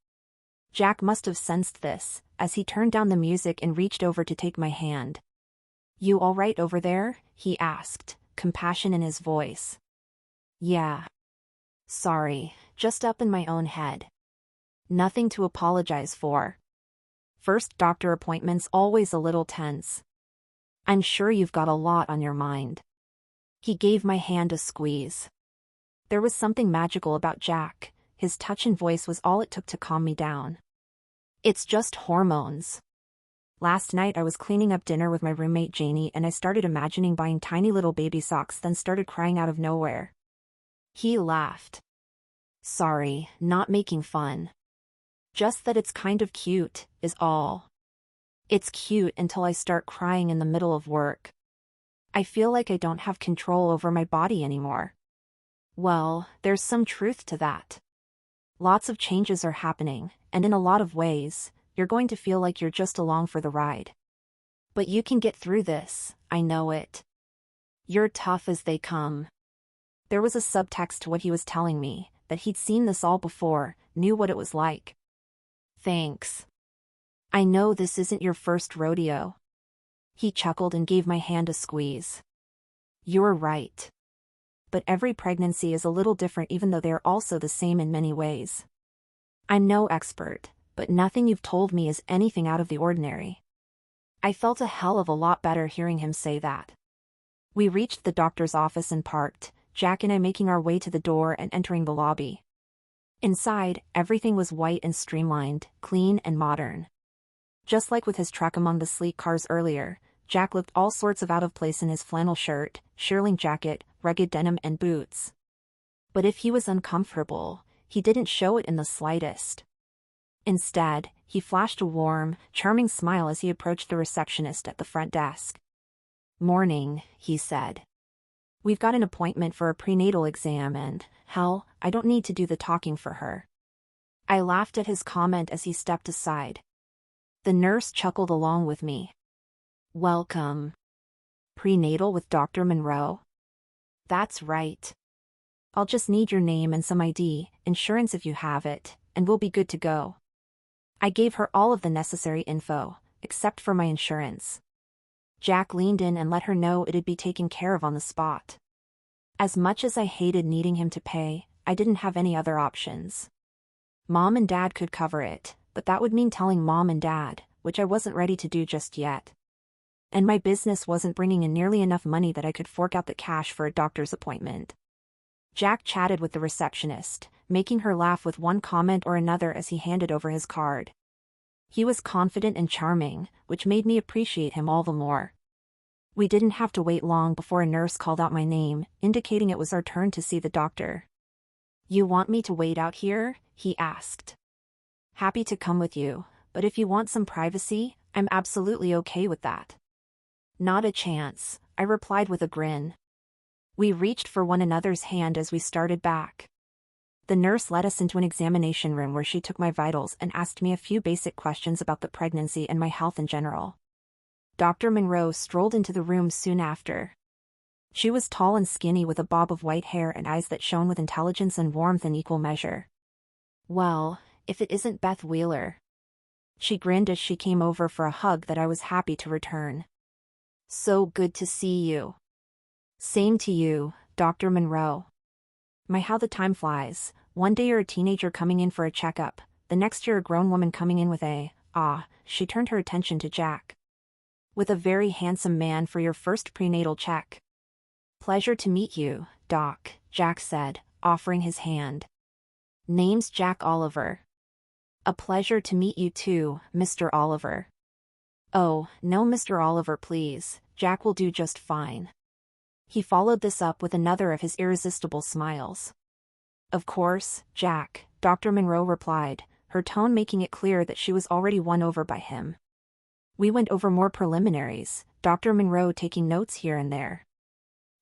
Speaker 1: Jack must have sensed this, as he turned down the music and reached over to take my hand. You all right over there? He asked, compassion in his voice. Yeah. Sorry, just up in my own head. Nothing to apologize for. First doctor appointment's always a little tense. I'm sure you've got a lot on your mind. He gave my hand a squeeze. There was something magical about Jack, his touch and voice was all it took to calm me down. It's just hormones. Last night I was cleaning up dinner with my roommate Janie and I started imagining buying tiny little baby socks, then started crying out of nowhere. He laughed. Sorry, not making fun. Just that it's kind of cute, is all. It's cute until I start crying in the middle of work. I feel like I don't have control over my body anymore. Well, there's some truth to that. Lots of changes are happening, and in a lot of ways, you're going to feel like you're just along for the ride. But you can get through this, I know it. You're tough as they come. There was a subtext to what he was telling me, that he'd seen this all before, knew what it was like. Thanks. I know this isn't your first rodeo. He chuckled and gave my hand a squeeze. You're right. But every pregnancy is a little different, even though they are also the same in many ways. I'm no expert, but nothing you've told me is anything out of the ordinary. I felt a hell of a lot better hearing him say that. We reached the doctor's office and parked, Jack and I making our way to the door and entering the lobby. Inside, everything was white and streamlined, clean and modern. Just like with his truck among the sleek cars earlier, Jack looked all sorts of out of place in his flannel shirt, shearling jacket, rugged denim and boots. But if he was uncomfortable, he didn't show it in the slightest. Instead, he flashed a warm, charming smile as he approached the receptionist at the front desk. Morning, he said. We've got an appointment for a prenatal exam and, hell, I don't need to do the talking for her. I laughed at his comment as he stepped aside. The nurse chuckled along with me. Welcome. Prenatal with Dr. Monroe? That's right. I'll just need your name and some ID, insurance if you have it, and we'll be good to go. I gave her all of the necessary info, except for my insurance. Jack leaned in and let her know it'd be taken care of on the spot. As much as I hated needing him to pay, I didn't have any other options. Mom and Dad could cover it, but that would mean telling Mom and Dad, which I wasn't ready to do just yet. And my business wasn't bringing in nearly enough money that I could fork out the cash for a doctor's appointment. Jack chatted with the receptionist, making her laugh with one comment or another as he handed over his card. He was confident and charming, which made me appreciate him all the more. We didn't have to wait long before a nurse called out my name, indicating it was our turn to see the doctor. You want me to wait out here? He asked. Happy to come with you, but if you want some privacy, I'm absolutely okay with that. Not a chance, I replied with a grin. We reached for one another's hand as we started back. The nurse led us into an examination room where she took my vitals and asked me a few basic questions about the pregnancy and my health in general. Dr. Monroe strolled into the room soon after. She was tall and skinny with a bob of white hair and eyes that shone with intelligence and warmth in equal measure. Well, if it isn't Beth Wheeler. She grinned as she came over for a hug that I was happy to return. So good to see you. Same to you, Dr. Monroe. My, how the time flies. One day you're a teenager coming in for a checkup, the next you're a grown woman coming in with she turned her attention to Jack. With a very handsome man for your first prenatal check. Pleasure to meet you, Doc, Jack said, offering his hand. Name's Jack Oliver. A pleasure to meet you too, Mr. Oliver. Oh, no Mr. Oliver please, Jack will do just fine. He followed this up with another of his irresistible smiles. Of course, Jack, Dr. Monroe replied, her tone making it clear that she was already won over by him. We went over more preliminaries, Dr. Monroe taking notes here and there.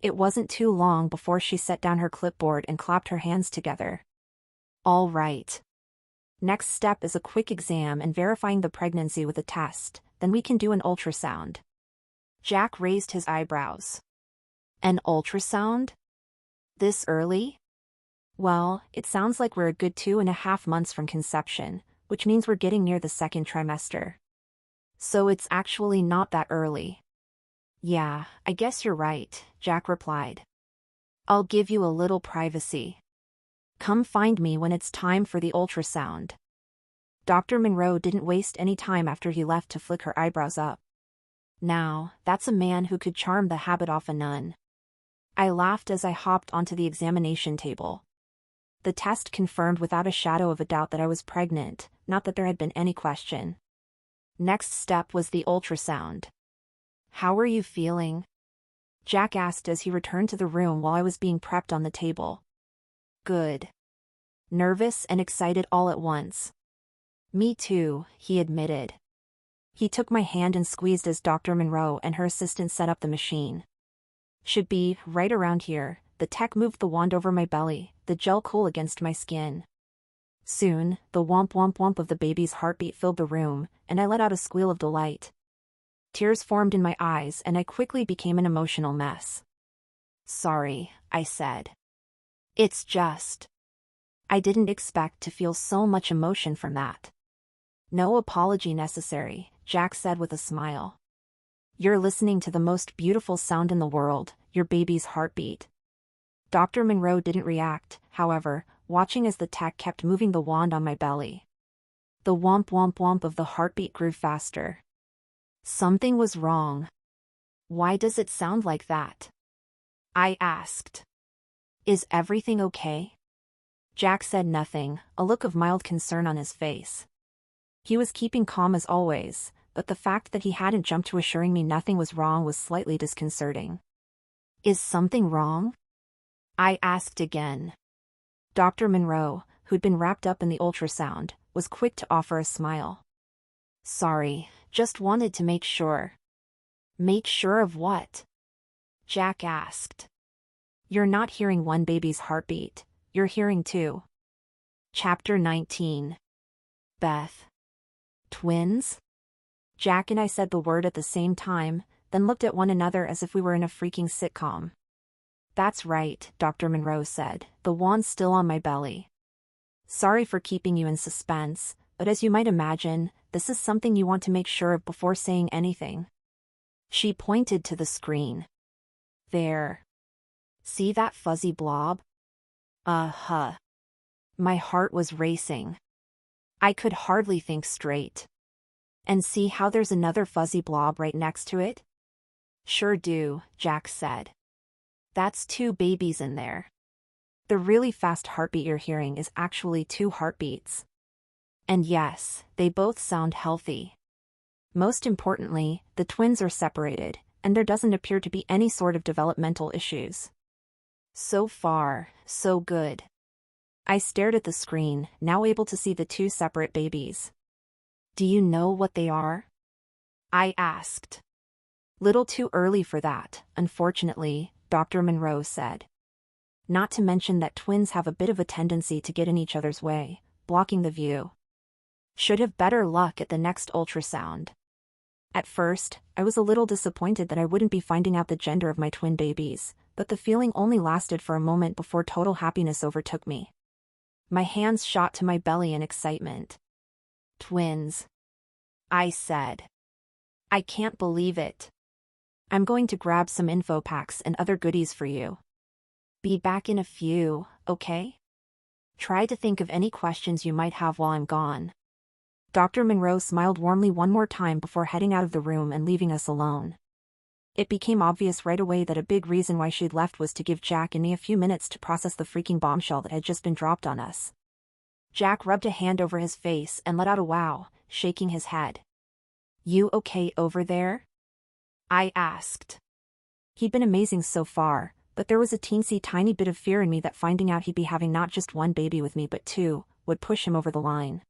Speaker 1: It wasn't too long before she set down her clipboard and clapped her hands together. All right. Next step is a quick exam and verifying the pregnancy with a test, then we can do an ultrasound. Jack raised his eyebrows. An ultrasound? This early? Well, it sounds like we're a good 2.5 months from conception, which means we're getting near the second trimester. So it's actually not that early. Yeah, I guess you're right, Jack replied. I'll give you a little privacy. Come find me when it's time for the ultrasound. Dr. Monroe didn't waste any time after he left to flick her eyebrows up. Now, that's a man who could charm the habit off a nun. I laughed as I hopped onto the examination table. The test confirmed without a shadow of a doubt that I was pregnant, not that there had been any question. Next step was the ultrasound. "How are you feeling?" Jack asked as he returned to the room while I was being prepped on the table. "Good." Nervous and excited all at once. "Me too," he admitted. He took my hand and squeezed as Dr. Monroe and her assistant set up the machine. "Should be right around here." The tech moved the wand over my belly, the gel cool against my skin. Soon, the womp womp womp of the baby's heartbeat filled the room, and I let out a squeal of delight. Tears formed in my eyes and I quickly became an emotional mess. "Sorry," I said. "It's just..." I didn't expect to feel so much emotion from that. "No apology necessary," Jack said with a smile. "You're listening to the most beautiful sound in the world, your baby's heartbeat." Dr. Monroe didn't react, however, watching as the tech kept moving the wand on my belly. The womp womp womp of the heartbeat grew faster. Something was wrong. "Why does it sound like that?" I asked. "Is everything okay?" Jack said nothing, a look of mild concern on his face. He was keeping calm as always, but the fact that he hadn't jumped to assuring me nothing was wrong was slightly disconcerting. "Is something wrong?" I asked again. Dr. Monroe, who'd been wrapped up in the ultrasound, was quick to offer a smile. "Sorry, just wanted to make sure." "Make sure of what?" Jack asked. "You're not hearing one baby's heartbeat, you're hearing two." Chapter 19. Beth. Twins? Jack and I said the word at the same time, then looked at one another as if we were in a freaking sitcom. "That's right," Dr. Monroe said, the wand still on my belly. "Sorry for keeping you in suspense, but as you might imagine, this is something you want to make sure of before saying anything." She pointed to the screen. "There. See that fuzzy blob?" Uh-huh. My heart was racing. I could hardly think straight. "And see how there's another fuzzy blob right next to it?" "Sure do," Jack said. "That's two babies in there. The really fast heartbeat you're hearing is actually two heartbeats. And yes, they both sound healthy. Most importantly, the twins are separated, and there doesn't appear to be any sort of developmental issues. So far, so good." I stared at the screen, now able to see the two separate babies. "Do you know what they are?" I asked. "Little too early for that, unfortunately," Dr. Monroe said. "Not to mention that twins have a bit of a tendency to get in each other's way, blocking the view. Should have better luck at the next ultrasound." At first, I was a little disappointed that I wouldn't be finding out the gender of my twin babies, but the feeling only lasted for a moment before total happiness overtook me. My hands shot to my belly in excitement. "Twins," I said. "I can't believe it. I'm going to grab some info packs and other goodies for you. Be back in a few, okay? Try to think of any questions you might have while I'm gone." Dr. Monroe smiled warmly one more time before heading out of the room and leaving us alone. It became obvious right away that a big reason why she'd left was to give Jack and me a few minutes to process the freaking bombshell that had just been dropped on us. Jack rubbed a hand over his face and let out a wow, shaking his head. "You okay over there?" I asked. He'd been amazing so far, but there was a teensy tiny bit of fear in me that finding out he'd be having not just one baby with me but two, would push him over the line.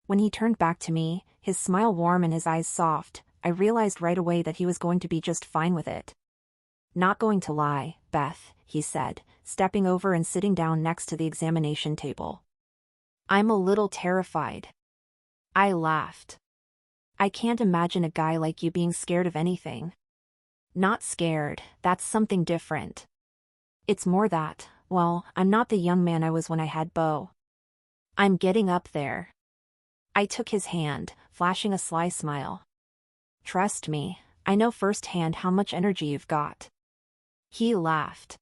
Speaker 1: When he turned back to me, his smile warm and his eyes soft, I realized right away that he was going to be just fine with it. "Not going to lie, Beth," he said, stepping over and sitting down next to the examination table. "I'm a little terrified." I laughed. "I can't imagine a guy like you being scared of anything." "Not scared, that's something different. It's more that, well, I'm not the young man I was when I had Beau. I'm getting up there." I took his hand, flashing a sly smile. "Trust me, I know firsthand how much energy you've got." He laughed.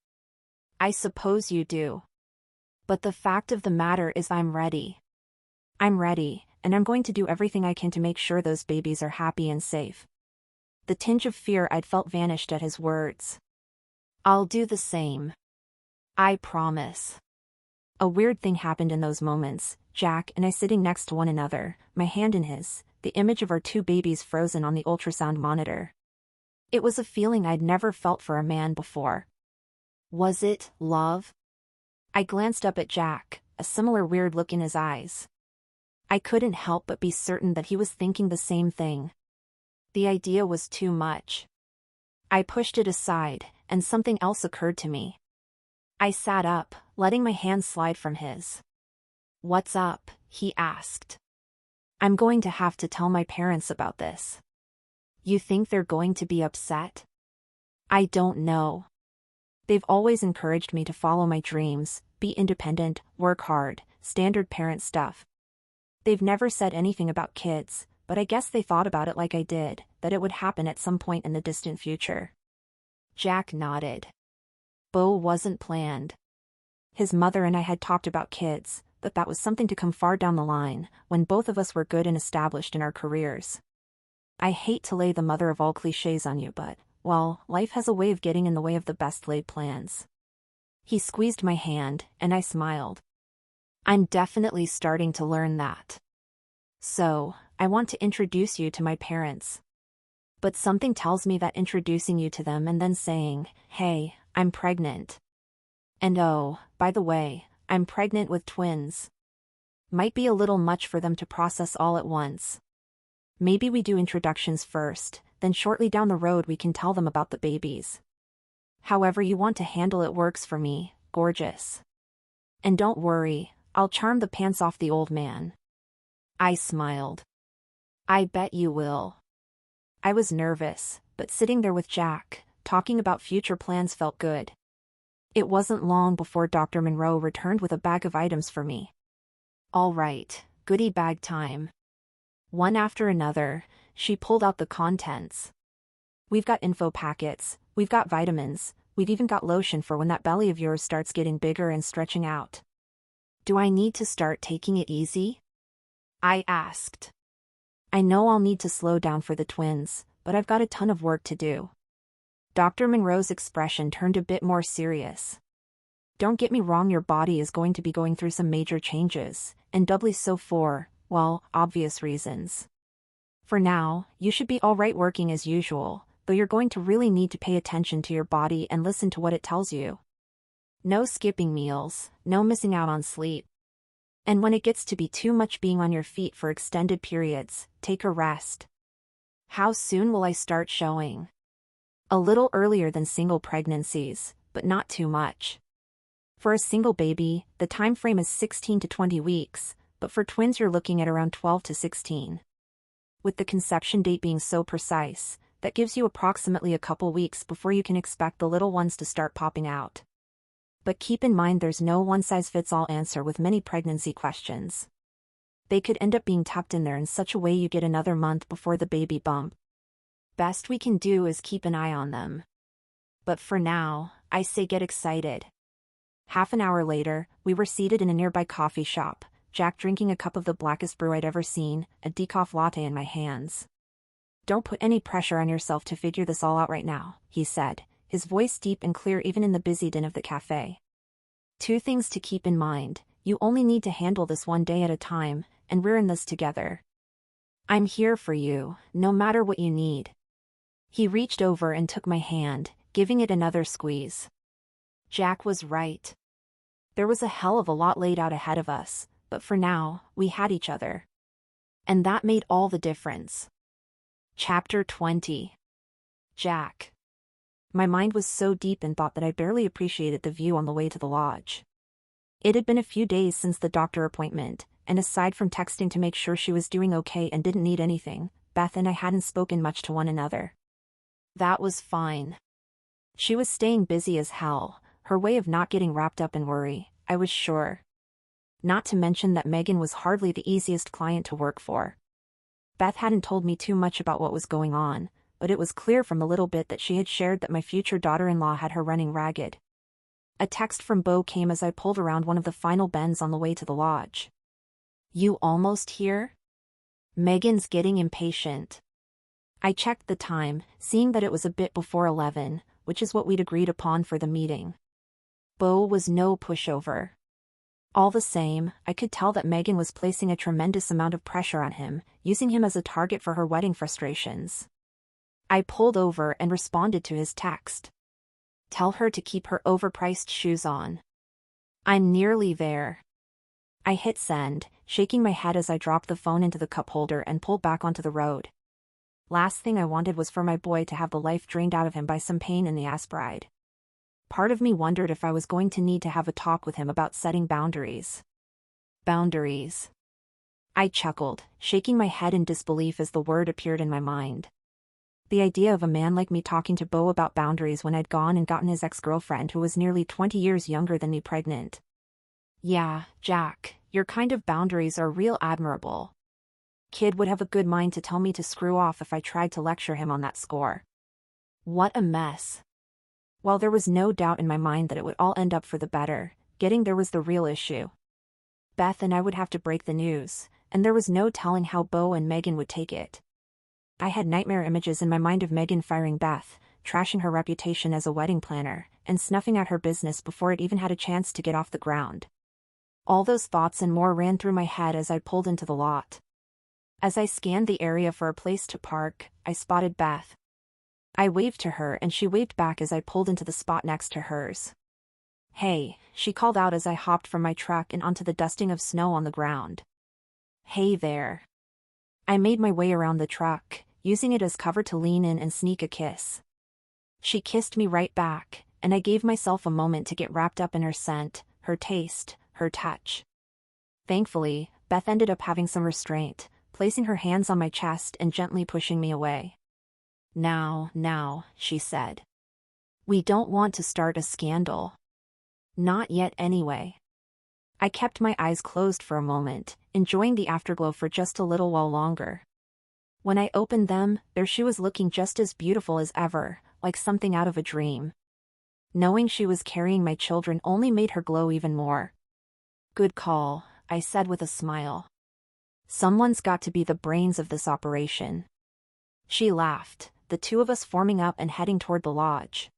Speaker 1: "I suppose you do. But the fact of the matter is I'm ready. I'm ready, and I'm going to do everything I can to make sure those babies are happy and safe." The tinge of fear I'd felt vanished at his words. "I'll do the same. I promise." A weird thing happened in those moments, Jack and I sitting next to one another, my hand in his, the image of our two babies frozen on the ultrasound monitor. It was a feeling I'd never felt for a man before. Was it love? I glanced up at Jack, a similar weird look in his eyes. I couldn't help but be certain that he was thinking the same thing. The idea was too much. I pushed it aside, and something else occurred to me. I sat up, letting my hand slide from his. "What's up?" he asked. "I'm going to have to tell my parents about this." "You think they're going to be upset?" "I don't know. They've always encouraged me to follow my dreams, be independent, work hard, standard parent stuff. They've never said anything about kids, but I guess they thought about it like I did, that it would happen at some point in the distant future." Jack nodded. Beau wasn't planned. His mother and I had talked about kids, but that was something to come far down the line, when both of us were good and established in our careers. I hate to lay the mother of all cliches on you, but, well, life has a way of getting in the way of the best laid plans. He squeezed my hand, and I smiled. "I'm definitely starting to learn that. So, I want to introduce you to my parents. But something tells me that introducing you to them and then saying, 'Hey, I'm pregnant. And oh, by the way, I'm pregnant with twins,' might be a little much for them to process all at once. Maybe we do introductions first, then shortly down the road we can tell them about the babies. However you want to handle it works for me, gorgeous. And don't worry, I'll charm the pants off the old man." I smiled. "I bet you will." I was nervous, but sitting there with Jack, talking about future plans felt good. It wasn't long before Dr. Monroe returned with a bag of items for me. "All right, goodie bag time." One after another, she pulled out the contents. "We've got info packets, we've got vitamins, we've even got lotion for when that belly of yours starts getting bigger and stretching out." "Do I need to start taking it easy?" I asked. "I know I'll need to slow down for the twins, but I've got a ton of work to do." Dr. Monroe's expression turned a bit more serious. "Don't get me wrong, your body is going to be going through some major changes, and doubly so for, well, obvious reasons. For now, you should be alright working as usual, though you're going to really need to pay attention to your body and listen to what it tells you. No skipping meals, no missing out on sleep. And when it gets to be too much being on your feet for extended periods, take a rest." How soon will I start showing? A little earlier than single pregnancies, but not too much. For a single baby, the time frame is 16 to 20 weeks, but for twins you're looking at around 12 to 16. With the conception date being so precise, that gives you approximately a couple weeks before you can expect the little ones to start popping out. But keep in mind there's no one-size-fits-all answer with many pregnancy questions. They could end up being tucked in there in such a way you get another month before the baby bump. Best we can do is keep an eye on them. But for now, I say get excited. Half an hour later, we were seated in a nearby coffee shop, Jack drinking a cup of the blackest brew I'd ever seen, a decaf latte in my hands. "Don't put any pressure on yourself to figure this all out right now," he said, his voice deep and clear even in the busy din of the cafe. "Two things to keep in mind: you only need to handle this one day at a time, and we're in this together. I'm here for you, no matter what you need." He reached over and took my hand, giving it another squeeze. Jack was right. There was a hell of a lot laid out ahead of us, but for now, we had each other. And that made all the difference. Chapter 20. Jack. My mind was so deep in thought that I barely appreciated the view on the way to the lodge. It had been a few days since the doctor appointment, and aside from texting to make sure she was doing okay and didn't need anything, Beth and I hadn't spoken much to one another. That was fine. She was staying busy as hell, her way of not getting wrapped up in worry, I was sure. Not to mention that Megan was hardly the easiest client to work for. Beth hadn't told me too much about what was going on, but it was clear from the little bit that she had shared that my future daughter-in-law had her running ragged. A text from Beau came as I pulled around one of the final bends on the way to the lodge. "You almost here?" "Megan's getting impatient." I checked the time, seeing that it was a bit before 11, which is what we'd agreed upon for the meeting. Beau was no pushover. All the same, I could tell that Megan was placing a tremendous amount of pressure on him, using him as a target for her wedding frustrations. I pulled over and responded to his text. Tell her to keep her overpriced shoes on. I'm nearly there. I hit send, shaking my head as I dropped the phone into the cup holder and pulled back onto the road. Last thing I wanted was for my boy to have the life drained out of him by some pain in the ass bride. Part of me wondered if I was going to need to have a talk with him about setting boundaries. Boundaries. I chuckled, shaking my head in disbelief as the word appeared in my mind. The idea of a man like me talking to Beau about boundaries when I'd gone and gotten his ex-girlfriend who was nearly 20 years younger than me pregnant. Yeah, Jack, your kind of boundaries are real admirable. Kid would have a good mind to tell me to screw off if I tried to lecture him on that score. What a mess. While there was no doubt in my mind that it would all end up for the better, getting there was the real issue. Beth and I would have to break the news, and there was no telling how Beau and Megan would take it. I had nightmare images in my mind of Megan firing Beth, trashing her reputation as a wedding planner, and snuffing out her business before it even had a chance to get off the ground. All those thoughts and more ran through my head as I pulled into the lot. As I scanned the area for a place to park, I spotted Beth. I waved to her and she waved back as I pulled into the spot next to hers. Hey, she called out as I hopped from my truck and onto the dusting of snow on the ground. Hey there. I made my way around the truck, using it as cover to lean in and sneak a kiss. She kissed me right back, and I gave myself a moment to get wrapped up in her scent, her taste, her touch. Thankfully, Beth ended up having some restraint, placing her hands on my chest and gently pushing me away. Now, she said. We don't want to start a scandal. Not yet anyway. I kept my eyes closed for a moment, enjoying the afterglow for just a little while longer. When I opened them, there she was looking just as beautiful as ever, like something out of a dream. Knowing she was carrying my children only made her glow even more. Good call, I said with a smile. Someone's got to be the brains of this operation. She laughed, the two of us forming up and heading toward the lodge.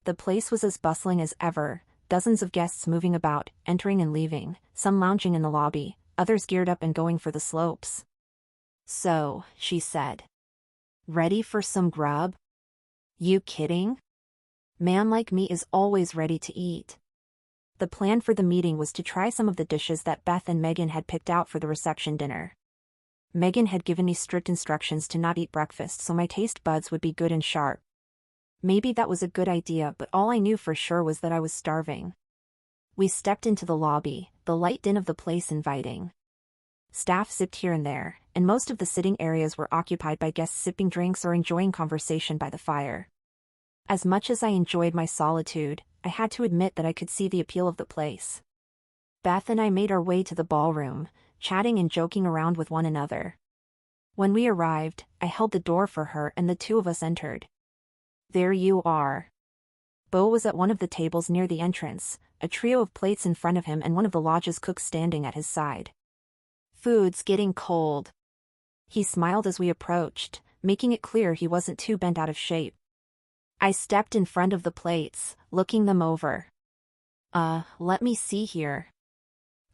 Speaker 1: The place was as bustling as ever, dozens of guests moving about, entering and leaving, some lounging in the lobby, others geared up and going for the slopes. So, she said. Ready for some grub? You kidding? Man like me is always ready to eat. The plan for the meeting was to try some of the dishes that Beth and Megan had picked out for the reception dinner. Megan had given me strict instructions to not eat breakfast so my taste buds would be good and sharp. Maybe that was a good idea, but all I knew for sure was that I was starving. We stepped into the lobby, the light din of the place inviting. Staff sipped here and there, and most of the sitting areas were occupied by guests sipping drinks or enjoying conversation by the fire. As much as I enjoyed my solitude, I had to admit that I could see the appeal of the place. Beth and I made our way to the ballroom, chatting and joking around with one another. When we arrived, I held the door for her and the two of us entered. There you are. Beau was at one of the tables near the entrance, a trio of plates in front of him and one of the lodge's cooks standing at his side. Food's getting cold. He smiled as we approached, making it clear he wasn't too bent out of shape. I stepped in front of the plates, looking them over. Let me see here.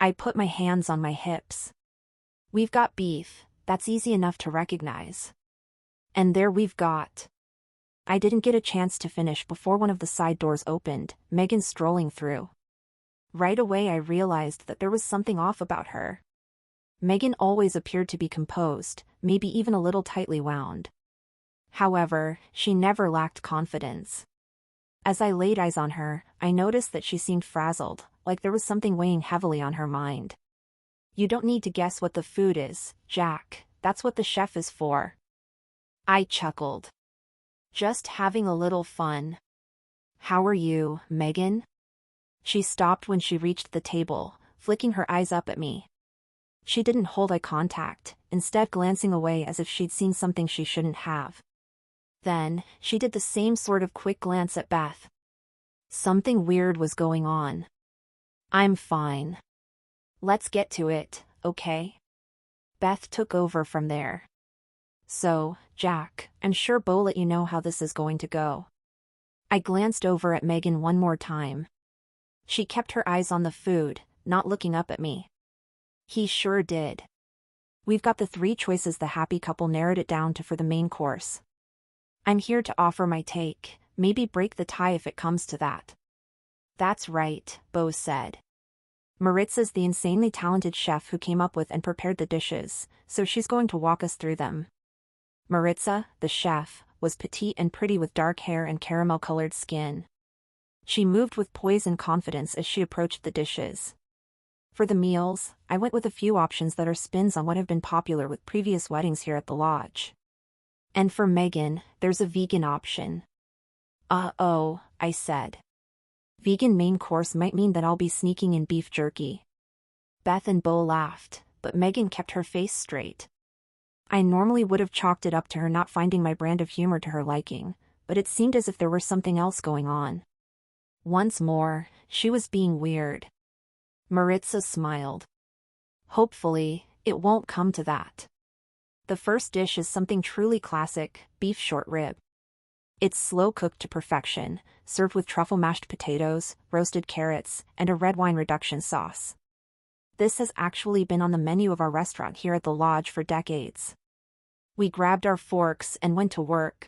Speaker 1: I put my hands on my hips. We've got beef, that's easy enough to recognize. And there we've got. I didn't get a chance to finish before one of the side doors opened, Megan strolling through. Right away I realized that there was something off about her. Megan always appeared to be composed, maybe even a little tightly wound. However, she never lacked confidence. As I laid eyes on her, I noticed that she seemed frazzled, like there was something weighing heavily on her mind. You don't need to guess what the food is, Jack, that's what the chef is for. I chuckled. Just having a little fun. How are you, Megan? She stopped when she reached the table, flicking her eyes up at me. She didn't hold eye contact, instead glancing away as if she'd seen something she shouldn't have. Then, she did the same sort of quick glance at Beth. Something weird was going on. I'm fine. Let's get to it, okay? Beth took over from there. So, Jack, I'm sure Beau let you know how this is going to go. I glanced over at Megan one more time. She kept her eyes on the food, not looking up at me. He sure did. We've got the 3 choices the happy couple narrowed it down to for the main course. I'm here to offer my take, maybe break the tie if it comes to that. That's right, Bo said. Maritza's the insanely talented chef who came up with and prepared the dishes, so she's going to walk us through them. Maritza, the chef, was petite and pretty with dark hair and caramel-colored skin. She moved with poise and confidence as she approached the dishes. For the meals, I went with a few options that are spins on what have been popular with previous weddings here at the lodge. And for Megan, there's a vegan option. Oh, I said. Vegan main course might mean that I'll be sneaking in beef jerky. Beth and Bo laughed, but Megan kept her face straight. I normally would have chalked it up to her not finding my brand of humor to her liking, but it seemed as if there was something else going on. Once more, she was being weird. Maritza smiled. Hopefully, it won't come to that. The first dish is something truly classic, beef short rib. It's slow-cooked to perfection, served with truffle mashed potatoes, roasted carrots, and a red wine reduction sauce. This has actually been on the menu of our restaurant here at the lodge for decades. We grabbed our forks and went to work.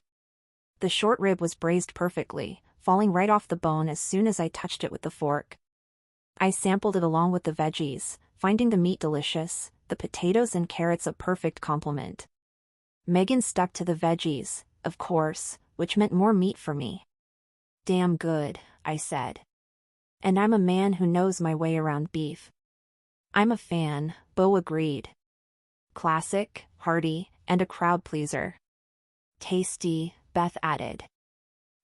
Speaker 1: The short rib was braised perfectly, falling right off the bone as soon as I touched it with the fork. I sampled it along with the veggies, finding the meat delicious, the potatoes and carrots a perfect complement. Megan stuck to the veggies, of course, which meant more meat for me. Damn good, I said. And I'm a man who knows my way around beef. I'm a fan, Bo agreed. Classic, hearty, and a crowd pleaser. Tasty, Beth added.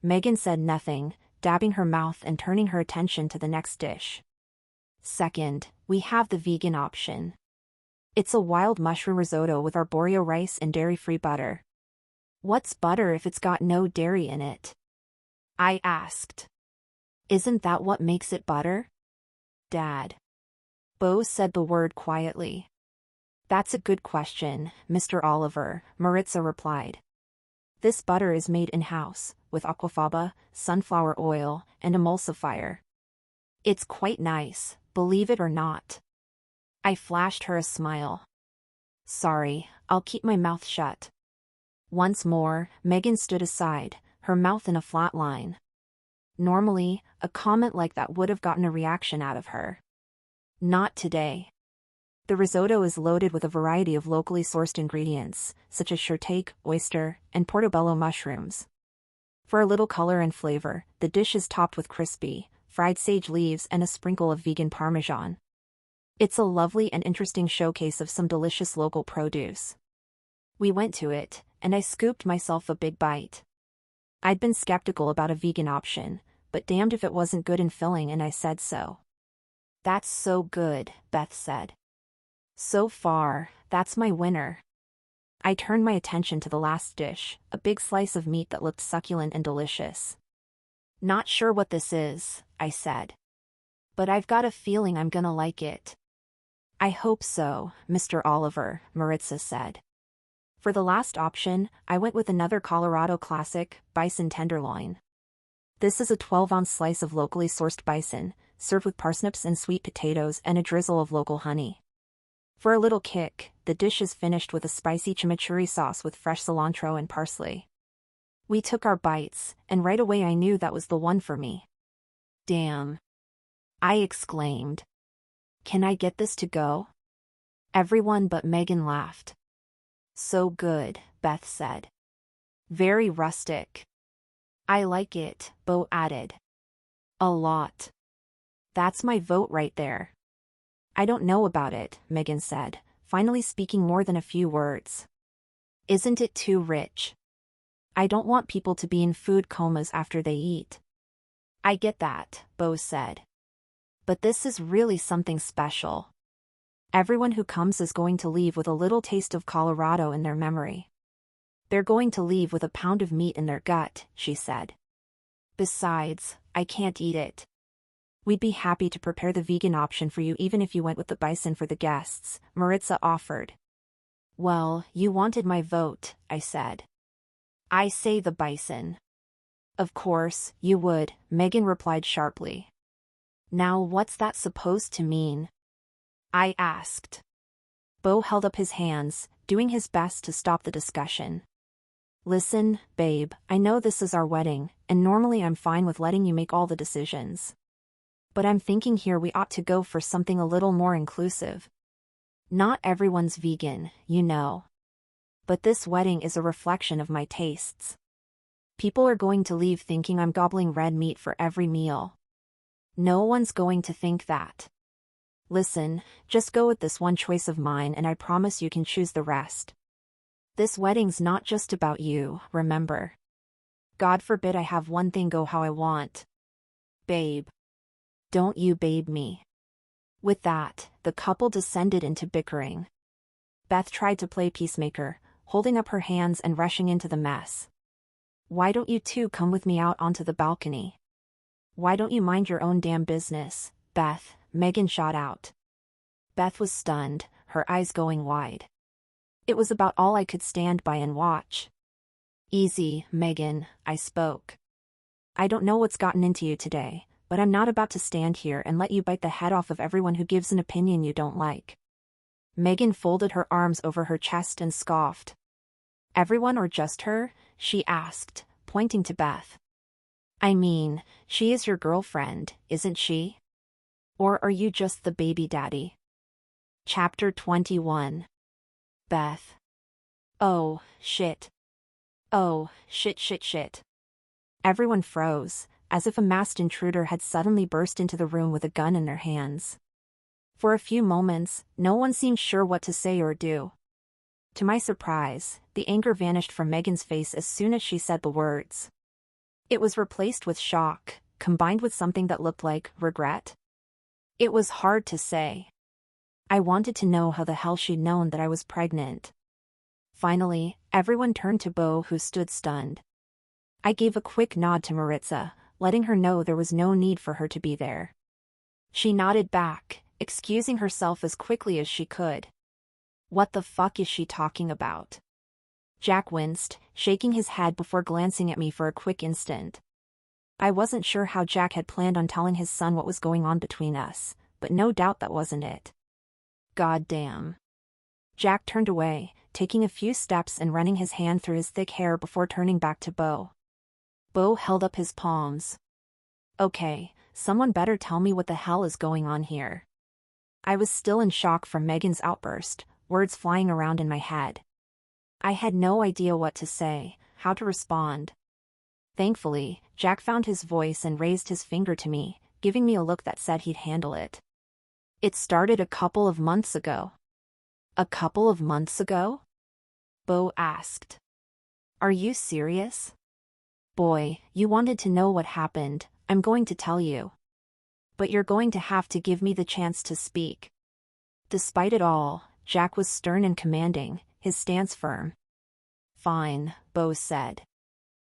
Speaker 1: Megan said nothing, dabbing her mouth and turning her attention to the next dish. Second, we have the vegan option. It's a wild mushroom risotto with arborio rice and dairy-free butter. What's butter if it's got no dairy in it? I asked. Isn't that what makes it butter? Dad. Bo said the word quietly. That's a good question, Mr. Oliver, Maritza replied. This butter is made in-house, with aquafaba, sunflower oil, and emulsifier. It's quite nice, believe it or not. I flashed her a smile. Sorry, I'll keep my mouth shut. Once more, Megan stood aside, her mouth in a flat line. Normally, a comment like that would have gotten a reaction out of her. Not today. The risotto is loaded with a variety of locally sourced ingredients, such as shortcake, oyster, and portobello mushrooms. For a little color and flavor, the dish is topped with crispy, fried sage leaves and a sprinkle of vegan parmesan. It's a lovely and interesting showcase of some delicious local produce. We went to it, and I scooped myself a big bite. I'd been skeptical about a vegan option, but damned if it wasn't good and filling, and I said so. That's so good, Beth said. So far, that's my winner. I turned my attention to the last dish, a big slice of meat that looked succulent and delicious. Not sure what this is, I said. But I've got a feeling I'm gonna like it. I hope so, Mr. Oliver, Maritza said. For the last option, I went with another Colorado classic, bison tenderloin. This is a 12-ounce slice of locally sourced bison, served with parsnips and sweet potatoes and a drizzle of local honey. For a little kick, the dish is finished with a spicy chimichurri sauce with fresh cilantro and parsley. We took our bites, and right away I knew that was the one for me. Damn! I exclaimed. Can I get this to go? Everyone but Megan laughed. So good, Beth said. Very rustic. I like it, Bo added. A lot. That's my vote right there. I don't know about it, Megan said, finally speaking more than a few words. Isn't it too rich? I don't want people to be in food comas after they eat. I get that, Bo said. But this is really something special. Everyone who comes is going to leave with a little taste of Colorado in their memory. They're going to leave with a pound of meat in their gut, she said. Besides, I can't eat it. We'd be happy to prepare the vegan option for you even if you went with the bison for the guests, Maritza offered. Well, you wanted my vote, I said. I say the bison. Of course, you would, Megan replied sharply. Now what's that supposed to mean? I asked. Bo held up his hands, doing his best to stop the discussion. Listen, babe, I know this is our wedding, and normally I'm fine with letting you make all the decisions. But I'm thinking here we ought to go for something a little more inclusive. Not everyone's vegan, you know. But this wedding is a reflection of my tastes. People are going to leave thinking I'm gobbling red meat for every meal. No one's going to think that. Listen, just go with this one choice of mine and I promise you can choose the rest. This wedding's not just about you, remember. God forbid I have one thing go how I want. Babe. Don't you babe me. With that, the couple descended into bickering. Beth tried to play peacemaker, holding up her hands and rushing into the mess. Why don't you two come with me out onto the balcony? Why don't you mind your own damn business, Beth? Megan shot out. Beth was stunned, her eyes going wide. It was about all I could stand by and watch. Easy, Megan, I spoke. I don't know what's gotten into you today, but I'm not about to stand here and let you bite the head off of everyone who gives an opinion you don't like. Megan folded her arms over her chest and scoffed. Everyone or just her? She asked, pointing to Beth. I mean, she is your girlfriend, isn't she? Or are you just the baby daddy? Chapter 21. Beth. Oh, shit. Oh, shit. Everyone froze, as if a masked intruder had suddenly burst into the room with a gun in their hands. For a few moments, no one seemed sure what to say or do. To my surprise, the anger vanished from Megan's face as soon as she said the words. It was replaced with shock, combined with something that looked like regret. It was hard to say. I wanted to know how the hell she'd known that I was pregnant. Finally, everyone turned to Bo, who stood stunned. I gave a quick nod to Maritza, letting her know there was no need for her to be there. She nodded back, excusing herself as quickly as she could. What the fuck is she talking about? Jack winced, shaking his head before glancing at me for a quick instant. I wasn't sure how Jack had planned on telling his son what was going on between us, but no doubt that wasn't it. God damn. Jack turned away, taking a few steps and running his hand through his thick hair before turning back to Bo. Bo held up his palms. Okay, someone better tell me what the hell is going on here. I was still in shock from Megan's outburst, words flying around in my head. I had no idea what to say, how to respond. Thankfully, Jack found his voice and raised his finger to me, giving me a look that said he'd handle it. It started a couple of months ago. A couple of months ago? Bo asked. Are you serious? Boy, you wanted to know what happened, I'm going to tell you. But you're going to have to give me the chance to speak. Despite it all, Jack was stern and commanding, his stance firm. Fine, Bo said.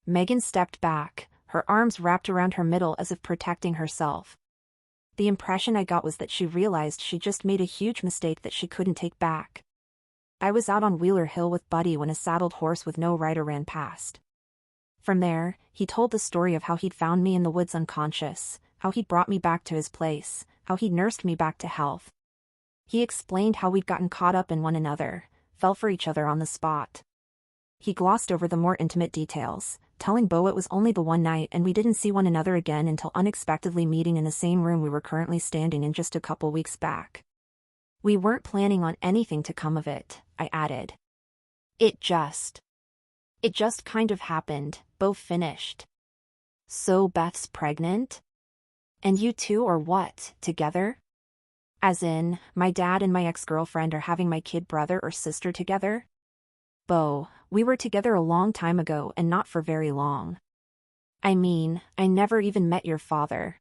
Speaker 1: Megan stepped back, her arms wrapped around her middle as if protecting herself. The impression I got was that she realized she just made a huge mistake that she couldn't take back. I was out on Wheeler Hill with Buddy when a saddled horse with no rider ran past. From there, he told the story of how he'd found me in the woods unconscious, how he'd brought me back to his place, how he'd nursed me back to health. He explained how we'd gotten caught up in one another, fell for each other on the spot. He glossed over the more intimate details, telling Bo it was only the one night and we didn't see one another again until unexpectedly meeting in the same room we were currently standing in just a couple weeks back. We weren't planning on anything to come of it, I added. It just kind of happened, Bo finished. So Beth's pregnant? And you two are what, together? As in, my dad and my ex-girlfriend are having my kid brother or sister together? Bo, we were together a long time ago and not for very long. I mean, I never even met your father.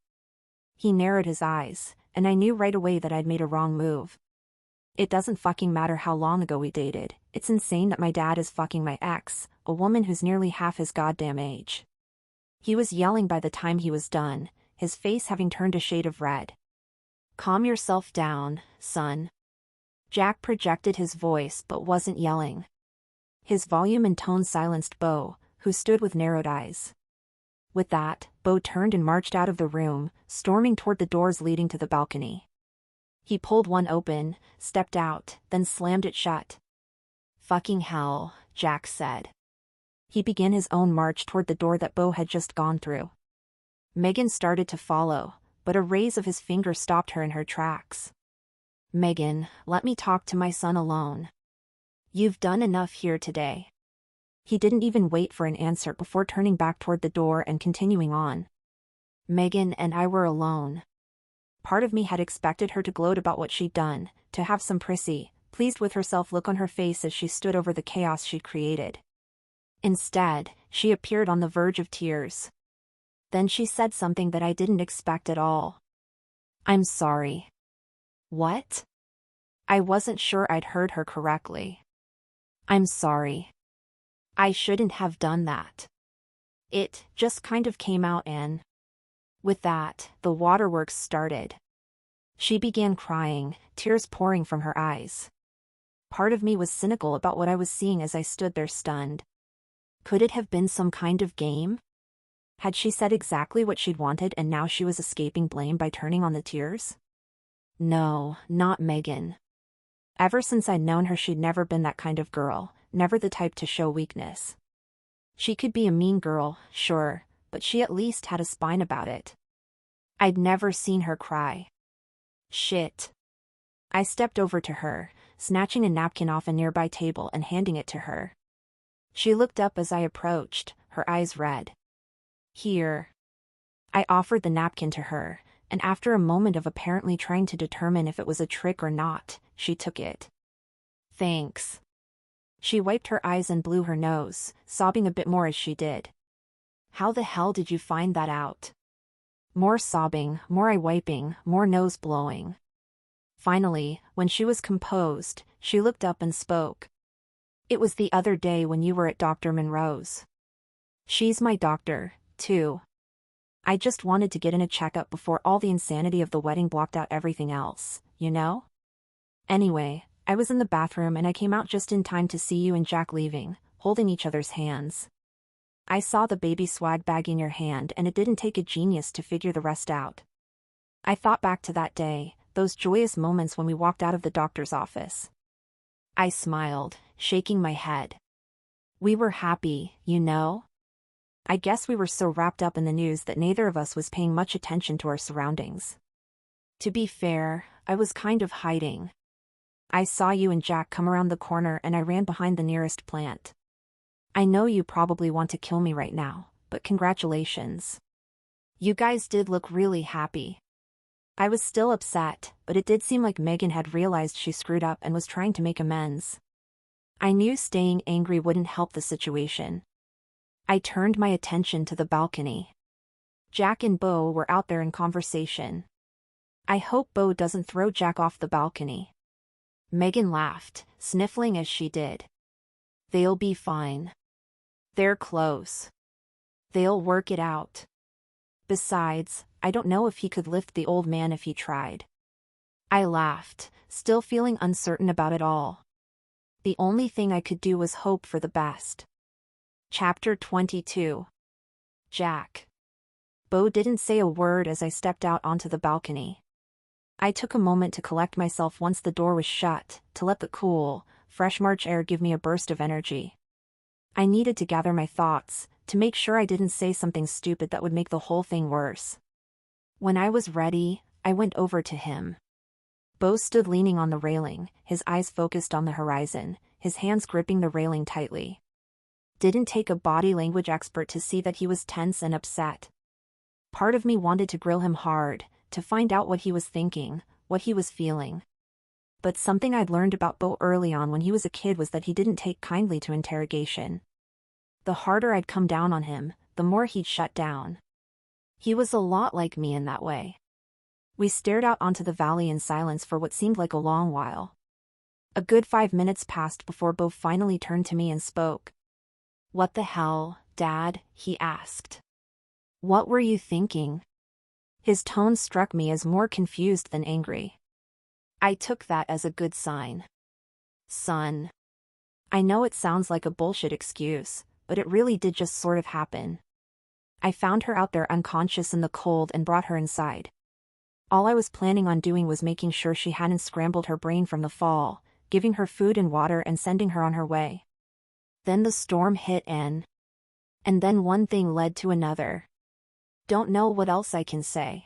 Speaker 1: He narrowed his eyes, and I knew right away that I'd made a wrong move. It doesn't fucking matter how long ago we dated, it's insane that my dad is fucking my ex, a woman who's nearly half his goddamn age. He was yelling by the time he was done, his face having turned a shade of red. Calm yourself down, son. Jack projected his voice but wasn't yelling. His volume and tone silenced Bo, who stood with narrowed eyes. With that, Bo turned and marched out of the room, storming toward the doors leading to the balcony. He pulled one open, stepped out, then slammed it shut. "Fucking hell," Jack said. He began his own march toward the door that Bo had just gone through. Megan started to follow, but a raise of his finger stopped her in her tracks. "Megan, let me talk to my son alone. You've done enough here today." He didn't even wait for an answer before turning back toward the door and continuing on. Megan and I were alone. Part of me had expected her to gloat about what she'd done, to have some prissy, pleased with herself look on her face as she stood over the chaos she'd created. Instead, she appeared on the verge of tears. Then she said something that I didn't expect at all. "I'm sorry." "What?" I wasn't sure I'd heard her correctly. "I'm sorry. I shouldn't have done that. It just kind of came out and..." With that, the waterworks started. She began crying, tears pouring from her eyes. Part of me was cynical about what I was seeing as I stood there stunned. Could it have been some kind of game? Had she said exactly what she'd wanted and now she was escaping blame by turning on the tears? No, not Megan. Ever since I'd known her, she'd never been that kind of girl, never the type to show weakness. She could be a mean girl, sure, but she at least had a spine about it. I'd never seen her cry. Shit. I stepped over to her, snatching a napkin off a nearby table and handing it to her. She looked up as I approached, her eyes red. "Here." I offered the napkin to her, and after a moment of apparently trying to determine if it was a trick or not, she took it. "Thanks." She wiped her eyes and blew her nose, sobbing a bit more as she did. "How the hell did you find that out?" More sobbing, more eye wiping, more nose blowing. Finally, when she was composed, she looked up and spoke. "It was the other day when you were at Dr. Monroe's. She's my doctor, too. I just wanted to get in a checkup before all the insanity of the wedding blocked out everything else, you know? Anyway, I was in the bathroom and I came out just in time to see you and Jack leaving, holding each other's hands. I saw the baby swag bag in your hand and it didn't take a genius to figure the rest out. I thought back to that day, those joyous moments when we walked out of the doctor's office. I smiled, shaking my head. We were happy, you know? I guess we were so wrapped up in the news that neither of us was paying much attention to our surroundings. To be fair, I was kind of hiding. I saw you and Jack come around the corner and I ran behind the nearest plant. I know you probably want to kill me right now, but congratulations. You guys did look really happy. I was still upset, but it did seem like Megan had realized she screwed up and was trying to make amends. I knew staying angry wouldn't help the situation. I turned my attention to the balcony. Jack and Bo were out there in conversation. I hope Bo doesn't throw Jack off the balcony. Megan laughed, sniffling as she did. They'll be fine. They're close. They'll work it out. Besides, I don't know if he could lift the old man if he tried. I laughed, still feeling uncertain about it all. The only thing I could do was hope for the best. Chapter 22. Jack. Bo didn't say a word as I stepped out onto the balcony. I took a moment to collect myself once the door was shut, to let the cool, fresh March air give me a burst of energy. I needed to gather my thoughts, to make sure I didn't say something stupid that would make the whole thing worse. When I was ready, I went over to him. Bo stood leaning on the railing, his eyes focused on the horizon, his hands gripping the railing tightly. Didn't take a body language expert to see that he was tense and upset. Part of me wanted to grill him hard, to find out what he was thinking, what he was feeling. But something I'd learned about Bo early on when he was a kid was that he didn't take kindly to interrogation. The harder I'd come down on him, the more he'd shut down. He was a lot like me in that way. We stared out onto the valley in silence for what seemed like a long while. A good 5 minutes passed before Bo finally turned to me and spoke. "What the hell, Dad?" he asked. "What were you thinking?" His tone struck me as more confused than angry. I took that as a good sign. "Son. I know it sounds like a bullshit excuse, but it really did just sort of happen. I found her out there unconscious in the cold and brought her inside. All I was planning on doing was making sure she hadn't scrambled her brain from the fall, giving her food and water and sending her on her way. Then the storm hit and then one thing led to another. Don't know what else I can say.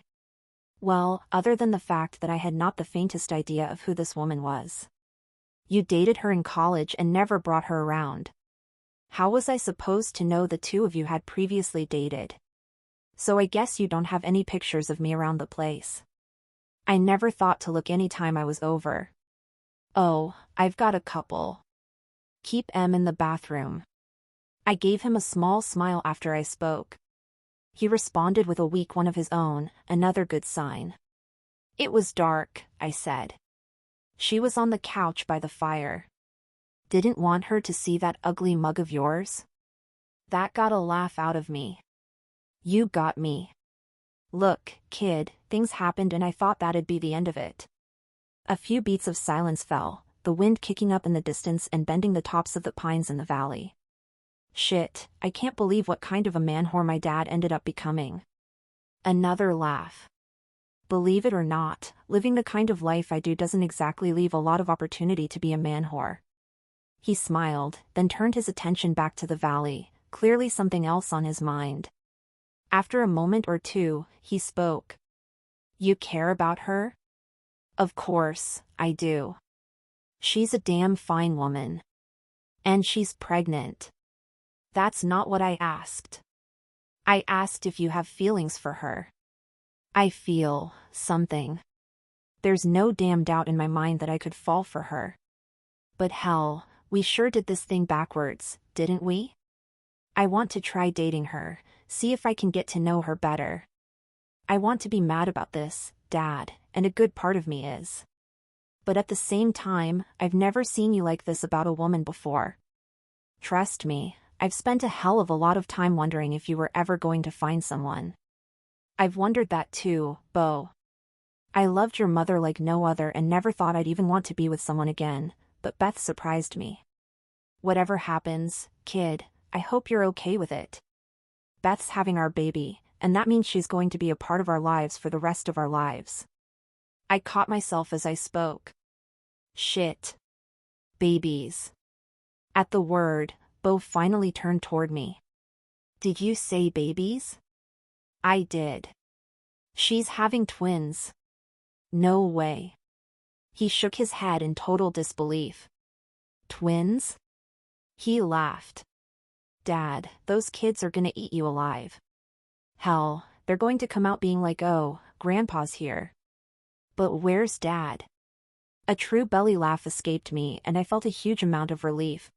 Speaker 1: Well, other than the fact that I had not the faintest idea of who this woman was. You dated her in college and never brought her around. How was I supposed to know the two of you had previously dated? So I guess you don't have any pictures of me around the place. I never thought to look any time I was over. Oh, I've got a couple. Keep em in the bathroom. I gave him a small smile after I spoke. He responded with a weak one of his own, another good sign. It was dark, I said. She was on the couch by the fire. Didn't want her to see that ugly mug of yours? That got a laugh out of me. You got me. Look, kid, things happened and I thought that'd be the end of it. A few beats of silence fell, the wind kicking up in the distance and bending the tops of the pines in the valley. Shit, I can't believe what kind of a man-whore my dad ended up becoming. Another laugh. Believe it or not, living the kind of life I do doesn't exactly leave a lot of opportunity to be a man-whore. He smiled, then turned his attention back to the valley, clearly something else on his mind. After a moment or two, he spoke. You care about her? Of course, I do. She's a damn fine woman. And she's pregnant. That's not what I asked. I asked if you have feelings for her. I feel something. There's no damn doubt in my mind that I could fall for her. But hell, we sure did this thing backwards, didn't we? I want to try dating her, see if I can get to know her better. I want to be mad about this, Dad, and a good part of me is. But at the same time, I've never seen you like this about a woman before. Trust me, I've spent a hell of a lot of time wondering if you were ever going to find someone. I've wondered that too, Bo. I loved your mother like no other and never thought I'd even want to be with someone again, but Beth surprised me. Whatever happens, kid, I hope you're okay with it. Beth's having our baby, and that means she's going to be a part of our lives for the rest of our lives. I caught myself as I spoke. Shit. Babies. At the word, Bo finally turned toward me. Did you say babies? I did. She's having twins. No way. He shook his head in total disbelief. Twins? He laughed. Dad, those kids are gonna eat you alive. Hell, they're going to come out being like, oh, Grandpa's here. But where's Dad? A true belly laugh escaped me and I felt a huge amount of relief.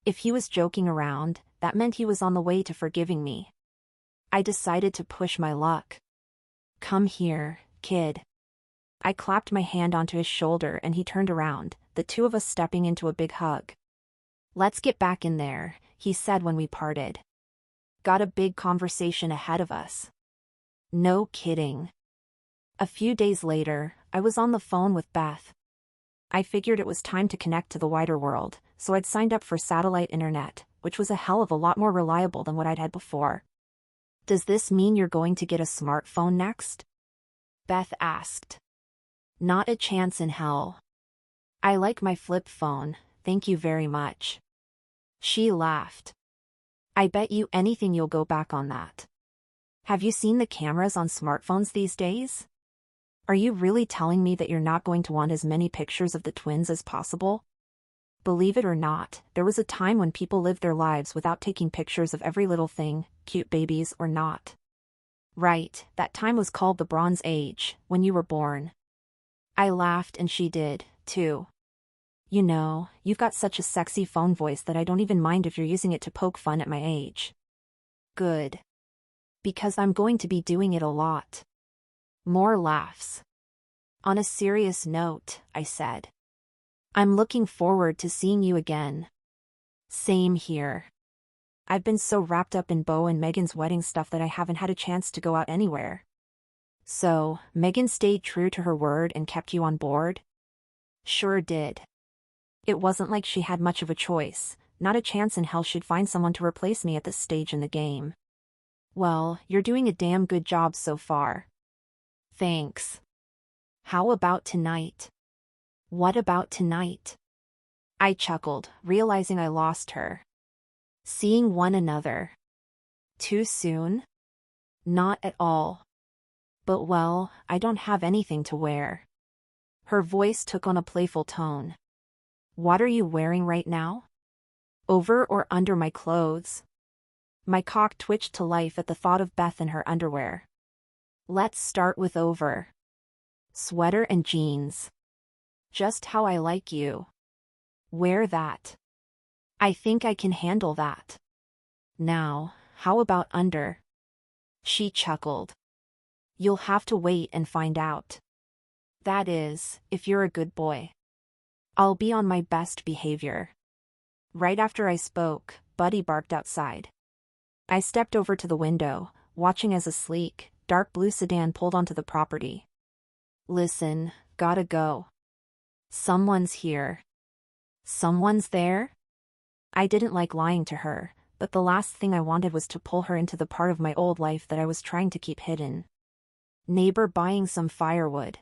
Speaker 1: If he was joking around, that meant he was on the way to forgiving me. I decided to push my luck. Come here, kid. I clapped my hand onto his shoulder and he turned around, the two of us stepping into a big hug. Let's get back in there, he said when we parted. Got a big conversation ahead of us. No kidding. A few days later, I was on the phone with Beth. I figured it was time to connect to the wider world, so I'd signed up for satellite internet, which was a hell of a lot more reliable than what I'd had before. Does this mean you're going to get a smartphone next? Beth asked. Not a chance in hell. I like my flip phone, thank you very much. She laughed. I bet you anything you'll go back on that. Have you seen the cameras on smartphones these days? Are you really telling me that you're not going to want as many pictures of the twins as possible? Believe it or not, there was a time when people lived their lives without taking pictures of every little thing, cute babies or not. Right, that time was called the Bronze Age, when you were born. I laughed and she did, too. You know, you've got such a sexy phone voice that I don't even mind if you're using it to poke fun at my age. Good. Because I'm going to be doing it a lot. More laughs. On a serious note, I said. I'm looking forward to seeing you again. Same here. I've been so wrapped up in Bo and Megan's wedding stuff that I haven't had a chance to go out anywhere. So, Megan stayed true to her word and kept you on board? Sure did. It wasn't like she had much of a choice, not a chance in hell she'd find someone to replace me at this stage in the game. Well, you're doing a damn good job so far. Thanks. How about tonight? What about tonight? I chuckled, realizing I lost her. Seeing one another. Too soon? Not at all. But well, I don't have anything to wear. Her voice took on a playful tone. What are you wearing right now? Over or under my clothes? My cock twitched to life at the thought of Beth in her underwear. Let's start with over. Sweater and jeans. Just how I like you. Wear that. I think I can handle that. Now, how about under? She chuckled. You'll have to wait and find out. That is, if you're a good boy. I'll be on my best behavior. Right after I spoke, Buddy barked outside. I stepped over to the window, watching as a sleek, dark blue sedan pulled onto the property. Listen, gotta go. Someone's here. Someone's there? I didn't like lying to her, but the last thing I wanted was to pull her into the part of my old life that I was trying to keep hidden. Neighbor buying some firewood.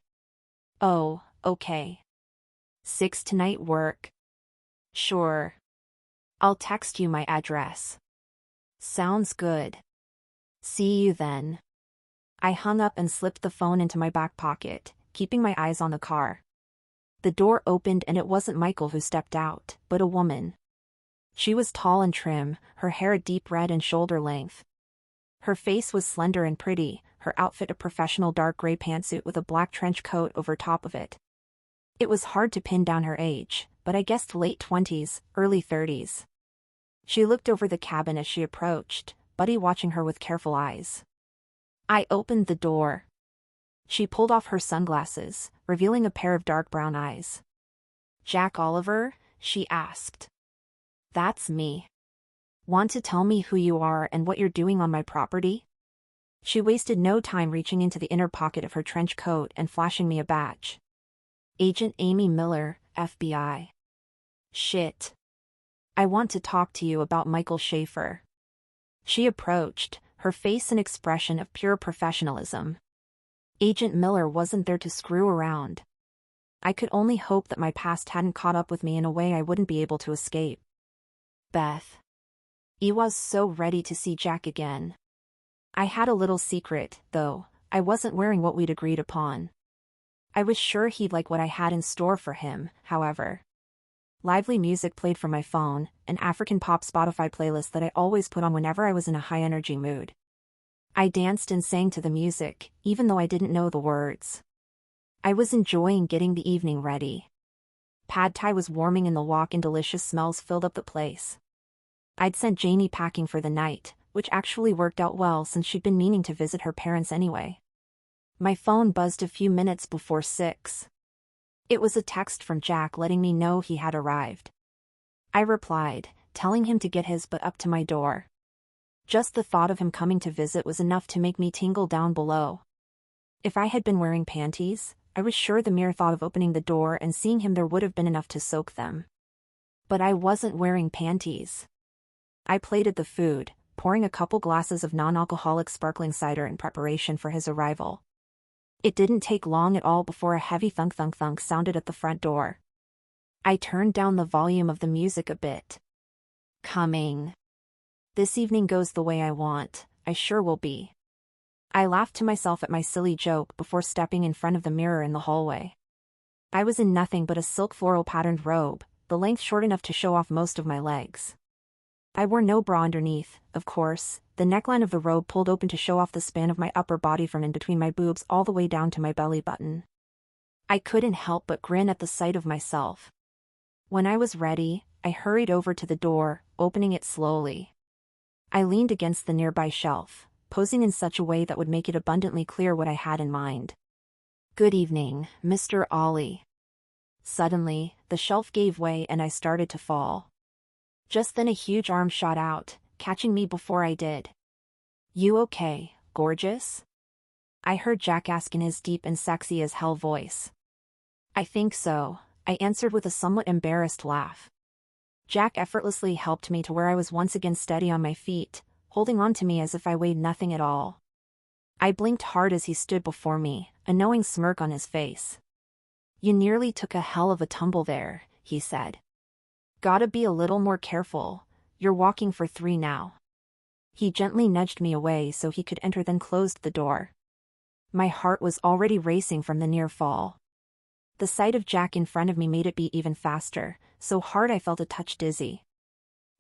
Speaker 1: Oh, okay. 6 tonight work? Sure. I'll text you my address. Sounds good. See you then. I hung up and slipped the phone into my back pocket, keeping my eyes on the car. The door opened and it wasn't Michael who stepped out, but a woman. She was tall and trim, her hair a deep red and shoulder length. Her face was slender and pretty, her outfit a professional dark gray pantsuit with a black trench coat over top of it. It was hard to pin down her age, but I guessed late 20s, early 30s. She looked over the cabin as she approached, Buddy watching her with careful eyes. I opened the door. She pulled off her sunglasses, revealing a pair of dark brown eyes. Jack Oliver? She asked. That's me. Want to tell me who you are and what you're doing on my property? She wasted no time reaching into the inner pocket of her trench coat and flashing me a badge. Agent Amy Miller, FBI. Shit. I want to talk to you about Michael Schaefer. She approached, her face an expression of pure professionalism. Agent Miller wasn't there to screw around. I could only hope that my past hadn't caught up with me in a way I wouldn't be able to escape. Beth. I was so ready to see Jack again. I had a little secret, though. I wasn't wearing what we'd agreed upon. I was sure he'd like what I had in store for him, however. Lively music played from my phone, an African pop Spotify playlist that I always put on whenever I was in a high-energy mood. I danced and sang to the music, even though I didn't know the words. I was enjoying getting the evening ready. Pad Thai was warming in the wok and delicious smells filled up the place. I'd sent Janie packing for the night, which actually worked out well since she'd been meaning to visit her parents anyway. My phone buzzed a few minutes before 6. It was a text from Jack letting me know he had arrived. I replied, telling him to get his butt up to my door. Just the thought of him coming to visit was enough to make me tingle down below. If I had been wearing panties, I was sure the mere thought of opening the door and seeing him there would have been enough to soak them. But I wasn't wearing panties. I plated the food, pouring a couple glasses of non-alcoholic sparkling cider in preparation for his arrival. It didn't take long at all before a heavy thunk-thunk-thunk sounded at the front door. I turned down the volume of the music a bit. Coming. This evening goes the way I want, I sure will be. I laughed to myself at my silly joke before stepping in front of the mirror in the hallway. I was in nothing but a silk floral patterned robe, the length short enough to show off most of my legs. I wore no bra underneath, of course. The neckline of the robe pulled open to show off the span of my upper body from in between my boobs all the way down to my belly button. I couldn't help but grin at the sight of myself. When I was ready, I hurried over to the door, opening it slowly. I leaned against the nearby shelf, posing in such a way that would make it abundantly clear what I had in mind. Good evening, Mr. Ollie. Suddenly, the shelf gave way and I started to fall. Just then a huge arm shot out, catching me before I did. You okay, gorgeous? I heard Jack ask in his deep and sexy as hell voice. I think so, I answered with a somewhat embarrassed laugh. Jack effortlessly helped me to where I was once again steady on my feet, holding on to me as if I weighed nothing at all. I blinked hard as he stood before me, a knowing smirk on his face. "You nearly took a hell of a tumble there," he said. "Gotta be a little more careful, you're walking for 3 now." He gently nudged me away so he could enter, then closed the door. My heart was already racing from the near fall. The sight of Jack in front of me made it beat even faster, so hard I felt a touch dizzy.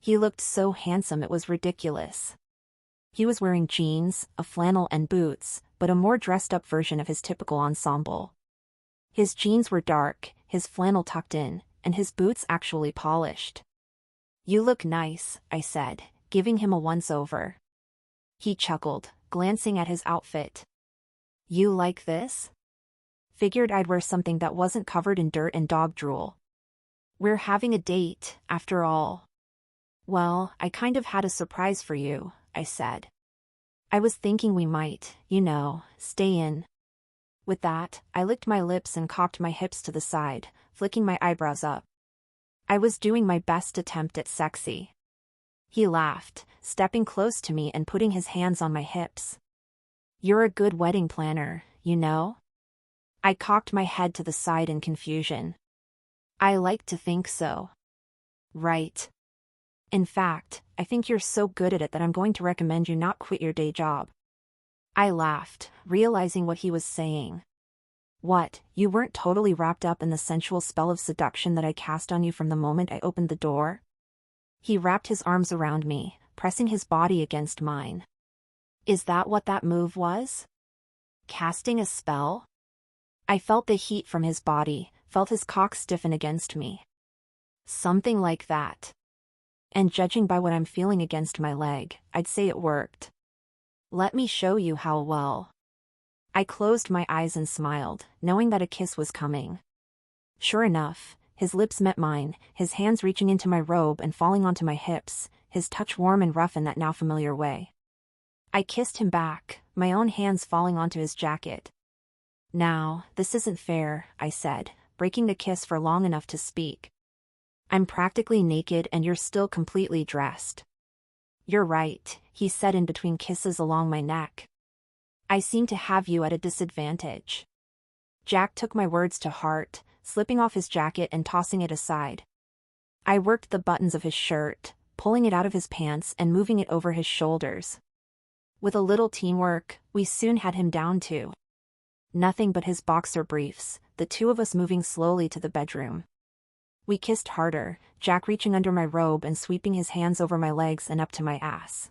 Speaker 1: He looked so handsome it was ridiculous. He was wearing jeans, a flannel and boots, but a more dressed-up version of his typical ensemble. His jeans were dark, his flannel tucked in, and his boots actually polished. "You look nice," I said, giving him a once-over. He chuckled, glancing at his outfit. "You like this?" Figured I'd wear something that wasn't covered in dirt and dog drool. "We're having a date, after all." "Well, I kind of had a surprise for you," I said. "I was thinking we might, stay in." With that, I licked my lips and cocked my hips to the side, flicking my eyebrows up. I was doing my best attempt at sexy. He laughed, stepping close to me and putting his hands on my hips. "You're a good wedding planner, I cocked my head to the side in confusion. "I like to think so." "Right. In fact, I think you're so good at it that I'm going to recommend you not quit your day job." I laughed, realizing what he was saying. "What, you weren't totally wrapped up in the sensual spell of seduction that I cast on you from the moment I opened the door?" He wrapped his arms around me, pressing his body against mine. "Is that what that move was? Casting a spell?" I felt the heat from his body, felt his cock stiffen against me. "Something like that. And judging by what I'm feeling against my leg, I'd say it worked." "Let me show you how well." I closed my eyes and smiled, knowing that a kiss was coming. Sure enough, his lips met mine, his hands reaching into my robe and falling onto my hips, his touch warm and rough in that now familiar way. I kissed him back, my own hands falling onto his jacket. "Now, this isn't fair," I said, breaking the kiss for long enough to speak. "I'm practically naked and you're still completely dressed." "You're right," he said in between kisses along my neck. "I seem to have you at a disadvantage." Jack took my words to heart, slipping off his jacket and tossing it aside. I worked the buttons of his shirt, pulling it out of his pants and moving it over his shoulders. With a little teamwork, we soon had him down to nothing but his boxer briefs, the two of us moving slowly to the bedroom. We kissed harder, Jack reaching under my robe and sweeping his hands over my legs and up to my ass.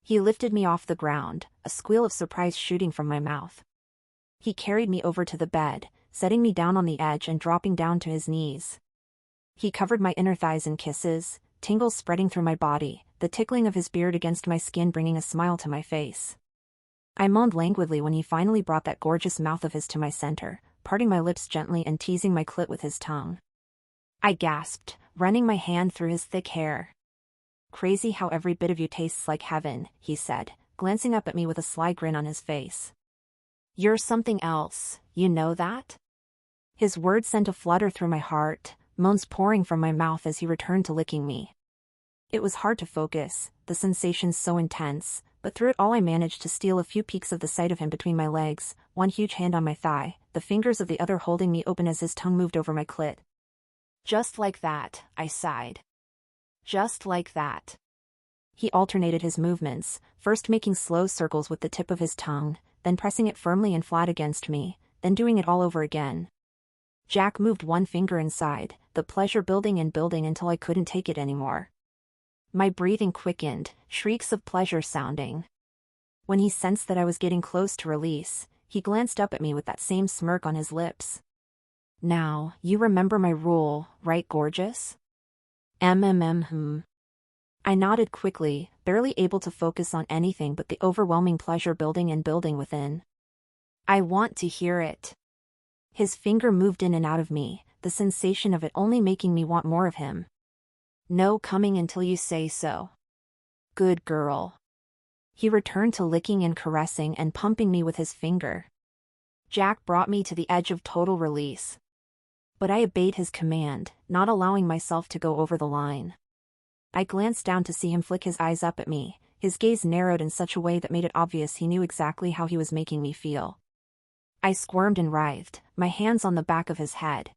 Speaker 1: He lifted me off the ground, a squeal of surprise shooting from my mouth. He carried me over to the bed, setting me down on the edge and dropping down to his knees. He covered my inner thighs in kisses, tingles spreading through my body, the tickling of his beard against my skin bringing a smile to my face. I moaned languidly when he finally brought that gorgeous mouth of his to my center, parting my lips gently and teasing my clit with his tongue. I gasped, running my hand through his thick hair. "Crazy how every bit of you tastes like heaven," he said, glancing up at me with a sly grin on his face. "You're something else, you know that?" His words sent a flutter through my heart, moans pouring from my mouth as he returned to licking me. It was hard to focus, the sensation so intense, but through it all I managed to steal a few peeks of the sight of him between my legs, one huge hand on my thigh, the fingers of the other holding me open as his tongue moved over my clit. "Just like that," I sighed. "Just like that." He alternated his movements, first making slow circles with the tip of his tongue, then pressing it firmly and flat against me, then doing it all over again. Jack moved one finger inside, the pleasure building and building until I couldn't take it anymore. My breathing quickened, shrieks of pleasure sounding. When he sensed that I was getting close to release, he glanced up at me with that same smirk on his lips. "Now, you remember my rule, right, gorgeous?" I nodded quickly, barely able to focus on anything but the overwhelming pleasure building and building within. "I want to hear it." His finger moved in and out of me, the sensation of it only making me want more of him. "No coming until you say so." "Good girl." He returned to licking and caressing and pumping me with his finger. Jack brought me to the edge of total release. But I obeyed his command, not allowing myself to go over the line. I glanced down to see him flick his eyes up at me, his gaze narrowed in such a way that made it obvious he knew exactly how he was making me feel. I squirmed and writhed, my hands on the back of his head.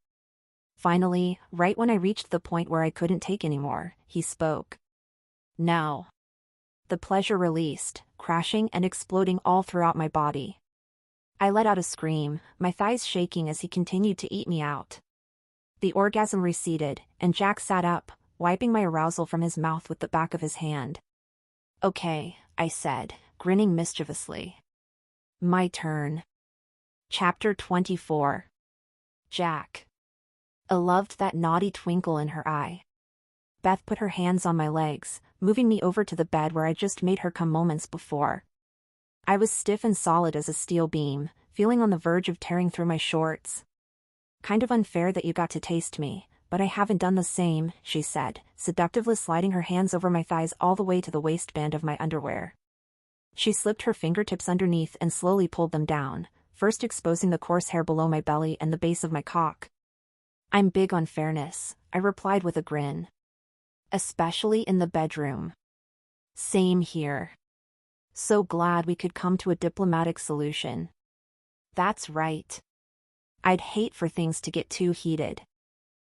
Speaker 1: Finally, right when I reached the point where I couldn't take anymore, he spoke. "Now." The pleasure released, crashing and exploding all throughout my body. I let out a scream, my thighs shaking as he continued to eat me out. The orgasm receded, and Jack sat up, wiping my arousal from his mouth with the back of his hand. "Okay," I said, grinning mischievously. "My turn." Chapter 24. Jack. I loved that naughty twinkle in her eye. Beth put her hands on my legs, moving me over to the bed where I just made her come moments before. I was stiff and solid as a steel beam, feeling on the verge of tearing through my shorts. "Kind of unfair that you got to taste me, but I haven't done the same," she said, seductively sliding her hands over my thighs all the way to the waistband of my underwear. She slipped her fingertips underneath and slowly pulled them down, first exposing the coarse hair below my belly and the base of my cock. "I'm big on fairness," I replied with a grin. "Especially in the bedroom." "Same here. So glad we could come to a diplomatic solution." "That's right. I'd hate for things to get too heated."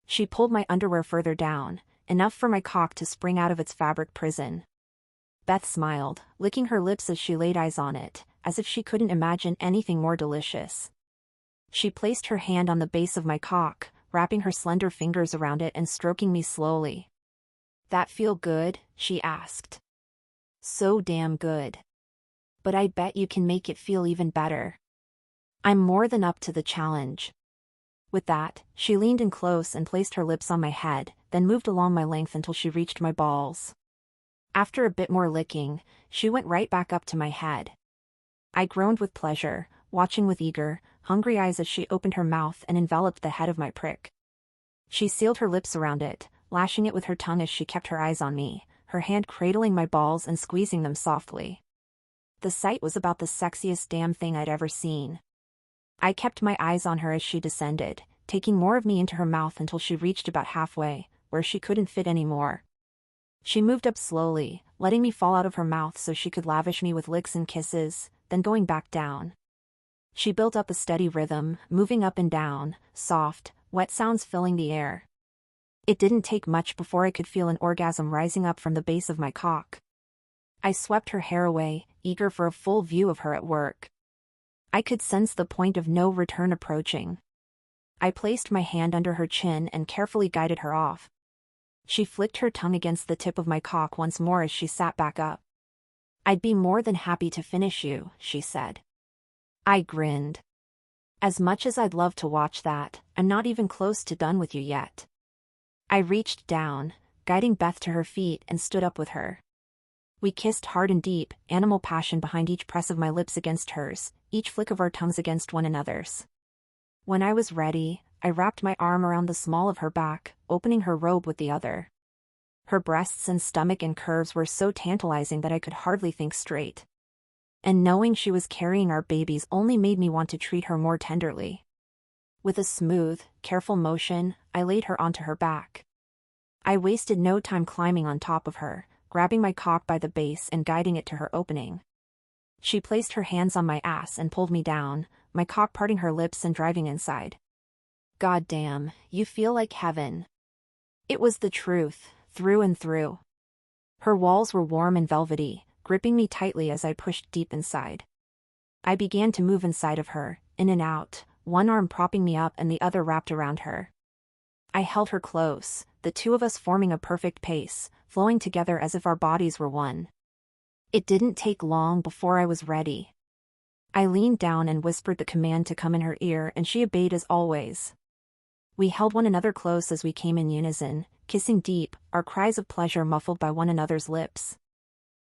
Speaker 1: She pulled my underwear further down, enough for my cock to spring out of its fabric prison. Beth smiled, licking her lips as she laid eyes on it, as if she couldn't imagine anything more delicious. She placed her hand on the base of my cock, wrapping her slender fingers around it and stroking me slowly. "That feel good?" she asked. "So damn good. But I bet you can make it feel even better." "I'm more than up to the challenge." With that, she leaned in close and placed her lips on my head, then moved along my length until she reached my balls. After a bit more licking, she went right back up to my head. I groaned with pleasure, watching with eager, hungry eyes as she opened her mouth and enveloped the head of my prick. She sealed her lips around it, lashing it with her tongue as she kept her eyes on me, her hand cradling my balls and squeezing them softly. The sight was about the sexiest damn thing I'd ever seen. I kept my eyes on her as she descended, taking more of me into her mouth until she reached about halfway, where she couldn't fit anymore. She moved up slowly, letting me fall out of her mouth so she could lavish me with licks and kisses, then going back down. She built up a steady rhythm, moving up and down, soft, wet sounds filling the air. It didn't take much before I could feel an orgasm rising up from the base of my cock. I swept her hair away, eager for a full view of her at work. I could sense the point of no return approaching. I placed my hand under her chin and carefully guided her off. She flicked her tongue against the tip of my cock once more as she sat back up. "I'd be more than happy to finish you," she said. I grinned. "As much as I'd love to watch that, I'm not even close to done with you yet." I reached down, guiding Beth to her feet and stood up with her. We kissed hard and deep, animal passion behind each press of my lips against hers, each flick of our tongues against one another's. When I was ready, I wrapped my arm around the small of her back, opening her robe with the other. Her breasts and stomach and curves were so tantalizing that I could hardly think straight. And knowing she was carrying our babies only made me want to treat her more tenderly. With a smooth, careful motion, I laid her onto her back. I wasted no time climbing on top of her, grabbing my cock by the base and guiding it to her opening. She placed her hands on my ass and pulled me down, my cock parting her lips and driving inside. "God damn, you feel like heaven." It was the truth, through and through. Her walls were warm and velvety, gripping me tightly as I pushed deep inside. I began to move inside of her, in and out, one arm propping me up and the other wrapped around her. I held her close, the two of us forming a perfect pace, flowing together as if our bodies were one. It didn't take long before I was ready. I leaned down and whispered the command to come in her ear and she obeyed as always. We held one another close as we came in unison, kissing deep, our cries of pleasure muffled by one another's lips.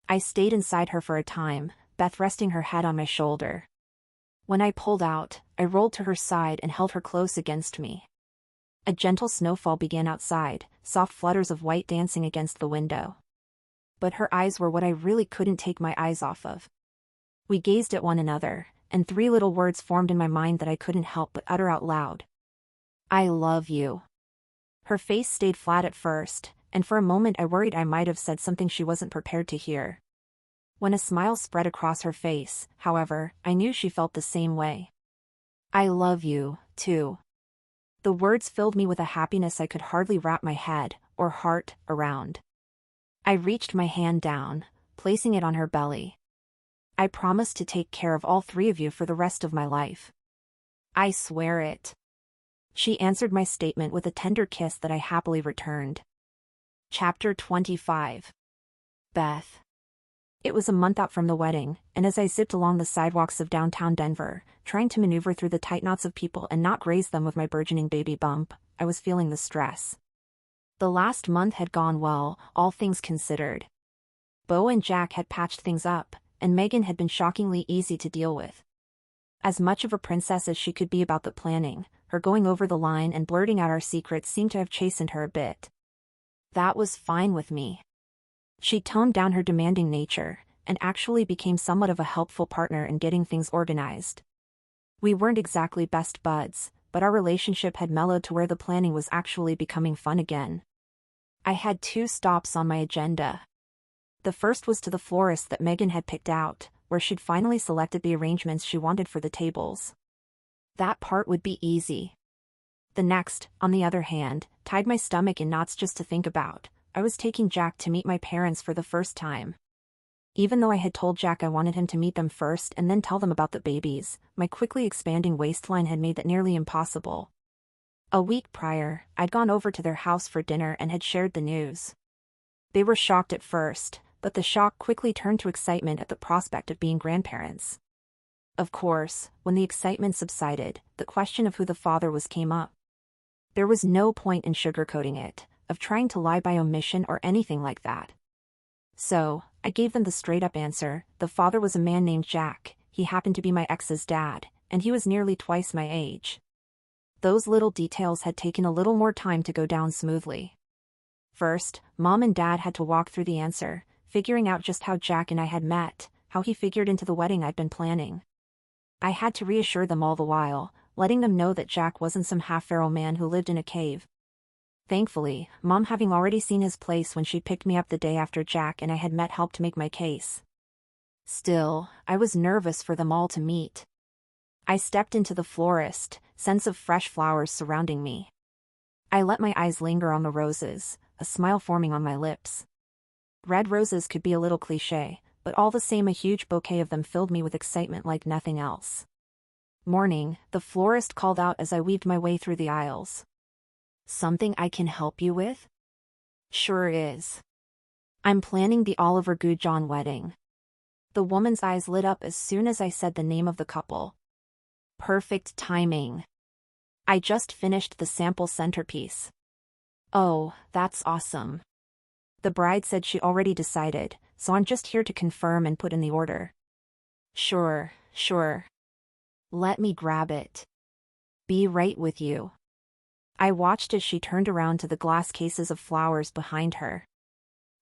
Speaker 1: I stayed inside her for a time, Beth resting her head on my shoulder. When I pulled out, I rolled to her side and held her close against me. A gentle snowfall began outside, soft flutters of white dancing against the window. But her eyes were what I really couldn't take my eyes off of. We gazed at one another, and three little words formed in my mind that I couldn't help but utter out loud. "I love you." Her face stayed flat at first, and for a moment I worried I might have said something she wasn't prepared to hear. When a smile spread across her face, however, I knew she felt the same way. I love you, too. The words filled me with a happiness I could hardly wrap my head, or heart, around. I reached my hand down, placing it on her belly. I promise to take care of all three of you for the rest of my life. I swear it. She answered my statement with a tender kiss that I happily returned. Chapter 25. Beth. It was a month out from the wedding, and as I zipped along the sidewalks of downtown Denver, trying to maneuver through the tight knots of people and not graze them with my burgeoning baby bump, I was feeling the stress. The last month had gone well, all things considered. Beau and Jack had patched things up, and Megan had been shockingly easy to deal with. As much of a princess as she could be about the planning, her going over the line and blurting out our secrets seemed to have chastened her a bit. That was fine with me. She toned down her demanding nature, and actually became somewhat of a helpful partner in getting things organized. We weren't exactly best buds, but our relationship had mellowed to where the planning was actually becoming fun again. I had 2 stops on my agenda. The first was to the florist that Megan had picked out, where she'd finally selected the arrangements she wanted for the tables. That part would be easy. The next, on the other hand, tied my stomach in knots just to think about. I was taking Jack to meet my parents for the first time. Even though I had told Jack I wanted him to meet them first and then tell them about the babies, my quickly expanding waistline had made that nearly impossible. A week prior, I'd gone over to their house for dinner and had shared the news. They were shocked at first, but the shock quickly turned to excitement at the prospect of being grandparents. Of course, when the excitement subsided, the question of who the father was came up. There was no point in sugarcoating it, of trying to lie by omission or anything like that. So, I gave them the straight-up answer. The father was a man named Jack. He happened to be my ex's dad, and he was nearly twice my age. Those little details had taken a little more time to go down smoothly. First, Mom and Dad had to walk through the answer, figuring out just how Jack and I had met, how he figured into the wedding I'd been planning. I had to reassure them all the while, letting them know that Jack wasn't some half-feral man who lived in a cave. Thankfully, Mom, having already seen his place when she picked me up the day after Jack and I had met, helped make my case. Still, I was nervous for them all to meet. I stepped into the florist, scents of fresh flowers surrounding me. I let my eyes linger on the roses, a smile forming on my lips. Red roses could be a little cliché, but all the same a huge bouquet of them filled me with excitement like nothing else. Morning, the florist called out as I weaved my way through the aisles. Something I can help you with? Sure is. I'm planning the Oliver Goujon wedding. The woman's eyes lit up as soon as I said the name of the couple. Perfect timing. I just finished the sample centerpiece. Oh, that's awesome. The bride said she already decided, so I'm just here to confirm and put in the order. Sure. Let me grab it. Be right with you. I watched as she turned around to the glass cases of flowers behind her.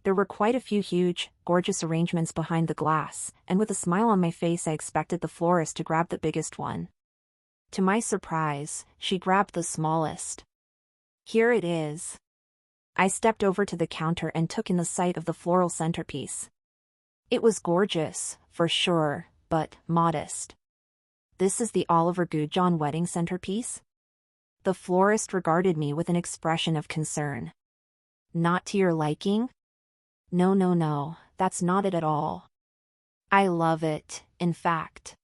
Speaker 1: There were quite a few huge, gorgeous arrangements behind the glass, and with a smile on my face I expected the florist to grab the biggest one. To my surprise, she grabbed the smallest. Here it is. I stepped over to the counter and took in the sight of the floral centerpiece. It was gorgeous, for sure, but modest. This is the Oliver Goujon wedding centerpiece? The florist regarded me with an expression of concern. Not to your liking? No, that's not it at all. I love it, in fact.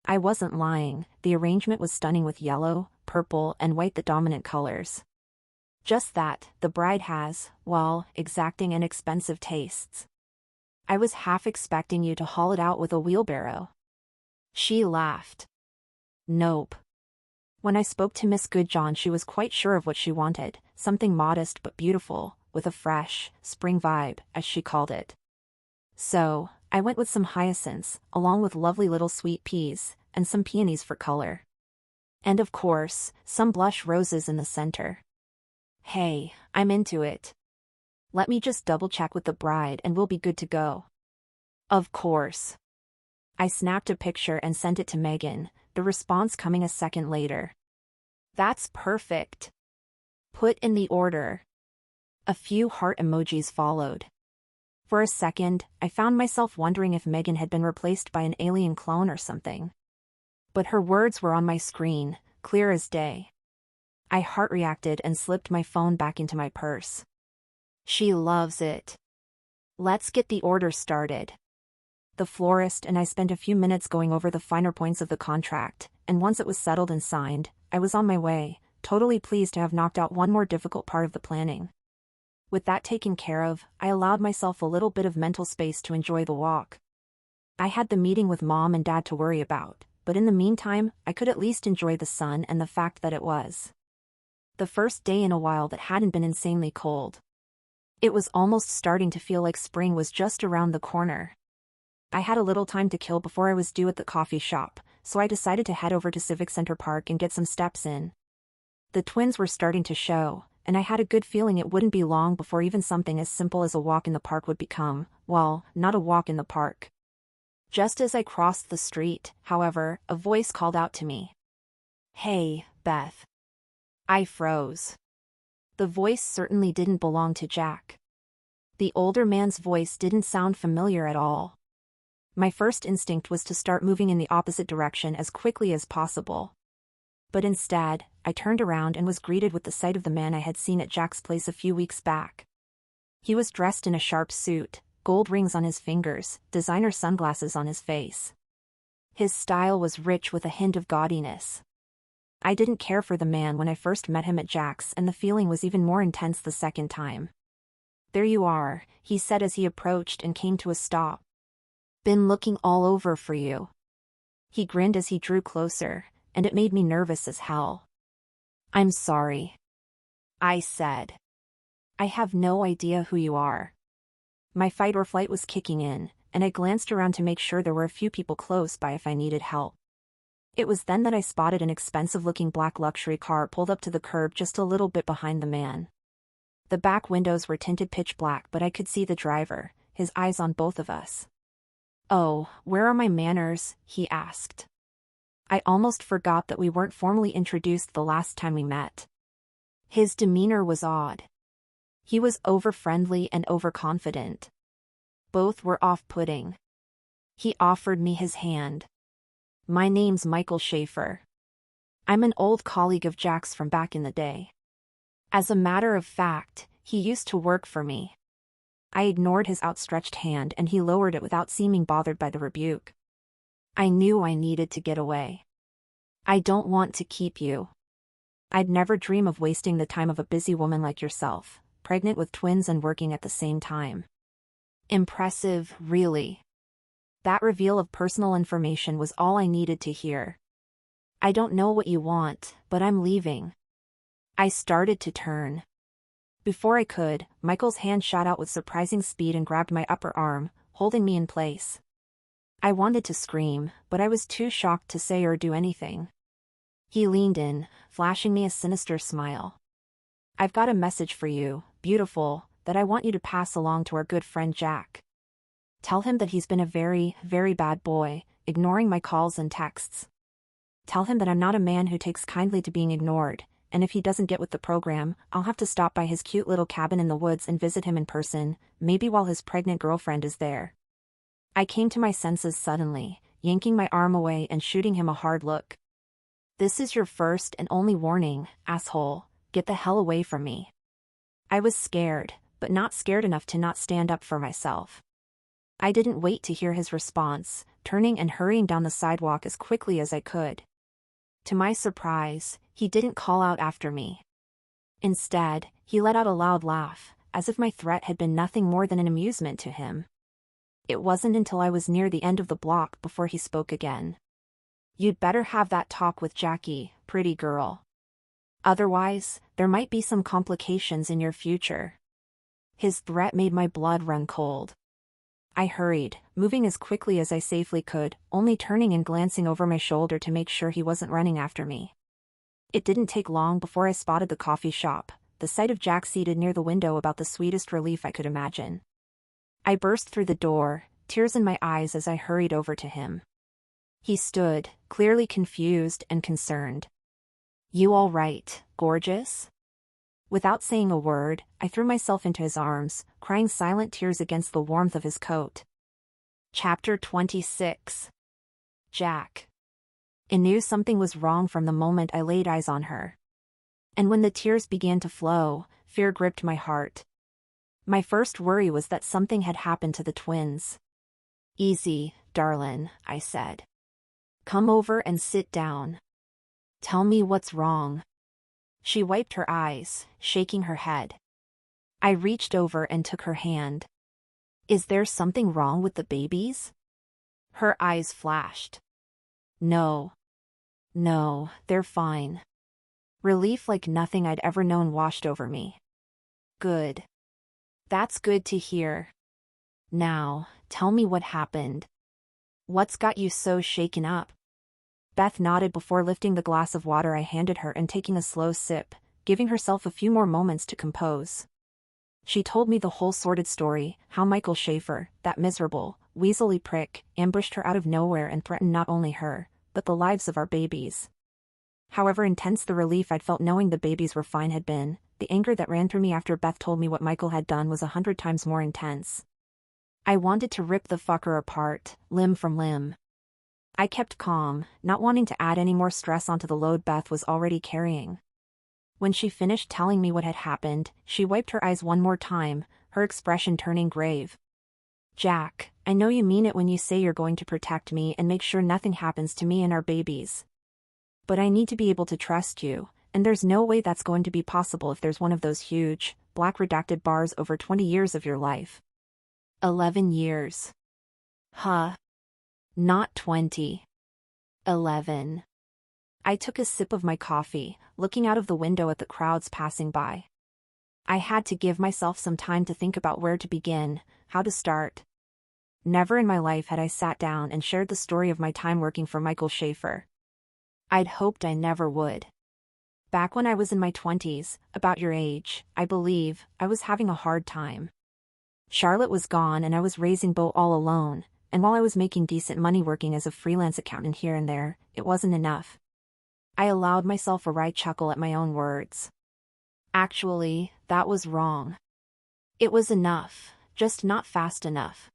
Speaker 1: I wasn't lying, the arrangement was stunning with yellow, purple, and white, the dominant colors. Just that, the bride has, well, exacting and expensive tastes. I was half expecting you to haul it out with a wheelbarrow. She laughed. Nope. When I spoke to Miss Goujon, she was quite sure of what she wanted, something modest but beautiful, with a fresh, spring vibe, as she called it. So, I went with some hyacinths, along with lovely little sweet peas, and some peonies for color. And of course, some blush roses in the center. Hey, I'm into it. Let me just double-check with the bride and we'll be good to go. Of course. I snapped a picture and sent it to Megan, the response coming a second later. That's perfect. Put in the order. A few heart emojis followed. For a second, I found myself wondering if Megan had been replaced by an alien clone or something. But her words were on my screen, clear as day. I heart-reacted and slipped my phone back into my purse. She loves it. Let's get the order started. The florist and I spent a few minutes going over the finer points of the contract, and once it was settled and signed, I was on my way, totally pleased to have knocked out one more difficult part of the planning. With that taken care of, I allowed myself a little bit of mental space to enjoy the walk. I had the meeting with Mom and Dad to worry about, but in the meantime, I could at least enjoy the sun and the fact that it was the first day in a while that hadn't been insanely cold. It was almost starting to feel like spring was just around the corner. I had a little time to kill before I was due at the coffee shop, so I decided to head over to Civic Center Park and get some steps in. The twins were starting to show, and I had a good feeling it wouldn't be long before even something as simple as a walk in the park would become, well, not a walk in the park. Just as I crossed the street, however, a voice called out to me. "Hey, Beth." I froze. The voice certainly didn't belong to Jack. The older man's voice didn't sound familiar at all. My first instinct was to start moving in the opposite direction as quickly as possible. But instead, I turned around and was greeted with the sight of the man I had seen at Jack's place a few weeks back. He was dressed in a sharp suit, gold rings on his fingers, designer sunglasses on his face. His style was rich with a hint of gaudiness. I didn't care for the man when I first met him at Jack's, and the feeling was even more intense the second time. "There you are," he said as he approached and came to a stop. "Been looking all over for you." He grinned as he drew closer, and it made me nervous as hell. "I'm sorry," I said. "I have no idea who you are." My fight or flight was kicking in, and I glanced around to make sure there were a few people close by if I needed help. It was then that I spotted an expensive-looking black luxury car pulled up to the curb just a little bit behind the man. The back windows were tinted pitch black, but I could see the driver, his eyes on both of us. "Oh, where are my manners?" he asked. I almost forgot that we weren't formally introduced the last time we met. His demeanor was odd. He was over-friendly and overconfident. Both were off-putting. He offered me his hand. "My name's Michael Schaefer. I'm an old colleague of Jack's from back in the day. As a matter of fact, he used to work for me." I ignored his outstretched hand and he lowered it without seeming bothered by the rebuke. "I knew I needed to get away. I don't want to keep you. I'd never dream of wasting the time of a busy woman like yourself, pregnant with twins and working at the same time." Impressive, really. That reveal of personal information was all I needed to hear. "I don't know what you want, but I'm leaving." I started to turn. Before I could, Michael's hand shot out with surprising speed and grabbed my upper arm, holding me in place. I wanted to scream, but I was too shocked to say or do anything. He leaned in, flashing me a sinister smile. "I've got a message for you, beautiful, that I want you to pass along to our good friend Jack. Tell him that he's been a very, very bad boy, ignoring my calls and texts. Tell him that I'm not a man who takes kindly to being ignored, and if he doesn't get with the program, I'll have to stop by his cute little cabin in the woods and visit him in person, maybe while his pregnant girlfriend is there." I came to my senses suddenly, yanking my arm away and shooting him a hard look. "This is your first and only warning, asshole. Get the hell away from me." I was scared, but not scared enough to not stand up for myself. I didn't wait to hear his response, turning and hurrying down the sidewalk as quickly as I could. To my surprise, he didn't call out after me. Instead, he let out a loud laugh, as if my threat had been nothing more than an amusement to him. It wasn't until I was near the end of the block before he spoke again. "You'd better have that talk with Jackie, pretty girl. Otherwise, there might be some complications in your future." His threat made my blood run cold. I hurried, moving as quickly as I safely could, only turning and glancing over my shoulder to make sure he wasn't running after me. It didn't take long before I spotted the coffee shop, the sight of Jack seated near the window about the sweetest relief I could imagine. I burst through the door, tears in my eyes as I hurried over to him. He stood, clearly confused and concerned. "You all right, gorgeous?" Without saying a word, I threw myself into his arms, crying silent tears against the warmth of his coat. Chapter 26. Jack. I knew something was wrong from the moment I laid eyes on her. And when the tears began to flow, fear gripped my heart. My first worry was that something had happened to the twins. "Easy, darlin'," I said. "Come over and sit down. Tell me what's wrong." She wiped her eyes, shaking her head. I reached over and took her hand. "Is there something wrong with the babies?" Her eyes flashed. No, they're fine." Relief like nothing I'd ever known washed over me. "Good. That's good to hear. Now, tell me what happened. What's got you so shaken up?" Beth nodded before lifting the glass of water I handed her and taking a slow sip, giving herself a few more moments to compose. She told me the whole sordid story, how Michael Schaefer, that miserable, weaselly prick, ambushed her out of nowhere and threatened not only her, but the lives of our babies. However intense the relief I'd felt knowing the babies were fine had been, the anger that ran through me after Beth told me what Michael had done was 100 times more intense. I wanted to rip the fucker apart, limb from limb. I kept calm, not wanting to add any more stress onto the load Beth was already carrying. When she finished telling me what had happened, she wiped her eyes one more time, her expression turning grave. "Jack, I know you mean it when you say you're going to protect me and make sure nothing happens to me and our babies. But I need to be able to trust you, and there's no way that's going to be possible if there's one of those huge, black redacted bars over 20 years of your life." 11 years. Huh. Not 20. 11. I took a sip of my coffee, looking out of the window at the crowds passing by. I had to give myself some time to think about where to begin, how to start. Never in my life had I sat down and shared the story of my time working for Michael Schaefer. I'd hoped I never would. Back when I was in my 20s, about your age, I believe, I was having a hard time. Charlotte was gone and I was raising Beau all alone, and while I was making decent money working as a freelance accountant here and there, it wasn't enough. I allowed myself a wry chuckle at my own words. Actually, that was wrong. It was enough, just not fast enough.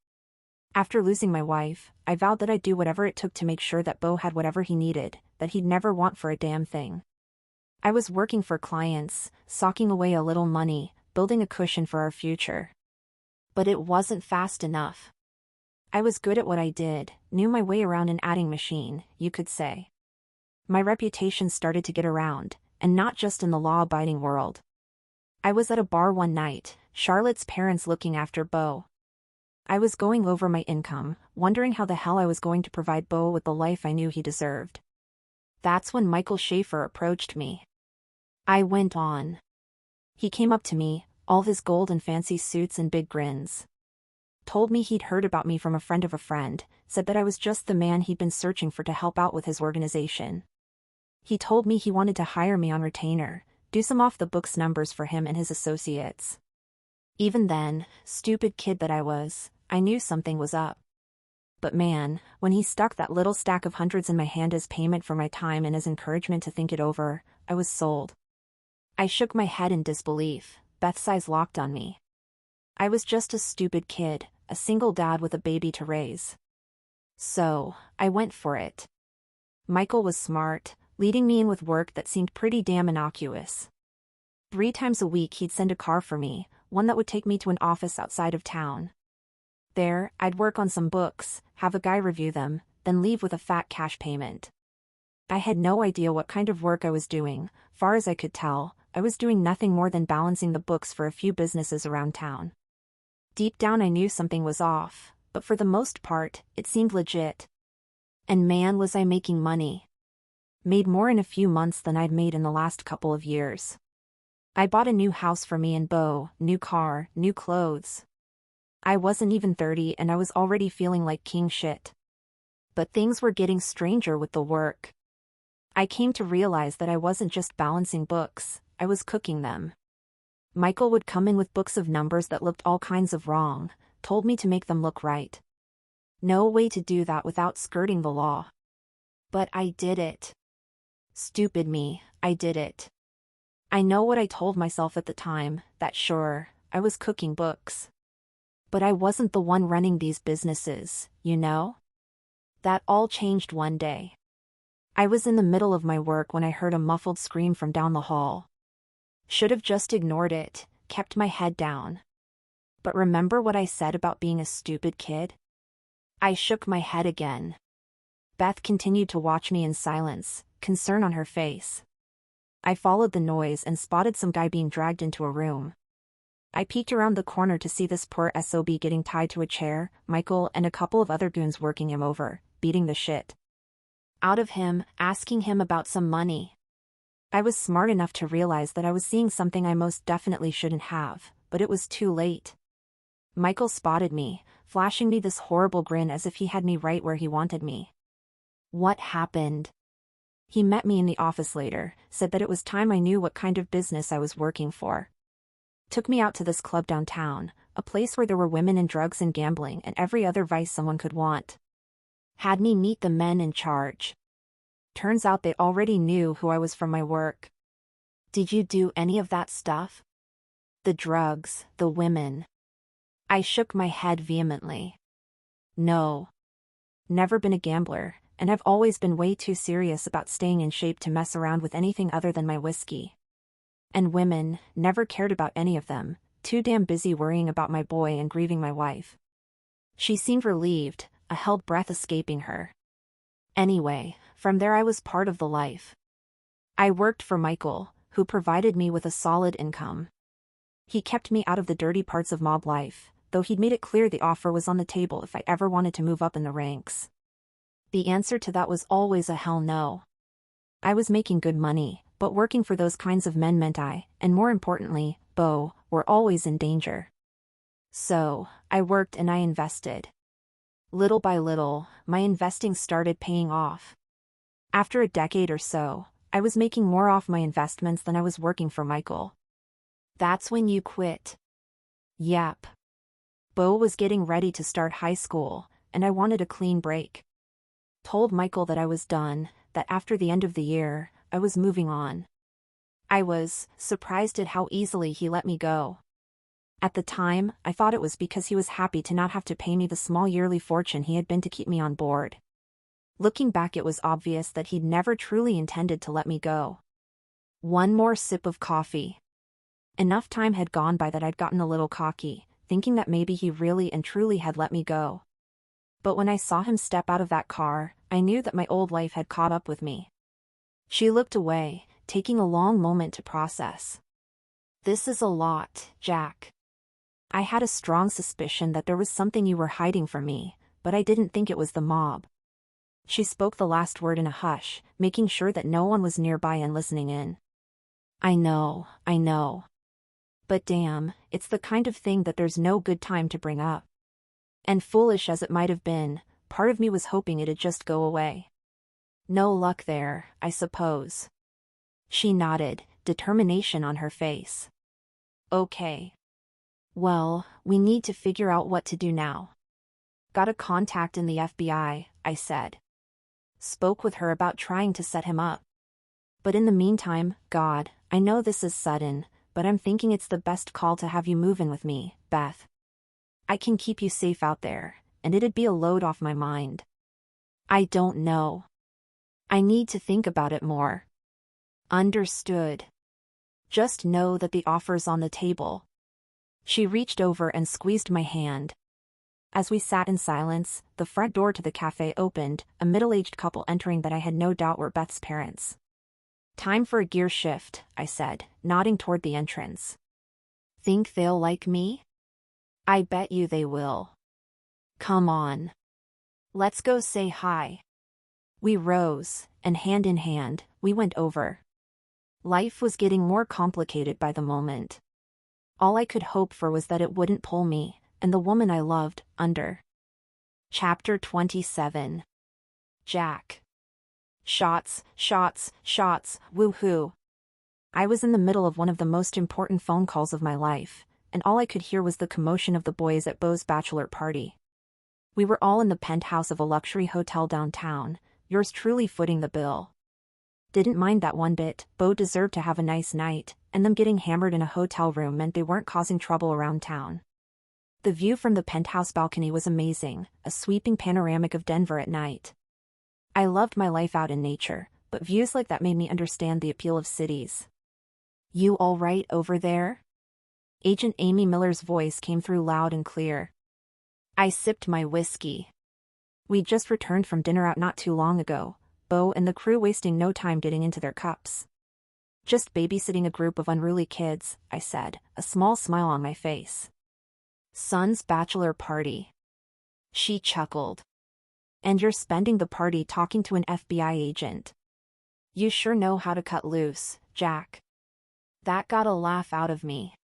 Speaker 1: After losing my wife, I vowed that I'd do whatever it took to make sure that Beau had whatever he needed, that he'd never want for a damn thing. I was working for clients, socking away a little money, building a cushion for our future. But it wasn't fast enough. I was good at what I did, knew my way around an adding machine, you could say. My reputation started to get around, and not just in the law-abiding world. I was at a bar one night, Charlotte's parents looking after Beau. I was going over my income, wondering how the hell I was going to provide Beau with the life I knew he deserved. That's when Michael Schaefer approached me. I went on. He came up to me, all his gold and fancy suits and big grins. Told me he'd heard about me from a friend of a friend, said that I was just the man he'd been searching for to help out with his organization. He told me he wanted to hire me on retainer, do some off-the-books numbers for him and his associates. Even then, stupid kid that I was, I knew something was up. But man, when he stuck that little stack of hundreds in my hand as payment for my time and as encouragement to think it over, I was sold. I shook my head in disbelief, Beth's eyes locked on me. I was just a stupid kid, a single dad with a baby to raise. So, I went for it. Michael was smart, leading me in with work that seemed pretty damn innocuous. 3 times a week he'd send a car for me, one that would take me to an office outside of town. There, I'd work on some books, have a guy review them, then leave with a fat cash payment. I had no idea what kind of work I was doing. Far as I could tell, I was doing nothing more than balancing the books for a few businesses around town. Deep down I knew something was off, but for the most part, it seemed legit. And man, was I making money. Made more in a few months than I'd made in the last couple of years. I bought a new house for me and Beau, new car, new clothes. I wasn't even 30 and I was already feeling like king shit. But things were getting stranger with the work. I came to realize that I wasn't just balancing books, I was cooking them. Michael would come in with books of numbers that looked all kinds of wrong, told me to make them look right. No way to do that without skirting the law. But I did it. Stupid me, I did it. I know what I told myself at the time, that sure, I was cooking books. But I wasn't the one running these businesses, you know? That all changed one day. I was in the middle of my work when I heard a muffled scream from down the hall. Should have just ignored it, kept my head down. But remember what I said about being a stupid kid? I shook my head again. Beth continued to watch me in silence, concern on her face. I followed the noise and spotted some guy being dragged into a room. I peeked around the corner to see this poor SOB getting tied to a chair, Michael and a couple of other goons working him over, beating the shit out of him, asking him about some money. I was smart enough to realize that I was seeing something I most definitely shouldn't have, but it was too late. Michael spotted me, flashing me this horrible grin as if he had me right where he wanted me. What happened? He met me in the office later, said that it was time I knew what kind of business I was working for. Took me out to this club downtown, a place where there were women and drugs and gambling and every other vice someone could want. Had me meet the men in charge. Turns out they already knew who I was from my work. Did you do any of that stuff? The drugs, the women. I shook my head vehemently. No. Never been a gambler, and I've always been way too serious about staying in shape to mess around with anything other than my whiskey. And women, never cared about any of them, too damn busy worrying about my boy and grieving my wife. She seemed relieved, a held breath escaping her. Anyway, from there I was part of the life. I worked for Michael, who provided me with a solid income. He kept me out of the dirty parts of mob life, though he'd made it clear the offer was on the table if I ever wanted to move up in the ranks. The answer to that was always a hell no. I was making good money, but working for those kinds of men meant I, and more importantly, Bo, were always in danger. So, I worked and I invested. Little by little, my investing started paying off. After a decade or so, I was making more off my investments than I was working for Michael. That's when you quit. Yep. Bo was getting ready to start high school, and I wanted a clean break. Told Michael that I was done, that after the end of the year, I was moving on. I was surprised at how easily he let me go. At the time, I thought it was because he was happy to not have to pay me the small yearly fortune he had been to keep me on board. Looking back, it was obvious that he'd never truly intended to let me go. One more sip of coffee. Enough time had gone by that I'd gotten a little cocky, thinking that maybe he really and truly had let me go. But when I saw him step out of that car, I knew that my old life had caught up with me. She looked away, taking a long moment to process. This is a lot, Jack. I had a strong suspicion that there was something you were hiding from me, but I didn't think it was the mob. She spoke the last word in a hush, making sure that no one was nearby and listening in. I know. But damn, it's the kind of thing that there's no good time to bring up. And foolish as it might have been, part of me was hoping it'd just go away. No luck there, I suppose. She nodded, determination on her face. Okay. Well, we need to figure out what to do now. Got a contact in the FBI, I said. Spoke with her about trying to set him up. But in the meantime, God, I know this is sudden, but I'm thinking it's the best call to have you move in with me, Beth. I can keep you safe out there, and it'd be a load off my mind. I don't know. I need to think about it more. Understood. Just know that the offer's on the table. She reached over and squeezed my hand. As we sat in silence, the front door to the cafe opened, a middle-aged couple entering that I had no doubt were Beth's parents. Time for a gear shift, I said, nodding toward the entrance. Think they'll like me? I bet you they will. Come on. Let's go say hi. We rose, and hand in hand, we went over. Life was getting more complicated by the moment. All I could hope for was that it wouldn't pull me, and the woman I loved, under. Chapter 27. Jack. Shots, woohoo. I was in the middle of one of the most important phone calls of my life, and all I could hear was the commotion of the boys at Beau's bachelor party. We were all in the penthouse of a luxury hotel downtown, yours truly footing the bill. Didn't mind that one bit. Bo deserved to have a nice night, and them getting hammered in a hotel room meant they weren't causing trouble around town. The view from the penthouse balcony was amazing, a sweeping panoramic of Denver at night. I loved my life out in nature, but views like that made me understand the appeal of cities. "You all right over there?" Agent Amy Miller's voice came through loud and clear. I sipped my whiskey. We'd just returned from dinner out not too long ago, Bo and the crew wasting no time getting into their cups. "Just babysitting a group of unruly kids," I said, a small smile on my face. "Son's bachelor party." She chuckled. "And you're spending the party talking to an FBI agent. You sure know how to cut loose, Jack." That got a laugh out of me.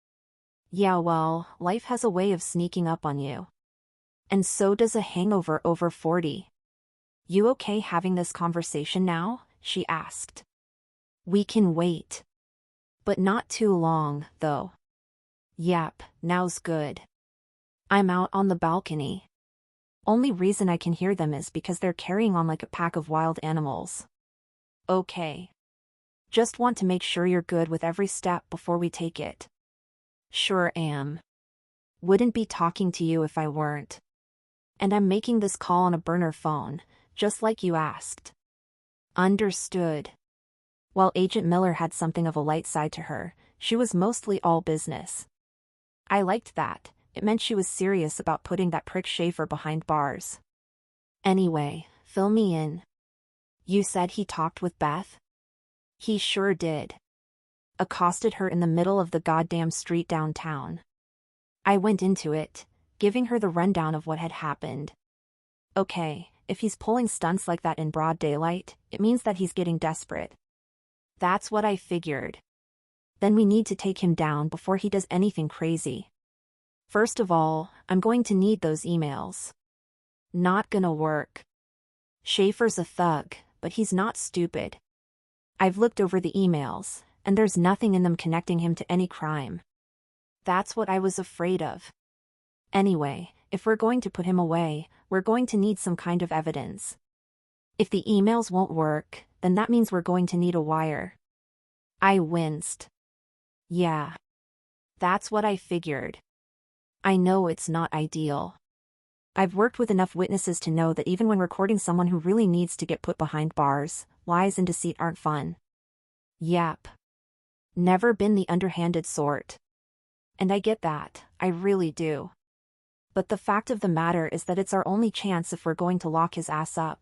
Speaker 1: Yeah, well, life has a way of sneaking up on you. And so does a hangover over 40. "You okay having this conversation now?" she asked. "We can wait. But not too long, though." "Yep, now's good." I'm out on the balcony. Only reason I can hear them is because they're carrying on like a pack of wild animals. "Okay. Just want to make sure you're good with every step before we take it." "Sure am. Wouldn't be talking to you if I weren't. And I'm making this call on a burner phone, just like you asked." "Understood." While Agent Miller had something of a light side to her, she was mostly all business. I liked that. It meant she was serious about putting that prick Schaefer behind bars. "Anyway, fill me in. You said he talked with Beth?" "He sure did. Accosted her in the middle of the goddamn street downtown." I went into it, giving her the rundown of what had happened. "Okay, if he's pulling stunts like that in broad daylight, it means that he's getting desperate." "That's what I figured." "Then we need to take him down before he does anything crazy. First of all, I'm going to need those emails." "Not gonna work. Schaefer's a thug, but he's not stupid. I've looked over the emails, and there's nothing in them connecting him to any crime." "That's what I was afraid of." "Anyway, if we're going to put him away, we're going to need some kind of evidence. If the emails won't work, then that means we're going to need a wire." I winced. "Yeah. That's what I figured. I know it's not ideal. I've worked with enough witnesses to know that even when recording someone who really needs to get put behind bars, lies and deceit aren't fun." "Yep. Never been the underhanded sort. And I get that, I really do. But the fact of the matter is that it's our only chance if we're going to lock his ass up.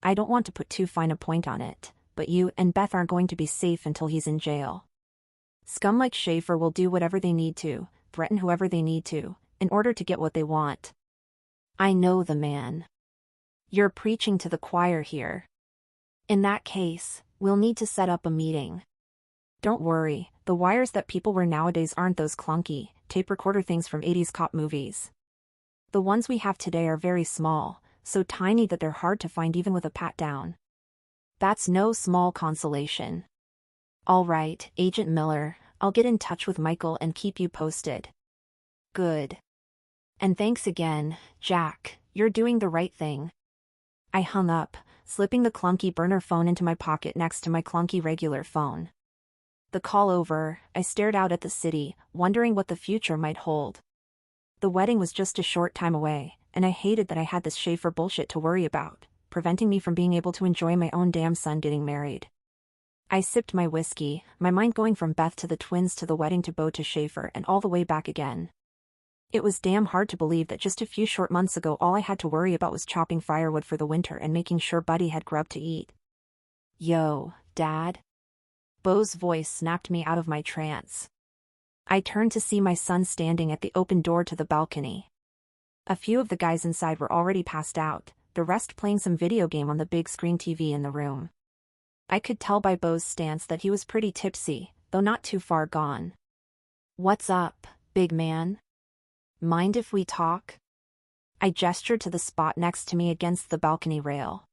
Speaker 1: I don't want to put too fine a point on it, but you and Beth aren't going to be safe until he's in jail. Scum like Schaefer will do whatever they need to, threaten whoever they need to, in order to get what they want." "I know the man." "You're preaching to the choir here. In that case, we'll need to set up a meeting. Don't worry, the wires that people wear nowadays aren't those clunky, tape recorder things from 80s cop movies. The ones we have today are very small, so tiny that they're hard to find even with a pat down. That's no small consolation." "All right, Agent Miller, I'll get in touch with Michael and keep you posted." "Good. And thanks again, Jack, you're doing the right thing." I hung up, slipping the clunky burner phone into my pocket next to my clunky regular phone. The call over, I stared out at the city, wondering what the future might hold. The wedding was just a short time away, and I hated that I had this Schaefer bullshit to worry about, preventing me from being able to enjoy my own damn son getting married. I sipped my whiskey, my mind going from Beth to the twins to the wedding to Bo to Schaefer and all the way back again. It was damn hard to believe that just a few short months ago all I had to worry about was chopping firewood for the winter and making sure Buddy had grub to eat. "Yo, Dad?" Bo's voice snapped me out of my trance. I turned to see my son standing at the open door to the balcony. A few of the guys inside were already passed out, the rest playing some video game on the big screen TV in the room. I could tell by Bo's stance that he was pretty tipsy, though not too far gone. "What's up, big man? Mind if we talk?" I gestured to the spot next to me against the balcony rail.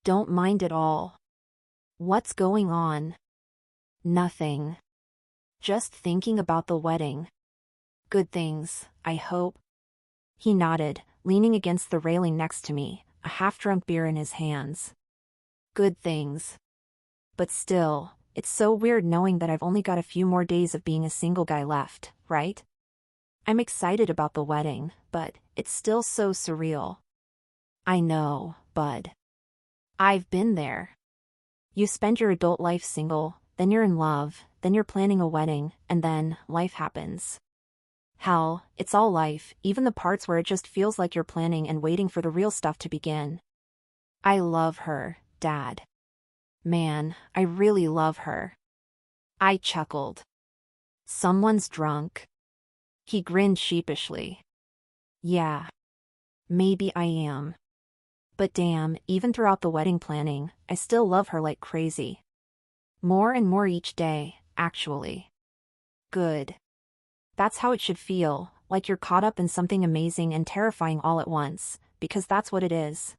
Speaker 1: "Don't mind at all." "What's going on?" "Nothing. Just thinking about the wedding." "Good things, I hope." He nodded, leaning against the railing next to me, a half-drunk beer in his hands. "Good things. But still, it's so weird knowing that I've only got a few more days of being a single guy left, right? I'm excited about the wedding, but it's still so surreal. I know, bud. I've been there. You spend your adult life single, then you're in love, then you're planning a wedding, and then life happens. Hell, it's all life, even the parts where it just feels like you're planning and waiting for the real stuff to begin. I love her, Dad. Man, I really love her. I chuckled. Someone's drunk. He grinned sheepishly. Yeah. Maybe I am. But damn, even throughout the wedding planning, I still love her like crazy. More and more each day, actually. Good. That's how it should feel, like you're caught up in something amazing and terrifying all at once, because that's what it is.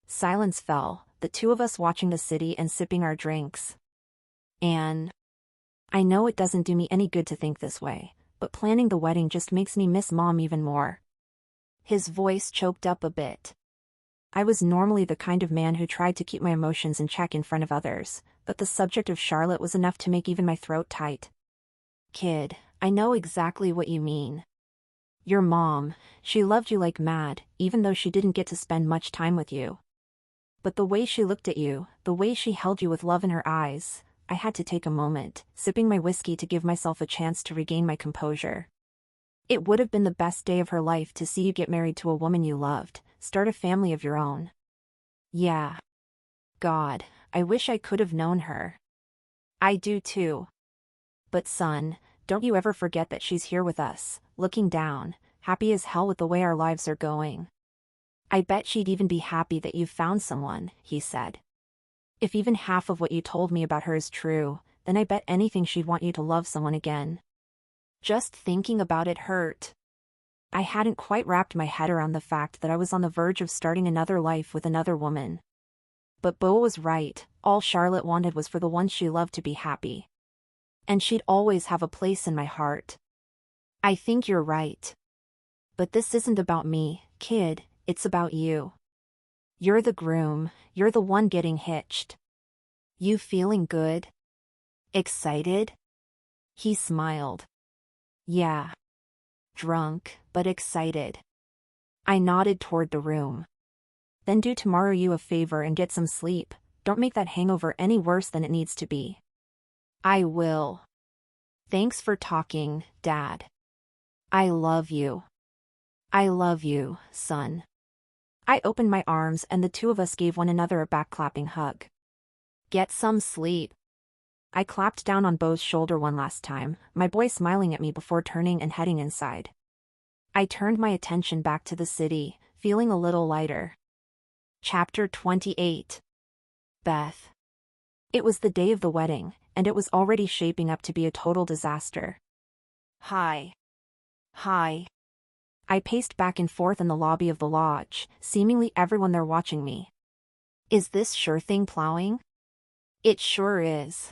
Speaker 1: Silence fell, the two of us watching the city and sipping our drinks. And I know it doesn't do me any good to think this way, but planning the wedding just makes me miss Mom even more. His voice choked up a bit. I was normally the kind of man who tried to keep my emotions in check in front of others, but the subject of Charlotte was enough to make even my throat tight. Kid, I know exactly what you mean. Your mom, she loved you like mad, even though she didn't get to spend much time with you. But the way she looked at you, the way she held you with love in her eyes, I had to take a moment, sipping my whiskey to give myself a chance to regain my composure. It would have been the best day of her life to see you get married to a woman you loved, start a family of your own. Yeah. God, I wish I could have known her. I do too. But son, don't you ever forget that she's here with us, looking down, happy as hell with the way our lives are going. I bet she'd even be happy that you've found someone, he said. If even half of what you told me about her is true, then I bet anything she'd want you to love someone again. Just thinking about it hurt. I hadn't quite wrapped my head around the fact that I was on the verge of starting another life with another woman. But Beau was right, all Charlotte wanted was for the one she loved to be happy. And she'd always have a place in my heart. I think you're right. But this isn't about me, kid, it's about you. You're the groom, you're the one getting hitched. You feeling good? Excited? He smiled. Yeah. Drunk, but excited. I nodded toward the room. Then do tomorrow you a favor and get some sleep, don't make that hangover any worse than it needs to be. I will. Thanks for talking, Dad. I love you. I love you, son. I opened my arms and the two of us gave one another a back-clapping hug. Get some sleep. I clapped down on Beau's shoulder one last time, my boy smiling at me before turning and heading inside. I turned my attention back to the city, feeling a little lighter. Chapter 28. Beth. It was the day of the wedding, and it was already shaping up to be a total disaster. Hi. Hi. I paced back and forth in the lobby of the lodge, seemingly everyone there watching me. Is this sure thing plowing? It sure is.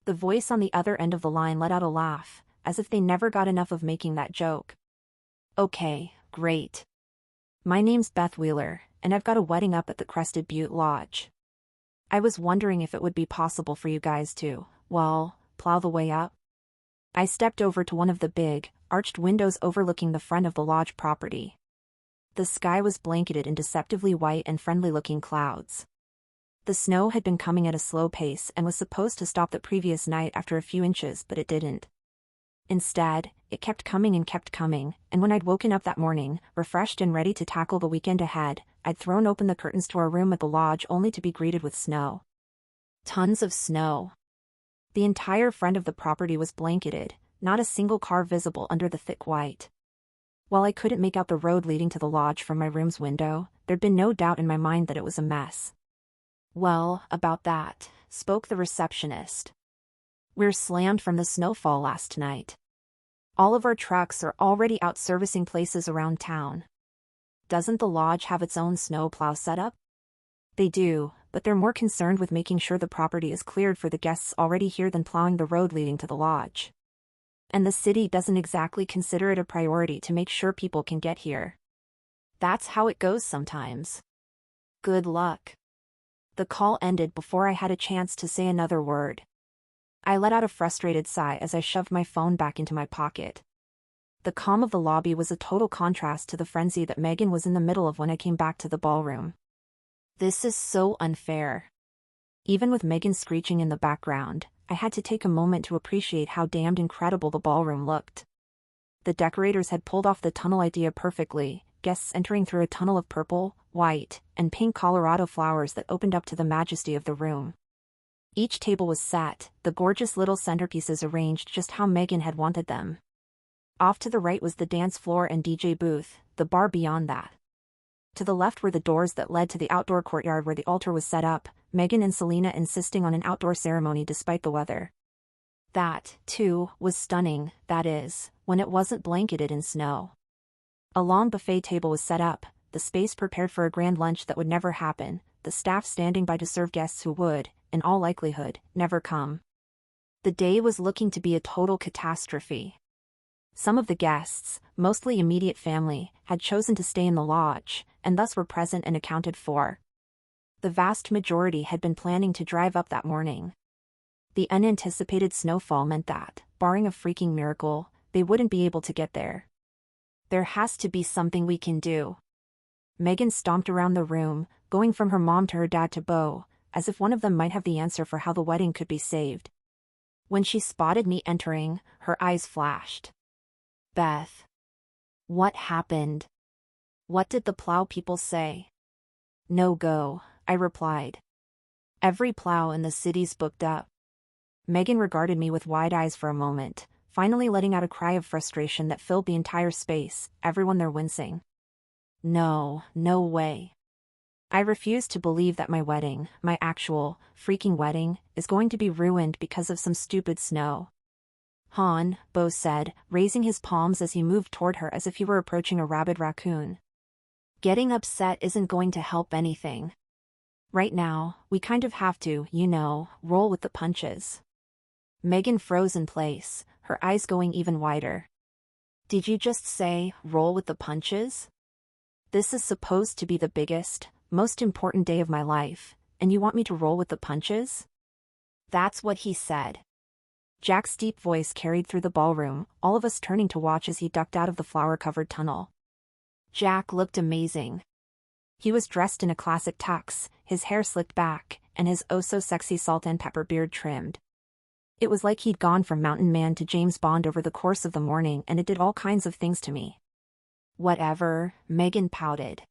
Speaker 1: The voice on the other end of the line let out a laugh, as if they never got enough of making that joke. Okay, great. My name's Beth Wheeler, and I've got a wedding up at the Crested Butte Lodge. I was wondering if it would be possible for you guys to, well, plow the way up. I stepped over to one of the big, arched windows overlooking the front of the lodge property. The sky was blanketed in deceptively white and friendly-looking clouds. The snow had been coming at a slow pace and was supposed to stop the previous night after a few inches, but it didn't. Instead, it kept coming, and when I'd woken up that morning, refreshed and ready to tackle the weekend ahead, I'd thrown open the curtains to our room at the lodge only to be greeted with snow. Tons of snow. The entire front of the property was blanketed, not a single car visible under the thick white. While I couldn't make out the road leading to the lodge from my room's window, there'd been no doubt in my mind that it was a mess. Well, about that, spoke the receptionist. We're slammed from the snowfall last night. All of our trucks are already out servicing places around town. Doesn't the lodge have its own snow plow setup? They do, but they're more concerned with making sure the property is cleared for the guests already here than plowing the road leading to the lodge. And the city doesn't exactly consider it a priority to make sure people can get here. That's how it goes sometimes. Good luck. The call ended before I had a chance to say another word. I let out a frustrated sigh as I shoved my phone back into my pocket. The calm of the lobby was a total contrast to the frenzy that Megan was in the middle of when I came back to the ballroom. This is so unfair. Even with Megan screeching in the background, I had to take a moment to appreciate how damned incredible the ballroom looked. The decorators had pulled off the tunnel idea perfectly, guests entering through a tunnel of purple, white, and pink Colorado flowers that opened up to the majesty of the room. Each table was set, the gorgeous little centerpieces arranged just how Megan had wanted them. Off to the right was the dance floor and DJ booth, the bar beyond that. To the left were the doors that led to the outdoor courtyard where the altar was set up, Megan and Selena insisting on an outdoor ceremony despite the weather. That, too, was stunning, that is, when it wasn't blanketed in snow. A long buffet table was set up, the space prepared for a grand lunch that would never happen, the staff standing by to serve guests who would, in all likelihood, never come. The day was looking to be a total catastrophe. Some of the guests, mostly immediate family, had chosen to stay in the lodge, and thus were present and accounted for. The vast majority had been planning to drive up that morning. The unanticipated snowfall meant that, barring a freaking miracle, they wouldn't be able to get there. There has to be something we can do. Megan stomped around the room, going from her mom to her dad to Bo, as if one of them might have the answer for how the wedding could be saved. When she spotted me entering, her eyes flashed. Beth. What happened? What did the plow people say? No go, I replied. Every plow in the city's booked up. Megan regarded me with wide eyes for a moment, finally letting out a cry of frustration that filled the entire space, everyone there wincing. No way. I refuse to believe that my wedding, my actual, freaking wedding, is going to be ruined because of some stupid snow. Han, Bo said, raising his palms as he moved toward her as if he were approaching a rabid raccoon. Getting upset isn't going to help anything. Right now, we kind of have to, roll with the punches. Megan froze in place, her eyes going even wider. Did you just say, roll with the punches? This is supposed to be the biggest, most important day of my life, and you want me to roll with the punches? That's what he said. Jack's deep voice carried through the ballroom, all of us turning to watch as he ducked out of the flower-covered tunnel. Jack looked amazing. He was dressed in a classic tux, his hair slicked back, and his oh-so-sexy salt and pepper beard trimmed. It was like he'd gone from mountain man to James Bond over the course of the morning, and it did all kinds of things to me. Whatever, Megan pouted.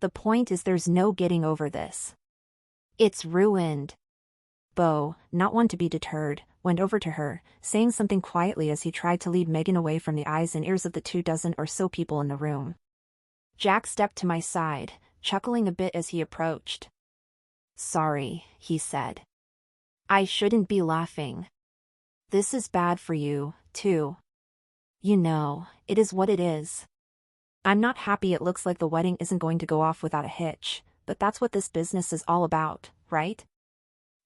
Speaker 1: The point is there's no getting over this. It's ruined. Bo, not one to be deterred, went over to her, saying something quietly as he tried to lead Megan away from the eyes and ears of the 24 or so people in the room. Jack stepped to my side, chuckling a bit as he approached. Sorry, he said. I shouldn't be laughing. This is bad for you, too. It is what it is. I'm not happy it looks like the wedding isn't going to go off without a hitch, but that's what this business is all about, right?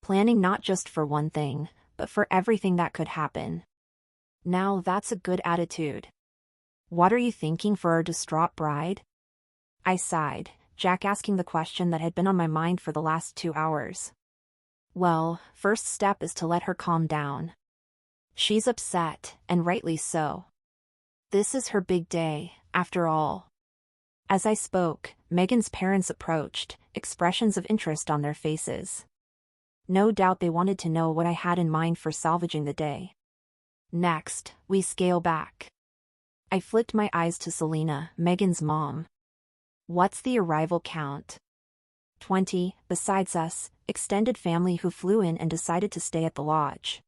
Speaker 1: Planning not just for one thing, but for everything that could happen. Now that's a good attitude. What are you thinking for our distraught bride? I sighed, Jack asking the question that had been on my mind for the last 2 hours. Well, first step is to let her calm down. She's upset, and rightly so. This is her big day, after all. As I spoke, Megan's parents approached, expressions of interest on their faces. No doubt they wanted to know what I had in mind for salvaging the day. Next, we scale back. I flicked my eyes to Selena, Megan's mom. What's the arrival count? 20, besides us, extended family who flew in and decided to stay at the lodge.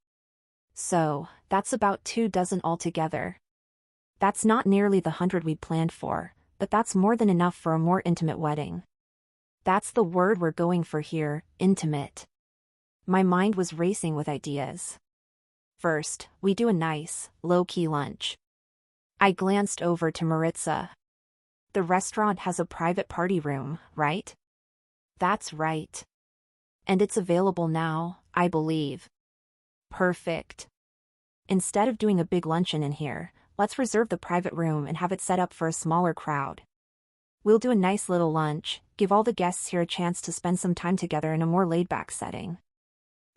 Speaker 1: So, that's about 24 altogether. That's not nearly the 100 we'd planned for, but that's more than enough for a more intimate wedding. That's the word we're going for here, intimate. My mind was racing with ideas. First, we do a nice, low-key lunch. I glanced over to Maritza. The restaurant has a private party room, right? That's right. And it's available now, I believe. Perfect. Instead of doing a big luncheon in here, let's reserve the private room and have it set up for a smaller crowd. We'll do a nice little lunch, give all the guests here a chance to spend some time together in a more laid-back setting.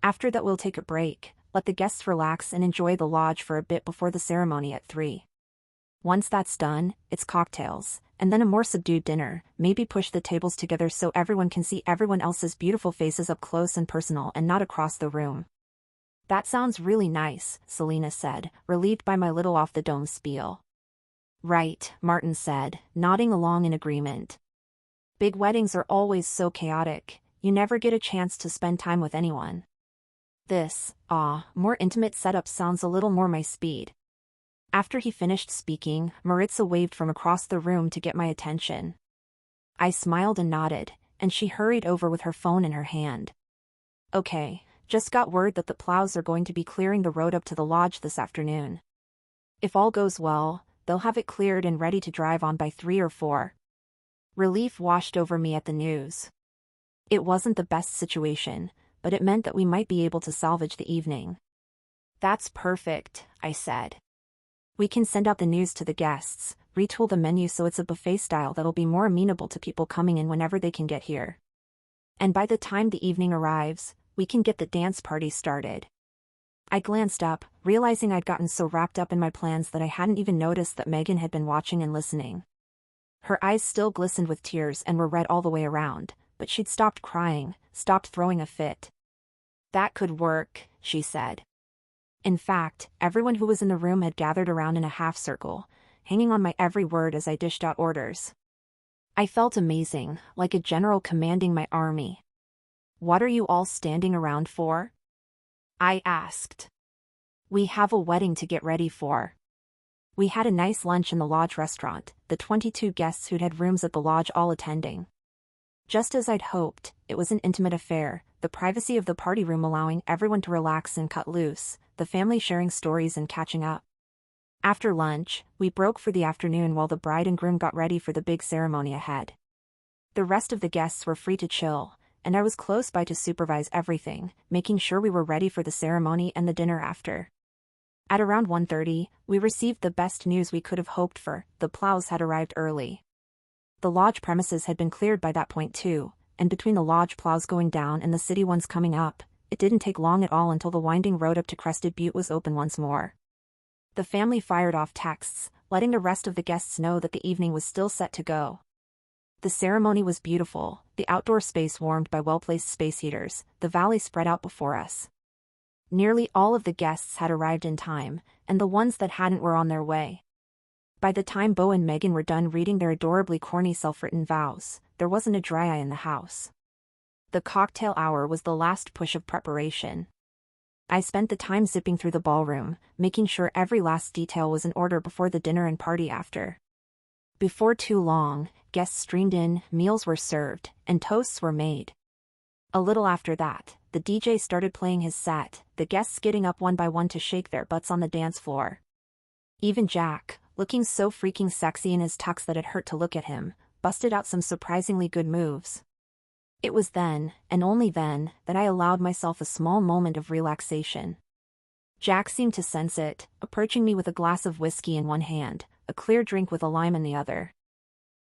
Speaker 1: After that we'll take a break, let the guests relax and enjoy the lodge for a bit before the ceremony at 3. Once that's done, it's cocktails, and then a more subdued dinner, maybe push the tables together so everyone can see everyone else's beautiful faces up close and personal and not across the room. That sounds really nice, Selena said, relieved by my little off-the-dome spiel. Right, Martin said, nodding along in agreement. Big weddings are always so chaotic, you never get a chance to spend time with anyone. This, more intimate setup sounds a little more my speed. After he finished speaking, Maritza waved from across the room to get my attention. I smiled and nodded, and she hurried over with her phone in her hand. Okay, just got word that the plows are going to be clearing the road up to the lodge this afternoon. If all goes well, they'll have it cleared and ready to drive on by 3 or 4. Relief washed over me at the news. It wasn't the best situation, but it meant that we might be able to salvage the evening. That's perfect, I said. We can send out the news to the guests, retool the menu so it's a buffet style that'll be more amenable to people coming in whenever they can get here. And by the time the evening arrives, we can get the dance party started. I glanced up, realizing I'd gotten so wrapped up in my plans that I hadn't even noticed that Megan had been watching and listening. Her eyes still glistened with tears and were red all the way around, but she'd stopped crying, stopped throwing a fit. That could work, she said. In fact, everyone who was in the room had gathered around in a half circle, hanging on my every word as I dished out orders. I felt amazing, like a general commanding my army. What are you all standing around for? I asked. We have a wedding to get ready for. We had a nice lunch in the lodge restaurant, the 22 guests who'd had rooms at the lodge all attending. Just as I'd hoped, it was an intimate affair, the privacy of the party room allowing everyone to relax and cut loose, the family sharing stories and catching up. After lunch, we broke for the afternoon while the bride and groom got ready for the big ceremony ahead. The rest of the guests were free to chill, and I was close by to supervise everything, making sure we were ready for the ceremony and the dinner after. At around 1:30, we received the best news we could have hoped for, the plows had arrived early. The lodge premises had been cleared by that point too, and between the lodge plows going down and the city ones coming up, it didn't take long at all until the winding road up to Crested Butte was open once more. The family fired off texts, letting the rest of the guests know that the evening was still set to go. The ceremony was beautiful, the outdoor space warmed by well-placed space heaters, the valley spread out before us. Nearly all of the guests had arrived in time, and the ones that hadn't were on their way. By the time Beau and Megan were done reading their adorably corny self-written vows, there wasn't a dry eye in the house. The cocktail hour was the last push of preparation. I spent the time zipping through the ballroom, making sure every last detail was in order before the dinner and party after. Before too long, guests streamed in, meals were served, and toasts were made. A little after that, the DJ started playing his set, the guests getting up one by one to shake their butts on the dance floor. Even Jack, looking so freaking sexy in his tux that it hurt to look at him, busted out some surprisingly good moves. It was then, and only then, that I allowed myself a small moment of relaxation. Jack seemed to sense it, approaching me with a glass of whiskey in one hand, a clear drink with a lime in the other.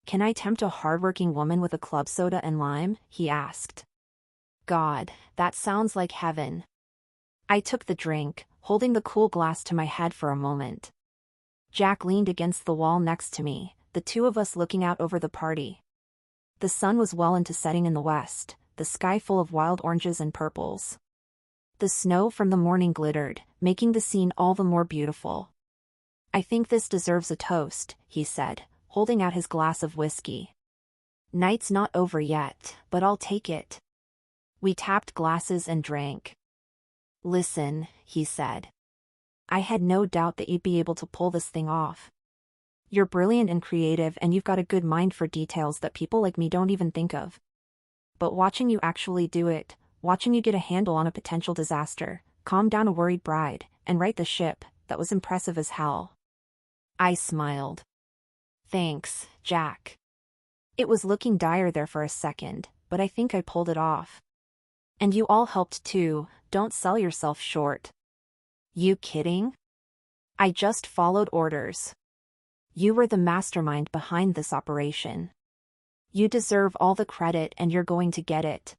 Speaker 1: "Can I tempt a hardworking woman with a club soda and lime?" he asked. God, that sounds like heaven. I took the drink, holding the cool glass to my head for a moment. Jack leaned against the wall next to me, the two of us looking out over the party. The sun was well into setting in the west, the sky full of wild oranges and purples. The snow from the morning glittered, making the scene all the more beautiful. "I think this deserves a toast," he said, holding out his glass of whiskey. "Night's not over yet, but I'll take it." We tapped glasses and drank. "Listen," he said. "I had no doubt that you'd be able to pull this thing off. You're brilliant and creative and you've got a good mind for details that people like me don't even think of. But watching you actually do it, watching you get a handle on a potential disaster, calm down a worried bride, and right the ship, that was impressive as hell." I smiled. "Thanks, Jack." It was looking dire there for a second, but I think I pulled it off. "And you all helped too, don't sell yourself short." "You kidding? I just followed orders. You were the mastermind behind this operation." You deserve all the credit and you're going to get it.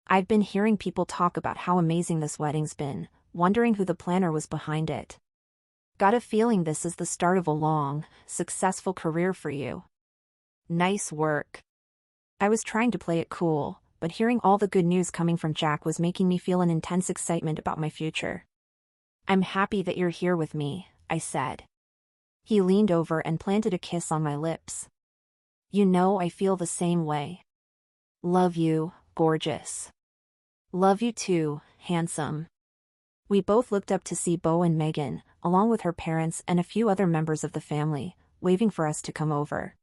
Speaker 1: I've been hearing people talk about how amazing this wedding's been, wondering who the planner was behind it. Got a feeling this is the start of a long, successful career for you. Nice work. I was trying to play it cool, but hearing all the good news coming from Jack was making me feel an intense excitement about my future. I'm happy that you're here with me, I said. He leaned over and planted a kiss on my lips. You know I feel the same way. Love you, gorgeous. Love you too, handsome. We both looked up to see Beau and Megan, along with her parents and a few other members of the family, waving for us to come over.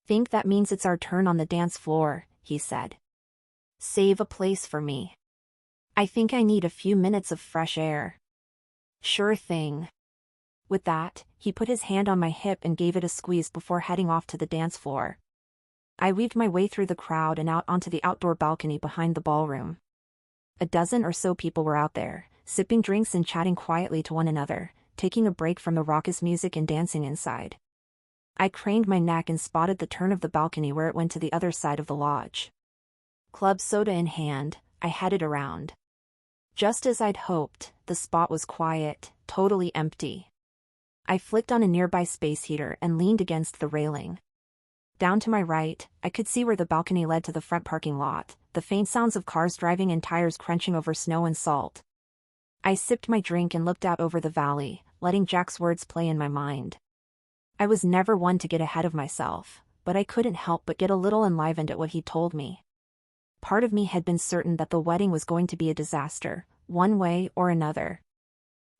Speaker 1: Think that means it's our turn on the dance floor, he said. Save a place for me. I think I need a few minutes of fresh air. Sure thing. With that, he put his hand on my hip and gave it a squeeze before heading off to the dance floor. I weaved my way through the crowd and out onto the outdoor balcony behind the ballroom. A dozen or so people were out there, sipping drinks and chatting quietly to one another, taking a break from the raucous music and dancing inside. I craned my neck and spotted the turn of the balcony where it went to the other side of the lodge. Club soda in hand, I headed around. Just as I'd hoped, the spot was quiet, totally empty. I flicked on a nearby space heater and leaned against the railing. Down to my right, I could see where the balcony led to the front parking lot, the faint sounds of cars driving and tires crunching over snow and salt. I sipped my drink and looked out over the valley, letting Jack's words play in my mind. I was never one to get ahead of myself, but I couldn't help but get a little enlivened at what he told me. Part of me had been certain that the wedding was going to be a disaster, one way or another.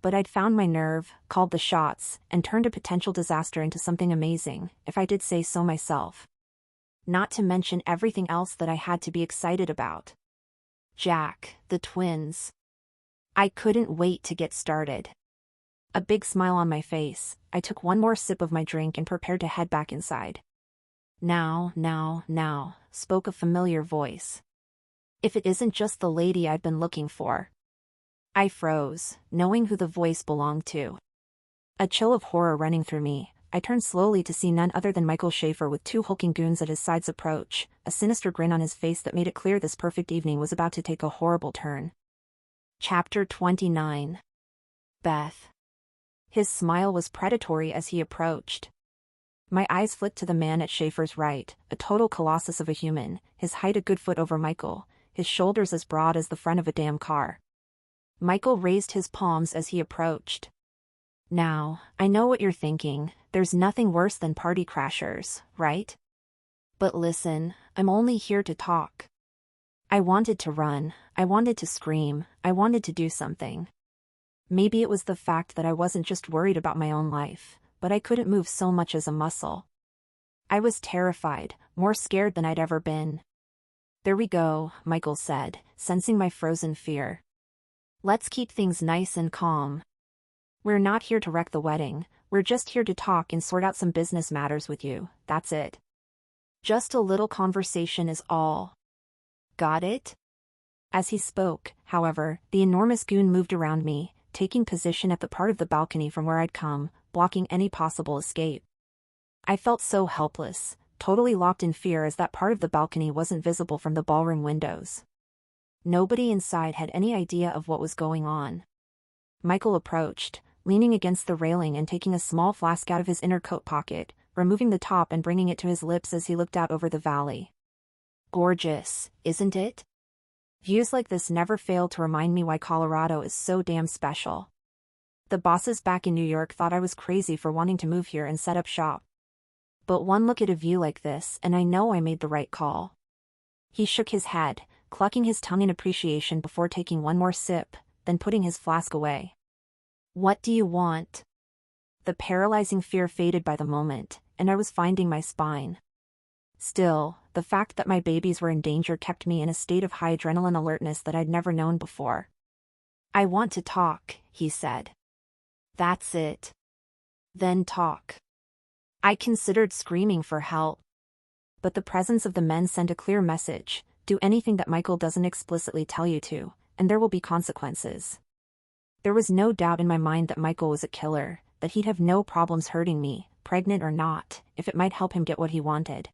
Speaker 1: But I'd found my nerve, called the shots, and turned a potential disaster into something amazing, if I did say so myself. Not to mention everything else that I had to be excited about. Jack, the twins. I couldn't wait to get started. A big smile on my face, I took one more sip of my drink and prepared to head back inside. Now, spoke a familiar voice. If it isn't just the lady I've been looking for. I froze, knowing who the voice belonged to. A chill of horror running through me, I turned slowly to see none other than Michael Schaefer with two hulking goons at his side's approach, a sinister grin on his face that made it clear this perfect evening was about to take a horrible turn. Chapter 29. Beth. His smile was predatory as he approached. My eyes flicked to the man at Schaefer's right, a total colossus of a human, his height a good foot over Michael, his shoulders as broad as the front of a damn car. Michael raised his palms as he approached. Now, I know what you're thinking, there's nothing worse than party crashers, right? But listen, I'm only here to talk. I wanted to run, I wanted to scream, I wanted to do something. Maybe it was the fact that I wasn't just worried about my own life, but I couldn't move so much as a muscle. I was terrified, more scared than I'd ever been. There we go, Michael said, sensing my frozen fear. Let's keep things nice and calm. We're not here to wreck the wedding, we're just here to talk and sort out some business matters with you, that's it. Just a little conversation is all. Got it? As he spoke, however, the enormous goon moved around me, taking position at the part of the balcony from where I'd come, blocking any possible escape. I felt so helpless, totally locked in fear as that part of the balcony wasn't visible from the ballroom windows. Nobody inside had any idea of what was going on. Michael approached, leaning against the railing and taking a small flask out of his inner coat pocket, removing the top and bringing it to his lips as he looked out over the valley. Gorgeous, isn't it? Views like this never fail to remind me why Colorado is so damn special. The bosses back in New York thought I was crazy for wanting to move here and set up shop. But one look at a view like this and I know I made the right call. He shook his head, clucking his tongue in appreciation before taking one more sip, then putting his flask away. What do you want? The paralyzing fear faded by the moment, and I was finding my spine. Still, the fact that my babies were in danger kept me in a state of high adrenaline alertness that I'd never known before. I want to talk, he said. That's it. Then talk. I considered screaming for help. But the presence of the men sent a clear message: do anything that Michael doesn't explicitly tell you to, and there will be consequences. There was no doubt in my mind that Michael was a killer, that he'd have no problems hurting me, pregnant or not, if it might help him get what he wanted.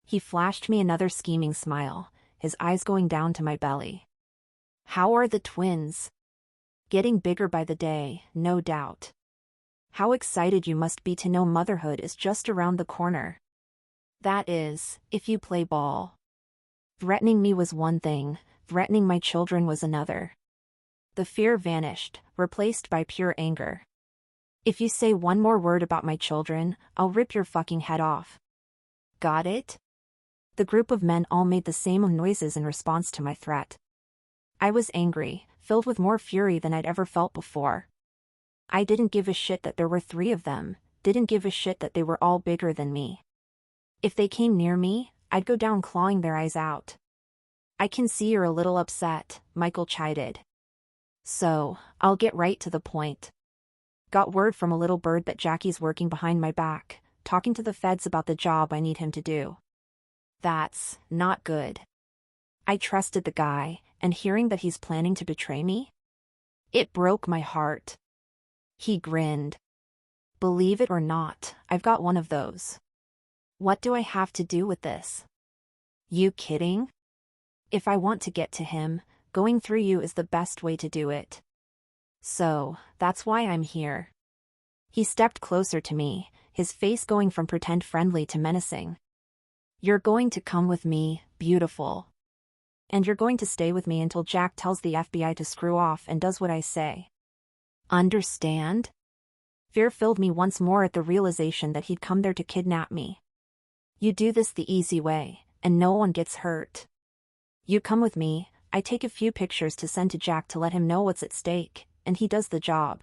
Speaker 1: He flashed me another scheming smile, his eyes going down to my belly. How are the twins? Getting bigger by the day, no doubt. How excited you must be to know motherhood is just around the corner. That is, if you play ball. Threatening me was one thing, threatening my children was another. The fear vanished, replaced by pure anger. If you say one more word about my children, I'll rip your fucking head off. Got it? The group of men all made the same noises in response to my threat. I was angry, filled with more fury than I'd ever felt before. I didn't give a shit that there were 3 of them, didn't give a shit that they were all bigger than me. If they came near me, I'd go down clawing their eyes out. I can see you're a little upset, Michael chided. So, I'll get right to the point. Got word from a little bird that Jackie's working behind my back, talking to the feds about the job I need him to do. That's not good. I trusted the guy, and hearing that he's planning to betray me? It broke my heart. He grinned. Believe it or not, I've got one of those. What do I have to do with this? You kidding? If I want to get to him, going through you is the best way to do it. So, that's why I'm here. He stepped closer to me, his face going from pretend friendly to menacing. You're going to come with me, beautiful. And you're going to stay with me until Jack tells the FBI to screw off and does what I say. Understand? Fear filled me once more at the realization that he'd come there to kidnap me. You do this the easy way, and no one gets hurt. You come with me, I take a few pictures to send to Jack to let him know what's at stake, and he does the job.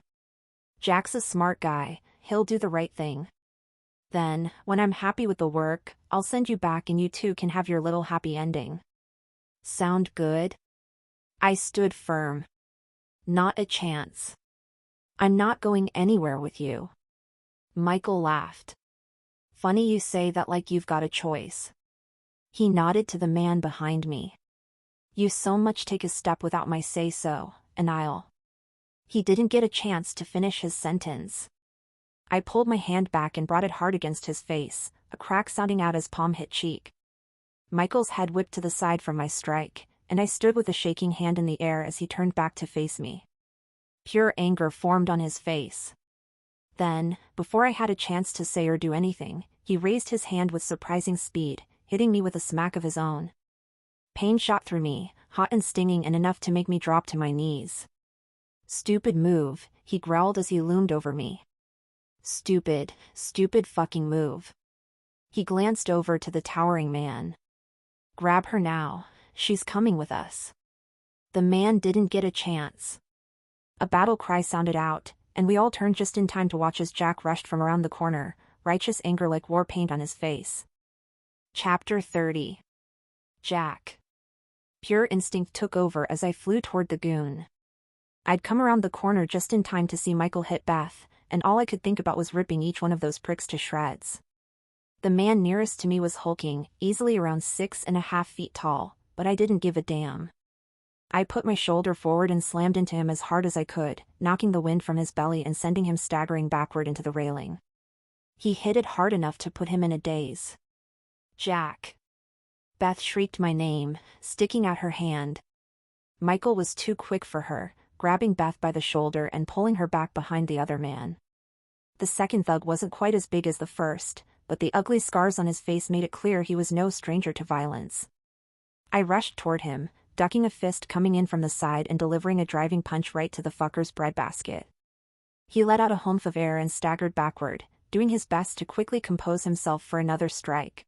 Speaker 1: Jack's a smart guy, he'll do the right thing. Then, when I'm happy with the work, I'll send you back and you two can have your little happy ending. Sound good? I stood firm. Not a chance. I'm not going anywhere with you. Michael laughed. Funny you say that like you've got a choice. He nodded to the man behind me. You so much take a step without my say-so, and I'll. He didn't get a chance to finish his sentence. I pulled my hand back and brought it hard against his face, a crack sounding out as palm hit cheek. Michael's head whipped to the side from my strike, and I stood with a shaking hand in the air as he turned back to face me. Pure anger formed on his face. Then, before I had a chance to say or do anything, he raised his hand with surprising speed, hitting me with a smack of his own. Pain shot through me, hot and stinging and enough to make me drop to my knees. Stupid move, he growled as he loomed over me. Stupid fucking move. He glanced over to the towering man. Grab her now, she's coming with us. The man didn't get a chance. A battle cry sounded out, and we all turned just in time to watch as Jack rushed from around the corner, righteous anger like war paint on his face. Chapter 30. Jack. Pure instinct took over as I flew toward the goon. I'd come around the corner just in time to see Michael hit Beth, and all I could think about was ripping each one of those pricks to shreds. The man nearest to me was hulking, easily around 6.5 feet tall, but I didn't give a damn. I put my shoulder forward and slammed into him as hard as I could, knocking the wind from his belly and sending him staggering backward into the railing. He hit it hard enough to put him in a daze. Jack. Beth shrieked my name, sticking out her hand. Michael was too quick for her, grabbing Beth by the shoulder and pulling her back behind the other man. The second thug wasn't quite as big as the first, but the ugly scars on his face made it clear he was no stranger to violence. I rushed toward him, ducking a fist coming in from the side and delivering a driving punch right to the fucker's breadbasket. He let out a humph of air and staggered backward, doing his best to quickly compose himself for another strike.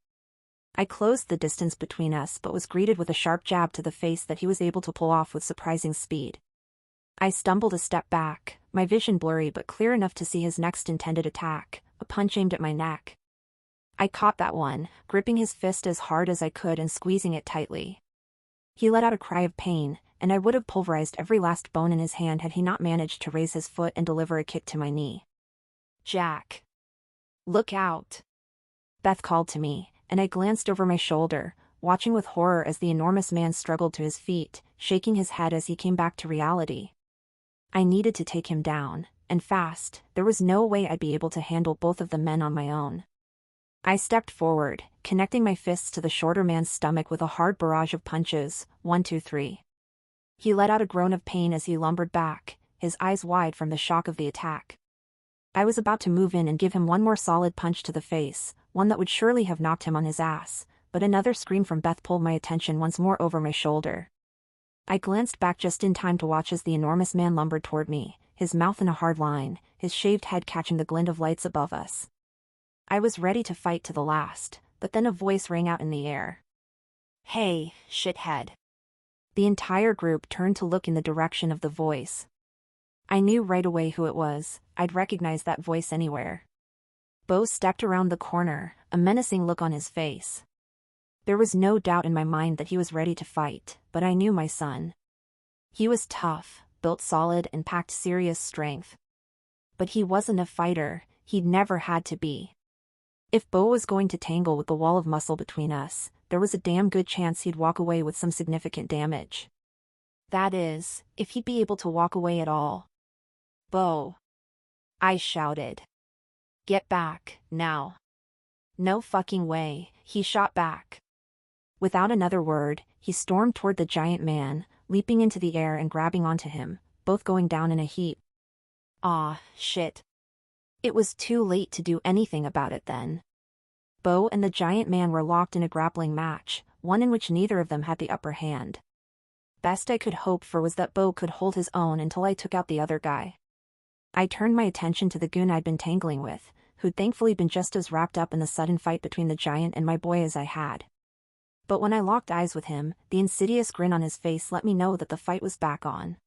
Speaker 1: I closed the distance between us but was greeted with a sharp jab to the face that he was able to pull off with surprising speed. I stumbled a step back, my vision blurry but clear enough to see his next intended attack, a punch aimed at my neck. I caught that one, gripping his fist as hard as I could and squeezing it tightly. He let out a cry of pain, and I would have pulverized every last bone in his hand had he not managed to raise his foot and deliver a kick to my knee. Jack. Look out. Beth called to me, and I glanced over my shoulder, watching with horror as the enormous man struggled to his feet, shaking his head as he came back to reality. I needed to take him down, and fast. There was no way I'd be able to handle both of the men on my own. I stepped forward, connecting my fists to the shorter man's stomach with a hard barrage of punches. 1, 2, 3. He let out a groan of pain as he lumbered back, his eyes wide from the shock of the attack. I was about to move in and give him one more solid punch to the face, one that would surely have knocked him on his ass, but another scream from Beth pulled my attention once more over my shoulder. I glanced back just in time to watch as the enormous man lumbered toward me, his mouth in a hard line, his shaved head catching the glint of lights above us. I was ready to fight to the last, but then a voice rang out in the air. "Hey, shithead." The entire group turned to look in the direction of the voice. I knew right away who it was. I'd recognize that voice anywhere. Bo stepped around the corner, a menacing look on his face. There was no doubt in my mind that he was ready to fight, but I knew my son. He was tough, built solid and packed serious strength. But he wasn't a fighter, he'd never had to be. If Bo was going to tangle with the wall of muscle between us, there was a damn good chance he'd walk away with some significant damage. That is, if he'd be able to walk away at all. "Bo!" I shouted. "Get back, now." "No fucking way," he shot back. Without another word, he stormed toward the giant man, leaping into the air and grabbing onto him, both going down in a heap. Ah, shit. It was too late to do anything about it then. Bo and the giant man were locked in a grappling match, one in which neither of them had the upper hand. Best I could hope for was that Bo could hold his own until I took out the other guy. I turned my attention to the goon I'd been tangling with, who'd thankfully been just as wrapped up in the sudden fight between the giant and my boy as I had. But when I locked eyes with him, the insidious grin on his face let me know that the fight was back on.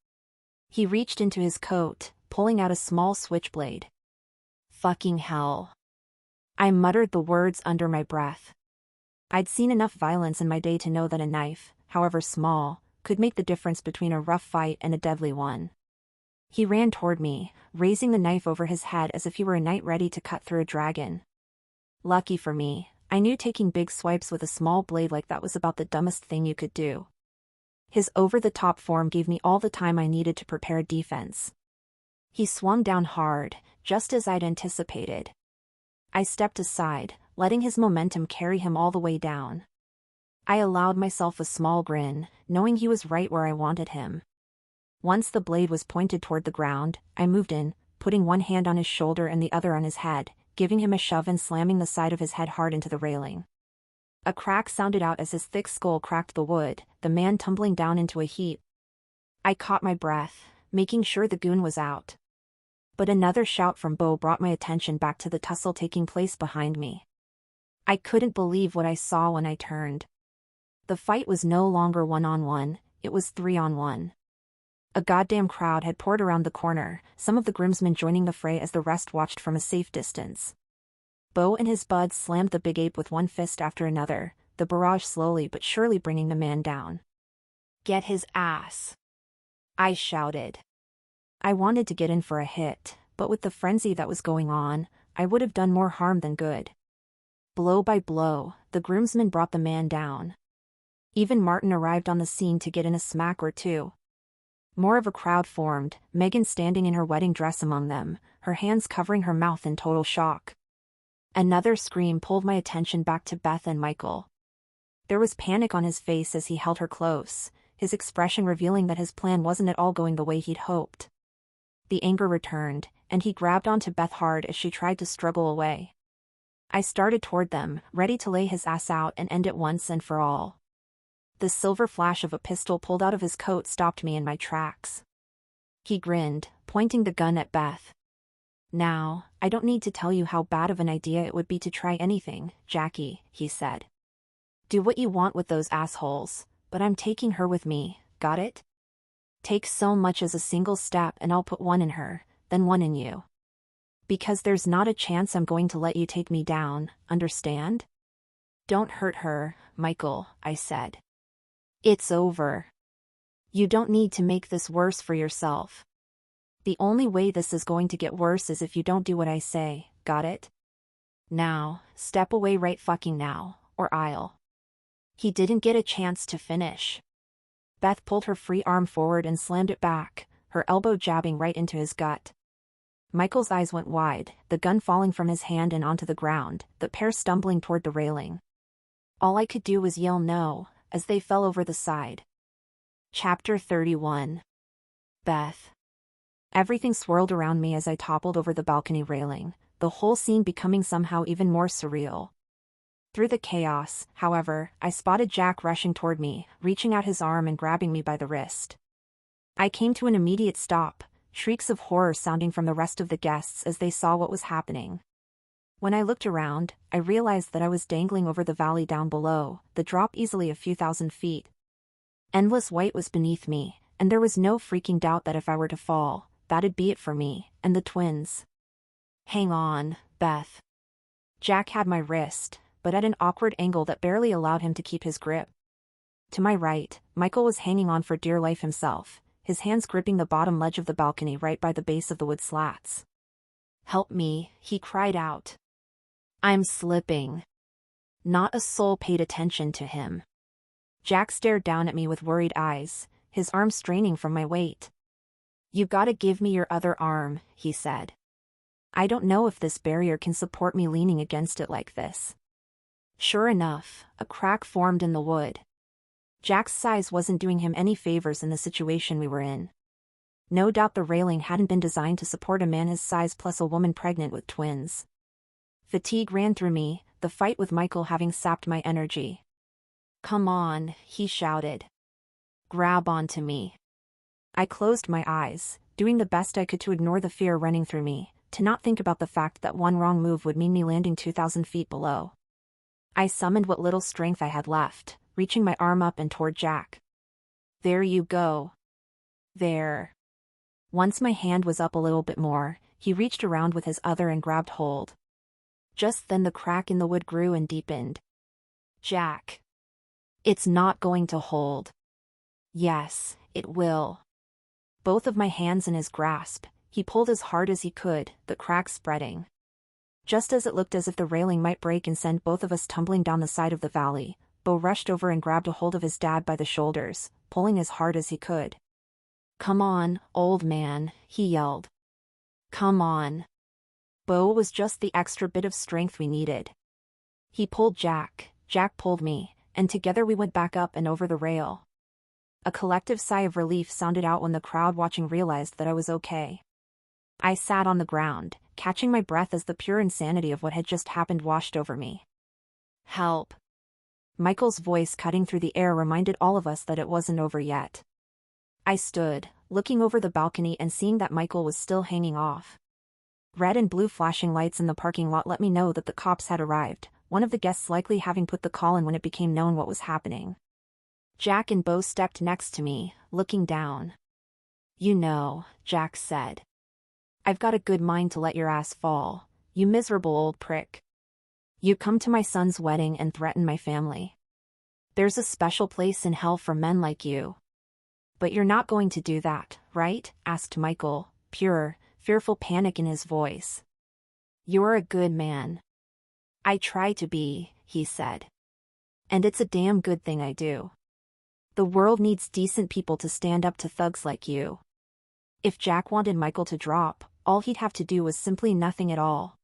Speaker 1: He reached into his coat, pulling out a small switchblade. "Fucking hell." I muttered the words under my breath. I'd seen enough violence in my day to know that a knife, however small, could make the difference between a rough fight and a deadly one. He ran toward me, raising the knife over his head as if he were a knight ready to cut through a dragon. Lucky for me, I knew taking big swipes with a small blade like that was about the dumbest thing you could do. His over-the-top form gave me all the time I needed to prepare defense. He swung down hard, just as I'd anticipated. I stepped aside, letting his momentum carry him all the way down. I allowed myself a small grin, knowing he was right where I wanted him. Once the blade was pointed toward the ground, I moved in, putting one hand on his shoulder and the other on his head, giving him a shove and slamming the side of his head hard into the railing. A crack sounded out as his thick skull cracked the wood, the man tumbling down into a heap. I caught my breath, making sure the goon was out. But another shout from Bo brought my attention back to the tussle taking place behind me. I couldn't believe what I saw when I turned. The fight was no longer 1-on-1, it was 3-on-1. A goddamn crowd had poured around the corner, some of the groomsmen joining the fray as the rest watched from a safe distance. Bo and his buds slammed the big ape with one fist after another, the barrage slowly but surely bringing the man down. "Get his ass!" I shouted. I wanted to get in for a hit, but with the frenzy that was going on, I would have done more harm than good. Blow by blow, the groomsmen brought the man down. Even Martin arrived on the scene to get in a smack or two. More of a crowd formed, Megan standing in her wedding dress among them, her hands covering her mouth in total shock. Another scream pulled my attention back to Beth and Michael. There was panic on his face as he held her close, his expression revealing that his plan wasn't at all going the way he'd hoped. The anger returned, and he grabbed onto Beth hard as she tried to struggle away. I started toward them, ready to lay his ass out and end it once and for all. The silver flash of a pistol pulled out of his coat stopped me in my tracks. He grinned, pointing the gun at Beth. "Now, I don't need to tell you how bad of an idea it would be to try anything, Jackie," he said. "Do what you want with those assholes, but I'm taking her with me, got it? Take so much as a single step and I'll put one in her, then one in you. Because there's not a chance I'm going to let you take me down, understand? Don't hurt her, Michael," I said. "It's over. You don't need to make this worse for yourself. The only way this is going to get worse is if you don't do what I say, got it? Now, step away right fucking now, or I'll." He didn't get a chance to finish. Beth pulled her free arm forward and slammed it back, her elbow jabbing right into his gut. Michael's eyes went wide, the gun falling from his hand and onto the ground, the pair stumbling toward the railing. All I could do was yell no, as they fell over the side. Chapter 31. Beth. Everything swirled around me as I toppled over the balcony railing, the whole scene becoming somehow even more surreal. Through the chaos, however, I spotted Jack rushing toward me, reaching out his arm and grabbing me by the wrist. I came to an immediate stop, shrieks of horror sounding from the rest of the guests as they saw what was happening. When I looked around, I realized that I was dangling over the valley down below, the drop easily a few thousand feet. Endless white was beneath me, and there was no freaking doubt that if I were to fall, that'd be it for me, and the twins. Hang on, Beth. Jack had my wrist, but at an awkward angle that barely allowed him to keep his grip. To my right, Michael was hanging on for dear life himself, his hands gripping the bottom ledge of the balcony right by the base of the wood slats. Help me, he cried out. I'm slipping. Not a soul paid attention to him. Jack stared down at me with worried eyes, his arm straining from my weight. You gotta give me your other arm, he said. I don't know if this barrier can support me leaning against it like this. Sure enough, a crack formed in the wood. Jack's size wasn't doing him any favors in the situation we were in. No doubt the railing hadn't been designed to support a man his size plus a woman pregnant with twins. Fatigue ran through me, the fight with Michael having sapped my energy. Come on, he shouted. Grab onto me. I closed my eyes, doing the best I could to ignore the fear running through me, to not think about the fact that one wrong move would mean me landing 2,000 feet below. I summoned what little strength I had left, reaching my arm up and toward Jack. There you go. There. Once my hand was up a little bit more, he reached around with his other and grabbed hold. Just then the crack in the wood grew and deepened. Jack. It's not going to hold. Yes, it will. Both of my hands in his grasp, he pulled as hard as he could, the crack spreading. Just as it looked as if the railing might break and send both of us tumbling down the side of the valley, Bo rushed over and grabbed a hold of his dad by the shoulders, pulling as hard as he could. Come on, old man, he yelled. Come on. Bo was just the extra bit of strength we needed. He pulled Jack, Jack pulled me, and together we went back up and over the rail. A collective sigh of relief sounded out when the crowd watching realized that I was okay. I sat on the ground, catching my breath as the pure insanity of what had just happened washed over me. Help. Michael's voice cutting through the air reminded all of us that it wasn't over yet. I stood, looking over the balcony and seeing that Michael was still hanging off. Red and blue flashing lights in the parking lot let me know that the cops had arrived, one of the guests likely having put the call in when it became known what was happening. Jack and Bo stepped next to me, looking down. You know, Jack said. I've got a good mind to let your ass fall, you miserable old prick. You come to my son's wedding and threaten my family. There's a special place in hell for men like you. But you're not going to do that, right? Asked Michael, pure, fearful panic in his voice. You're a good man. I try to be, he said. And it's a damn good thing I do. The world needs decent people to stand up to thugs like you. If Jack wanted Michael to drop, all he'd have to do was simply nothing at all.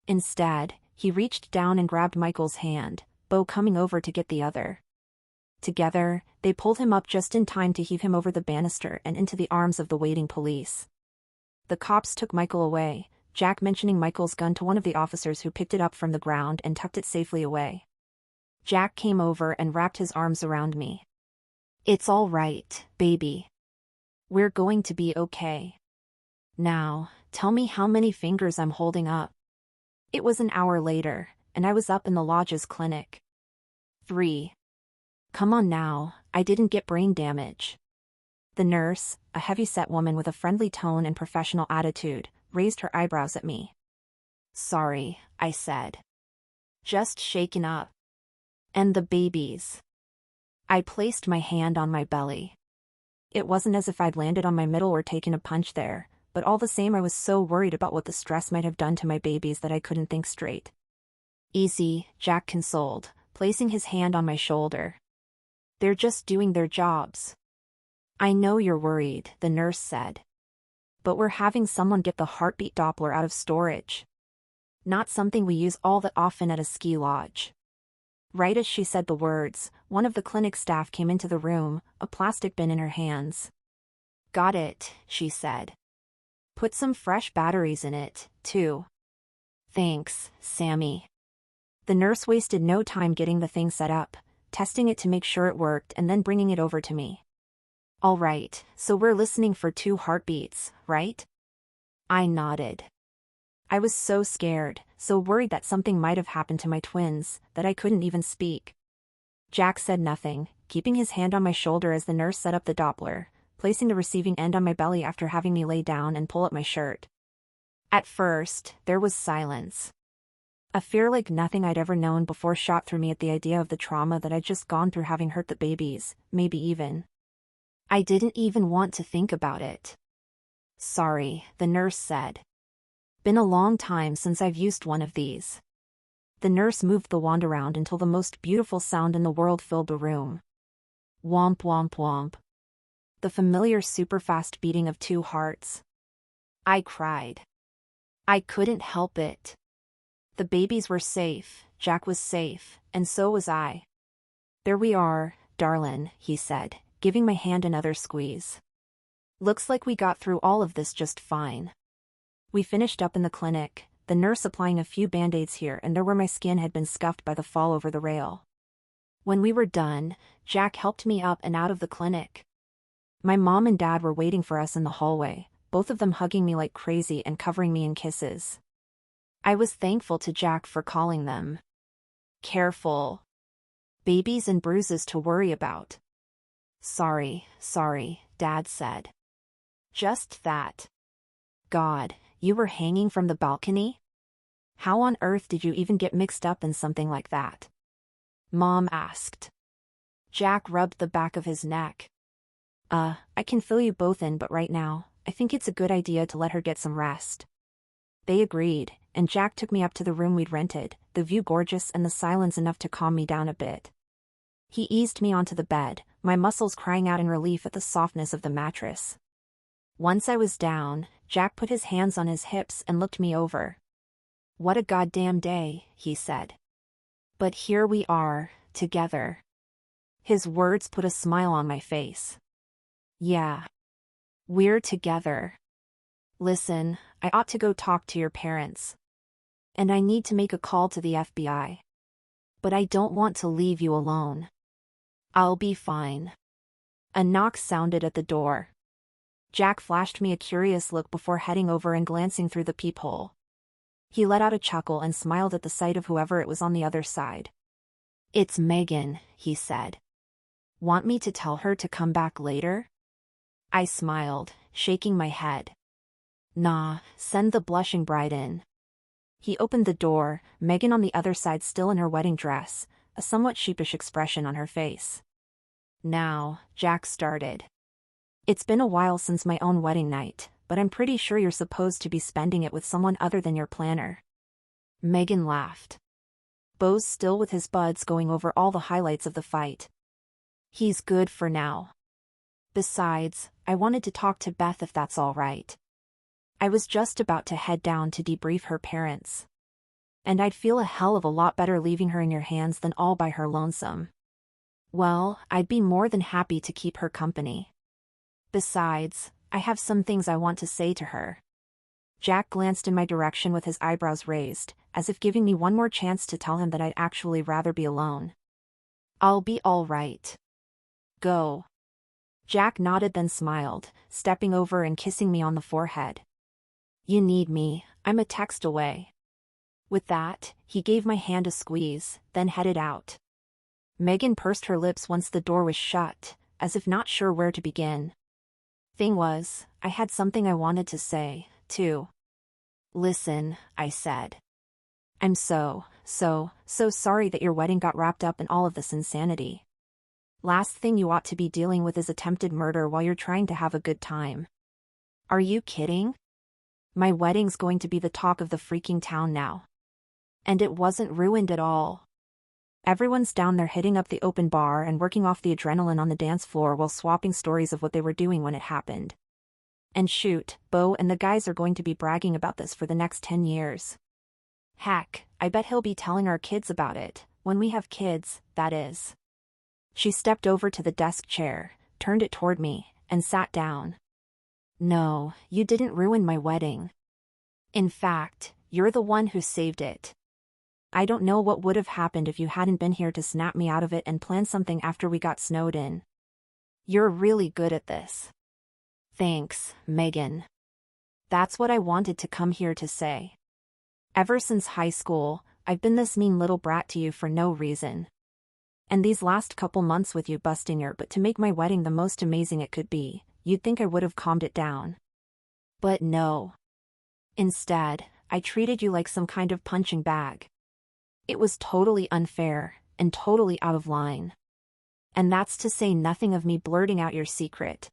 Speaker 1: Instead, he reached down and grabbed Michael's hand, Bo coming over to get the other. Together, they pulled him up just in time to heave him over the banister and into the arms of the waiting police. The cops took Michael away, Jack mentioning Michael's gun to one of the officers who picked it up from the ground and tucked it safely away. Jack came over and wrapped his arms around me. It's all right, baby. We're going to be okay. Now, tell me how many fingers I'm holding up. It was an hour later, and I was up in the lodge's clinic. 3. Come on now, I didn't get brain damage. The nurse, a heavy-set woman with a friendly tone and professional attitude, raised her eyebrows at me. Sorry, I said. Just shaken up. And the babies. I placed my hand on my belly. It wasn't as if I'd landed on my middle or taken a punch there, but all the same I was so worried about what the stress might have done to my babies that I couldn't think straight. Easy, Jack consoled, placing his hand on my shoulder. They're just doing their jobs. I know you're worried, the nurse said. But we're having someone get the heartbeat Doppler out of storage. Not something we use all that often at a ski lodge. Right as she said the words, one of the clinic staff came into the room, a plastic bin in her hands. Got it, she said. Put some fresh batteries in it, too. Thanks, Sammy. The nurse wasted no time getting the thing set up, testing it to make sure it worked and then bringing it over to me. All right, so we're listening for 2 heartbeats, right? I nodded. I was so scared, so worried that something might have happened to my twins, that I couldn't even speak. Jack said nothing, keeping his hand on my shoulder as the nurse set up the Doppler, placing the receiving end on my belly after having me lay down and pull up my shirt. At first, there was silence. A fear like nothing I'd ever known before shot through me at the idea of the trauma that I'd just gone through having hurt the babies, maybe even. I didn't even want to think about it. Sorry, the nurse said. Been a long time since I've used one of these. The nurse moved the wand around until the most beautiful sound in the world filled the room. Womp womp womp. The familiar super fast beating of 2 hearts. I cried. I couldn't help it. The babies were safe, Jack was safe, and so was I. There we are, darlin', he said, giving my hand another squeeze. Looks like we got through all of this just fine. We finished up in the clinic, the nurse applying a few band-aids here and there where my skin had been scuffed by the fall over the rail. When we were done, Jack helped me up and out of the clinic. My mom and dad were waiting for us in the hallway, both of them hugging me like crazy and covering me in kisses. I was thankful to Jack for calling them. Careful. Babies and bruises to worry about. Sorry, Dad said. Just that. God, you were hanging from the balcony? How on earth did you even get mixed up in something like that? Mom asked. Jack rubbed the back of his neck. I can fill you both in, but right now, I think it's a good idea to let her get some rest. They agreed, and Jack took me up to the room we'd rented, the view gorgeous and the silence enough to calm me down a bit. He eased me onto the bed, my muscles crying out in relief at the softness of the mattress. Once I was down, Jack put his hands on his hips and looked me over. What a goddamn day, he said. But here we are, together. His words put a smile on my face. Yeah. We're together. Listen, I ought to go talk to your parents. And I need to make a call to the FBI. But I don't want to leave you alone. I'll be fine. A knock sounded at the door. Jack flashed me a curious look before heading over and glancing through the peephole. He let out a chuckle and smiled at the sight of whoever it was on the other side. It's Megan, he said. Want me to tell her to come back later? I smiled, shaking my head. Nah, send the blushing bride in. He opened the door, Megan on the other side still in her wedding dress, a somewhat sheepish expression on her face. Now, Jack started. It's been a while since my own wedding night, but I'm pretty sure you're supposed to be spending it with someone other than your planner. Megan laughed. Bo's still with his buds going over all the highlights of the fight. He's good for now. Besides, I wanted to talk to Beth if that's all right. I was just about to head down to debrief her parents. And I'd feel a hell of a lot better leaving her in your hands than all by her lonesome. Well, I'd be more than happy to keep her company. Besides, I have some things I want to say to her. Jack glanced in my direction with his eyebrows raised, as if giving me one more chance to tell him that I'd actually rather be alone. I'll be all right. Go. Jack nodded then smiled, stepping over and kissing me on the forehead. You need me, I'm a text away. With that, he gave my hand a squeeze, then headed out. Megan pursed her lips once the door was shut, as if not sure where to begin. Thing was, I had something I wanted to say, too. Listen, I said. I'm so sorry that your wedding got wrapped up in all of this insanity. Last thing you ought to be dealing with is attempted murder while you're trying to have a good time. Are you kidding? My wedding's going to be the talk of the freaking town now. And it wasn't ruined at all. Everyone's down there hitting up the open bar and working off the adrenaline on the dance floor while swapping stories of what they were doing when it happened. And shoot, Bo and the guys are going to be bragging about this for the next 10 years. Heck, I bet he'll be telling our kids about it, when we have kids, that is. She stepped over to the desk chair, turned it toward me, and sat down. No, you didn't ruin my wedding. In fact, you're the one who saved it. I don't know what would have happened if you hadn't been here to snap me out of it and plan something after we got snowed in. You're really good at this. Thanks, Megan. That's what I wanted to come here to say. Ever since high school, I've been this mean little brat to you for no reason. And these last couple months with you busting your butt to make my wedding the most amazing it could be, you'd think I would have calmed it down. But no. Instead, I treated you like some kind of punching bag. It was totally unfair, and totally out of line. And that's to say nothing of me blurting out your secret.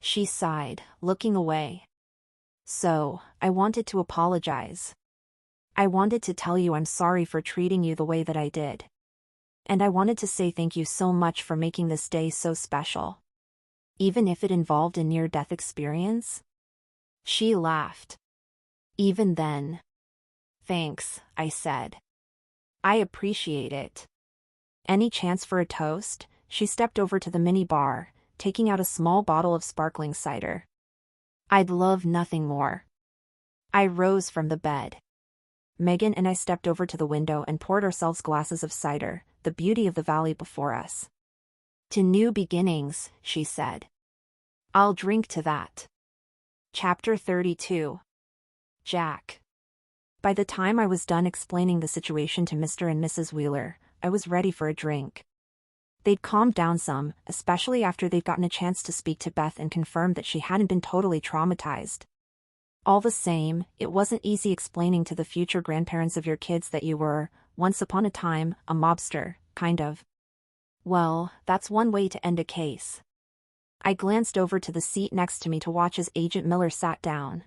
Speaker 1: She sighed, looking away. So, I wanted to apologize. I wanted to tell you I'm sorry for treating you the way that I did. And I wanted to say thank you so much for making this day so special. Even if it involved a near-death experience? She laughed. Even then. Thanks, I said. I appreciate it. Any chance for a toast? She stepped over to the mini bar, taking out a small bottle of sparkling cider. I'd love nothing more. I rose from the bed. Megan and I stepped over to the window and poured ourselves glasses of cider, the beauty of the valley before us. To new beginnings, she said. I'll drink to that. Chapter 32. Jack. By the time I was done explaining the situation to Mr. and Mrs. Wheeler, I was ready for a drink. They'd calmed down some, especially after they'd gotten a chance to speak to Beth and confirm that she hadn't been totally traumatized. All the same, it wasn't easy explaining to the future grandparents of your kids that you were, once upon a time, a mobster, kind of. Well, that's one way to end a case. I glanced over to the seat next to me to watch as Agent Miller sat down.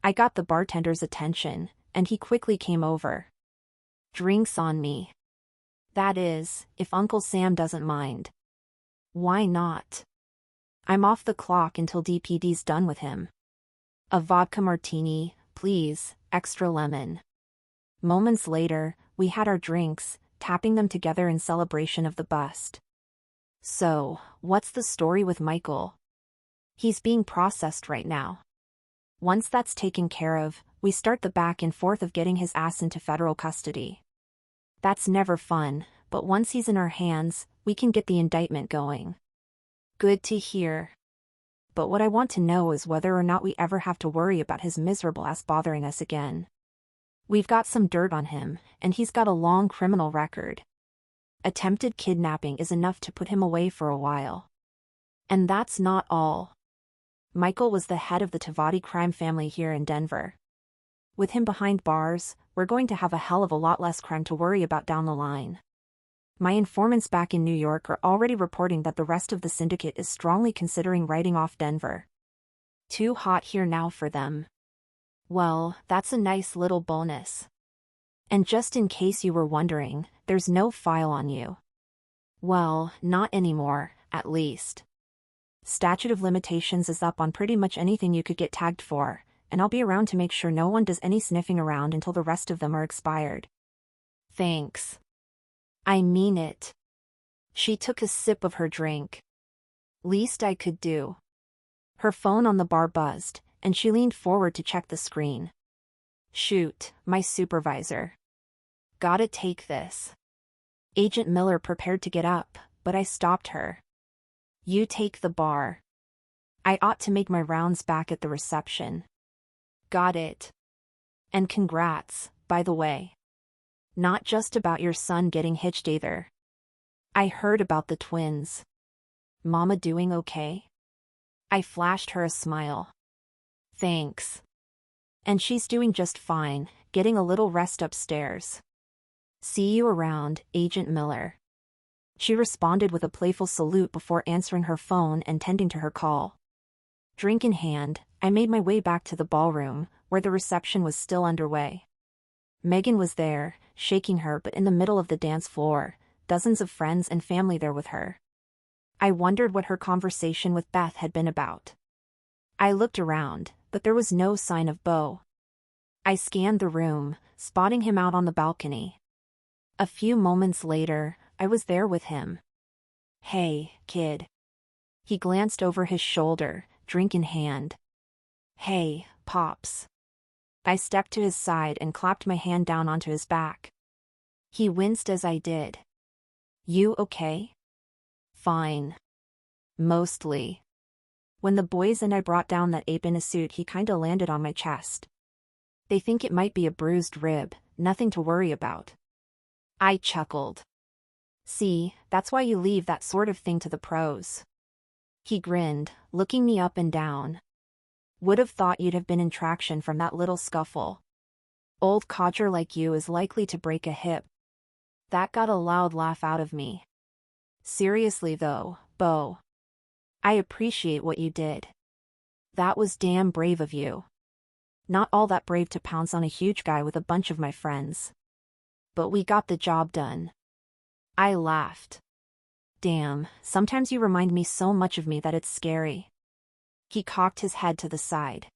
Speaker 1: I got the bartender's attention, and he quickly came over. Drinks on me. That is, if Uncle Sam doesn't mind. Why not? I'm off the clock until DPD's done with him. A vodka martini, please, extra lemon. Moments later, we had our drinks, tapping them together in celebration of the bust. So, what's the story with Michael? He's being processed right now. Once that's taken care of, we start the back and forth of getting his ass into federal custody. That's never fun, but once he's in our hands, we can get the indictment going. Good to hear. But what I want to know is whether or not we ever have to worry about his miserable ass bothering us again. We've got some dirt on him, and he's got a long criminal record. Attempted kidnapping is enough to put him away for a while. And that's not all. Michael was the head of the Tavati crime family here in Denver. With him behind bars, we're going to have a hell of a lot less crime to worry about down the line. My informants back in New York are already reporting that the rest of the syndicate is strongly considering writing off Denver. Too hot here now for them. Well, that's a nice little bonus. And just in case you were wondering, there's no file on you. Well, not anymore, at least. Statute of limitations is up on pretty much anything you could get tagged for, and I'll be around to make sure no one does any sniffing around until the rest of them are expired. Thanks. I mean it. She took a sip of her drink. Least I could do. Her phone on the bar buzzed, and she leaned forward to check the screen. Shoot, my supervisor. Gotta take this. Agent Miller prepared to get up, but I stopped her. You take the bar. I ought to make my rounds back at the reception. Got it. And congrats, by the way. Not just about your son getting hitched either. I heard about the twins. Mama doing okay? I flashed her a smile. Thanks. And she's doing just fine, getting a little rest upstairs. See you around, Agent Miller. She responded with a playful salute before answering her phone and tending to her call. Drink in hand, I made my way back to the ballroom, where the reception was still underway. Megan was there, shaking her but in the middle of the dance floor, dozens of friends and family there with her. I wondered what her conversation with Beth had been about. I looked around, but there was no sign of Beau. I scanned the room, spotting him out on the balcony. A few moments later, I was there with him. "Hey, kid." He glanced over his shoulder, drink in hand. "Hey, Pops." I stepped to his side and clapped my hand down onto his back. He winced as I did. "You okay?" "Fine. Mostly." When the boys and I brought down that ape in a suit, he kinda landed on my chest. "They think it might be a bruised rib, nothing to worry about." I chuckled. "See, that's why you leave that sort of thing to the pros." He grinned, looking me up and down. "Would have thought you'd have been in traction from that little scuffle. Old codger like you is likely to break a hip." That got a loud laugh out of me. "Seriously though, Beau. I appreciate what you did. That was damn brave of you. Not all that brave to pounce on a huge guy with a bunch of my friends. But we got the job done." I laughed. "Damn, sometimes you remind me so much of me that it's scary." He cocked his head to the side.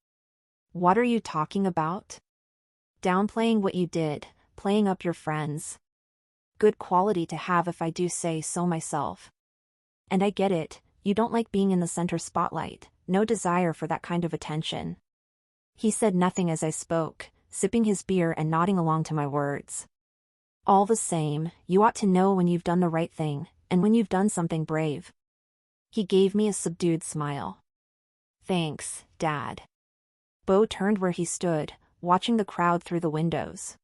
Speaker 1: "What are you talking about?" "Downplaying what you did, playing up your friends. Good quality to have if I do say so myself. And I get it, you don't like being in the center spotlight, no desire for that kind of attention." He said nothing as I spoke, sipping his beer and nodding along to my words. "All the same, you ought to know when you've done the right thing, and when you've done something brave." He gave me a subdued smile. "Thanks, Dad." Beau turned where he stood, watching the crowd through the windows.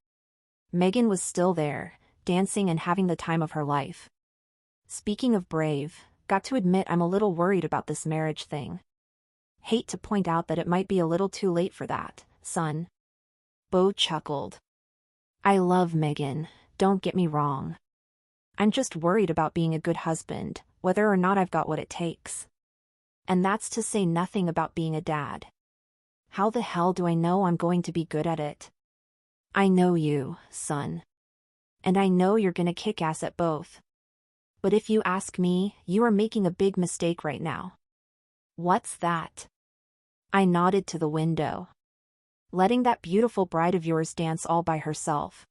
Speaker 1: Megan was still there, dancing and having the time of her life. Speaking of brave, got to admit I'm a little worried about this marriage thing. Hate to point out that it might be a little too late for that, son. Beau chuckled. "I love Megan, don't get me wrong. I'm just worried about being a good husband, whether or not I've got what it takes. And that's to say nothing about being a dad. How the hell do I know I'm going to be good at it? I know you, son. And I know you're gonna kick ass at both. But if you ask me, you are making a big mistake right now." "What's that?" I nodded to the window. "Letting that beautiful bride of yours dance all by herself.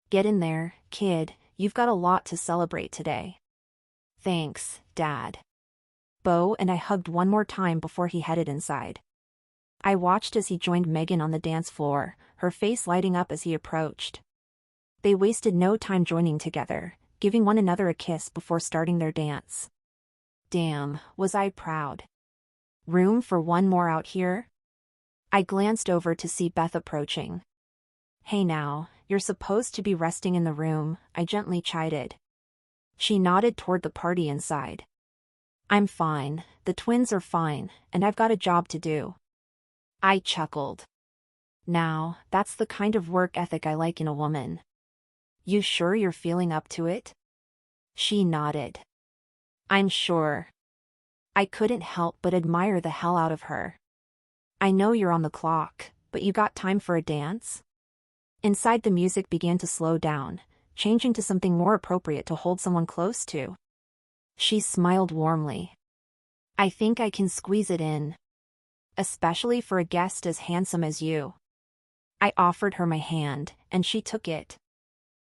Speaker 1: Get in there, kid, you've got a lot to celebrate today." "Thanks, Dad." Beau and I hugged one more time before he headed inside. I watched as he joined Megan on the dance floor, her face lighting up as he approached. They wasted no time joining together, giving one another a kiss before starting their dance. Damn, was I proud. "Room for one more out here?" I glanced over to see Beth approaching. "Hey now, you're supposed to be resting in the room," I gently chided. She nodded toward the party inside. "I'm fine, the twins are fine, and I've got a job to do." I chuckled. Now, that's the kind of work ethic I like in a woman. "You sure you're feeling up to it?" She nodded. "I'm sure." I couldn't help but admire the hell out of her. "I know you're on the clock, but you got time for a dance?" Inside, the music began to slow down, changing to something more appropriate to hold someone close to. She smiled warmly. "I think I can squeeze it in. Especially for a guest as handsome as you." I offered her my hand, and she took it.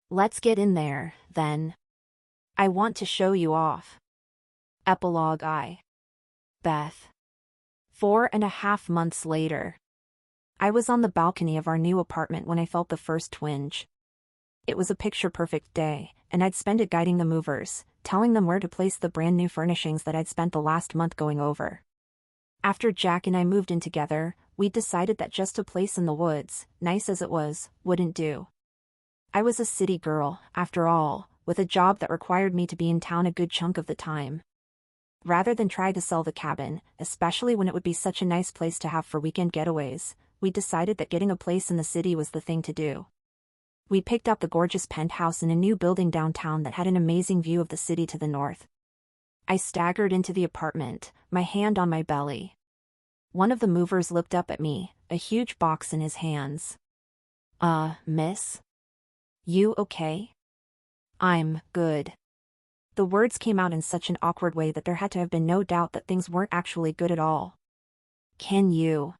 Speaker 1: "Let's get in there, then. I want to show you off." Epilogue I. Beth. 4.5 months later. I was on the balcony of our new apartment when I felt the first twinge. It was a picture-perfect day, and I'd spent it guiding the movers, telling them where to place the brand new furnishings that I'd spent the last month going over. After Jack and I moved in together, we'd decided that just a place in the woods, nice as it was, wouldn't do. I was a city girl, after all, with a job that required me to be in town a good chunk of the time. Rather than try to sell the cabin, especially when it would be such a nice place to have for weekend getaways, we decided that getting a place in the city was the thing to do. We picked up the gorgeous penthouse in a new building downtown that had an amazing view of the city to the north. I staggered into the apartment, my hand on my belly. One of the movers looked up at me, a huge box in his hands. Miss? You okay?" "I'm good." The words came out in such an awkward way that there had to have been no doubt that things weren't actually good at all. Can you?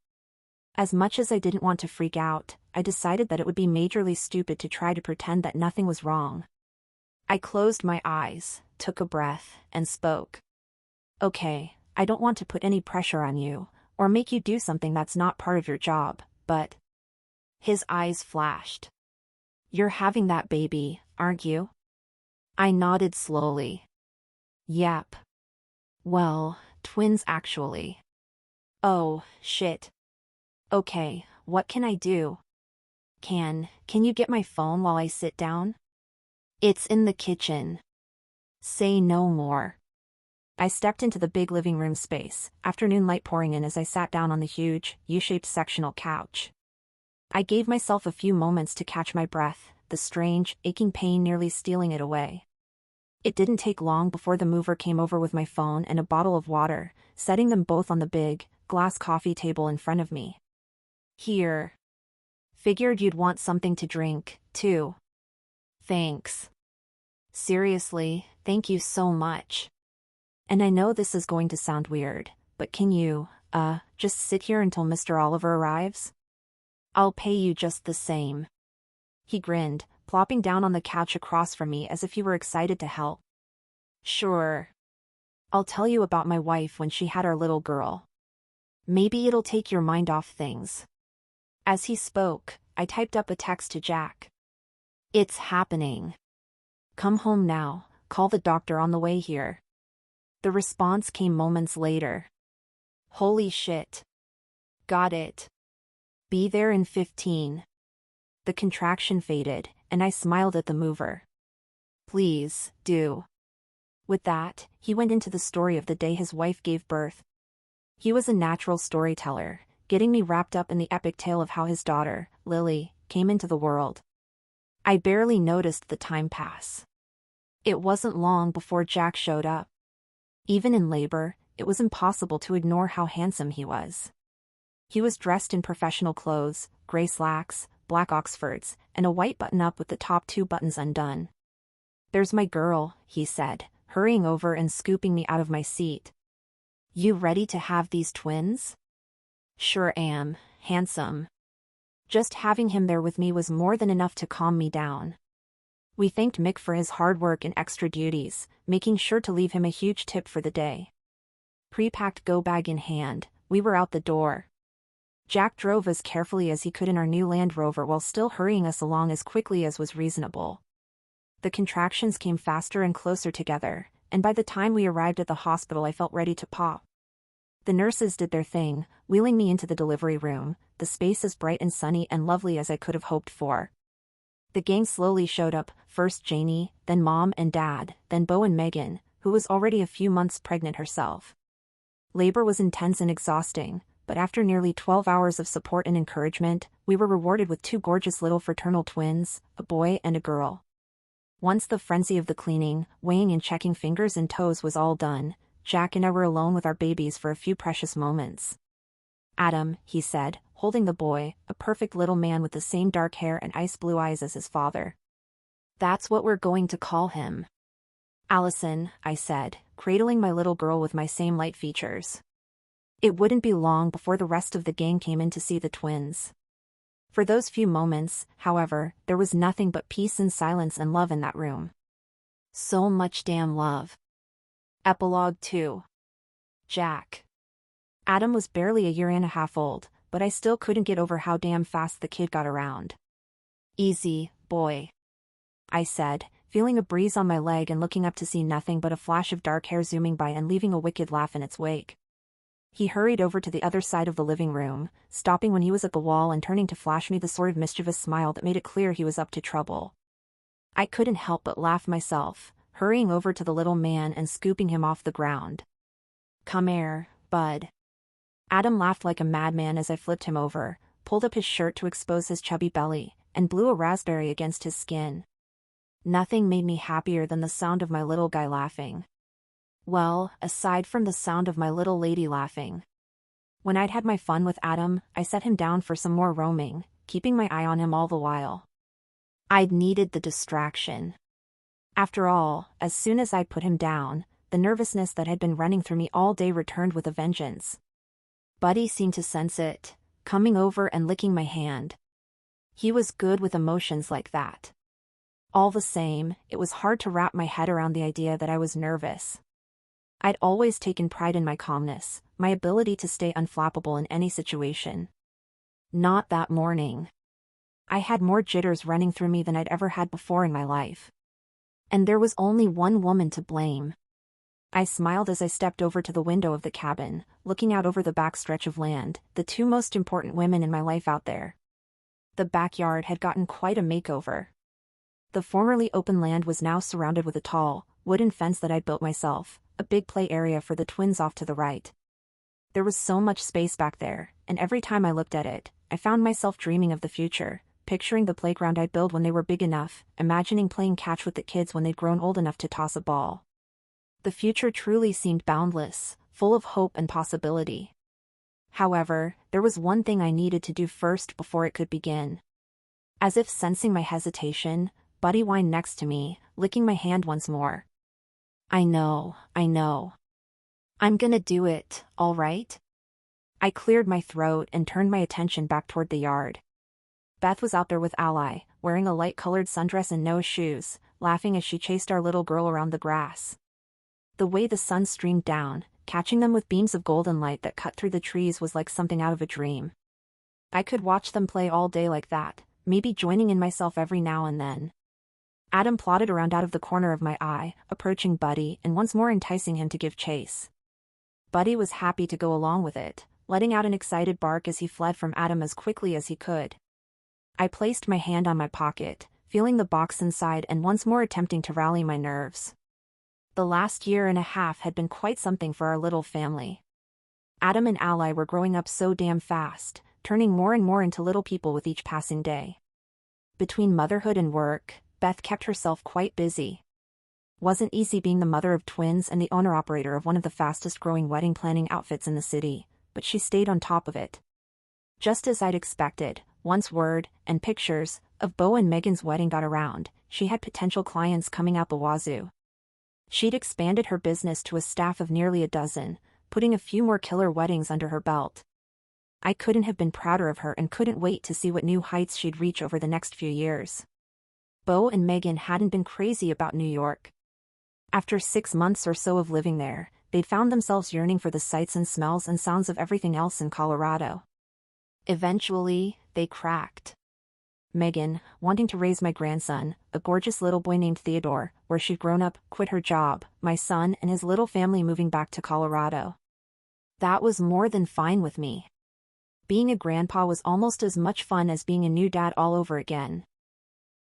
Speaker 1: As much as I didn't want to freak out, I decided that it would be majorly stupid to try to pretend that nothing was wrong. I closed my eyes, took a breath, and spoke. Okay, I don't want to put any pressure on you, or make you do something that's not part of your job, but... His eyes flashed. You're having that baby, aren't you? I nodded slowly. Yep. Well, twins actually. Oh, shit. Okay, what can I do? Can you get my phone while I sit down? It's in the kitchen. Say no more. I stepped into the big living room space, afternoon light pouring in as I sat down on the huge, U-shaped sectional couch. I gave myself a few moments to catch my breath, the strange, aching pain nearly stealing it away. It didn't take long before the mover came over with my phone and a bottle of water, setting them both on the big, glass coffee table in front of me. Here. Figured you'd want something to drink, too. Thanks. Seriously, thank you so much. And I know this is going to sound weird, but can you, just sit here until Mr. Oliver arrives? I'll pay you just the same. He grinned, plopping down on the couch across from me as if he were excited to help. Sure. I'll tell you about my wife when she had our little girl. Maybe it'll take your mind off things. As he spoke, I typed up a text to Jack. It's happening. Come home now, call the doctor on the way here. The response came moments later. Holy shit. Got it. Be there in 15. The contraction faded, and I smiled at the mover. Please, do. With that, he went into the story of the day his wife gave birth. He was a natural storyteller, getting me wrapped up in the epic tale of how his daughter, Lily, came into the world. I barely noticed the time pass. It wasn't long before Jack showed up. Even in labor, it was impossible to ignore how handsome he was. He was dressed in professional clothes, gray slacks, black Oxfords, and a white button-up with the top 2 buttons undone. There's my girl, he said, hurrying over and scooping me out of my seat. You ready to have these twins? Sure am, handsome. Just having him there with me was more than enough to calm me down. We thanked Mick for his hard work and extra duties, making sure to leave him a huge tip for the day. Pre-packed go-bag in hand, we were out the door. Jack drove as carefully as he could in our new Land Rover while still hurrying us along as quickly as was reasonable. The contractions came faster and closer together, and by the time we arrived at the hospital I felt ready to pop. The nurses did their thing, wheeling me into the delivery room, the space as bright and sunny and lovely as I could have hoped for. The gang slowly showed up, first Janie, then Mom and Dad, then Beau and Megan, who was already a few months pregnant herself. Labor was intense and exhausting, but after nearly 12 hours of support and encouragement, we were rewarded with 2 gorgeous little fraternal twins, a boy and a girl. Once the frenzy of the cleaning, weighing and checking fingers and toes was all done, Jack and I were alone with our babies for a few precious moments. Adam, he said, holding the boy, a perfect little man with the same dark hair and ice blue eyes as his father. That's what we're going to call him. Allison, I said, cradling my little girl with my same light features. It wouldn't be long before the rest of the gang came in to see the twins. For those few moments, however, there was nothing but peace and silence and love in that room. So much damn love. Epilogue 2. Jack. Adam was barely a year and a half old, but I still couldn't get over how damn fast the kid got around. Easy, boy. I said, feeling a breeze on my leg and looking up to see nothing but a flash of dark hair zooming by and leaving a wicked laugh in its wake. He hurried over to the other side of the living room, stopping when he was at the wall and turning to flash me the sort of mischievous smile that made it clear he was up to trouble. I couldn't help but laugh myself, hurrying over to the little man and scooping him off the ground. Come here, bud. Adam laughed like a madman as I flipped him over, pulled up his shirt to expose his chubby belly, and blew a raspberry against his skin. Nothing made me happier than the sound of my little guy laughing. Well, aside from the sound of my little lady laughing. When I'd had my fun with Adam, I set him down for some more roaming, keeping my eye on him all the while. I'd needed the distraction. After all, as soon as I'd put him down, the nervousness that had been running through me all day returned with a vengeance. Buddy seemed to sense it, coming over and licking my hand. He was good with emotions like that. All the same, it was hard to wrap my head around the idea that I was nervous. I'd always taken pride in my calmness, my ability to stay unflappable in any situation. Not that morning. I had more jitters running through me than I'd ever had before in my life. And there was only one woman to blame. I smiled as I stepped over to the window of the cabin, looking out over the back stretch of land, the two most important women in my life out there. The backyard had gotten quite a makeover. The formerly open land was now surrounded with a tall, wooden fence that I'd built myself, a big play area for the twins off to the right. There was so much space back there, and every time I looked at it, I found myself dreaming of the future, picturing the playground I'd build when they were big enough, imagining playing catch with the kids when they'd grown old enough to toss a ball. The future truly seemed boundless, full of hope and possibility. However, there was one thing I needed to do first before it could begin. As if sensing my hesitation, Buddy whined next to me, licking my hand once more. I know. I'm gonna do it, all right? I cleared my throat and turned my attention back toward the yard. Beth was out there with Ally, wearing a light-colored sundress and no shoes, laughing as she chased our little girl around the grass. The way the sun streamed down, catching them with beams of golden light that cut through the trees, was like something out of a dream. I could watch them play all day like that, maybe joining in myself every now and then. Adam plodded around out of the corner of my eye, approaching Buddy and once more enticing him to give chase. Buddy was happy to go along with it, letting out an excited bark as he fled from Adam as quickly as he could. I placed my hand on my pocket, feeling the box inside and once more attempting to rally my nerves. The last year and a half had been quite something for our little family. Adam and Ally were growing up so damn fast, turning more and more into little people with each passing day. Between motherhood and work, Beth kept herself quite busy. Wasn't easy being the mother of twins and the owner-operator of one of the fastest-growing wedding planning outfits in the city, but she stayed on top of it. Just as I'd expected, once word, and pictures, of Beau and Megan's wedding got around, she had potential clients coming out the wazoo. She'd expanded her business to a staff of nearly a dozen, putting a few more killer weddings under her belt. I couldn't have been prouder of her and couldn't wait to see what new heights she'd reach over the next few years. Beau and Megan hadn't been crazy about New York. After 6 months or so of living there, they'd found themselves yearning for the sights and smells and sounds of everything else in Colorado. Eventually, they cracked. Megan, wanting to raise my grandson, a gorgeous little boy named Theodore, where she'd grown up, quit her job, my son and his little family moving back to Colorado. That was more than fine with me. Being a grandpa was almost as much fun as being a new dad all over again.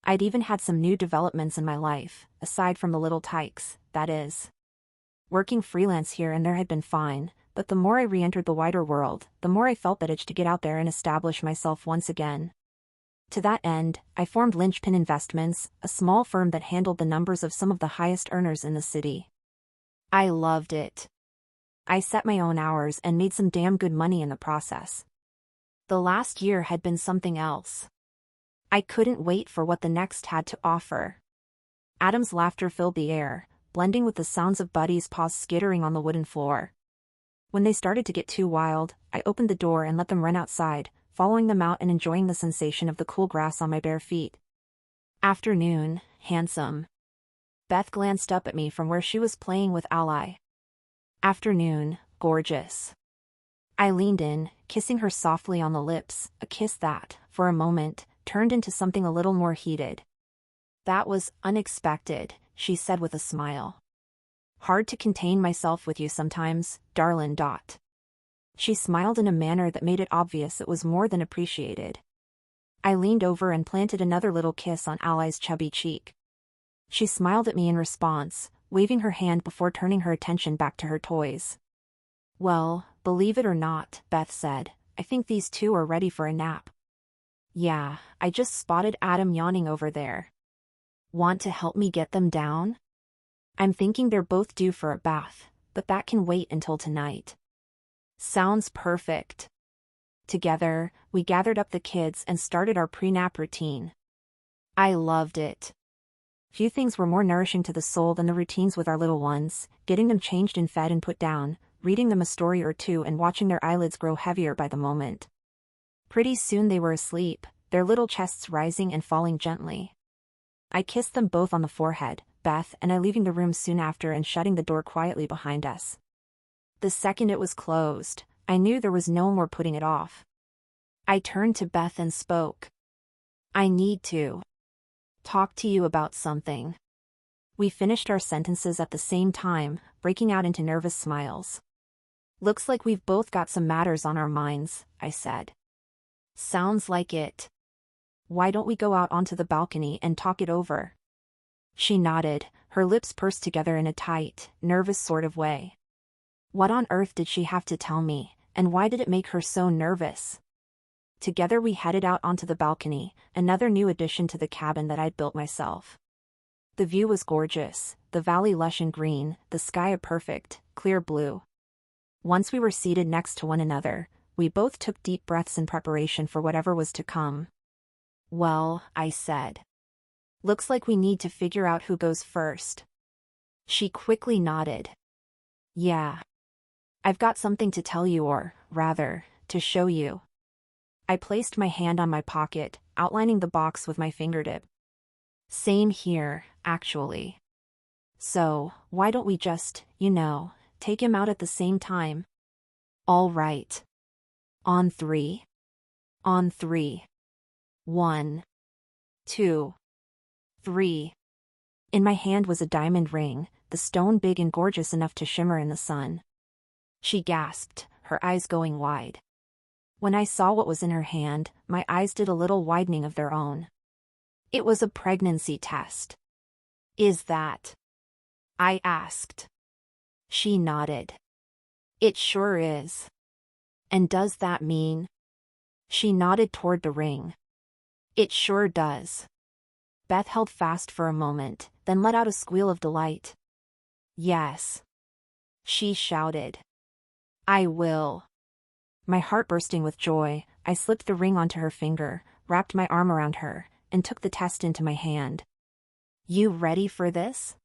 Speaker 1: I'd even had some new developments in my life, aside from the little tykes, that is. Working freelance here and there had been fine, but the more I re-entered the wider world, the more I felt that itch to get out there and establish myself once again. To that end, I formed Linchpin Investments, a small firm that handled the numbers of some of the highest earners in the city. I loved it. I set my own hours and made some damn good money in the process. The last year had been something else. I couldn't wait for what the next had to offer. Adam's laughter filled the air, blending with the sounds of Buddy's paws skittering on the wooden floor. When they started to get too wild, I opened the door and let them run outside, following them out and enjoying the sensation of the cool grass on my bare feet. Afternoon, handsome. Beth glanced up at me from where she was playing with Ally. Afternoon, gorgeous. I leaned in, kissing her softly on the lips, a kiss that, for a moment, turned into something a little more heated. That was unexpected, she said with a smile. Hard to contain myself with you sometimes, darlin'. She smiled in a manner that made it obvious it was more than appreciated. I leaned over and planted another little kiss on Ally's chubby cheek. She smiled at me in response, waving her hand before turning her attention back to her toys. Well, believe it or not, Beth said, I think these two are ready for a nap. Yeah, I just spotted Adam yawning over there. Want to help me get them down? I'm thinking they're both due for a bath, but that can wait until tonight. Sounds perfect. Together, we gathered up the kids and started our pre-nap routine. I loved it. Few things were more nourishing to the soul than the routines with our little ones, getting them changed and fed and put down, reading them a story or two and watching their eyelids grow heavier by the moment. Pretty soon they were asleep, their little chests rising and falling gently. I kissed them both on the forehead, Beth and I leaving the room soon after and shutting the door quietly behind us. The second it was closed, I knew there was no more putting it off. I turned to Beth and spoke. I need to talk to you about something. We finished our sentences at the same time, breaking out into nervous smiles. Looks like we've both got some matters on our minds, I said. Sounds like it. Why don't we go out onto the balcony and talk it over? She nodded, her lips pursed together in a tight, nervous sort of way. What on earth did she have to tell me, and why did it make her so nervous? Together we headed out onto the balcony, another new addition to the cabin that I'd built myself. The view was gorgeous, the valley lush and green, the sky a perfect, clear blue. Once we were seated next to one another, we both took deep breaths in preparation for whatever was to come. Well, I said. Looks like we need to figure out who goes first. She quickly nodded. Yeah. I've got something to tell you or, rather, to show you. I placed my hand on my pocket, outlining the box with my fingertip. Same here, actually. So, why don't we just, take him out at the same time? All right. On 3. On 3. 1. 2. 3. In my hand was a diamond ring, the stone big and gorgeous enough to shimmer in the sun. She gasped, her eyes going wide. When I saw what was in her hand, my eyes did a little widening of their own. It was a pregnancy test. Is that? I asked. She nodded. It sure is. And does that mean? She nodded toward the ring. It sure does. Beth held fast for a moment, then let out a squeal of delight. Yes. She shouted. I will. My heart bursting with joy, I slipped the ring onto her finger, wrapped my arm around her, and took the test into my hand. You ready for this?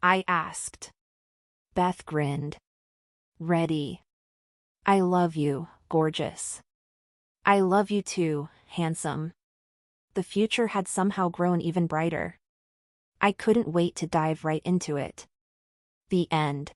Speaker 1: I asked. Beth grinned. Ready. I love you, gorgeous. I love you too, handsome. The future had somehow grown even brighter. I couldn't wait to dive right into it. The end.